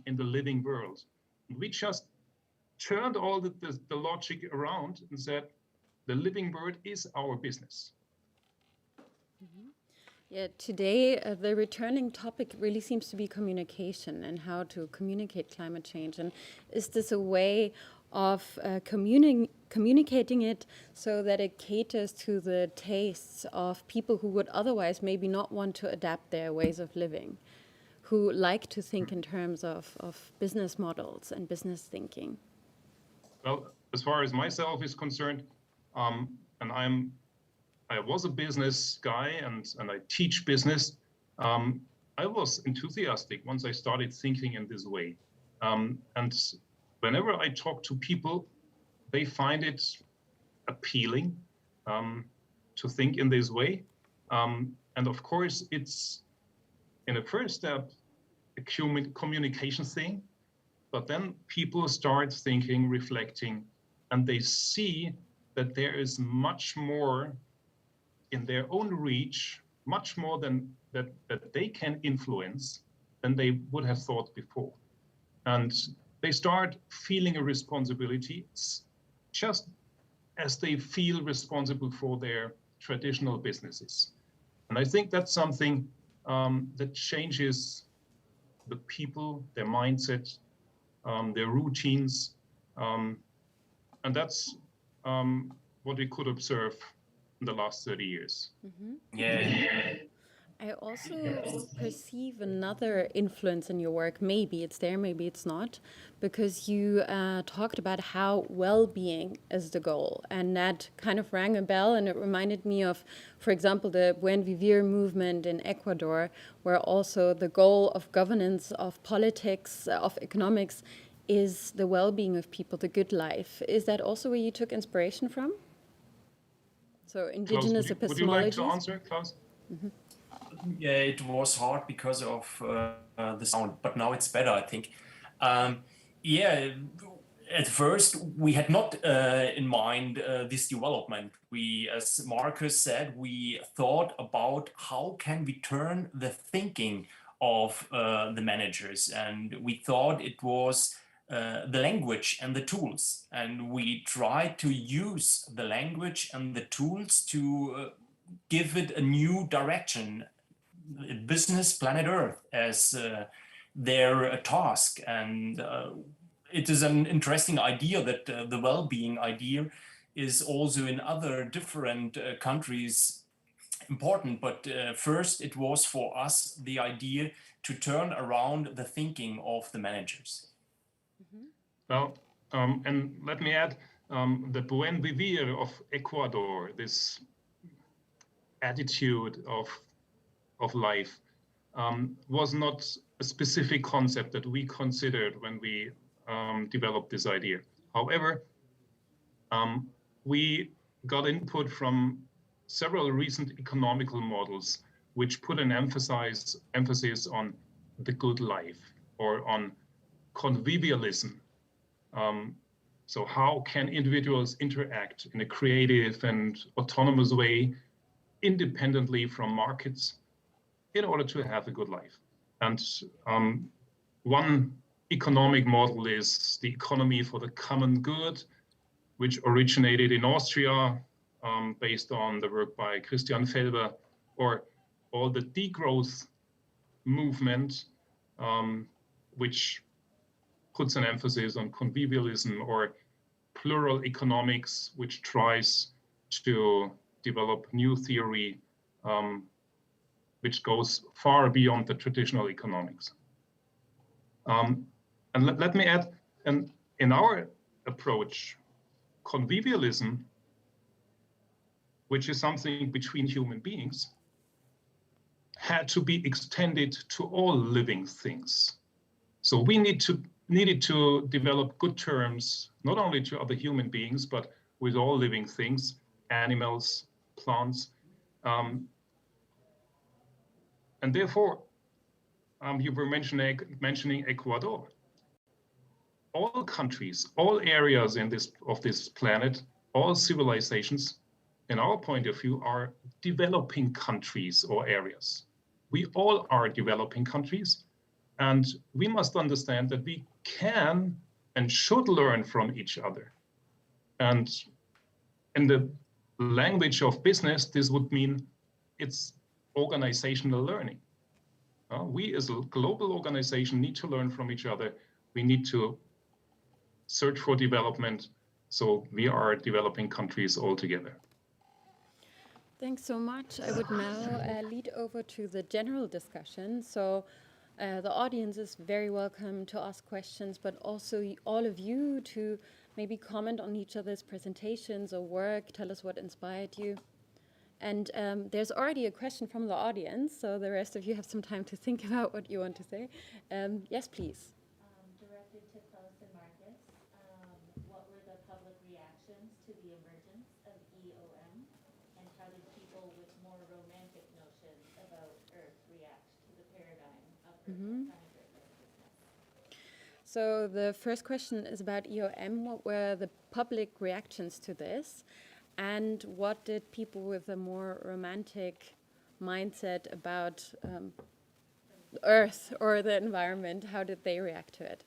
in the living world. And we just turned all the logic around and said, the living world is our business. Mm-hmm. Yeah, today the returning topic really seems to be communication and how to communicate climate change. And is this a way of communicating it so that it caters to the tastes of people who would otherwise maybe not want to adapt their ways of living, who like to think in terms of business models and business thinking? Well, as far as myself is concerned, and I was a business guy and I teach business. I was enthusiastic once I started thinking in this way. And whenever I talk to people, they find it appealing to think in this way. And of course, it's in a first step, a communication thing, but then people start thinking, reflecting, and they see that there is much more in their own reach, much more than that they can influence than they would have thought before. And they start feeling a responsibility just as they feel responsible for their traditional businesses. And I think that's something that changes the people, their mindset, their routines, and that's what we could observe in the last 30 years. Yeah. I also perceive another influence in your work. Maybe it's there, maybe it's not, because you talked about how well-being is the goal, and that kind of rang a bell, and it reminded me of, for example, the Buen Vivir movement in Ecuador, where also the goal of governance, of politics, of economics is the well-being of people, the good life. Is that also where you took inspiration from? So indigenous Klaus, epistemologies? would you like to answer, Klaus? Mm-hmm. Yeah, it was hard because of the sound, but now it's better, I think. Yeah, at first we had not in mind this development. We, as Marcus said, we thought about how can we turn the thinking of the managers, and we thought it was the language and the tools, and we tried to use the language and the tools to give it a new direction. Business, planet Earth as their task, and it is an interesting idea that the well-being idea is also in other different countries important, but first it was for us the idea to turn around the thinking of the managers. Well, and let me add, the Buen Vivir of Ecuador, this attitude of life, was not a specific concept that we considered when we developed this idea. However, we got input from several recent economical models which put an emphasis on the good life or on convivialism. So how can individuals interact in a creative and autonomous way independently from markets in order to have a good life? And one economic model is the economy for the common good, which originated in Austria, based on the work by Christian Felber, or the degrowth movement, which puts an emphasis on convivialism, or plural economics, which tries to develop new theory which goes far beyond the traditional economics. And let me add, in our approach, convivialism, which is something between human beings, had to be extended to all living things. So we needed to develop good terms, not only to other human beings, but with all living things, animals, plants. And therefore, you were mentioning Ecuador. All countries, all areas of this planet, all civilizations, in our point of view, are developing countries or areas. We all are developing countries, and we must understand that we can and should learn from each other. And in the language of business, this would mean it's organizational learning. We as a global organization need to learn from each other. We need to search for development, so we are developing countries all together. Thanks so much. I would now lead over to the general discussion. So the audience is very welcome to ask questions, but also all of you to maybe comment on each other's presentations or work, tell us what inspired you. And there's already a question from the audience, so the rest of you have some time to think about what you want to say. Yes, please. Directed to Klaus and Marcus, what were the public reactions to the emergence of EOM, and how did people with more romantic notions about Earth react to the paradigm of planetary business? So the first question is about EOM. What were the public reactions to this? And what did people with a more romantic mindset about Earth or the environment, how did they react to it?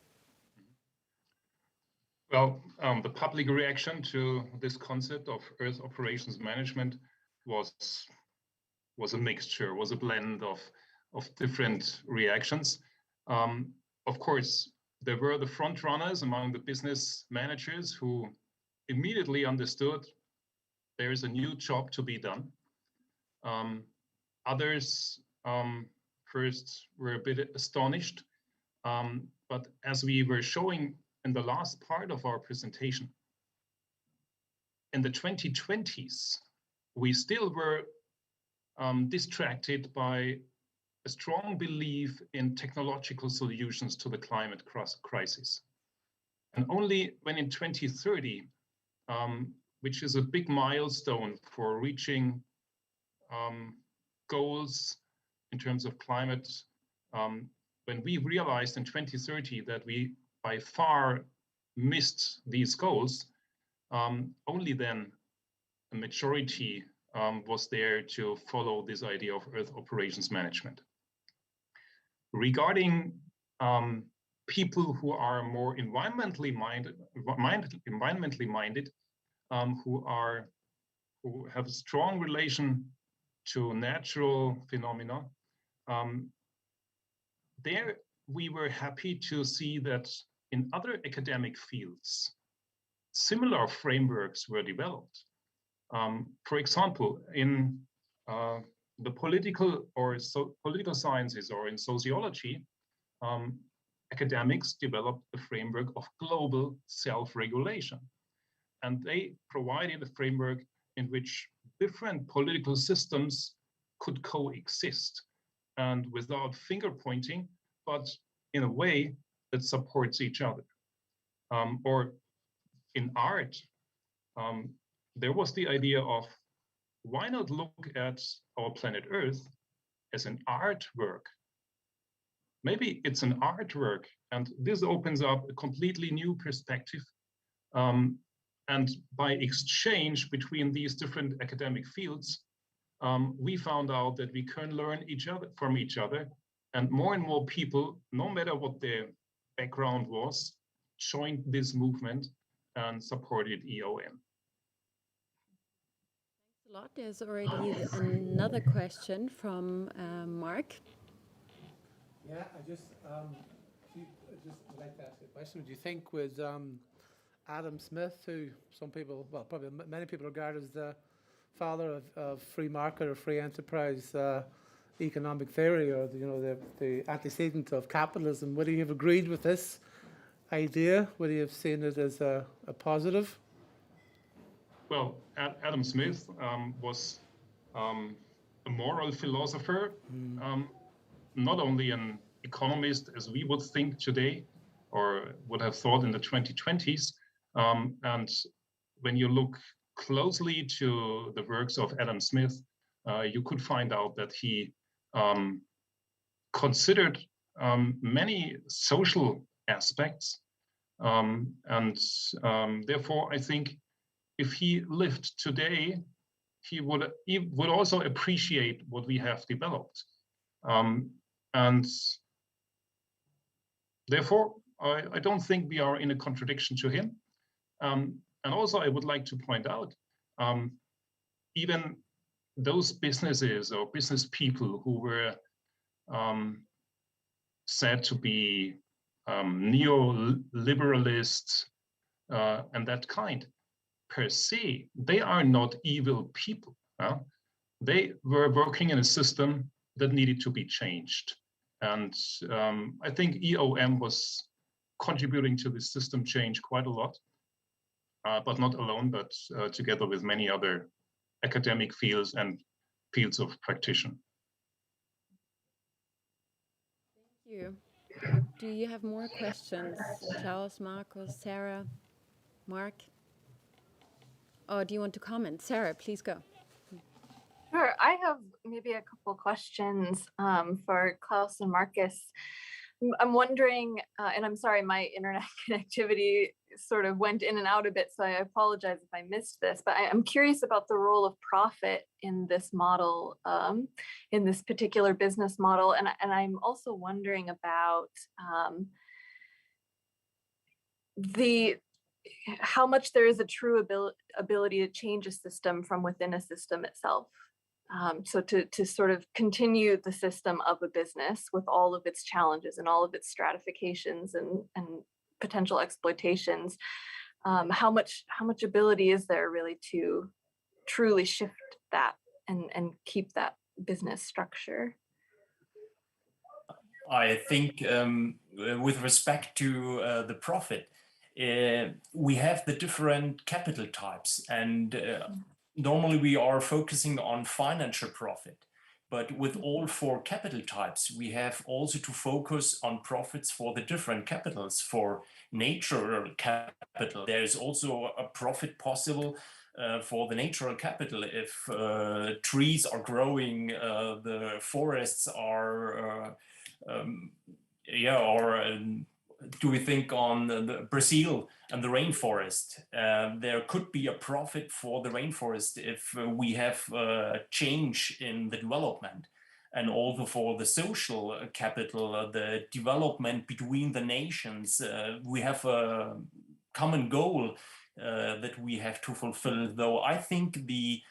Well, the public reaction to this concept of Earth operations management was a mixture, was a blend of different reactions. Of course, there were the front runners among the business managers who immediately understood there is a new job to be done. Others first were a bit astonished, but as we were showing in the last part of our presentation, in the 2020s, we still were distracted by a strong belief in technological solutions to the climate crisis. And only when in 2030, which is a big milestone for reaching goals in terms of climate, when we realized in 2030 that we by far missed these goals, only then a majority was there to follow this idea of Earth operations management. Regarding people who are more environmentally minded, who have a strong relation to natural phenomena, there we were happy to see that in other academic fields, similar frameworks were developed. For example, in the political sciences or in sociology, academics developed a framework of global self-regulation. And they provided a framework in which different political systems could coexist, and without finger pointing, but in a way that supports each other. Or in art, there was the idea of why not look at our planet Earth as an artwork? Maybe it's an artwork, and this opens up a completely new perspective. And by exchange between these different academic fields, we found out that we can learn from each other, and more people, no matter what their background was, joined this movement and supported EOM. Thanks a lot. There's already another question from Mark. Yeah, I just would like to ask a question. Do you think with Adam Smith, who some people, well, probably many people regard as the father of free market or free enterprise economic theory, or the antecedent of capitalism, would he have agreed with this idea? Would he have seen it as a positive? Well, Adam Smith was a moral philosopher, not only an economist as we would think today or would have thought in the 2020s. And when you look closely to the works of Adam Smith, you could find out that he considered many social aspects. And therefore, I think if he lived today, he would also appreciate what we have developed. And therefore, I don't think we are in a contradiction to him. And also, I would like to point out, even those businesses or business people who were said to be neoliberalists and that kind, per se, they are not evil people. They were working in a system that needed to be changed. And I think EOM was contributing to this system change quite a lot, but not alone, but together with many other academic fields and fields of practitioner. Thank you. Do you have more questions? Klaus, Markus, Sarah, Mark? Or do you want to comment? Sarah, please go. Sure, I have maybe a couple questions for Klaus and Marcus. I'm wondering, and I'm sorry, my internet connectivity sort of went in and out a bit, so I apologize if I missed this, but I'm curious about the role of profit in this model, in this particular business model. And I'm also wondering about how much there is a true ability to change a system from within a system itself. So to sort of continue the system of a business with all of its challenges and all of its stratifications and potential exploitations, how much ability is there really to truly shift that and keep that business structure? I think with respect to the profit, we have the different capital types, and normally we are focusing on financial profit. But with all four capital types, we have also to focus on profits for the different capitals. For natural capital, there is also a profit possible for the natural capital. If trees are growing, the forests are, do we think on the Brazil and the rainforest? There could be a profit for the rainforest if we have a change in the development. And also for the social capital, the development between the nations, we have a common goal that we have to fulfill. Though I think the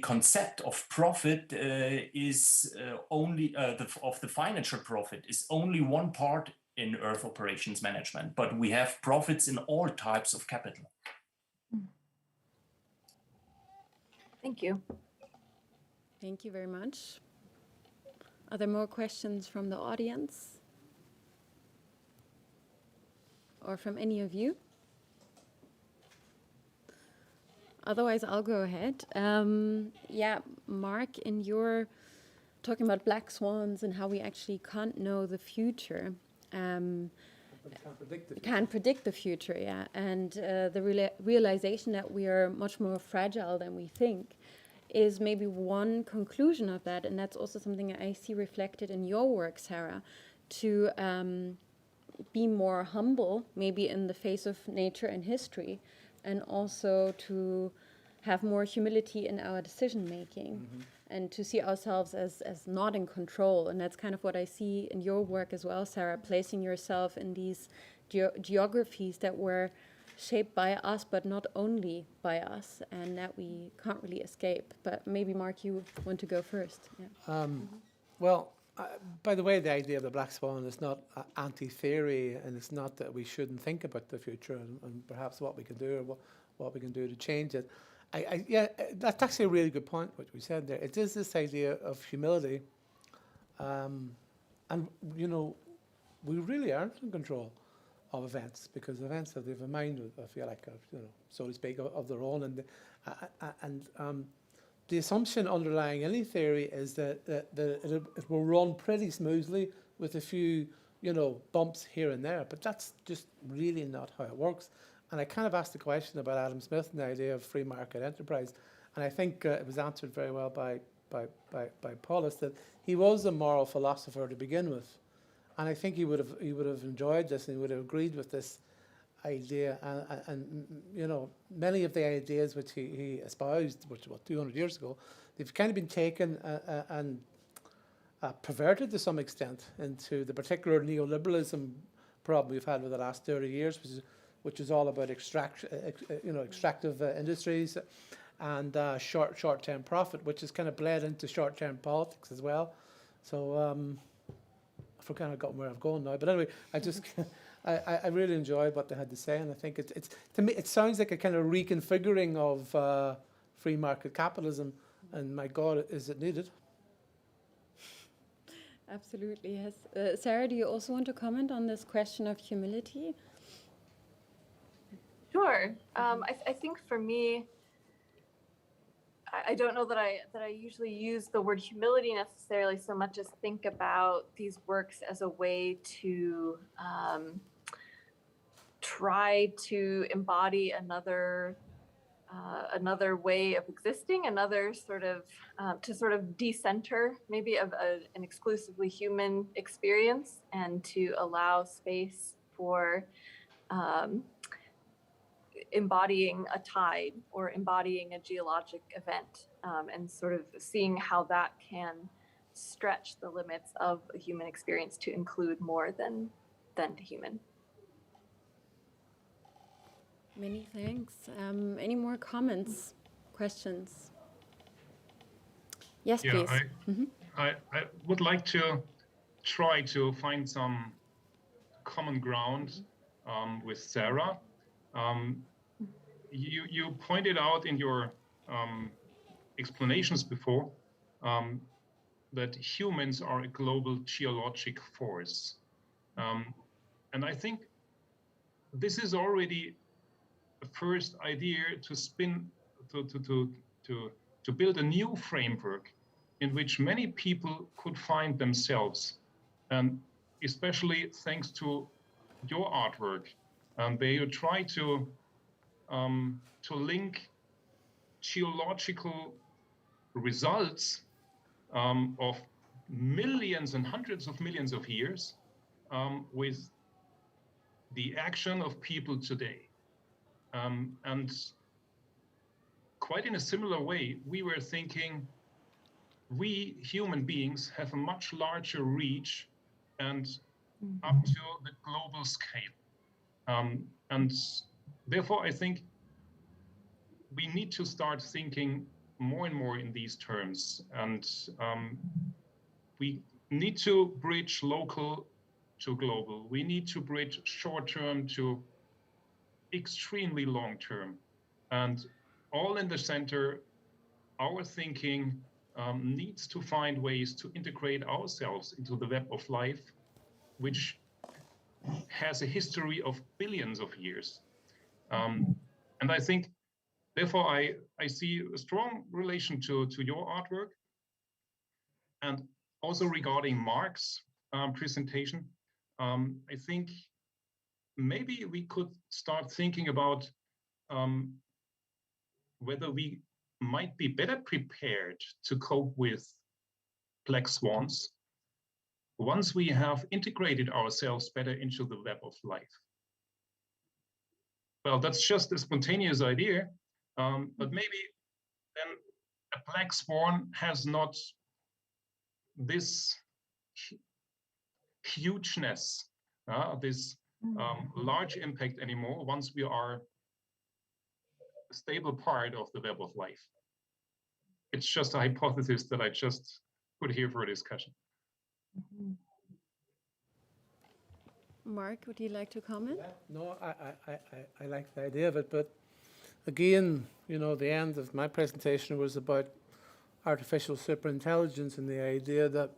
concept of profit is only of the financial profit is only one part in Earth operations management, but we have profits in all types of capital. Thank you. Thank you very much. Are there more questions from the audience? Or from any of you? Otherwise, I'll go ahead. Yeah, Mark, in your talking about black swans and how we actually can't know the future, can't predict the future, yeah. And the realization that we are much more fragile than we think is maybe one conclusion of that. And that's also something I see reflected in your work, Zahra, to be more humble, maybe in the face of nature and history, and also to have more humility in our decision making. And to see ourselves as not in control. And that's kind of what I see in your work as well, Zahra, placing yourself in these geographies that were shaped by us, but not only by us, and that we can't really escape. But maybe, Mark, you want to go first. Yeah. Well, by the way, the idea of the black swan is not anti-theory, and it's not that we shouldn't think about the future and perhaps what we can do or what we can do to change it. Yeah, that's actually a really good point, what we said there. It is this idea of humility. And, you know, we really aren't in control of events, because events have a mind, I feel like, you know, so to speak, of their own. And the assumption underlying any theory is that it will run pretty smoothly with a few, you know, bumps here and there. But that's just really not how it works. And I kind of asked the question about Adam Smith and the idea of free market enterprise, and I think it was answered very well by Paulus, that he was a moral philosopher to begin with, and I think he would have enjoyed this and he would have agreed with this idea. And you know, many of the ideas which he espoused, which was 200 years ago, they've kind of been taken and perverted to some extent into the particular neoliberalism problem we've had over the last 30 years, which is all about extractive industries and short-term profit, which has kind of bled into short-term politics as well. So I forgot where I'm going now. But anyway, I really enjoyed what they had to say, and I think it's to me it sounds like a kind of reconfiguring of free market capitalism. And my God, is it needed? Absolutely, yes. Zahra, do you also want to comment on this question of humility? Sure. I think for me, I don't know that I usually use the word humility necessarily so much as think about these works as a way to try to embody another way of existing, another sort of to sort of decenter maybe of an exclusively human experience, and to allow space for embodying a tide or embodying a geologic event, and sort of seeing how that can stretch the limits of a human experience to include more than human. Many thanks. Any more comments, questions? Yes, Yeah, please. I would like to try to find some common ground with Zahra. You pointed out in your explanations before that humans are a global geologic force. And I think this is already a first idea to spin, to build a new framework in which many people could find themselves. And especially thanks to your artwork, where you try to link geological results of millions and hundreds of millions of years with the action of people today. And quite in a similar way, we were thinking we human beings have a much larger reach and up to the global scale. And therefore, I think we need to start thinking more and more in these terms. And we need to bridge local to global. We need to bridge short-term to extremely long-term. And all in the center, our thinking needs to find ways to integrate ourselves into the web of life, which has a history of billions of years. And I think, therefore, I see a strong relation to your artwork. And also regarding Mark's presentation, I think maybe we could start thinking about whether we might be better prepared to cope with black swans once we have integrated ourselves better into the web of life. Well, that's just a spontaneous idea, but maybe then a black swan has not this hugeness, this large impact anymore once we are a stable part of the web of life. It's just a hypothesis that I just put here for a discussion. Mark, would you like to comment? No, I like the idea of it, but again, you know, the end of my presentation was about artificial superintelligence and the idea that,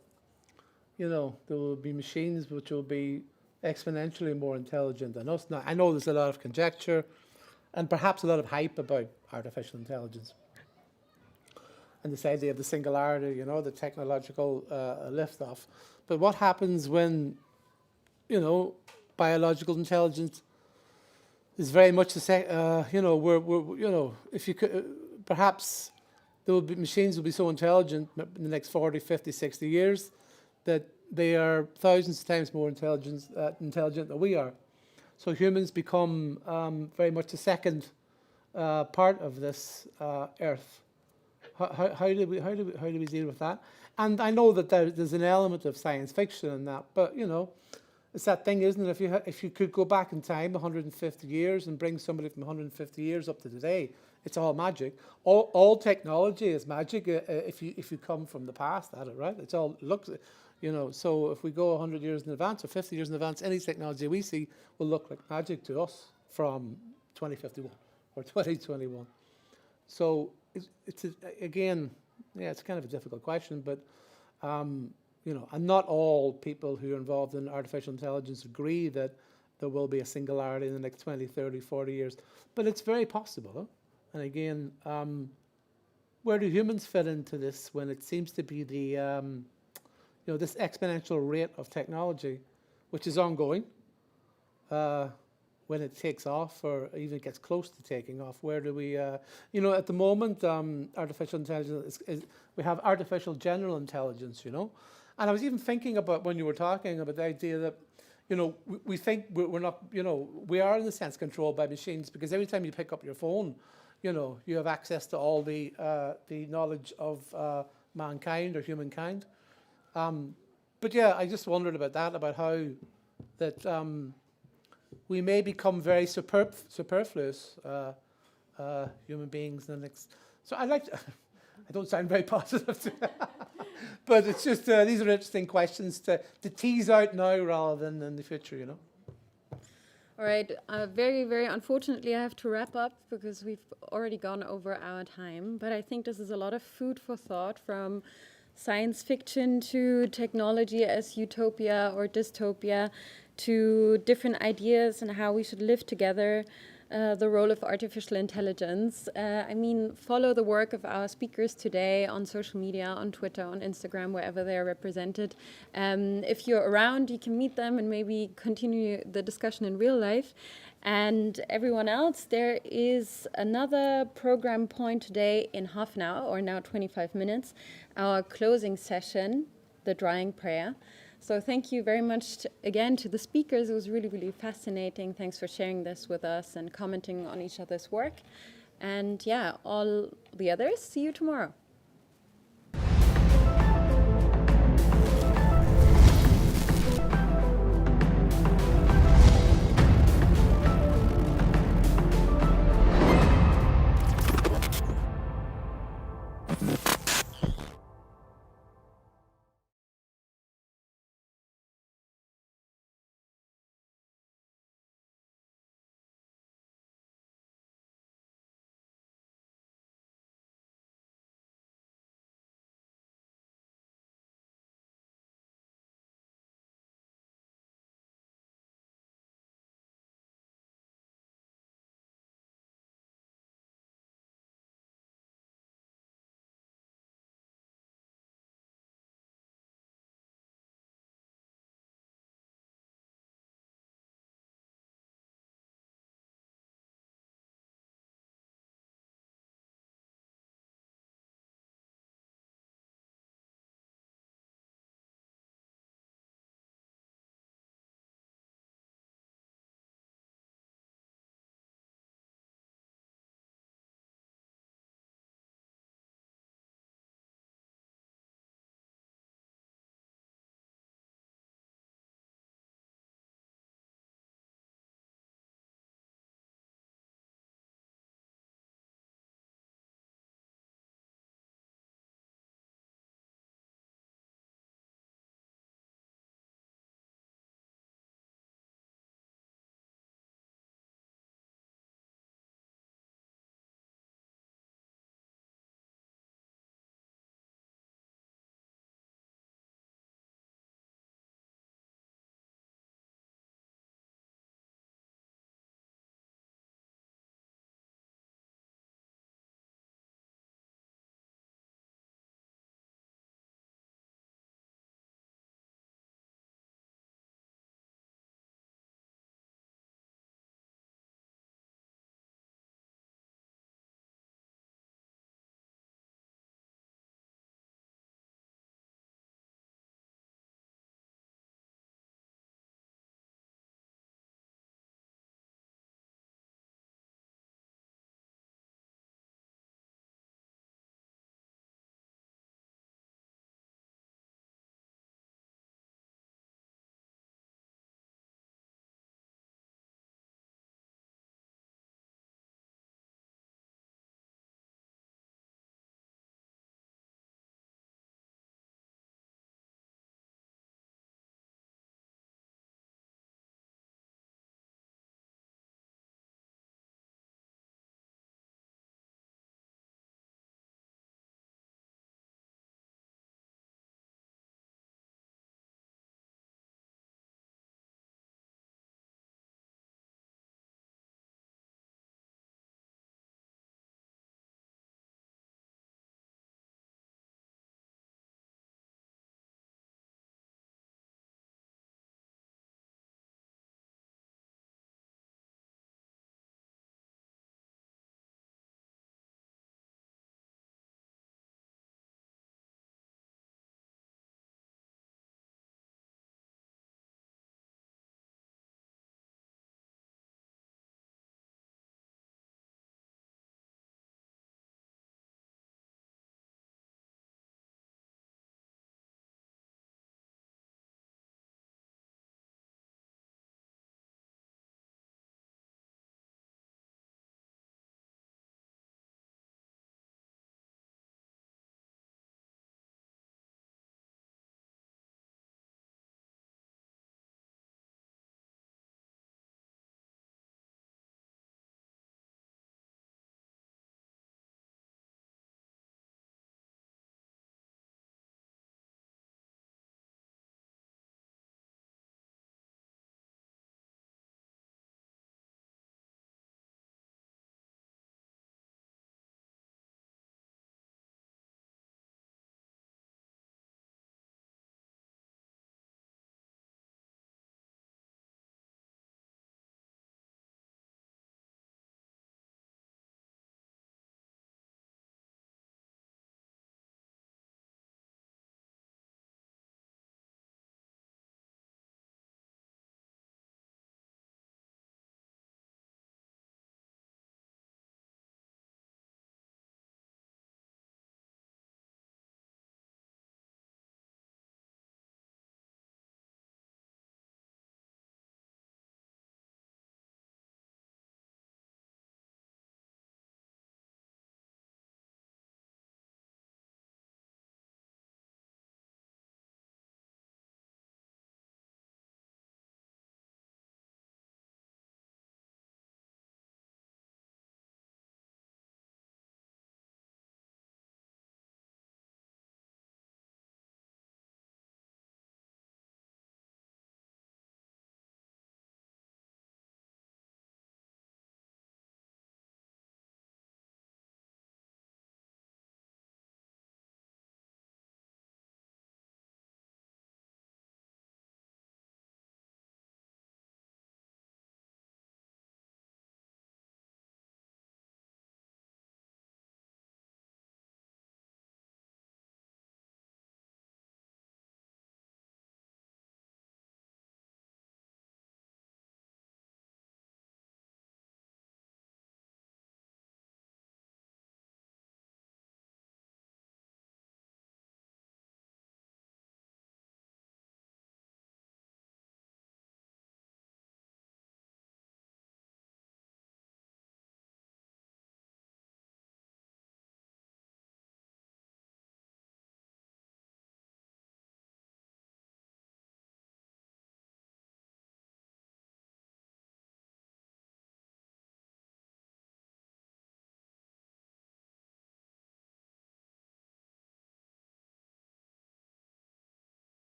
you know, there will be machines which will be exponentially more intelligent than us. Now, I know there's a lot of conjecture and perhaps a lot of hype about artificial intelligence and this idea of the singularity, you know, the technological liftoff. But what happens when, you know, biological intelligence is very much the same, you know, you know, if you could, perhaps there will be, machines will be so intelligent in the next 40, 50, 60 years that they are thousands of times more intelligent than we are. So humans become very much the second part of this Earth. How do we deal with that? And I know that there's an element of science fiction in that, but you know, it's that thing, isn't it? If you could go back in time 150 years and bring somebody from 150 years up to today, it's all magic. All technology is magic if you come from the past at it, right? It's all looks, you know. So if we go 100 years in advance or 50 years in advance, any technology we see will look like magic to us from 2051 or 2021. So it's again, yeah, it's kind of a difficult question, but you know, and not all people who are involved in artificial intelligence agree that there will be a singularity in the next 20, 30, 40 years. But it's very possible. Huh? And again, where do humans fit into this when it seems to be the, you know, this exponential rate of technology, which is ongoing, when it takes off or even gets close to taking off? Where do we, you know, at the moment, artificial intelligence, we have artificial general intelligence, you know. And I was even thinking about when you were talking about the idea that, you know, we think we're not, you know, we are in a sense controlled by machines because every time you pick up your phone, you know, you have access to all the knowledge of mankind or humankind. But yeah, I just wondered about that, about how that we may become very superfluous human beings in the next. So I'd like to, I don't sound very positive. But it's just, these are interesting questions to tease out now rather than in the future, you know. All right, very, very unfortunately, I have to wrap up because we've already gone over our time. But I think this is a lot of food for thought, from science fiction to technology as utopia or dystopia, to different ideas and how we should live together, the role of artificial intelligence. I mean, follow the work of our speakers today on social media, on Twitter, on Instagram, wherever they are represented. If you're around, you can meet them and maybe continue the discussion in real life. And everyone else, there is another program point today in half an hour, or now 25 minutes, our closing session, the drying prayer. So thank you very much again to the speakers. It was really, really fascinating. Thanks for sharing this with us and commenting on each other's work. And yeah, all the others, see you tomorrow.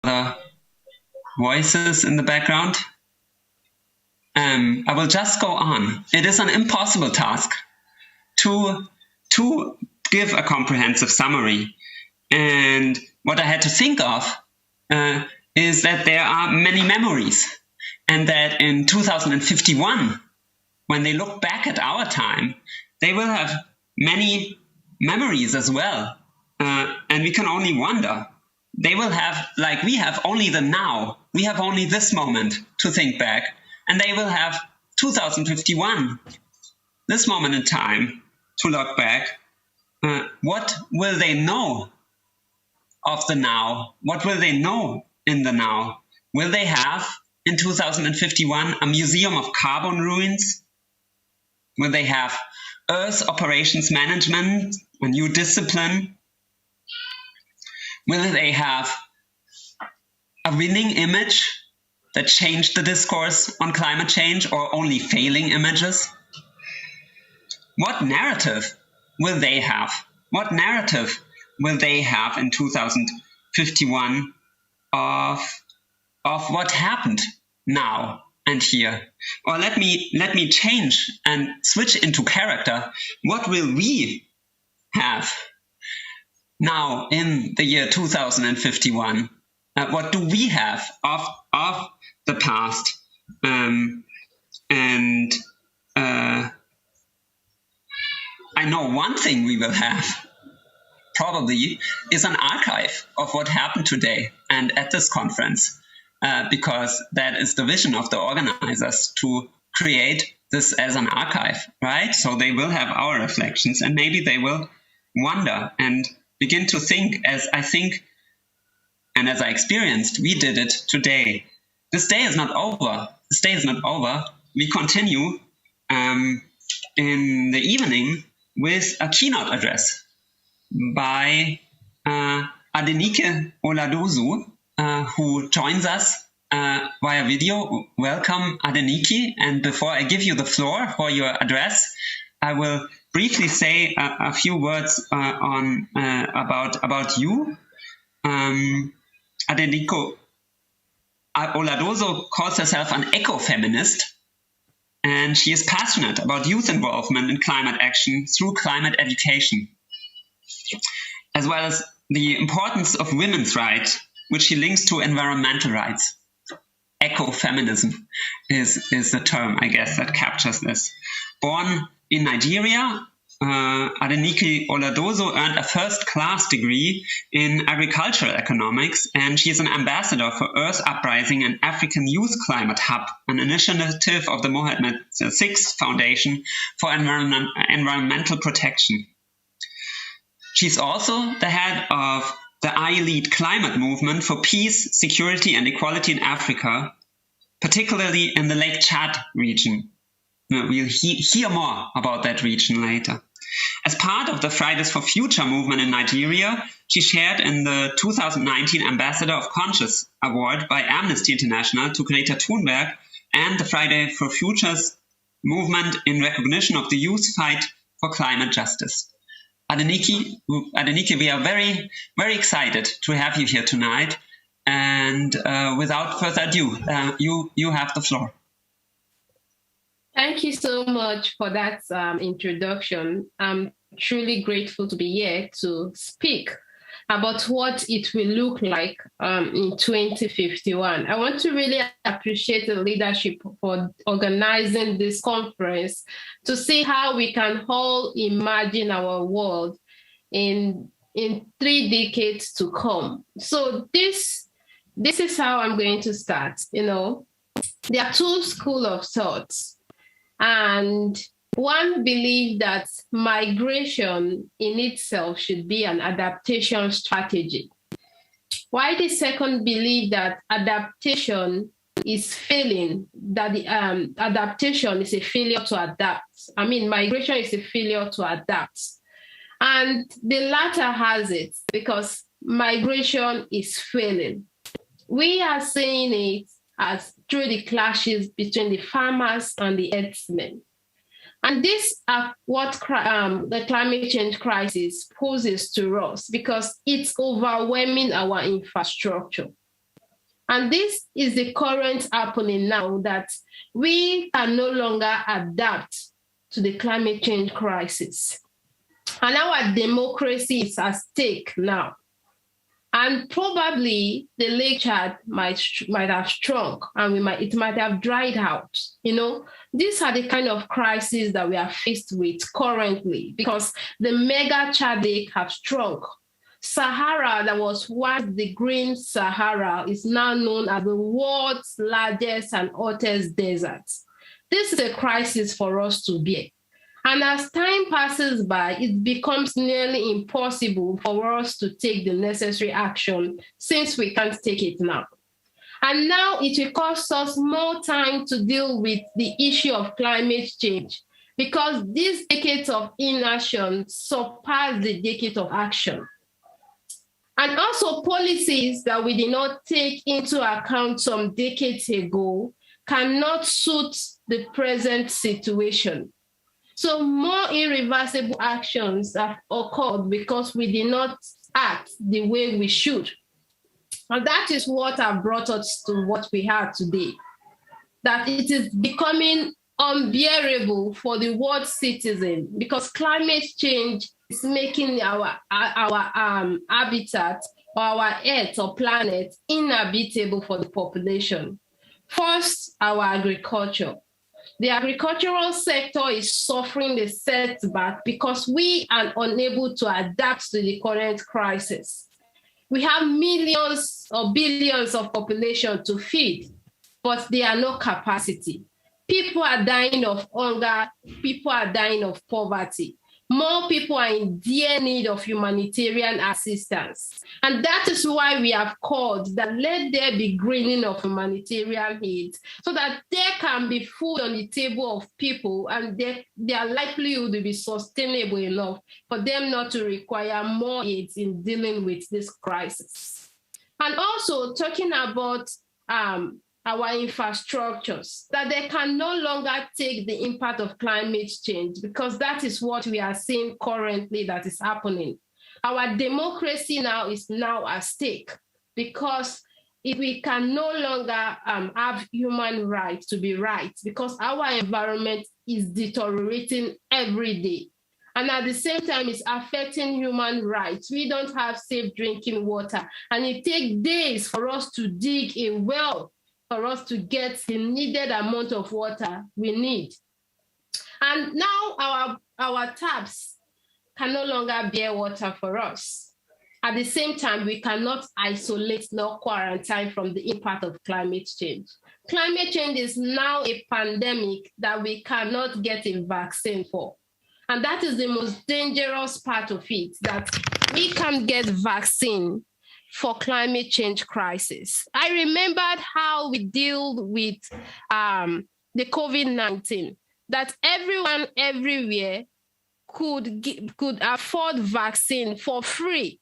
other voices in the background. I will just go on. It is an impossible task to give a comprehensive summary. And what I had to think of is that there are many memories, and that in 2051, when they look back at our time, they will have many memories as well. And we can only wonder. They will have, like we have, only the now. We have only this moment to think back. And they will have 2051, this moment in time, to look back. What will they know of the now? What will they know in the now? Will they have, in 2051, a museum of carbon ruins? Will they have Earth operations management, a new discipline? Will they have a winning image that changed the discourse on climate change, or only failing images? What narrative will they have? What narrative will they have in 2051 of what happened now and here? Or let me change and switch into character. What will we have now in the year 2051? What do we have of the past? I know one thing we will have, probably, is an archive of what happened today and at this conference, because that is the vision of the organizers, to create this as an archive, right? So they will have our reflections, and maybe they will wonder and begin to think, as I think and as I experienced, we did it today. This day is not over. This day is not over. We continue in the evening with a keynote address by Adenike Oladosu, who joins us via video. Welcome, Adenike. And before I give you the floor for your address, I will briefly say a few words about you. Adenike Oladosu calls herself an ecofeminist, and she is passionate about youth involvement in climate action through climate education, as well as the importance of women's rights, which she links to environmental rights. Ecofeminism is the term, I guess, that captures this. Born in Nigeria, Adenike Oladosu earned a first-class degree in agricultural economics, and she is an ambassador for Earth Uprising and African Youth Climate Hub, an initiative of the Mohammed VI Foundation for Environmental Protection. She's also the head of the I Lead Climate Movement for Peace, Security and Equality in Africa, particularly in the Lake Chad region. We'll hear more about that region later. As part of the Fridays for Future movement in Nigeria, she shared in the 2019 Ambassador of Conscience Award by Amnesty International to Greta Thunberg and the Fridays for Futures movement in recognition of the youth fight for climate justice. Adenike, we are very, very excited to have you here tonight. And without further ado, you have the floor. Thank you so much for that introduction. I'm truly grateful to be here to speak about what it will look like in 2051. I want to really appreciate the leadership for organizing this conference to see how we can all imagine our world in 3 decades to come. So this is how I'm going to start. There are 2 schools of thoughts. And one believes that migration in itself should be an adaptation strategy, while the second believes that adaptation is failing, that the adaptation is a failure to adapt. Migration is a failure to adapt. And the latter has it because migration is failing. We are seeing it as through the clashes between the farmers and the herdsmen. And this are what the climate change crisis poses to us because it's overwhelming our infrastructure. And this is the current happening now, that we can no longer adapt to the climate change crisis. And our democracy is at stake now. And probably the lake chart might have shrunk, and it might have dried out. These are the kind of crises that we are faced with currently, because the mega chart lake have shrunk. Sahara, that was once the Green Sahara, is now known as the world's largest and hottest desert. This is a crisis for us to bear. And as time passes by, it becomes nearly impossible for us to take the necessary action, since we can't take it now. And now it will cost us more time to deal with the issue of climate change, because these decades of inaction surpass the decade of action. And also, policies that we did not take into account some decades ago cannot suit the present situation. So more irreversible actions have occurred because we did not act the way we should. And that is what has brought us to what we have today. That it is becoming unbearable for the world citizen, because climate change is making our habitat, or our earth or planet, inhabitable for the population. First, our agriculture. The agricultural sector is suffering the setback because we are unable to adapt to the current crisis. We have millions or billions of population to feed, but there are no capacity. People are dying of hunger, people are dying of poverty. More people are in dire need of humanitarian assistance. And that is why we have called that let there be greening of humanitarian aid, so that there can be food on the table of people, and their livelihood will be sustainable enough for them not to require more aid in dealing with this crisis. And also talking about our infrastructures, that they can no longer take the impact of climate change, because that is what we are seeing currently that is happening. Our democracy now is at stake, because if we can no longer have human rights to be right, because our environment is deteriorating every day. And at the same time, it's affecting human rights. We don't have safe drinking water, and it takes days for us to dig a well for us to get the needed amount of water we need. And now our taps can no longer bear water for us. At the same time, we cannot isolate nor quarantine from the impact of climate change. Climate change is now a pandemic that we cannot get a vaccine for. And that is the most dangerous part of it, that we can't get vaccine for climate change crisis. I remembered how we deal with the COVID-19, that everyone everywhere could afford vaccine for free,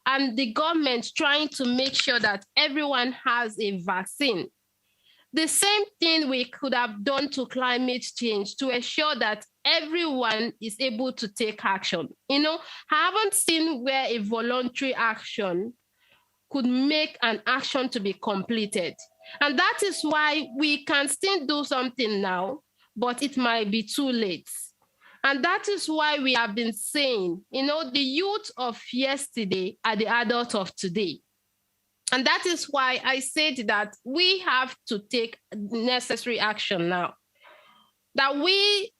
and the government trying to make sure that everyone has a vaccine. The same thing we could have done to climate change to ensure that everyone is able to take action. I haven't seen where a voluntary action could make an action to be completed. And that is why we can still do something now, but it might be too late. And that is why we have been saying, the youth of yesterday are the adults of today. And that is why I said that we have to take necessary action now. That we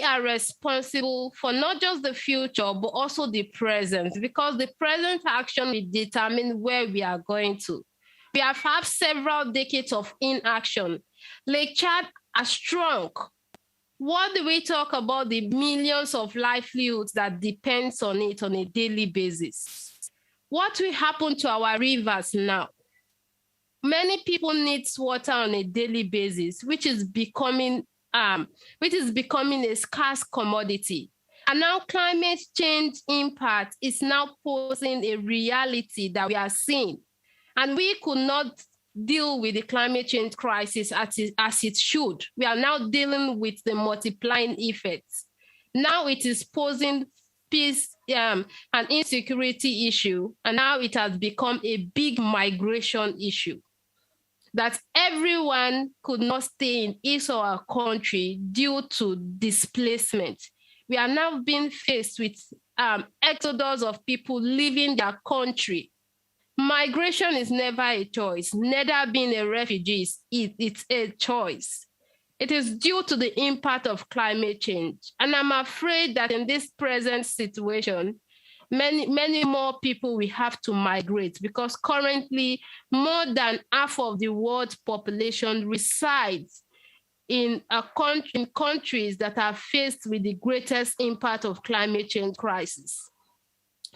are responsible for not just the future, but also the present, because the present action will determine where we are going to. We have had several decades of inaction. Lake Chad has shrunk. What do we talk about the millions of livelihoods that depends on it on a daily basis? What will happen to our rivers now? Many people need water on a daily basis, which is becoming a scarce commodity. And now climate change impact is now posing a reality that we are seeing. And we could not deal with the climate change crisis as it should. We are now dealing with the multiplying effects. Now it is posing peace and insecurity issue, and now it has become a big migration issue. that everyone could not stay in his or her country due to displacement. We are now being faced with exodus of people leaving their country. Migration is never a choice. Neither being a refugee it's a choice. It is due to the impact of climate change. And I'm afraid that in this present situation, many more people will have to migrate, because currently more than half of the world's population resides in countries that are faced with the greatest impact of climate change crisis.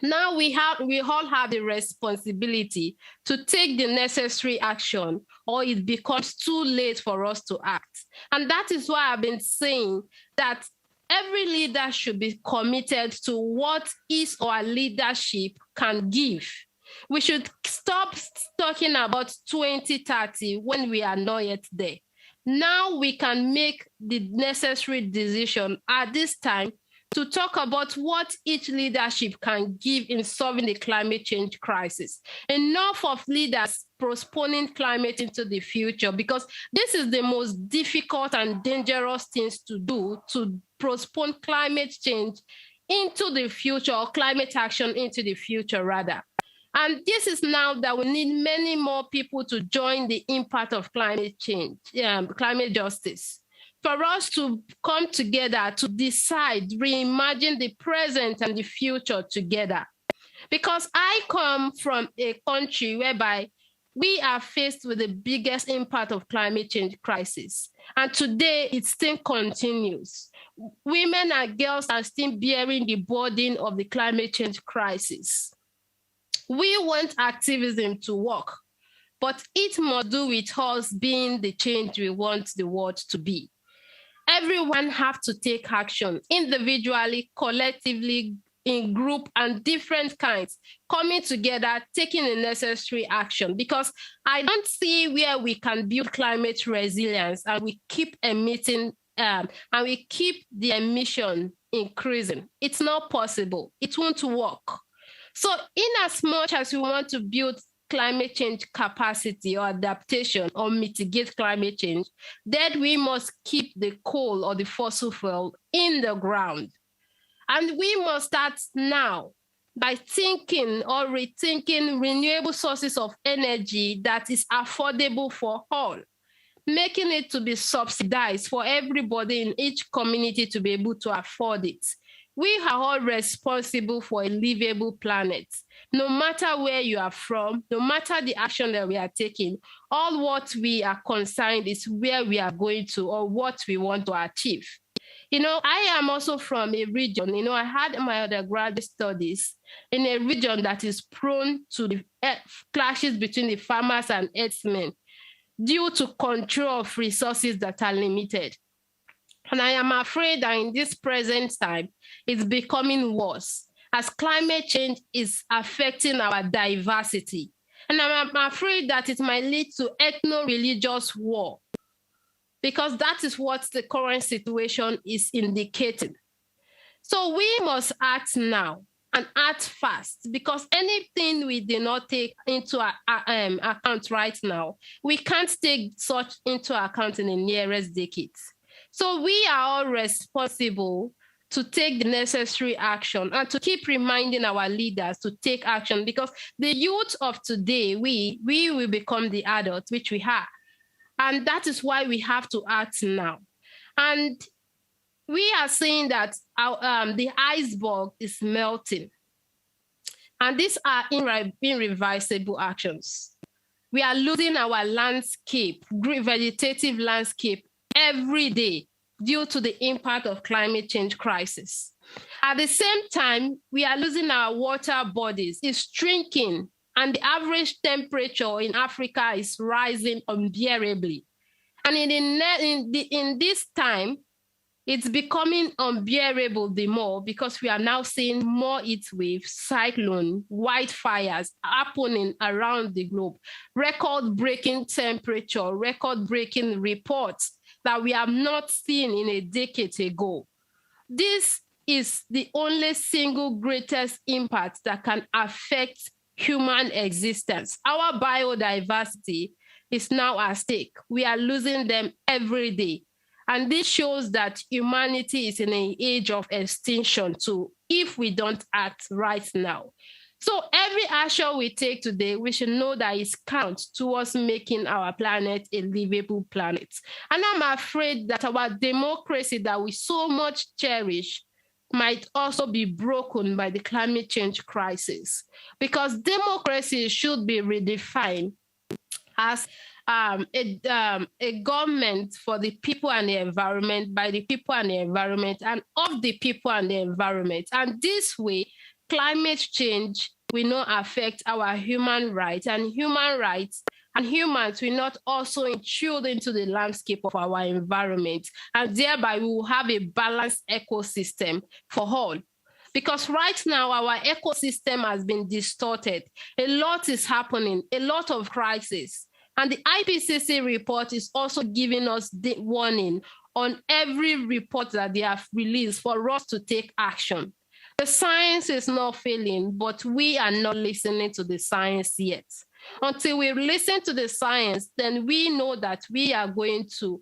Now we all have the responsibility to take the necessary action, or it becomes too late for us to act. And that is why I've been saying that every leader should be committed to what his or her leadership can give. We should stop talking about 2030 when we are not yet there. Now we can make the necessary decision at this time to talk about what each leadership can give in solving the climate change crisis. Enough of leaders postponing climate into the future, because this is the most difficult and dangerous things to do, to postpone climate change into the future, or climate action into the future rather. And this is now that we need many more people to join the impact of climate change, climate justice, for us to come together to decide, reimagine the present and the future together. Because I come from a country whereby we are faced with the biggest impact of climate change crisis. And today it still continues. Women and girls are still bearing the burden of the climate change crisis. We want activism to work, but it must do with us being the change we want the world to be. Everyone has to take action individually, collectively, in group, and different kinds, coming together, taking the necessary action, because I don't see where we can build climate resilience and we keep emitting and we keep the emission increasing. It's not possible. It won't work. So in as much as we want to build climate change capacity or adaptation or mitigate climate change, then we must keep the coal or the fossil fuel in the ground. And we must start now by thinking or rethinking renewable sources of energy that is affordable for all, making it to be subsidized for everybody in each community to be able to afford it. We are all responsible for a livable planet. No matter where you are from, no matter the action that we are taking, all what we are concerned is where we are going to or what we want to achieve. I am also from a region, I had my undergraduate studies in a region that is prone to the clashes between the farmers and herdsmen due to control of resources that are limited. And I am afraid that in this present time, it's becoming worse as climate change is affecting our diversity. And I'm afraid that it might lead to ethno-religious war, because that is what the current situation is indicating. So we must act now and act fast, because anything we do not take into account right now, we can't take such into account in the nearest decades. So we are all responsible to take the necessary action and to keep reminding our leaders to take action, because the youth of today, we will become the adults, which we are. And that is why we have to act now. And we are saying that the iceberg is melting. And these are irreversible actions. We are losing our landscape, vegetative landscape, every day due to the impact of climate change crisis. At the same time, we are losing our water bodies. It's shrinking, and the average temperature in Africa is rising unbearably. And in this time, it's becoming unbearable the more, because we are now seeing more heat waves, cyclone, wildfires happening around the globe, record-breaking temperature, record-breaking reports that we have not seen in a decade ago. This is the only single greatest impact that can affect human existence. Our biodiversity is now at stake. We are losing them every day. And this shows that humanity is in an age of extinction too, if we don't act right now. So every action we take today, we should know that it counts towards making our planet a livable planet. And I'm afraid that our democracy that we so much cherish might also be broken by the climate change crisis, because democracy should be redefined as a government for the people and the environment, by the people and the environment, and of the people and the environment. And this way, climate change will not affect our human rights, and human rights and humans will not also intrude into the landscape of our environment, and thereby we will have a balanced ecosystem for all. Because right now, our ecosystem has been distorted. A lot is happening, a lot of crisis. And the IPCC report is also giving us the warning on every report that they have released for us to take action. The science is not failing, but we are not listening to the science yet. Until we listen to the science, then we know that we are going to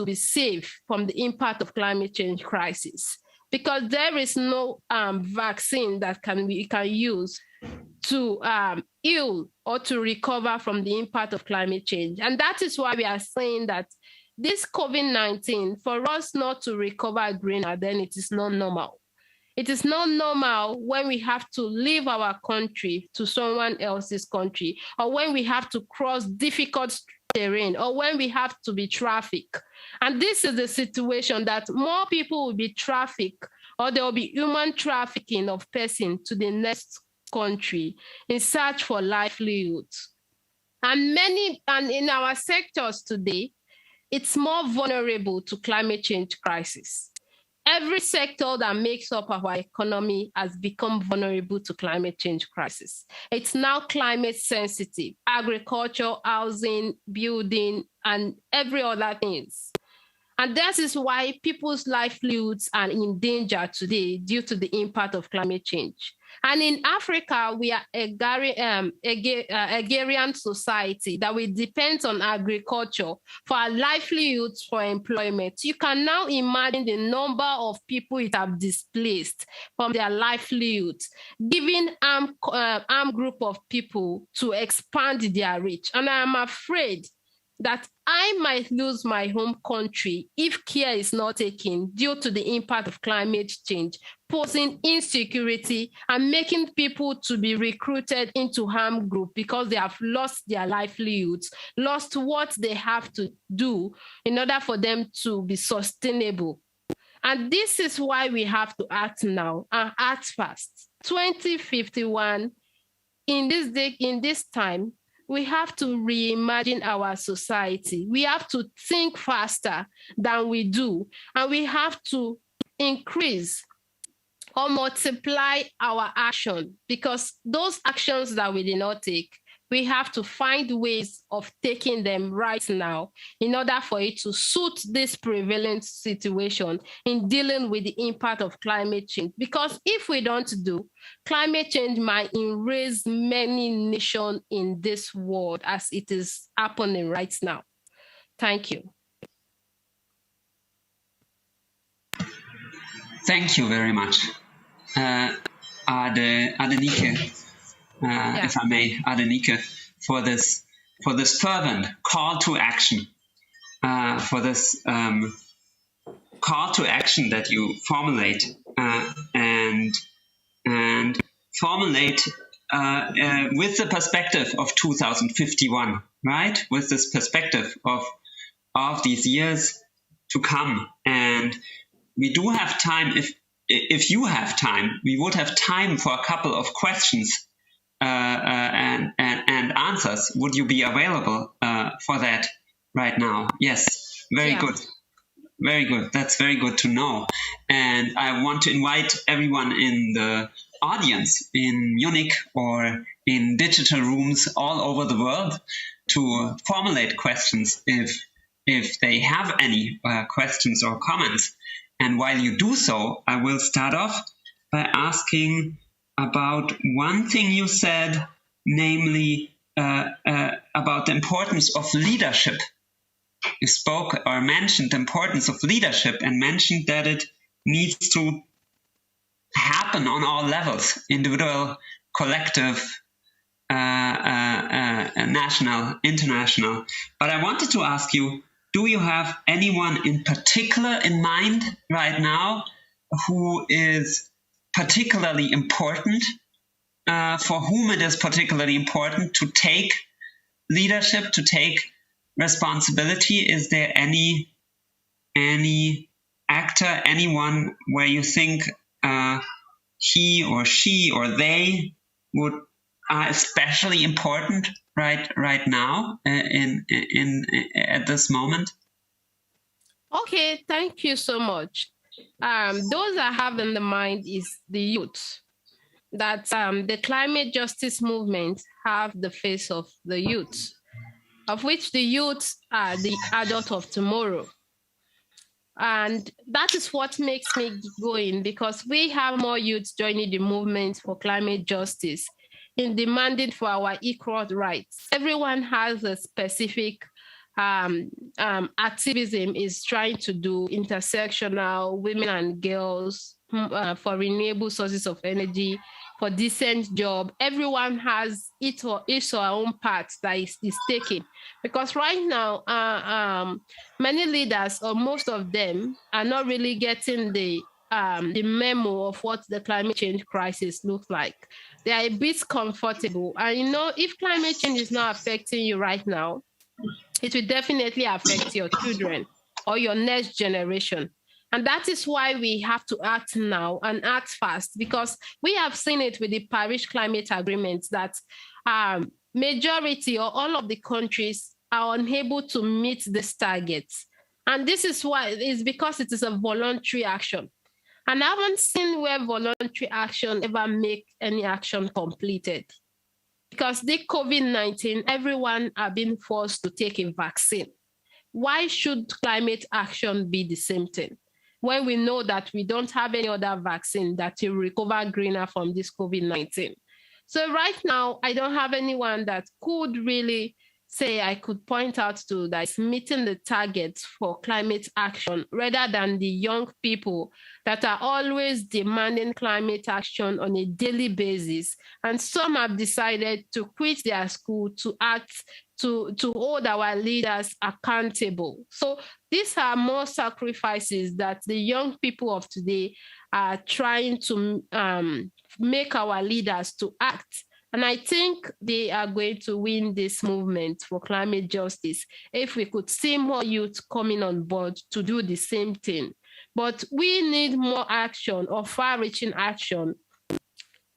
be safe from the impact of climate change crisis, because there is no vaccine that we can use to heal or to recover from the impact of climate change. And that is why we are saying that this COVID-19, for us not to recover greener, then it is not normal. It is not normal when we have to leave our country to someone else's country, or when we have to cross difficult terrain, or when we have to be trafficked. And this is the situation that more people will be trafficked, or there will be human trafficking of persons to the next country in search for livelihoods. And in our sectors today, it's more vulnerable to climate change crisis. Every sector that makes up our economy has become vulnerable to climate change crisis. It's now climate sensitive: agriculture, housing, building, and every other things. And that is why people's livelihoods are in danger today due to the impact of climate change. And in Africa, we are agrarian society that we depend on agriculture for our livelihoods, for employment. You can now imagine the number of people it have displaced from their livelihoods, giving armed group of people to expand their reach. And I am afraid that I might lose my home country if care is not taken due to the impact of climate change, posing insecurity and making people to be recruited into harm group because they have lost their livelihoods, lost what they have to do in order for them to be sustainable. And this is why we have to act now and act fast. 2051, in this time, we have to reimagine our society. We have to think faster than we do, and we have to increase or multiply our action, because those actions that we did not take, we have to find ways of taking them right now in order for it to suit this prevalent situation in dealing with the impact of climate change. Because if we don't do, climate change might erase many nations in this world as it is happening right now. Thank you. Thank you very much. Adenike. If I may, Adenike, for this fervent call to action, for this call to action that you formulate and formulate with the perspective of 2051, right? With this perspective of these years to come, and we do have time. If you have time, we would have time for a couple of questions. And answers. Would you be available for that right now? Yes, very good. Very good. That's very good to know. And I want to invite everyone in the audience in Munich or in digital rooms all over the world to formulate questions if they have any questions or comments. And while you do so, I will start off by asking about one thing you said, namely about the importance of leadership. You spoke or mentioned the importance of leadership and mentioned that it needs to happen on all levels, individual, collective, national, international. But I wanted to ask you, do you have anyone in particular in mind right now who is particularly important, for whom it is particularly important to take leadership, to take responsibility? Is there any actor, anyone where you think he or she or they are especially important right now at this moment? Okay, thank you so much. Those I have in the mind is the youth. That the climate justice movement have the face of the youth, of which the youth are the adult of tomorrow. And that is what makes me going, because we have more youths joining the movement for climate justice in demanding for our equal rights. Everyone has a specific activism is trying to do, intersectional, women and girls, for renewable sources of energy, for decent job. Everyone has its or her own part that is taken. Because right now, many leaders, or most of them, are not really getting the memo of what the climate change crisis looks like. They are a bit comfortable. And you know, if climate change is not affecting you right now, it will definitely affect your children or your next generation. And that is why we have to act now and act fast, because we have seen it with the Paris Climate Agreement that majority or all of the countries are unable to meet these targets. And this is why, it's because it is a voluntary action. And I haven't seen where voluntary action ever make any action completed. Because the COVID-19, everyone are being forced to take a vaccine. Why should climate action be the same thing? When we know that we don't have any other vaccine that will recover greener from this COVID-19. So right now, I don't have anyone that could really say I could point out to that is meeting the targets for climate action, rather than the young people that are always demanding climate action on a daily basis. And some have decided to quit their school to act, to hold our leaders accountable. So these are more sacrifices that the young people of today are trying to make our leaders to act. And I think they are going to win this movement for climate justice if we could see more youth coming on board to do the same thing. But we need more action, or far-reaching action,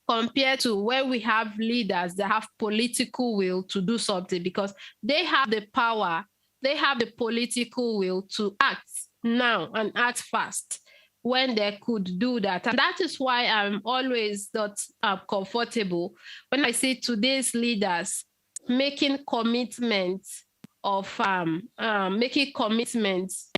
compared to where we have leaders that have political will to do something, because they have the power, they have the political will to act now and act fast when they could do that. And that is why I'm always not comfortable when I see today's leaders making commitments of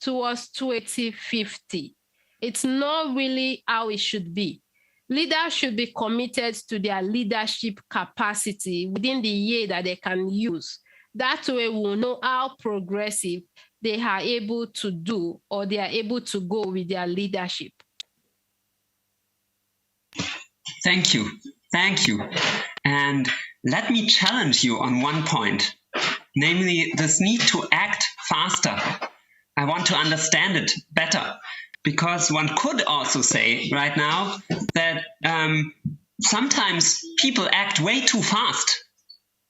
towards 2050. It's not really how it should be. Leaders should be committed to their leadership capacity within the year that they can use. That way we'll know how progressive they are able to do, or they are able to go with their leadership. Thank you. Thank you. And let me challenge you on one point, namely this need to act faster. I want to understand it better, because one could also say right now that sometimes people act way too fast.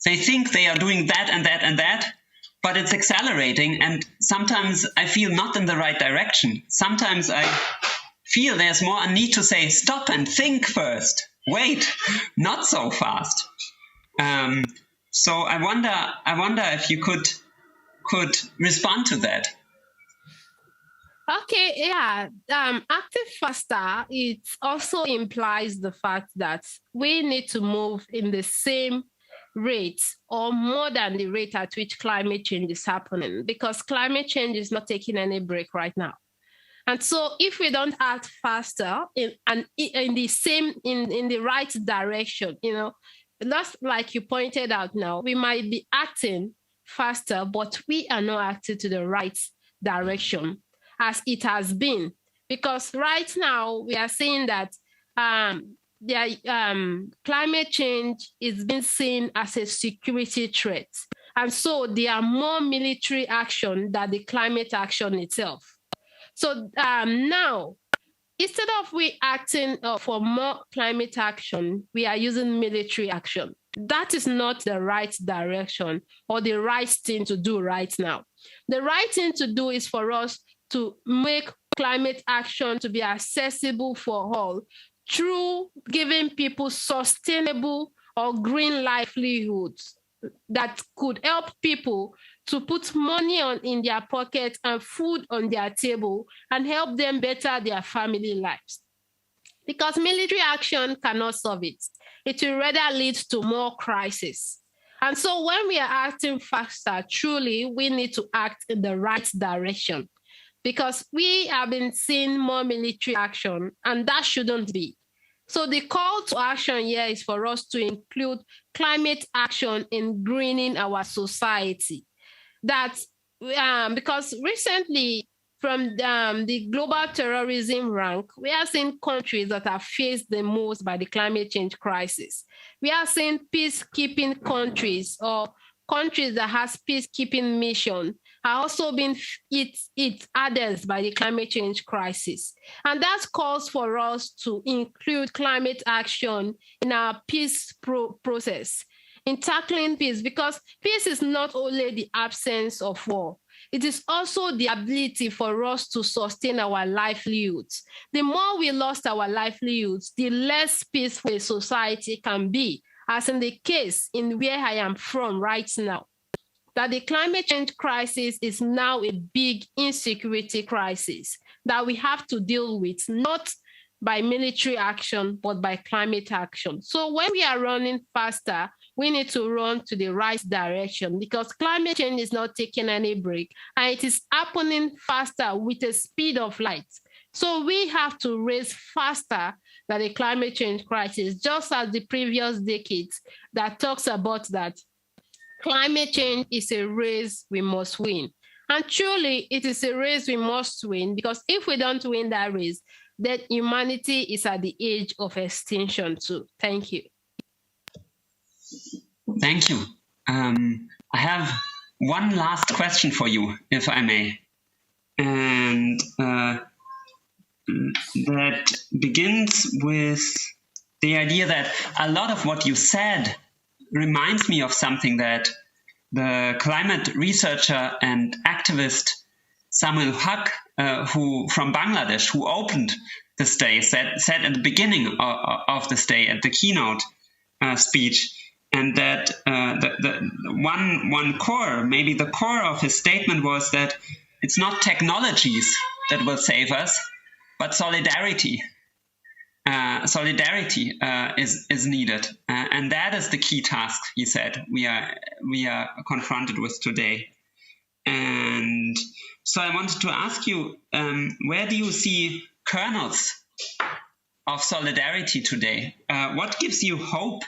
They think they are doing that and that and that, but it's accelerating, and sometimes I feel not in the right direction. Sometimes I feel there's more a need to say, stop and think first. Wait, not so fast. So I wonder if you could respond to that. Okay, yeah. Acting faster, it also implies the fact that we need to move in the same rate, or more than the rate at which climate change is happening, because climate change is not taking any break right now. And so if we don't act faster in the right direction, just like you pointed out now, we might be acting faster, but we are not acting to the right direction as it has been. Because right now we are seeing that climate change is being seen as a security threat. And so there are more military action than the climate action itself. So now, instead of we acting for more climate action, we are using military action. That is not the right direction or the right thing to do right now. The right thing to do is for us to make climate action to be accessible for all through giving people sustainable or green livelihoods that could help people to put money in their pockets and food on their table and help them better their family lives. Because military action cannot solve it. It will rather lead to more crisis. And so when we are acting faster, truly, we need to act in the right direction because we have been seeing more military action, and that shouldn't be. So the call to action here is for us to include climate action in greening our society. That because recently, from the global terrorism rank, we are seeing countries that are faced the most by the climate change crisis. We are seeing peacekeeping countries or countries that has peacekeeping mission are also being hit others by the climate change crisis. And that calls for us to include climate action in our peace process, in tackling peace, because peace is not only the absence of war, it is also the ability for us to sustain our livelihoods. The more we lost our livelihoods, the less peaceful a society can be, as in the case in where I am from right now. That the climate change crisis is now a big insecurity crisis that we have to deal with, not by military action, but by climate action. So when we are running faster, we need to run to the right direction because climate change is not taking any break and it is happening faster with the speed of light. So we have to race faster than the climate change crisis, just as the previous decades that talks about that climate change is a race we must win. And truly, it is a race we must win because if we don't win that race, then humanity is at the age of extinction too. Thank you. Thank you. I have one last question for you, if I may. And that begins with the idea that a lot of what you said reminds me of something that the climate researcher and activist Saleemul who from Bangladesh, who opened this day, said at the beginning of this day at the keynote speech, and that the one core, maybe the core of his statement was that it's not technologies that will save us, but solidarity. Solidarity is needed, and that is the key task, he said, we are confronted with today. And so I wanted to ask you, where do you see kernels of solidarity today? What gives you hope?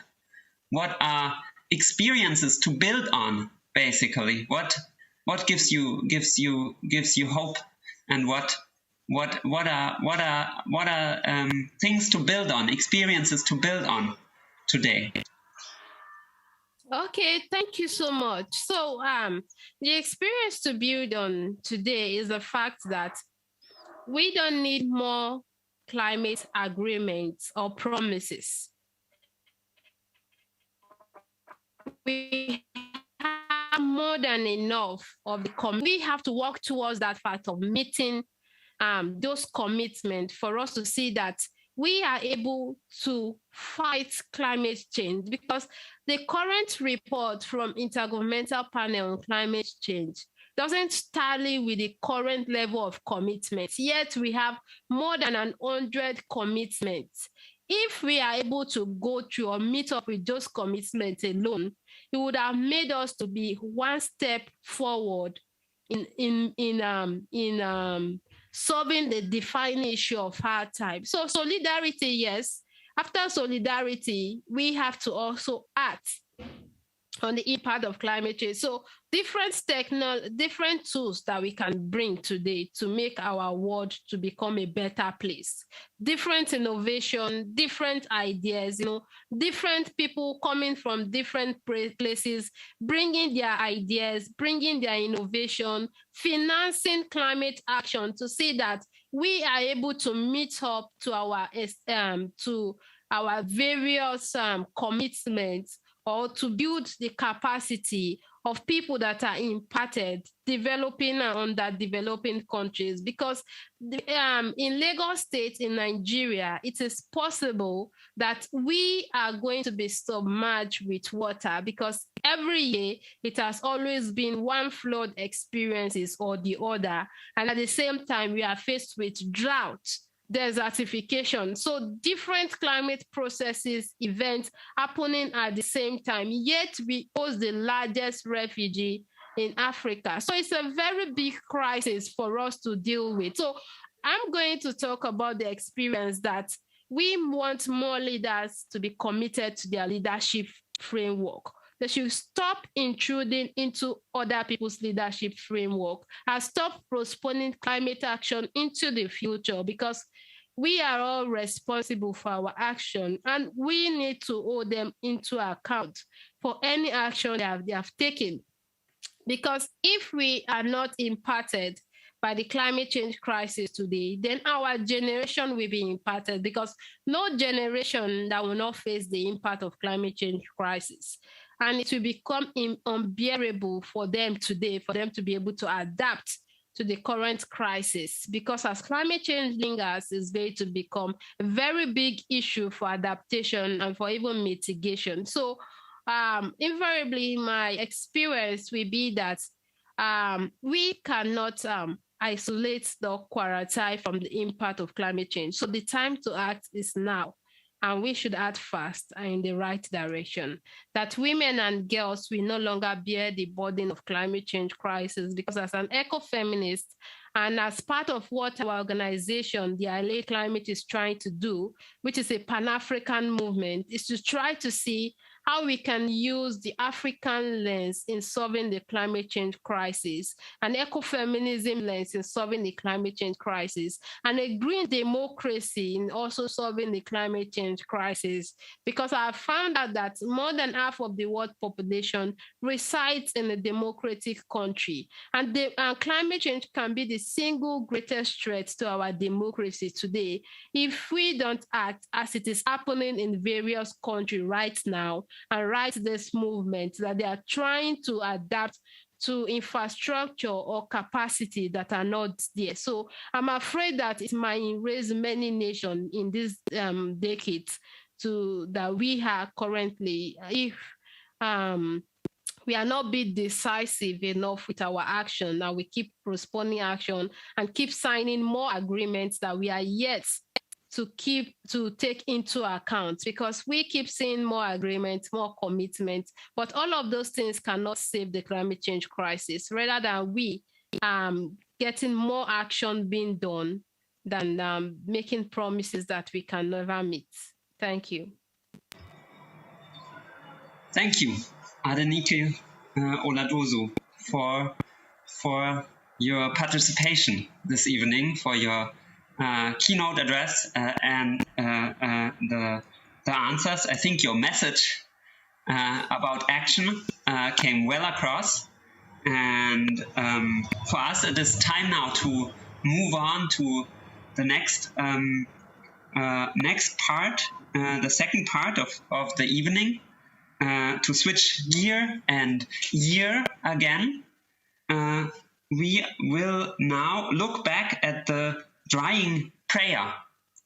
What are experiences to build on, basically? What gives you hope, and what are things to build on, experiences to build on today? Okay, thank you so much. So the experience to build on today is the fact that we don't need more climate agreements or promises. We have more than enough of the we have to work towards that fact of meeting those commitments for us to see that we are able to fight climate change, because the current report from Intergovernmental Panel on Climate Change doesn't tally with the current level of commitment, yet we have more than 100 commitments. If we are able to go through or meet up with those commitments alone, it would have made us to be one step forward in solving the defining issue of our time. So solidarity, yes, after solidarity, we have to also act on the impact of climate change. So different tools that we can bring today to make our world to become a better place. Different innovation, different ideas, different people coming from different places, bringing their ideas, bringing their innovation, financing climate action to see that we are able to meet up to our various commitments, or to build the capacity of people that are impacted, developing and underdeveloping countries. Because in Lagos State, in Nigeria, it is possible that we are going to be submerged with water, because every year it has always been one flood experiences or the other. And at the same time, we are faced with drought, desertification. So different climate processes, events happening at the same time, yet we host the largest refugee in Africa. So it's a very big crisis for us to deal with. So I'm going to talk about the experience that we want more leaders to be committed to their leadership framework. They should stop intruding into other people's leadership framework and stop postponing climate action into the future, because we are all responsible for our action, and we need to hold them into account for any action they have taken. Because if we are not impacted by the climate change crisis today, then our generation will be impacted, because no generation that will not face the impact of climate change crisis. And it will become unbearable for them today, for them to be able to adapt to the current crisis, because as climate change lingers, it's going to become a very big issue for adaptation and for even mitigation. So invariably, my experience will be that we cannot isolate the quarantine from the impact of climate change. So the time to act is now. And we should act fast and in the right direction. That women and girls will no longer bear the burden of climate change crisis, because as an ecofeminist and as part of what our organization, the LA Climate, is trying to do, which is a Pan-African movement, is to try to see how we can use the African lens in solving the climate change crisis, an ecofeminism lens in solving the climate change crisis, and a green democracy in also solving the climate change crisis. Because I have found out that more than half of the world population resides in a democratic country. And climate change can be the single greatest threat to our democracy today if we don't act as it is happening in various countries right now, and right this movement that they are trying to adapt to infrastructure or capacity that are not there. So I'm afraid that it might raise many nations in this decade that we are currently, if we are not being decisive enough with our action, and we keep postponing action and keep signing more agreements that we are yet to take into account, because we keep seeing more agreements, more commitments, but all of those things cannot save the climate change crisis, rather than we getting more action being done than making promises that we can never meet. Thank you. Thank you, Adenike Oladozo, for your participation this evening, for your keynote address and the answers. I think your message about action came well across, and for us it is time now to move on to the next part, the second part of the evening, to switch gear and year again. We will now look back at the Drying Prayer,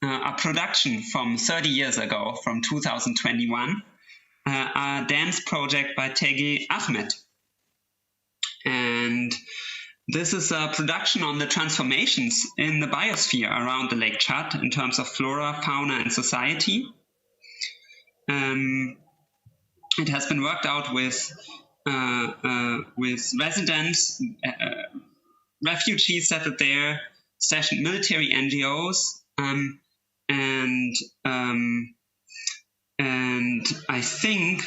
a production from 30 years ago, from 2021, a dance project by Tege Ahmed. And this is a production on the transformations in the biosphere around the Lake Chad in terms of flora, fauna, and society. It has been worked out with residents, refugees settled there, stationed military NGOs, and And I think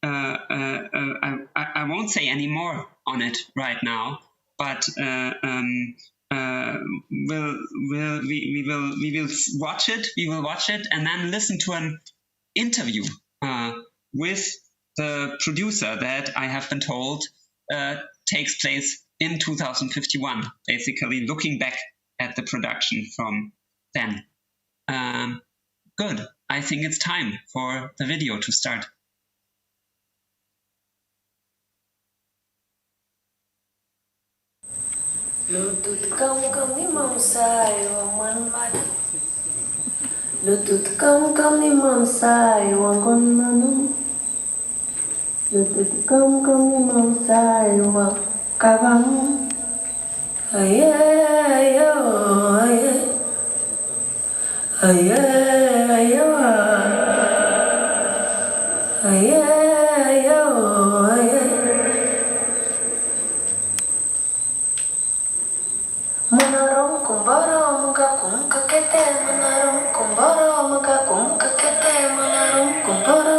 I won't say any more on it right now, but we will watch it. We will watch it and then listen to an interview with the producer that I have been told takes place in 2051. Basically, looking back at the production from then. Good. I think it's time for the video to start. Lutut kam ni mam sai wa man mat. Lutut kam ni mam sai wa gon nanu. Lutut kam ni mam sai wa kabam. Aye aye aye aye aye aye aye aye. Manarong kumbara muka kum kakete manarong kumbara muka kum kakete manarong kumbara.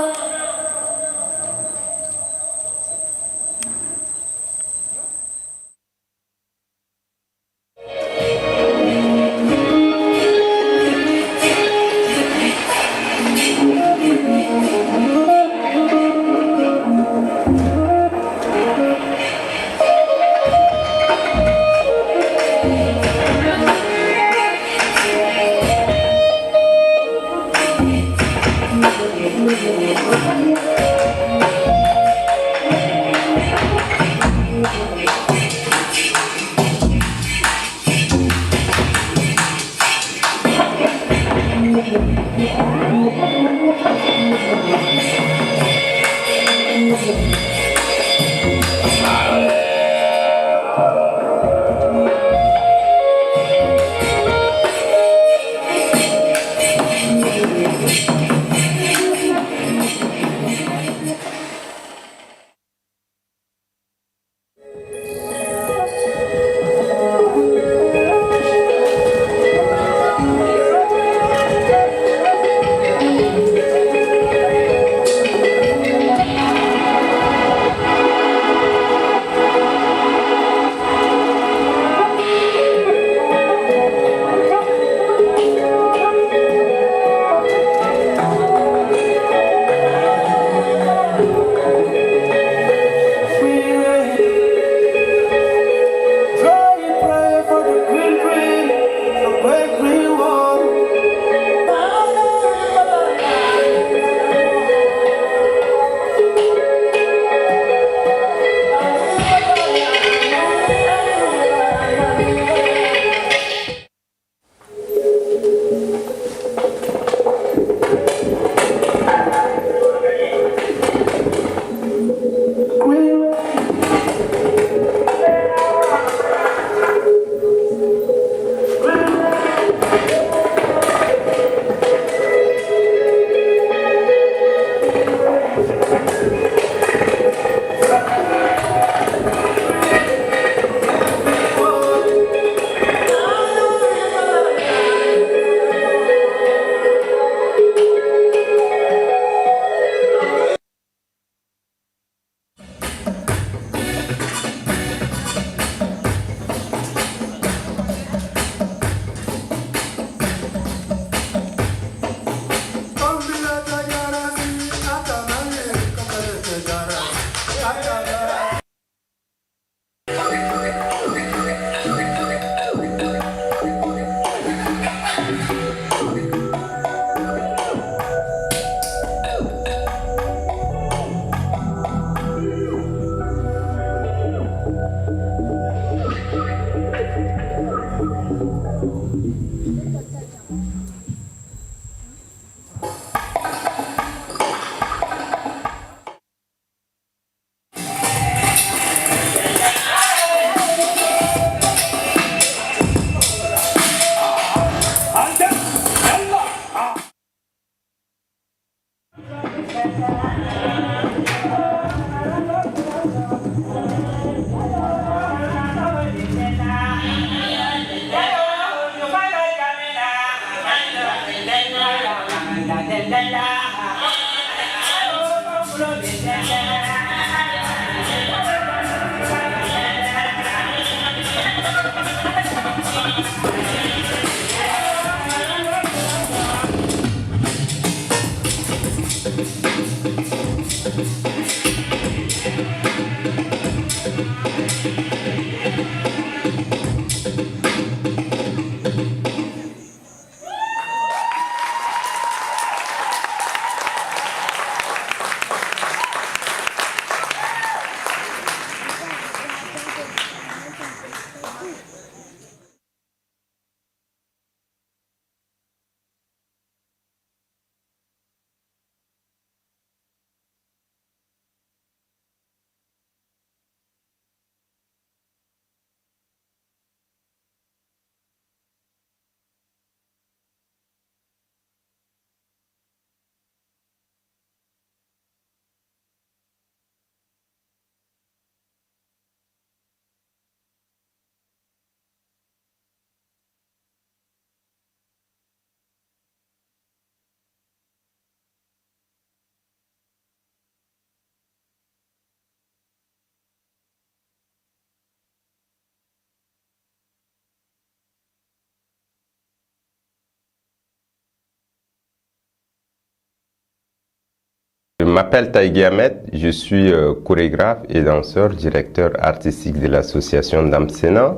m'appelle Taïgui Ahmed, je suis chorégraphe et danseur, directeur artistique de l'association d'Amsena.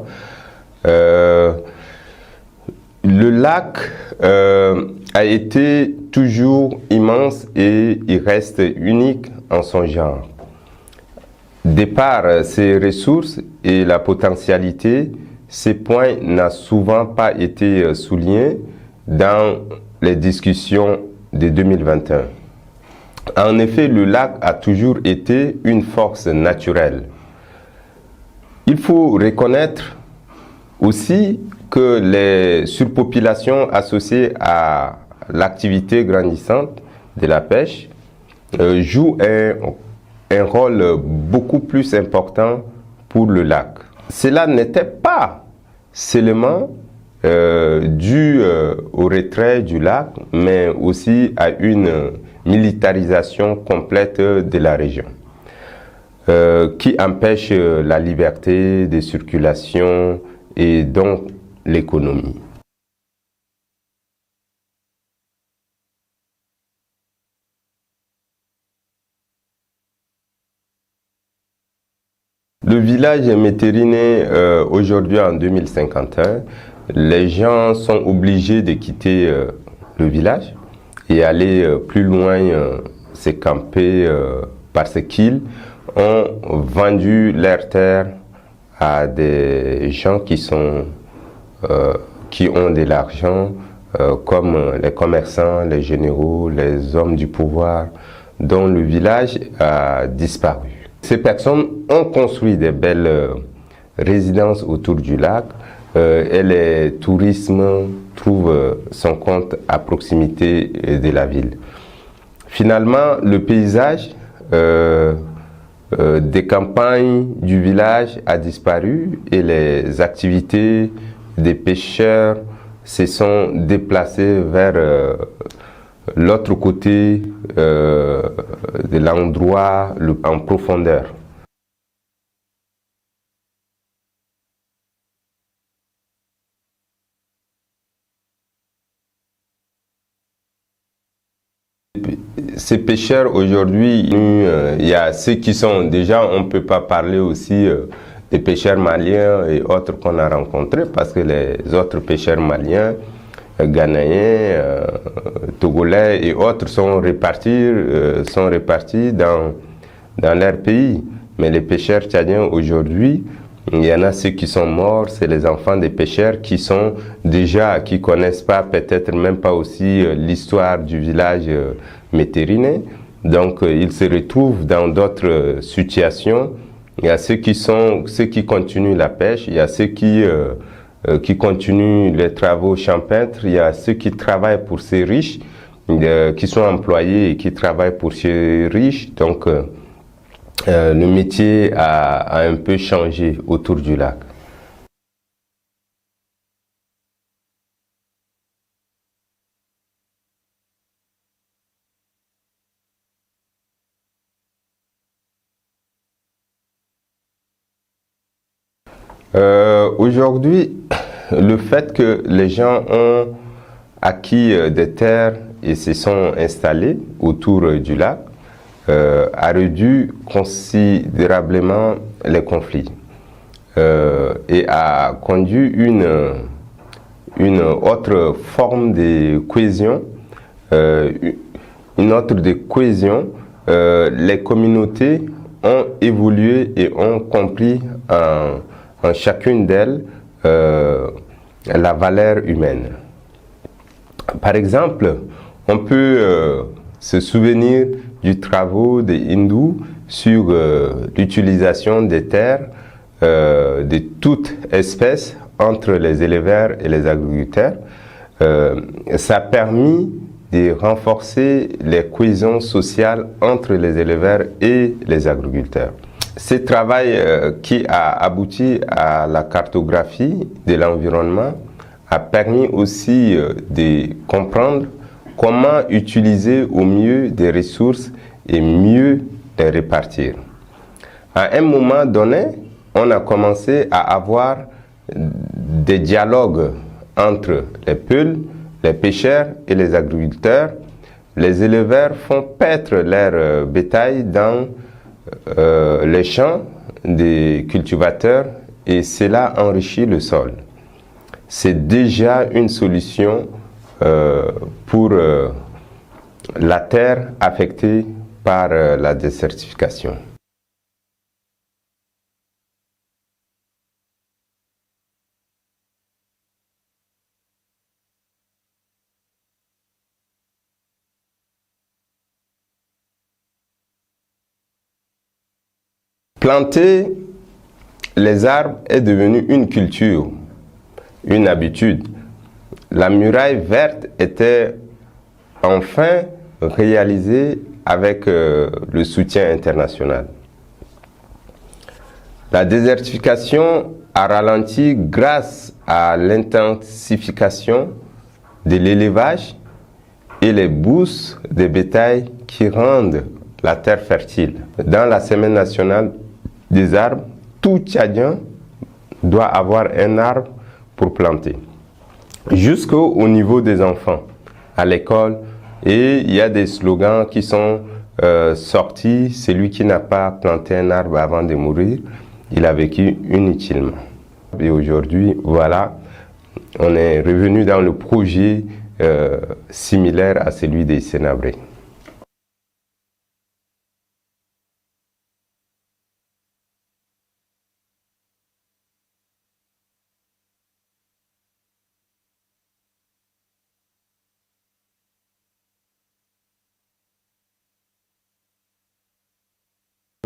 Le lac a été toujours immense et il reste unique en son genre. De par ses ressources et la potentialité, ces points n'ont souvent pas été soulignés dans les discussions de 2021. En effet, le lac a toujours été une force naturelle. Il faut reconnaître aussi que les surpopulations associées à l'activité grandissante de la pêche jouent un rôle beaucoup plus important pour le lac. Cela n'était pas seulement dû au retrait du lac, mais aussi à une militarisation complète de la région, qui empêche la liberté de circulation et donc l'économie. Le village est métériné aujourd'hui en 2051. Les gens sont obligés de quitter le village et aller plus loin, se camper parce qu'ils ont vendu leurs terres à des gens qui ont de l'argent, comme les commerçants, les généraux, les hommes du pouvoir, dont le village a disparu. Ces personnes ont construit des belles résidences autour du lac et le tourisme trouve son compte à proximité de la ville. Finalement, le paysage des campagnes du village a disparu et les activités des pêcheurs se sont déplacées vers l'autre côté de l'endroit en profondeur. Ces pêcheurs aujourd'hui, il y a ceux qui sont déjà, on ne peut pas parler aussi des pêcheurs maliens et autres qu'on a rencontrés, parce que les autres pêcheurs maliens, ghanéens, togolais et autres sont répartis dans leur pays. Mais les pêcheurs tchadiens aujourd'hui, il y en a ceux qui sont morts, c'est les enfants des pêcheurs qui sont déjà, qui ne connaissent pas, peut-être même pas aussi l'histoire du village métériné. Donc ils se retrouvent dans d'autres situations. Il y a ceux qui continuent la pêche, il y a ceux qui continuent les travaux champêtres, il y a ceux qui travaillent pour ces riches, qui sont employés et qui travaillent pour ces riches. Donc le métier a un peu changé autour du lac. Aujourd'hui, le fait que les gens ont acquis des terres et se sont installés autour du lac a réduit considérablement les conflits et a conduit une autre forme de cohésion, les communautés ont évolué et ont compris en chacune d'elles la valeur humaine. Par exemple, on peut se souvenir du travail des hindous sur l'utilisation des terres de toutes espèces entre les éleveurs et les agriculteurs. Ça a permis de renforcer les cohésions sociales entre les éleveurs et les agriculteurs. Ce travail qui a abouti à la cartographie de l'environnement a permis aussi de comprendre comment utiliser au mieux des ressources et mieux les répartir. À un moment donné, on a commencé à avoir des dialogues entre les peuls, les pêcheurs et les agriculteurs. les éleveurs font paître leur bétail dans les champs des cultivateurs et cela enrichit le sol. C'est déjà une solution pour la terre affectée par la désertification. Planter les arbres est devenu une culture, une habitude. La muraille verte était enfin réalisée avec le soutien international. La désertification a ralenti grâce à l'intensification de l'élevage et les bourses des bétails qui rendent la terre fertile. Dans la semaine nationale des arbres, tout Tchadien doit avoir un arbre pour planter. Jusqu'au niveau des enfants, à l'école, et il y a des slogans qui sont sortis. Celui qui n'a pas planté un arbre avant de mourir, il a vécu inutilement. Et aujourd'hui, voilà, on est revenu dans le projet similaire à celui des Sénabrés.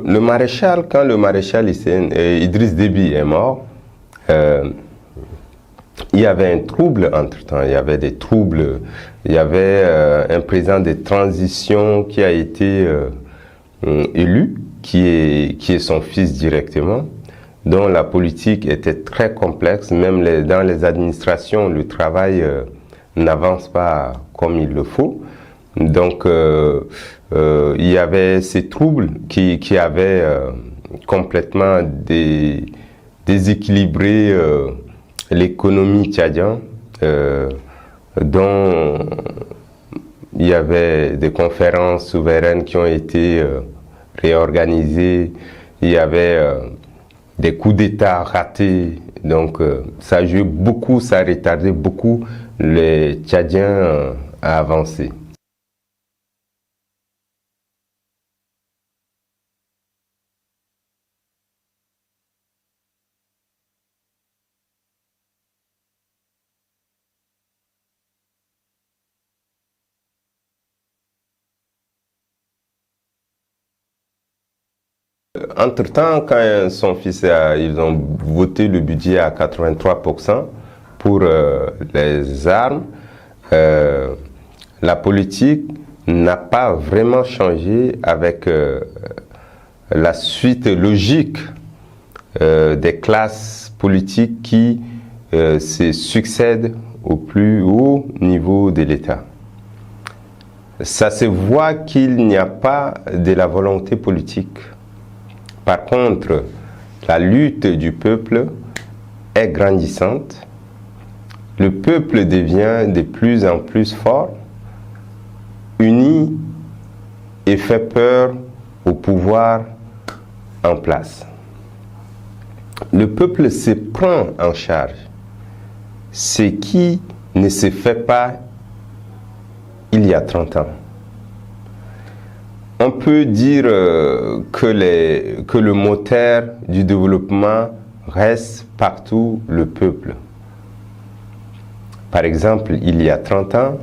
Le maréchal, quand le maréchal Idriss Déby est mort, il y avait un trouble entre-temps, il y avait des troubles, il y avait un président de transition qui a été élu, qui est son fils directement, dont la politique était très complexe, même dans les administrations, le travail n'avance pas comme il le faut. Donc, il y avait ces troubles qui avaient complètement déséquilibré l'économie tchadienne, dont il y avait des conférences souveraines qui ont été réorganisées, il y avait des coups d'État ratés, donc ça jouait beaucoup, ça retardait beaucoup les Tchadiens à avancer. Entre-temps, quand son fils ils ont voté le budget à 83% pour les armes, la politique n'a pas vraiment changé avec la suite logique des classes politiques qui se succèdent au plus haut niveau de l'État. Ça se voit qu'il n'y a pas de la volonté politique. Par contre, la lutte du peuple est grandissante. Le peuple devient de plus en plus fort, uni et fait peur au pouvoir en place. Le peuple se prend en charge, ce qui ne se fait pas il y a 30 ans. On peut dire que le moteur du développement reste partout le peuple. Par exemple, il y a 30 ans,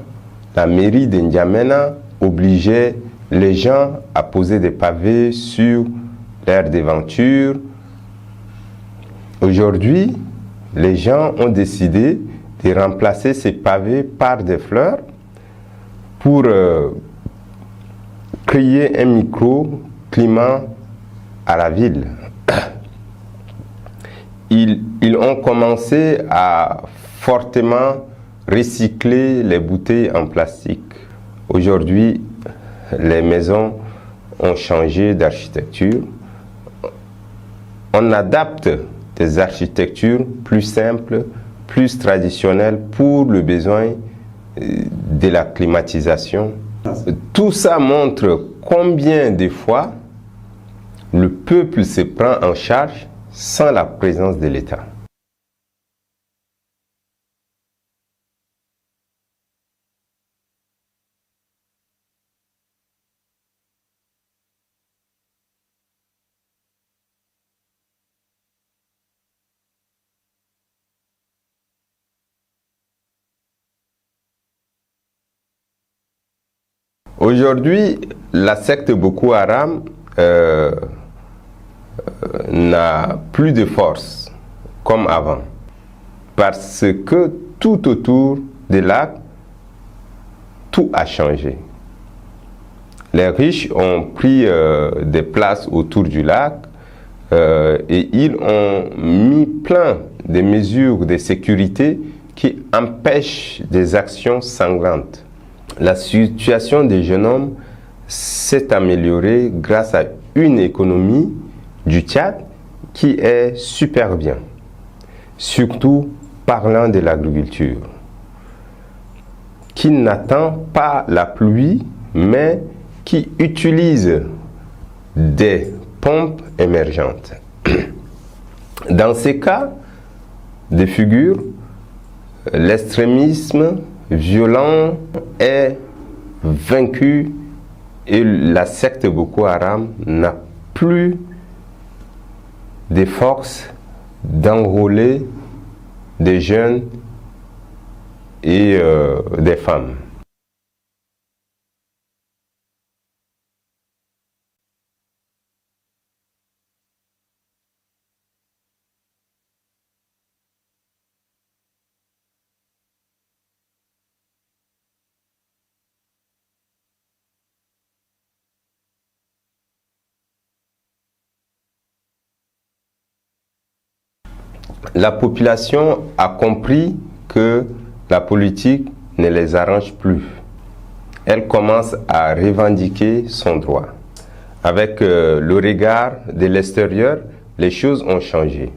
la mairie de N'Djamena obligeait les gens à poser des pavés sur l'aire d'aventure. Aujourd'hui, les gens ont décidé de remplacer ces pavés par des fleurs pour créer un microclimat à la ville. Ils ont commencé à fortement recycler les bouteilles en plastique. Aujourd'hui, les maisons ont changé d'architecture. On adapte des architectures plus simples, plus traditionnelles pour le besoin de la climatisation Tout ça montre combien de fois le peuple se prend en charge sans la présence de l'État. Aujourd'hui, la secte Boko Haram n'a plus de force comme avant, parce que tout autour des lacs, tout a changé. Les riches ont pris des places autour du lac et ils ont mis plein de mesures de sécurité qui empêchent des actions sanglantes. La situation des jeunes hommes s'est améliorée grâce à une économie du Tchad qui est super bien, surtout parlant de l'agriculture, qui n'attend pas la pluie, mais qui utilise des pompes émergentes. Dans ces cas de figure, l'extrémisme violent est vaincu et la secte Boko Haram n'a plus de force d'enrôler des jeunes et des femmes. La population a compris que la politique ne les arrange plus. Elle commence à revendiquer son droit. Avec le regard de l'extérieur, les choses ont changé.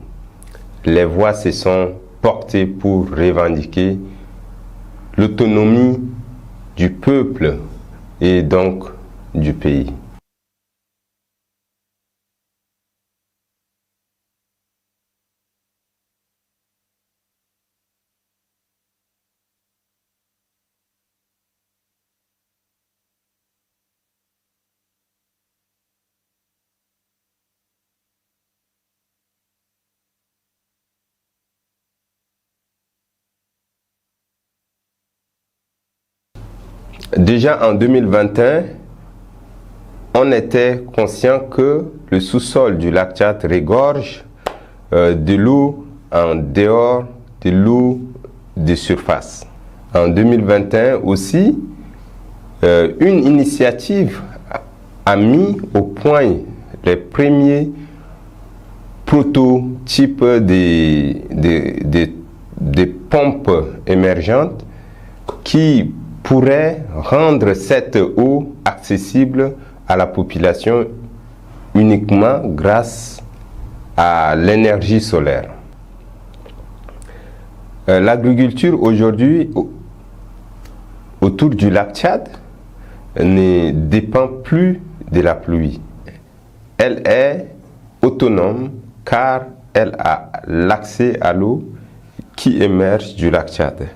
Les voix se sont portées pour revendiquer l'autonomie du peuple et donc du pays. Déjà en 2021, on était conscient que le sous-sol du lac Tchad regorge de l'eau en dehors de l'eau de surface. En 2021 aussi, une initiative a mis au point les premiers prototypes de pompes émergentes qui pourraient rendre cette eau accessible à la population uniquement grâce à l'énergie solaire. L'agriculture aujourd'hui autour du lac Tchad ne dépend plus de la pluie. Elle est autonome car elle a l'accès à l'eau qui émerge du lac Tchad.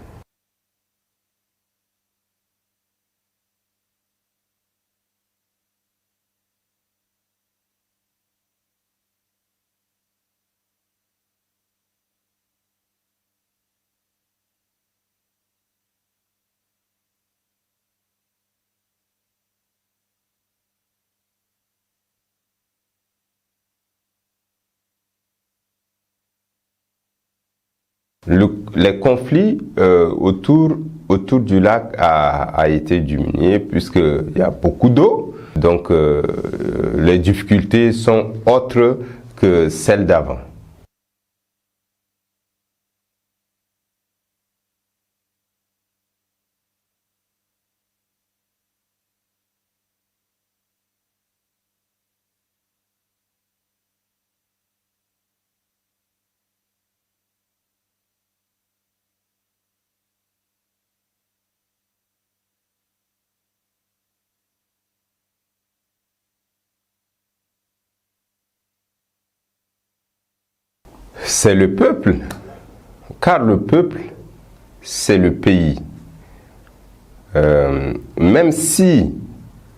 Les conflits autour du lac a été diminué puisqu'il y a beaucoup d'eau. Donc les difficultés sont autres que celles d'avant. c'est le peuple, car le peuple, c'est le pays. Même si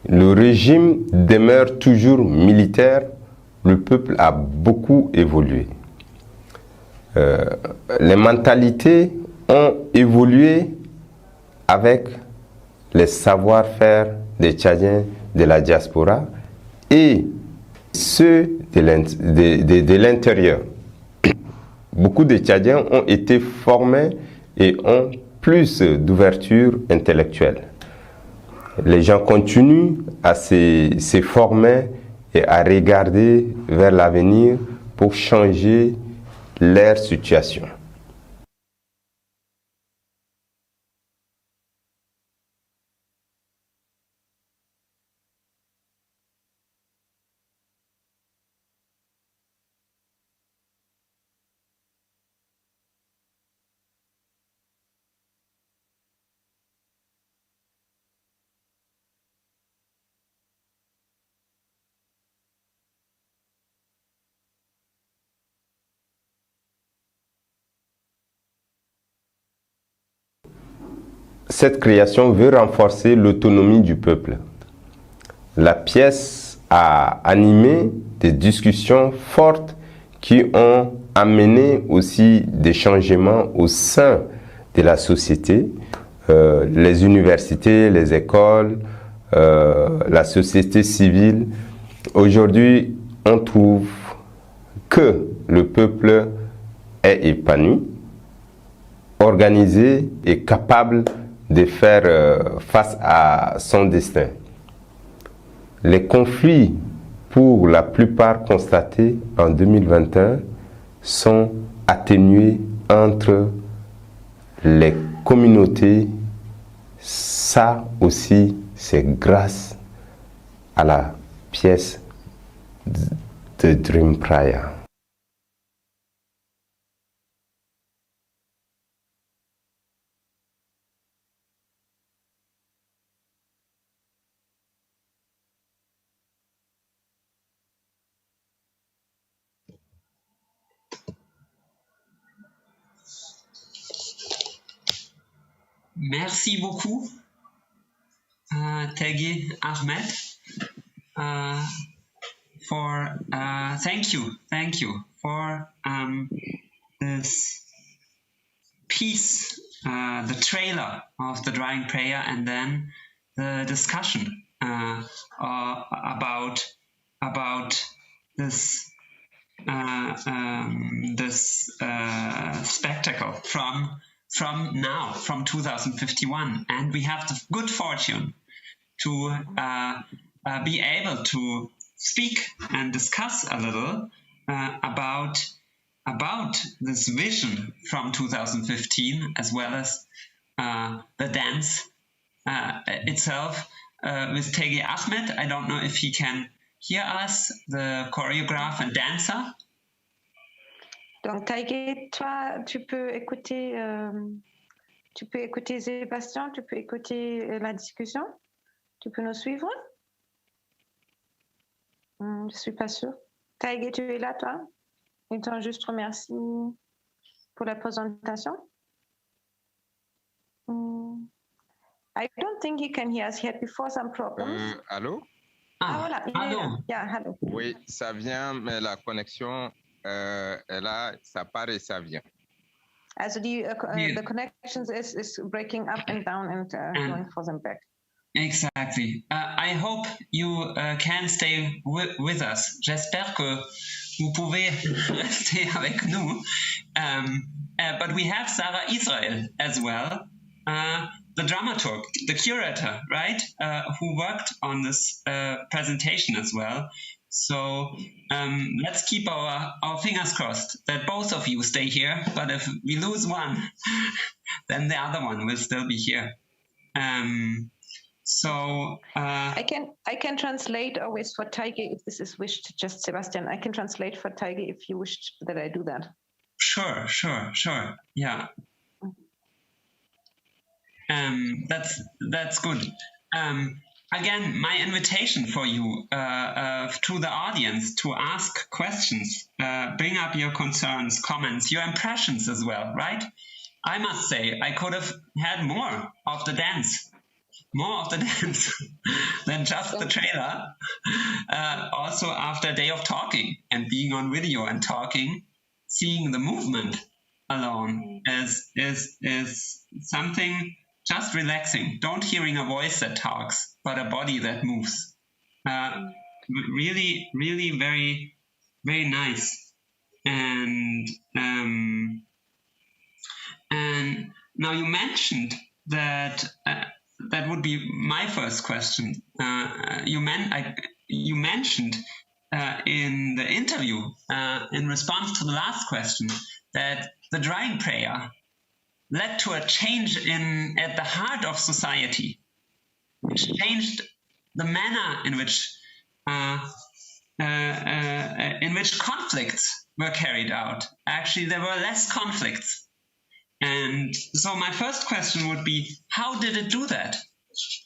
le régime demeure toujours militaire, le peuple a beaucoup évolué. Les mentalités ont évolué avec les savoir-faire des Tchadiens de la diaspora et ceux de l'intérieur. Beaucoup de Tchadiens ont été formés et ont plus d'ouverture intellectuelle. Les gens continuent à se former et à regarder vers l'avenir pour changer leur situation. Cette création veut renforcer l'autonomie du peuple. La pièce a animé des discussions fortes qui ont amené aussi des changements au sein de la société, les universités, les écoles, la société civile. Aujourd'hui, on trouve que le peuple est épanoui, organisé et capable de faire face à son destin. Les conflits, pour la plupart constatés en 2021, sont atténués entre les communautés. Ça aussi, c'est grâce à la pièce de Dream Prayer. Merci beaucoup, Tegi Ahmed, thank you for this piece, the trailer of the drawing prayer, and then the discussion about this spectacle from 2051, and we have the good fortune to be able to speak and discuss a little about this vision from 2015, as well as the dance itself with Tegi Ahmed. I don't know if he can hear us, the choreographer and dancer. Donc Taïgé, toi, tu peux écouter Sébastien, tu peux écouter la discussion, tu peux nous suivre. Je suis pas sûre. Taïgé, tu es là, toi? Ils t'ont juste remercié pour la présentation. I don't think he can hear us. He had before some problems. Allô? Voilà. Allô? Yeah, hello. Oui, ça vient, mais la connexion est là, ça part et ça vient. Also the connections is breaking up and down and going for them back. Exactly. I hope you can stay with us. J'espère que vous pouvez rester avec nous. But we have Zahra Israel as well, the dramaturg, the curator, right? Who worked on this presentation as well. So let's keep our fingers crossed that both of you stay here. But if we lose one, then the other one will still be here. I can translate always for Taigi if this is wished. Just Sebastian, I can translate for Taigi if you wished that I do that. Sure. Yeah. That's good. again, my invitation for you to the audience to ask questions, bring up your concerns, comments, your impressions as well, right? I must say, I could have had more of the dance than just the trailer. Also, after a day of talking and being on video and talking, seeing the movement alone is something just relaxing. Don't hearing a voice that talks, but a body that moves. Really, really very, very nice. And now you mentioned that that would be my first question. You mentioned in the interview, in response to the last question, that the drying prayer led to a change at the heart of society, which changed the manner in which conflicts were carried out. Actually, there were less conflicts. And so my first question would be, how did it do that?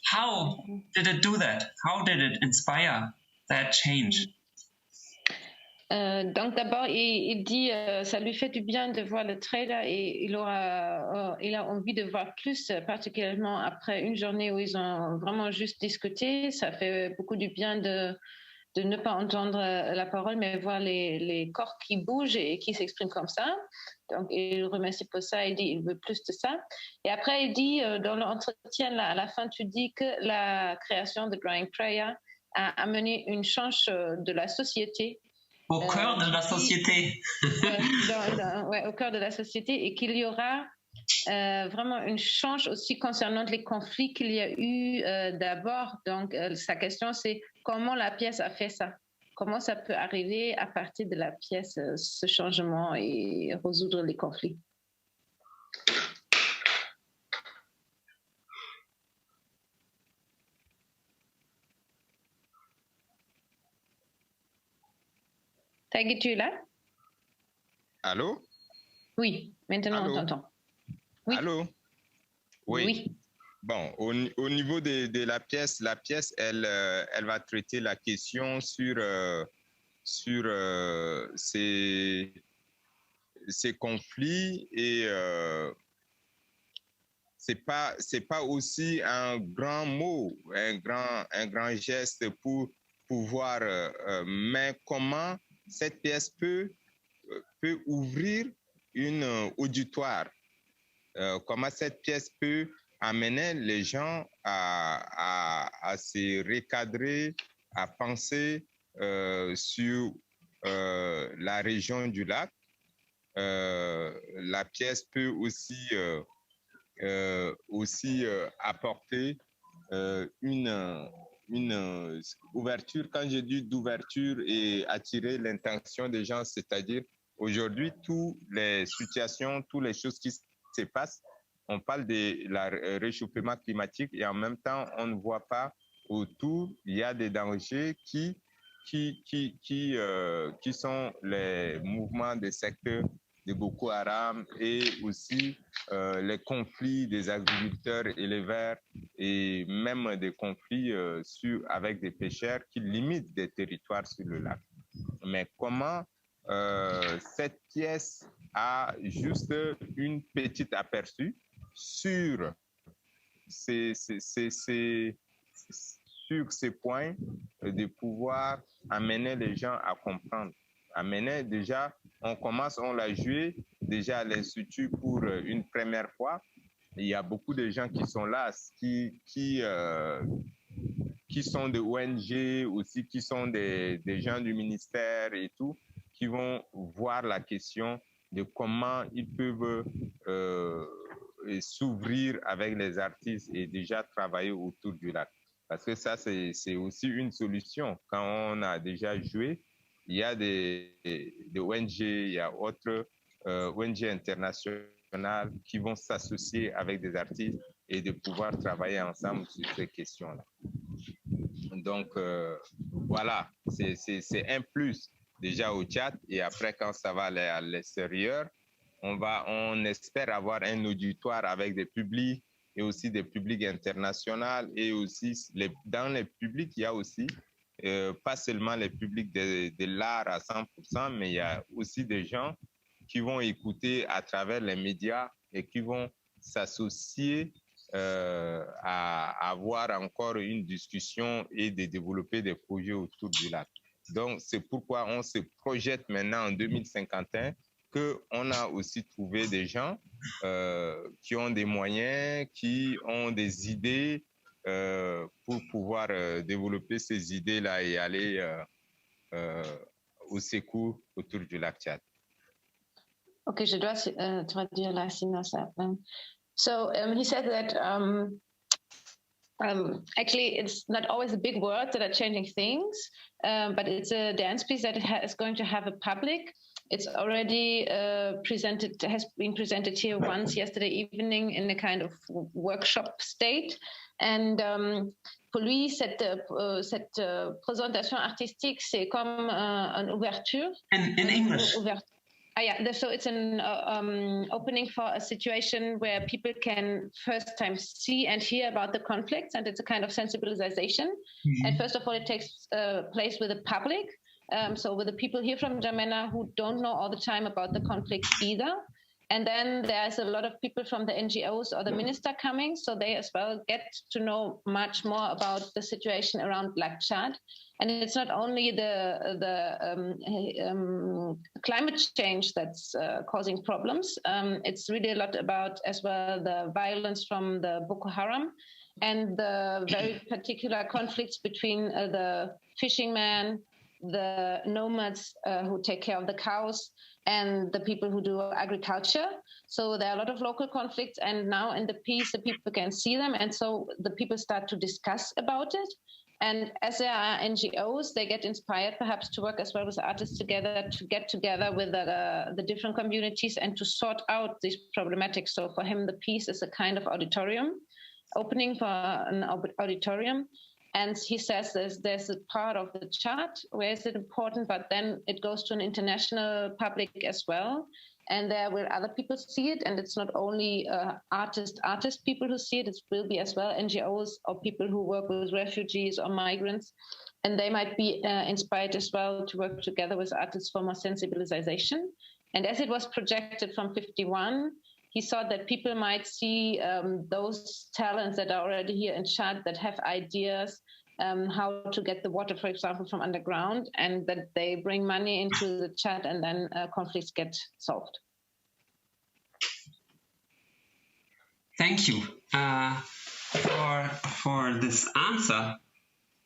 How did it do that? How did it inspire that change? Donc d'abord, il dit ça lui fait du bien de voir le trailer et il a envie de voir plus, particulièrement après une journée où ils ont vraiment juste discuté. Ça fait beaucoup du bien de ne pas entendre la parole, mais voir les corps qui bougent et qui s'expriment comme ça. Donc, il remercie pour ça, il dit il veut plus de ça. Et après, il dit, dans l'entretien, à la fin, tu dis que la création de Drying Prayer a amené une change de la société. Au cœur de la société. Au cœur de la société, et qu'il y aura vraiment une change aussi concernant les conflits qu'il y a eu d'abord. Donc, sa question, c'est comment la pièce a fait ça? Comment ça peut arriver à partir de la pièce, ce changement et résoudre les conflits? Tagui, tu es là? Allô? Oui, maintenant on t'entend. Oui. Allô? Oui. Bon, au niveau de la pièce, elle va traiter la question sur ces conflits, et c'est pas aussi un grand mot, un grand geste pour pouvoir, mais comment cette pièce peut ouvrir une auditoire, comment cette pièce peut amener les gens à se recadrer, à penser sur la région du lac. La pièce peut aussi apporter une ouverture. Quand je dis d'ouverture, et attirer l'intention des gens, c'est-à-dire aujourd'hui, toutes les situations, toutes les choses qui se passent, on parle de réchauffement climatique, et en même temps, on ne voit pas autour, il y a des dangers qui sont les mouvements des secteurs de Boko Haram, et aussi les conflits des agriculteurs éleveurs, et même des conflits avec des pêcheurs qui limitent des territoires sur le lac. Mais comment cette pièce a juste une petite aperçu sur ces points, de pouvoir amener les gens à comprendre. Amener déjà, on l'a joué déjà à l'Institut pour une première fois. Il y a beaucoup de gens qui sont là, qui sont des ONG aussi, qui sont des gens du ministère et tout, qui vont voir la question de comment ils peuvent s'ouvrir avec les artistes et déjà travailler autour du lac. Parce que ça, c'est aussi une solution. Quand on a déjà joué, il y a des ONG, il y a autres ONG internationales qui vont s'associer avec des artistes et de pouvoir travailler ensemble sur ces questions-là. Donc, voilà, c'est un plus déjà au Tchad, et après, quand ça va aller à l'extérieur, on espère avoir un auditoire avec des publics et aussi des publics internationaux et aussi dans les publics, il y a aussi pas seulement les publics de l'art à 100%, mais il y a aussi des gens qui vont écouter à travers les médias et qui vont s'associer à avoir encore une discussion et de développer des projets autour du lac. Donc, c'est pourquoi on se projette maintenant en 2051 qu'on a aussi trouvé des gens qui ont des moyens, qui ont des idées pour pouvoir développer ces idées-là et aller au secours autour du lac Tchad. Okay, je dois traduire la synopsis. So he said that actually it's not always the big words that are changing things, but it's a dance piece that is going to have a public. It's already has been presented here once yesterday evening in a kind of workshop state. And pour lui, cette présentation artistique, c'est comme une ouverture. In English. Yeah, so it's an opening for a situation where people can first time see and hear about the conflicts, and it's a kind of sensibilization. Mm-hmm. And first of all, it takes place with the public, so with the people here from Jamena who don't know all the time about the conflict either. And then there's a lot of people from the NGOs or the minister coming, so they as well get to know much more about the situation around Lake Chad. And it's not only the climate change that's causing problems. It's really a lot about as well the violence from the Boko Haram and the very particular conflicts between the fishing men, the nomads who take care of the cows, and the people who do agriculture. So there are a lot of local conflicts, and now in the piece, the people can see them, and so the people start to discuss about it. And as there are NGOs, they get inspired perhaps to work as well with artists together, to get together with the different communities and to sort out these problematics. So for him, the piece is a kind of auditorium, opening for an auditorium. And he says there's a part of the chart where is it important, but then it goes to an international public as well. And there will other people see it. And it's not only artist people who see it, it will be as well NGOs or people who work with refugees or migrants. And they might be inspired as well to work together with artists for more sensibilization. And as it was projected from 51, he thought that people might see those talents that are already here in Chad that have ideas how to get the water, for example, from underground, and that they bring money into the Chad and then conflicts get solved. Thank you for this answer.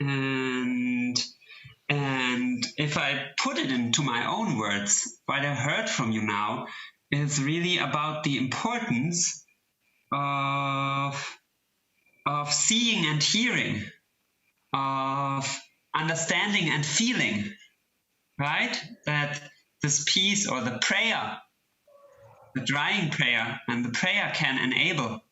And if I put it into my own words, what I heard from you now is really about the importance of seeing and hearing, of understanding and feeling, right? That this piece or the prayer, the drying prayer and the prayer can enable,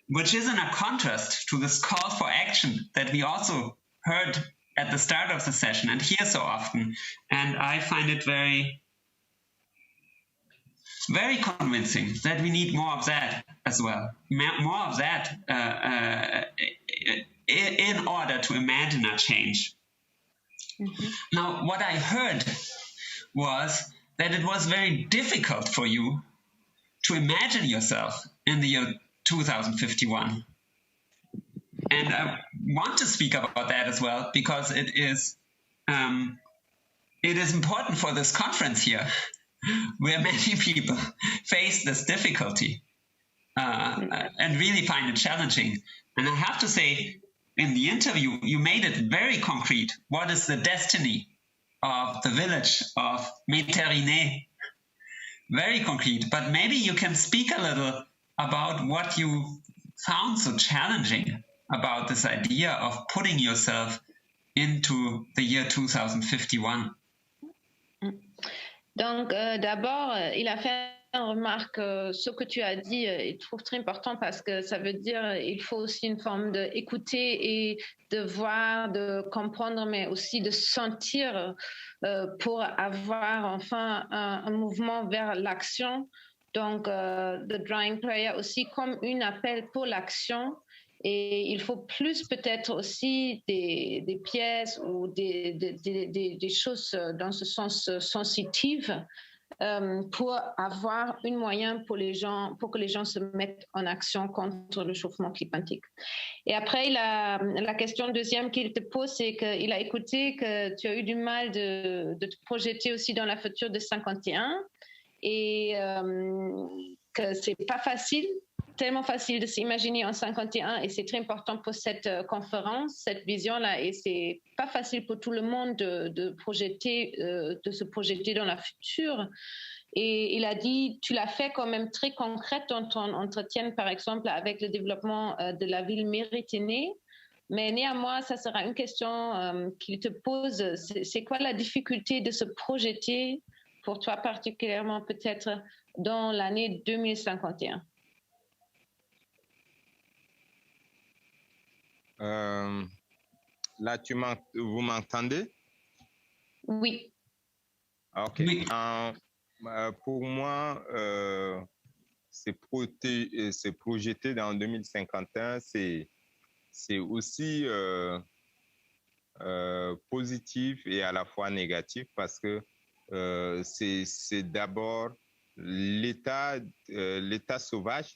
which is in a contrast to this call for action that we also heard at the start of the session and hear so often. And I find it very, very convincing that we need more of that as well. More of that in order to imagine a change. Mm-hmm. Now, what I heard was that it was very difficult for you to imagine yourself in the year 2051. And I want to speak about that as well, because it is important for this conference here, where many people face this difficulty and really find it challenging. And I have to say, in the interview, you made it very concrete. What is the destiny of the village of Métériné? Very concrete. But maybe you can speak a little about what you found so challenging about this idea of putting yourself into the year 2051. Donc, d'abord, il a fait une remarque. Ce que tu as dit, il trouve très important parce que ça veut dire il faut aussi une forme d'écouter et de voir, de comprendre, mais aussi de sentir pour avoir enfin un mouvement vers l'action Donc, the drying prayer aussi comme un appel pour l'action. Et il faut plus peut-être aussi des pièces ou des choses dans ce sens sensitif pour avoir un moyen pour que les gens se mettent en action contre le chauffement climatique. Et après, la question deuxième qu'il te pose, c'est qu'il a écouté que tu as eu du mal de te projeter aussi dans la future de 51 et que c'est pas facile, tellement facile de s'imaginer en 51 et c'est très important pour cette conférence, cette vision-là et c'est pas facile pour tout le monde de se projeter dans la future. Et il a dit, tu l'as fait quand même très concrète dans ton entretien, par exemple, avec le développement de la ville méridionale. Mais néanmoins, ça sera une question qu'il te pose. C'est quoi la difficulté de se projeter, pour toi particulièrement peut-être, dans l'année 2051? Là, vous m'entendez? Oui. Ok. Oui. Pour moi, se projeter dans 2051, c'est aussi positif et à la fois négatif parce que c'est d'abord l'état sauvage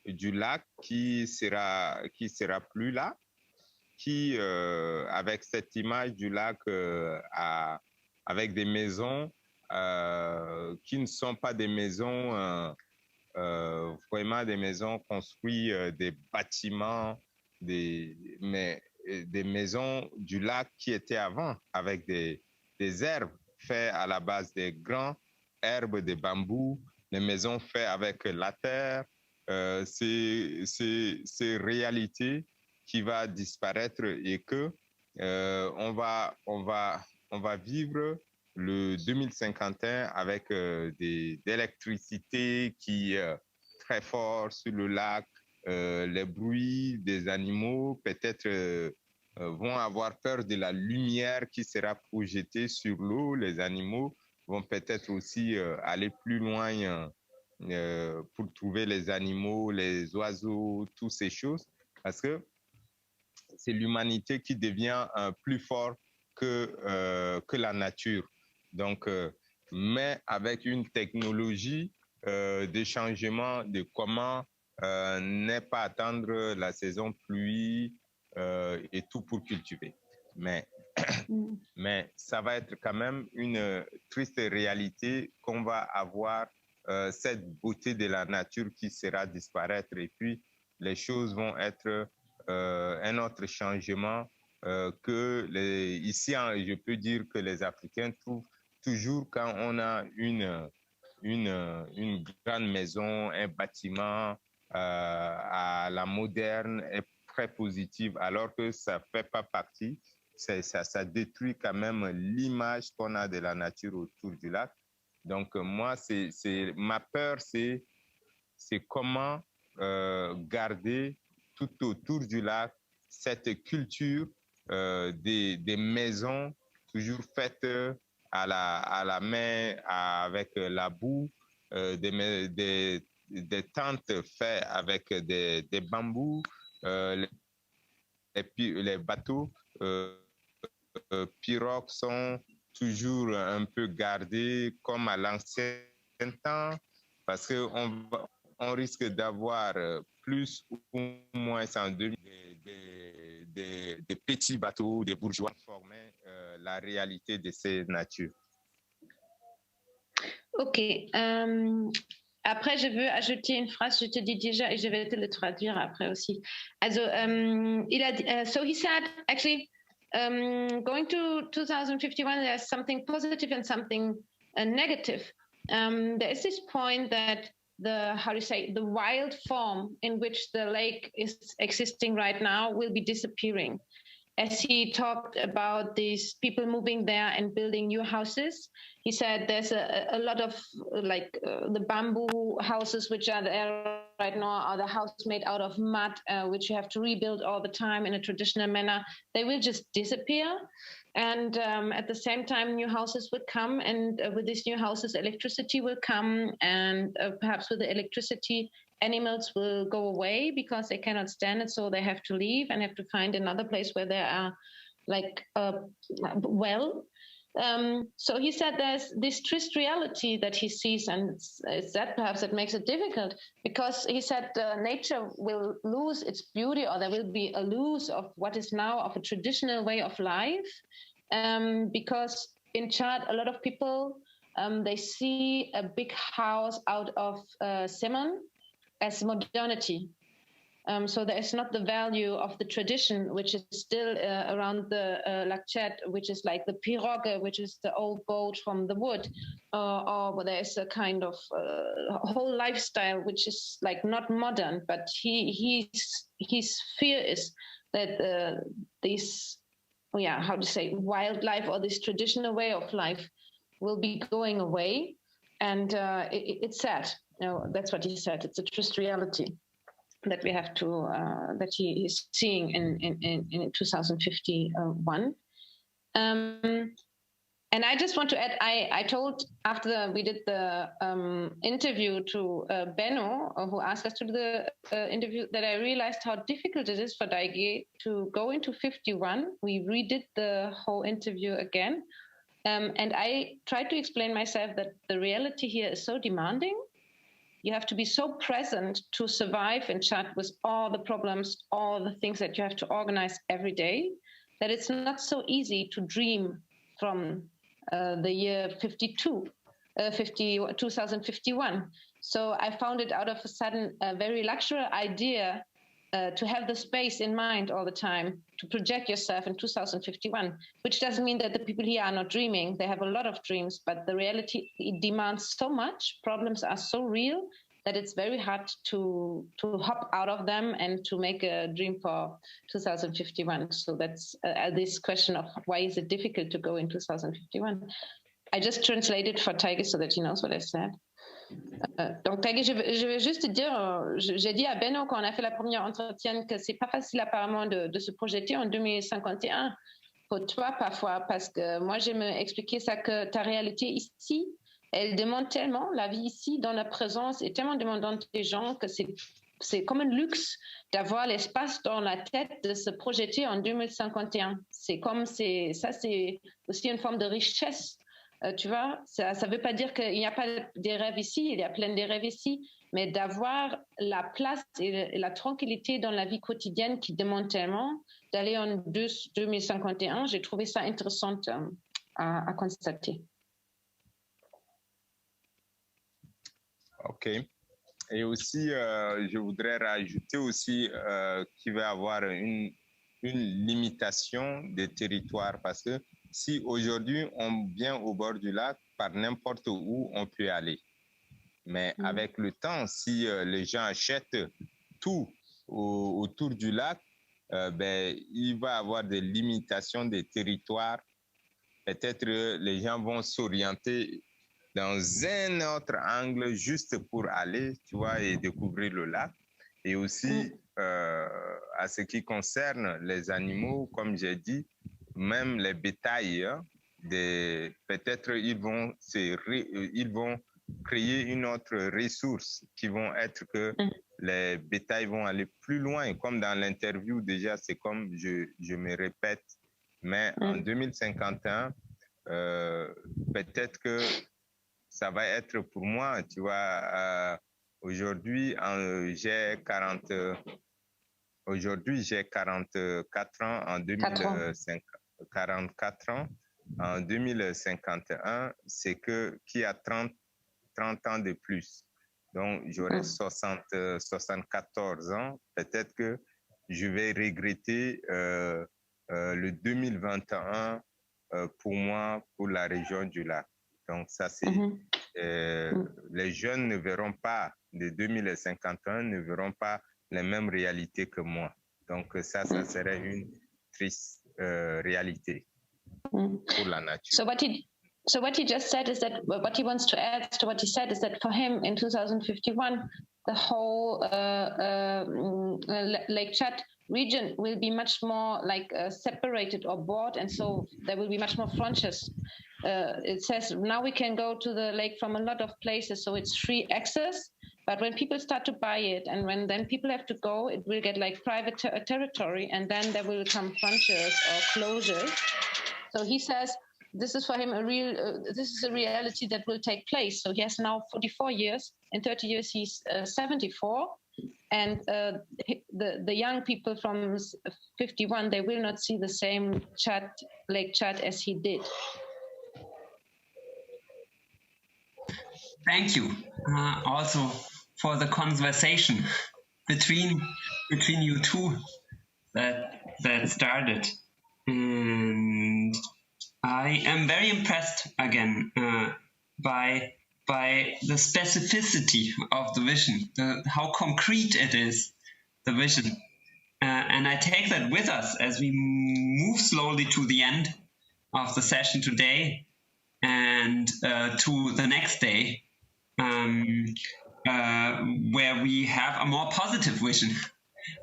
du lac qui sera plus là, qui avec cette image du lac avec des maisons qui ne sont pas des maisons vraiment des maisons construites, des bâtiments, mais des maisons du lac qui étaient avant avec des herbes faites à la base des grands herbes, des bambous, les maisons faites avec la terre. C'est réalité qui va disparaître et que on va vivre le 2051 avec d'électricité qui est très fort sur le lac, les bruits des animaux peut-être vont avoir peur de la lumière qui sera projetée sur l'eau. Les animaux vont peut-être aussi aller plus loin pour trouver les animaux, les oiseaux, toutes ces choses, parce que c'est l'humanité qui devient plus fort que la nature. Donc, mais avec une technologie de changement de comment ne pas attendre la saison pluie et tout pour cultiver. Mais ça va être quand même une triste réalité qu'on va avoir cette beauté de la nature qui sera disparaître et puis les choses vont être un autre changement que ici, je peux dire que les Africains trouvent toujours quand on a une grande maison, un bâtiment à la moderne est très positive, alors que ça ne fait pas partie. Ça détruit quand même l'image qu'on a de la nature autour du lac. Donc moi, ma peur, c'est comment garder tout autour du lac cette culture des maisons toujours faites à la main avec la boue, des tentes faites avec des bambous, les bateaux pirogues sont toujours un peu gardés comme à l'ancien temps parce qu'on risque d'avoir plus ou moins en 2000 des petits bateaux, des bourgeois former la réalité de ces natures. Ok. Après, je veux ajouter une phrase, je te dis déjà, et je vais te le traduire après aussi. Also, so he said, actually, going to 2051, there's something positive and something negative. There is this point that the wild form in which the lake is existing right now will be disappearing. As he talked about these people moving there and building new houses, he said there's a lot of the bamboo houses which are there right now are the houses made out of mud, which you have to rebuild all the time in a traditional manner. They will just disappear. And at the same time, new houses will come. And with these new houses, electricity will come. And perhaps with the electricity, animals will go away because they cannot stand it. So they have to leave and have to find another place where there are so he said there's this triste reality that he sees, and it's that perhaps that makes it difficult, because he said nature will lose its beauty, or there will be a lose of what is now of a traditional way of life, because in Chad a lot of people they see a big house out of cement as modernity. So there is not the value of the tradition, which is still around the lac Tchad, which is like the pirogue, which is the old boat from the wood, or there is a kind of whole lifestyle which is like not modern. But his fear is that this, how to say, wildlife or this traditional way of life will be going away, and it's sad. That's what he said. It's a triste reality that we have to that he is seeing in 2051. And I just want to add, I told after we did the interview to Benno, who asked us to do the interview, that I realized how difficult it is for Daige to go into 51. We redid the whole interview again. And I tried to explain myself that the reality here is so demanding. You have to be so present to survive in Chad with all the problems, all the things that you have to organize every day, that it's not so easy to dream from the year 2051. So I found it out of a sudden a very luxury idea to have the space in mind all the time, to project yourself in 2051, which doesn't mean that the people here are not dreaming. They have a lot of dreams, but the reality, it demands so much. Problems are so real that it's very hard to hop out of them and to make a dream for 2051. So that's this question of why is it difficult to go in 2051? I just translated for Taige so that he knows what I said. Donc Taige, je vais juste dire, j'ai dit à Benno quand on a fait la première entretien que c'est pas facile apparemment de se projeter en 2051 pour toi parfois, parce que moi j'aime expliquer ça, que ta réalité ici, elle demande tellement, la vie ici dans la présence est tellement demandante des gens que c'est comme un luxe d'avoir l'espace dans la tête de se projeter en 2051. C'est aussi une forme de richesse. Tu vois, ça ne veut pas dire qu'il n'y a pas des rêves ici, il y a plein de rêves ici, mais d'avoir la place et la tranquillité dans la vie quotidienne qui demande tellement, d'aller en 2051, j'ai trouvé ça intéressant à constater. OK. Et aussi, je voudrais rajouter aussi qu'il va y avoir une limitation des territoires, parce que si aujourd'hui on vient au bord du lac, par n'importe où on peut aller. Mais avec le temps, si les gens achètent tout autour du lac, il va y avoir des limitations des territoires. Peut-être les gens vont s'orienter dans un autre angle juste pour aller, tu vois, et découvrir le lac. Et aussi, à ce qui concerne les animaux, comme j'ai dit, même les bétails, peut-être ils vont créer une autre ressource qui vont être que les bétails vont aller plus loin. Comme dans l'interview déjà, c'est comme je me répète, mais en 2051, peut-être que ça va être pour moi, tu vois, aujourd'hui j'ai 44 ans, en 44 ans, en 2051, c'est qui a 30 ans de plus. Donc, j'aurai 74 ans. Peut-être que je vais regretter le 2021 pour moi, pour la région du lac. Donc, ça, c'est... les jeunes ne verront pas, de 2051, ne verront pas les mêmes réalités que moi. Donc, ça serait une triste réalité pour la nature. So what he So what he just said is that what he wants to add to what he said is that for him in 2051, the whole Lake Chad region will be much more like separated or bought, and so there will be much more frontiers. It says now we can go to the lake from a lot of places, so it's free access. But when people start to buy it, and when then people have to go, it will get like private territory, and then there will come frontiers or closures. So he says this is for him this is a reality that will take place. So he has now 44 years. In 30 years, he's 74. And the young people from 51, they will not see the same Lake Chad as he did. Thank you also for the conversation between you two that started. And I am very impressed again by the specificity of the vision, how concrete it is, the vision. And I take that with us as we move slowly to the end of the session today and to the next day, where we have a more positive vision,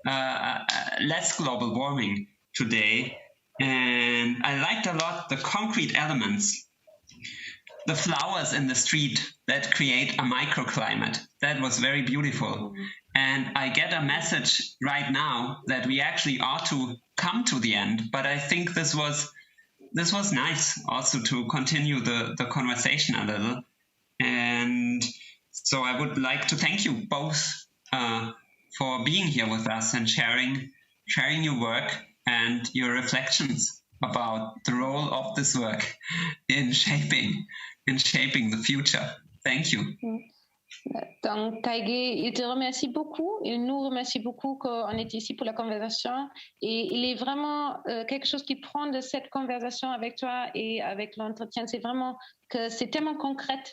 less global warming today. And I liked a lot the concrete elements, the flowers in the street that create a microclimate. That was very beautiful. And I get a message right now that we actually ought to come to the end. But I think this was nice also to continue the conversation a little. And so I would like to thank you both for being here with us and sharing your work and your reflections about the role of this work in shaping the future. Thank you. Donc, Taïgé, il te remercie beaucoup, il nous remercie beaucoup qu'on est ici pour la conversation, et il est vraiment quelque chose qui prend de cette conversation avec toi et avec l'entretien, c'est vraiment que c'est tellement concret.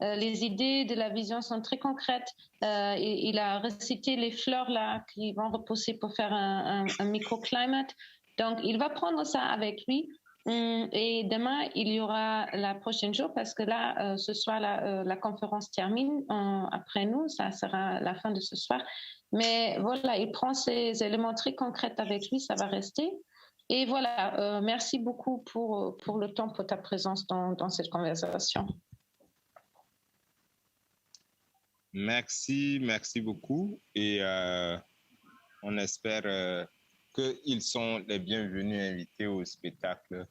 Les idées de la vision sont très concrètes. Il a recité les fleurs là qui vont repousser pour faire un microclimate. Donc, il va prendre ça avec lui. Et demain, il y aura la prochaine jour parce que là, ce soir, la conférence termine après nous. Ça sera la fin de ce soir. Mais voilà, il prend ces éléments très concrets avec lui. Ça va rester. Et voilà, merci beaucoup pour le temps, pour ta présence dans cette conversation. Merci beaucoup. Et on espère qu'ils sont les bienvenus invités au spectacle.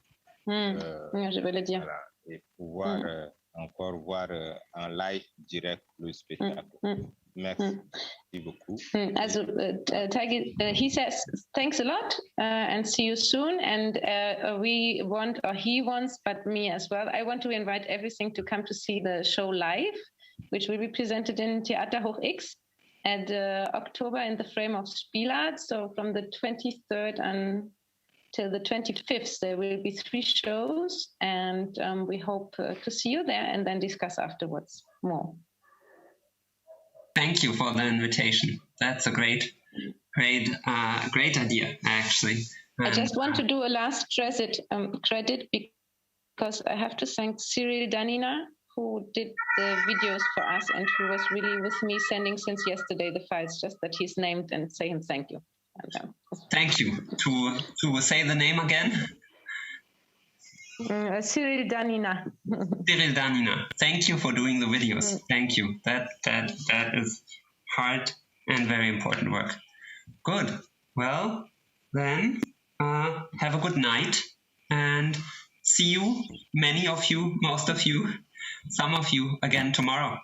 Je vais le dire. Voilà, et pouvoir encore voir en live direct le spectacle. Merci beaucoup. Also, he says thanks a lot and see you soon. And we want, or he wants, but me as well, I want to invite everything to come to see the show live, which will be presented in Theater Hoch X at October in the frame of Spielart. So from the 23rd until the 25th, there will be 3 shows, and we hope to see you there and then discuss afterwards more. Thank you for the invitation. That's a great idea, actually. I just want to do a last credit because I have to thank Cyril Danina, who did the videos for us and who was really with me sending since yesterday the files, just that he's named and say him thank you. Thank you. To say the name again? Cyril Danina. Cyril Danina. Thank you for doing the videos. Thank you. That is hard and very important work. Good. Well, then have a good night and see you, many of you, most of you, some of you again tomorrow.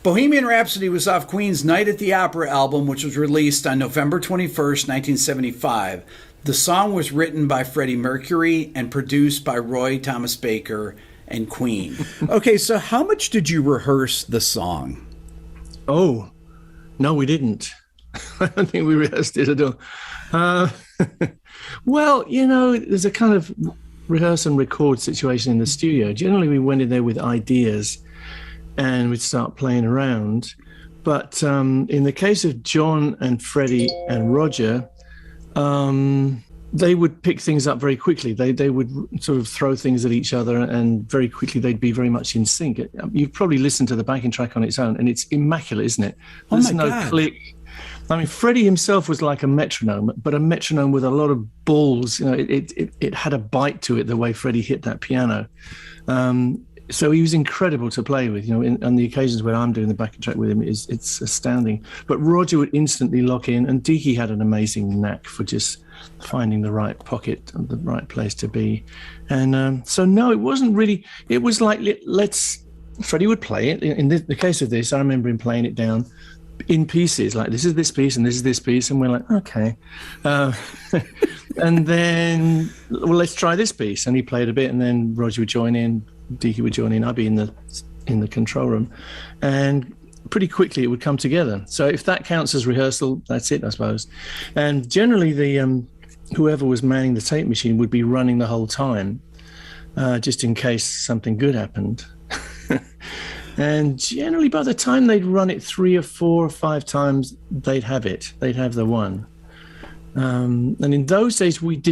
Bohemian Rhapsody was off Queen's Night at the Opera album, which was released on November 21st, 1975. The song was written by Freddie Mercury and produced by Roy Thomas Baker and Queen. Okay, so how much did you rehearse the song? Oh, no, we didn't. I don't think we rehearsed it at all. Well, you know, there's a kind of rehearse and record situation in the studio. Generally, we went in there with ideas and we'd start playing around. But in the case of John and Freddie and Roger, they would pick things up very quickly. They would sort of throw things at each other, and very quickly they'd be very much in sync. You've probably listened to the backing track on its own, and it's immaculate, isn't it? There's no click. I mean, Freddie himself was like a metronome, but a metronome with a lot of balls. You know, it had a bite to it, the way Freddie hit that piano. So he was incredible to play with. You know, on the occasions where I'm doing the backing track with him, it's astounding. But Roger would instantly lock in, and Deaky had an amazing knack for just finding the right pocket, the right place to be. And so, no, it wasn't really. It was like Freddie would play it. In the case of this, I remember him playing it down in pieces, like this is this piece and this is this piece, and we're like, okay. And then, well, let's try this piece. And he played a bit, and then Roger would join in, Deaky would join in, I'd be in the control room, and pretty quickly it would come together. So if that counts as rehearsal, that's it, I suppose. And generally the whoever was manning the tape machine would be running the whole time, just in case something good happened. And generally by the time they'd run it 3 or 4 or 5 times, they'd have it. They'd have the one. And in those days we did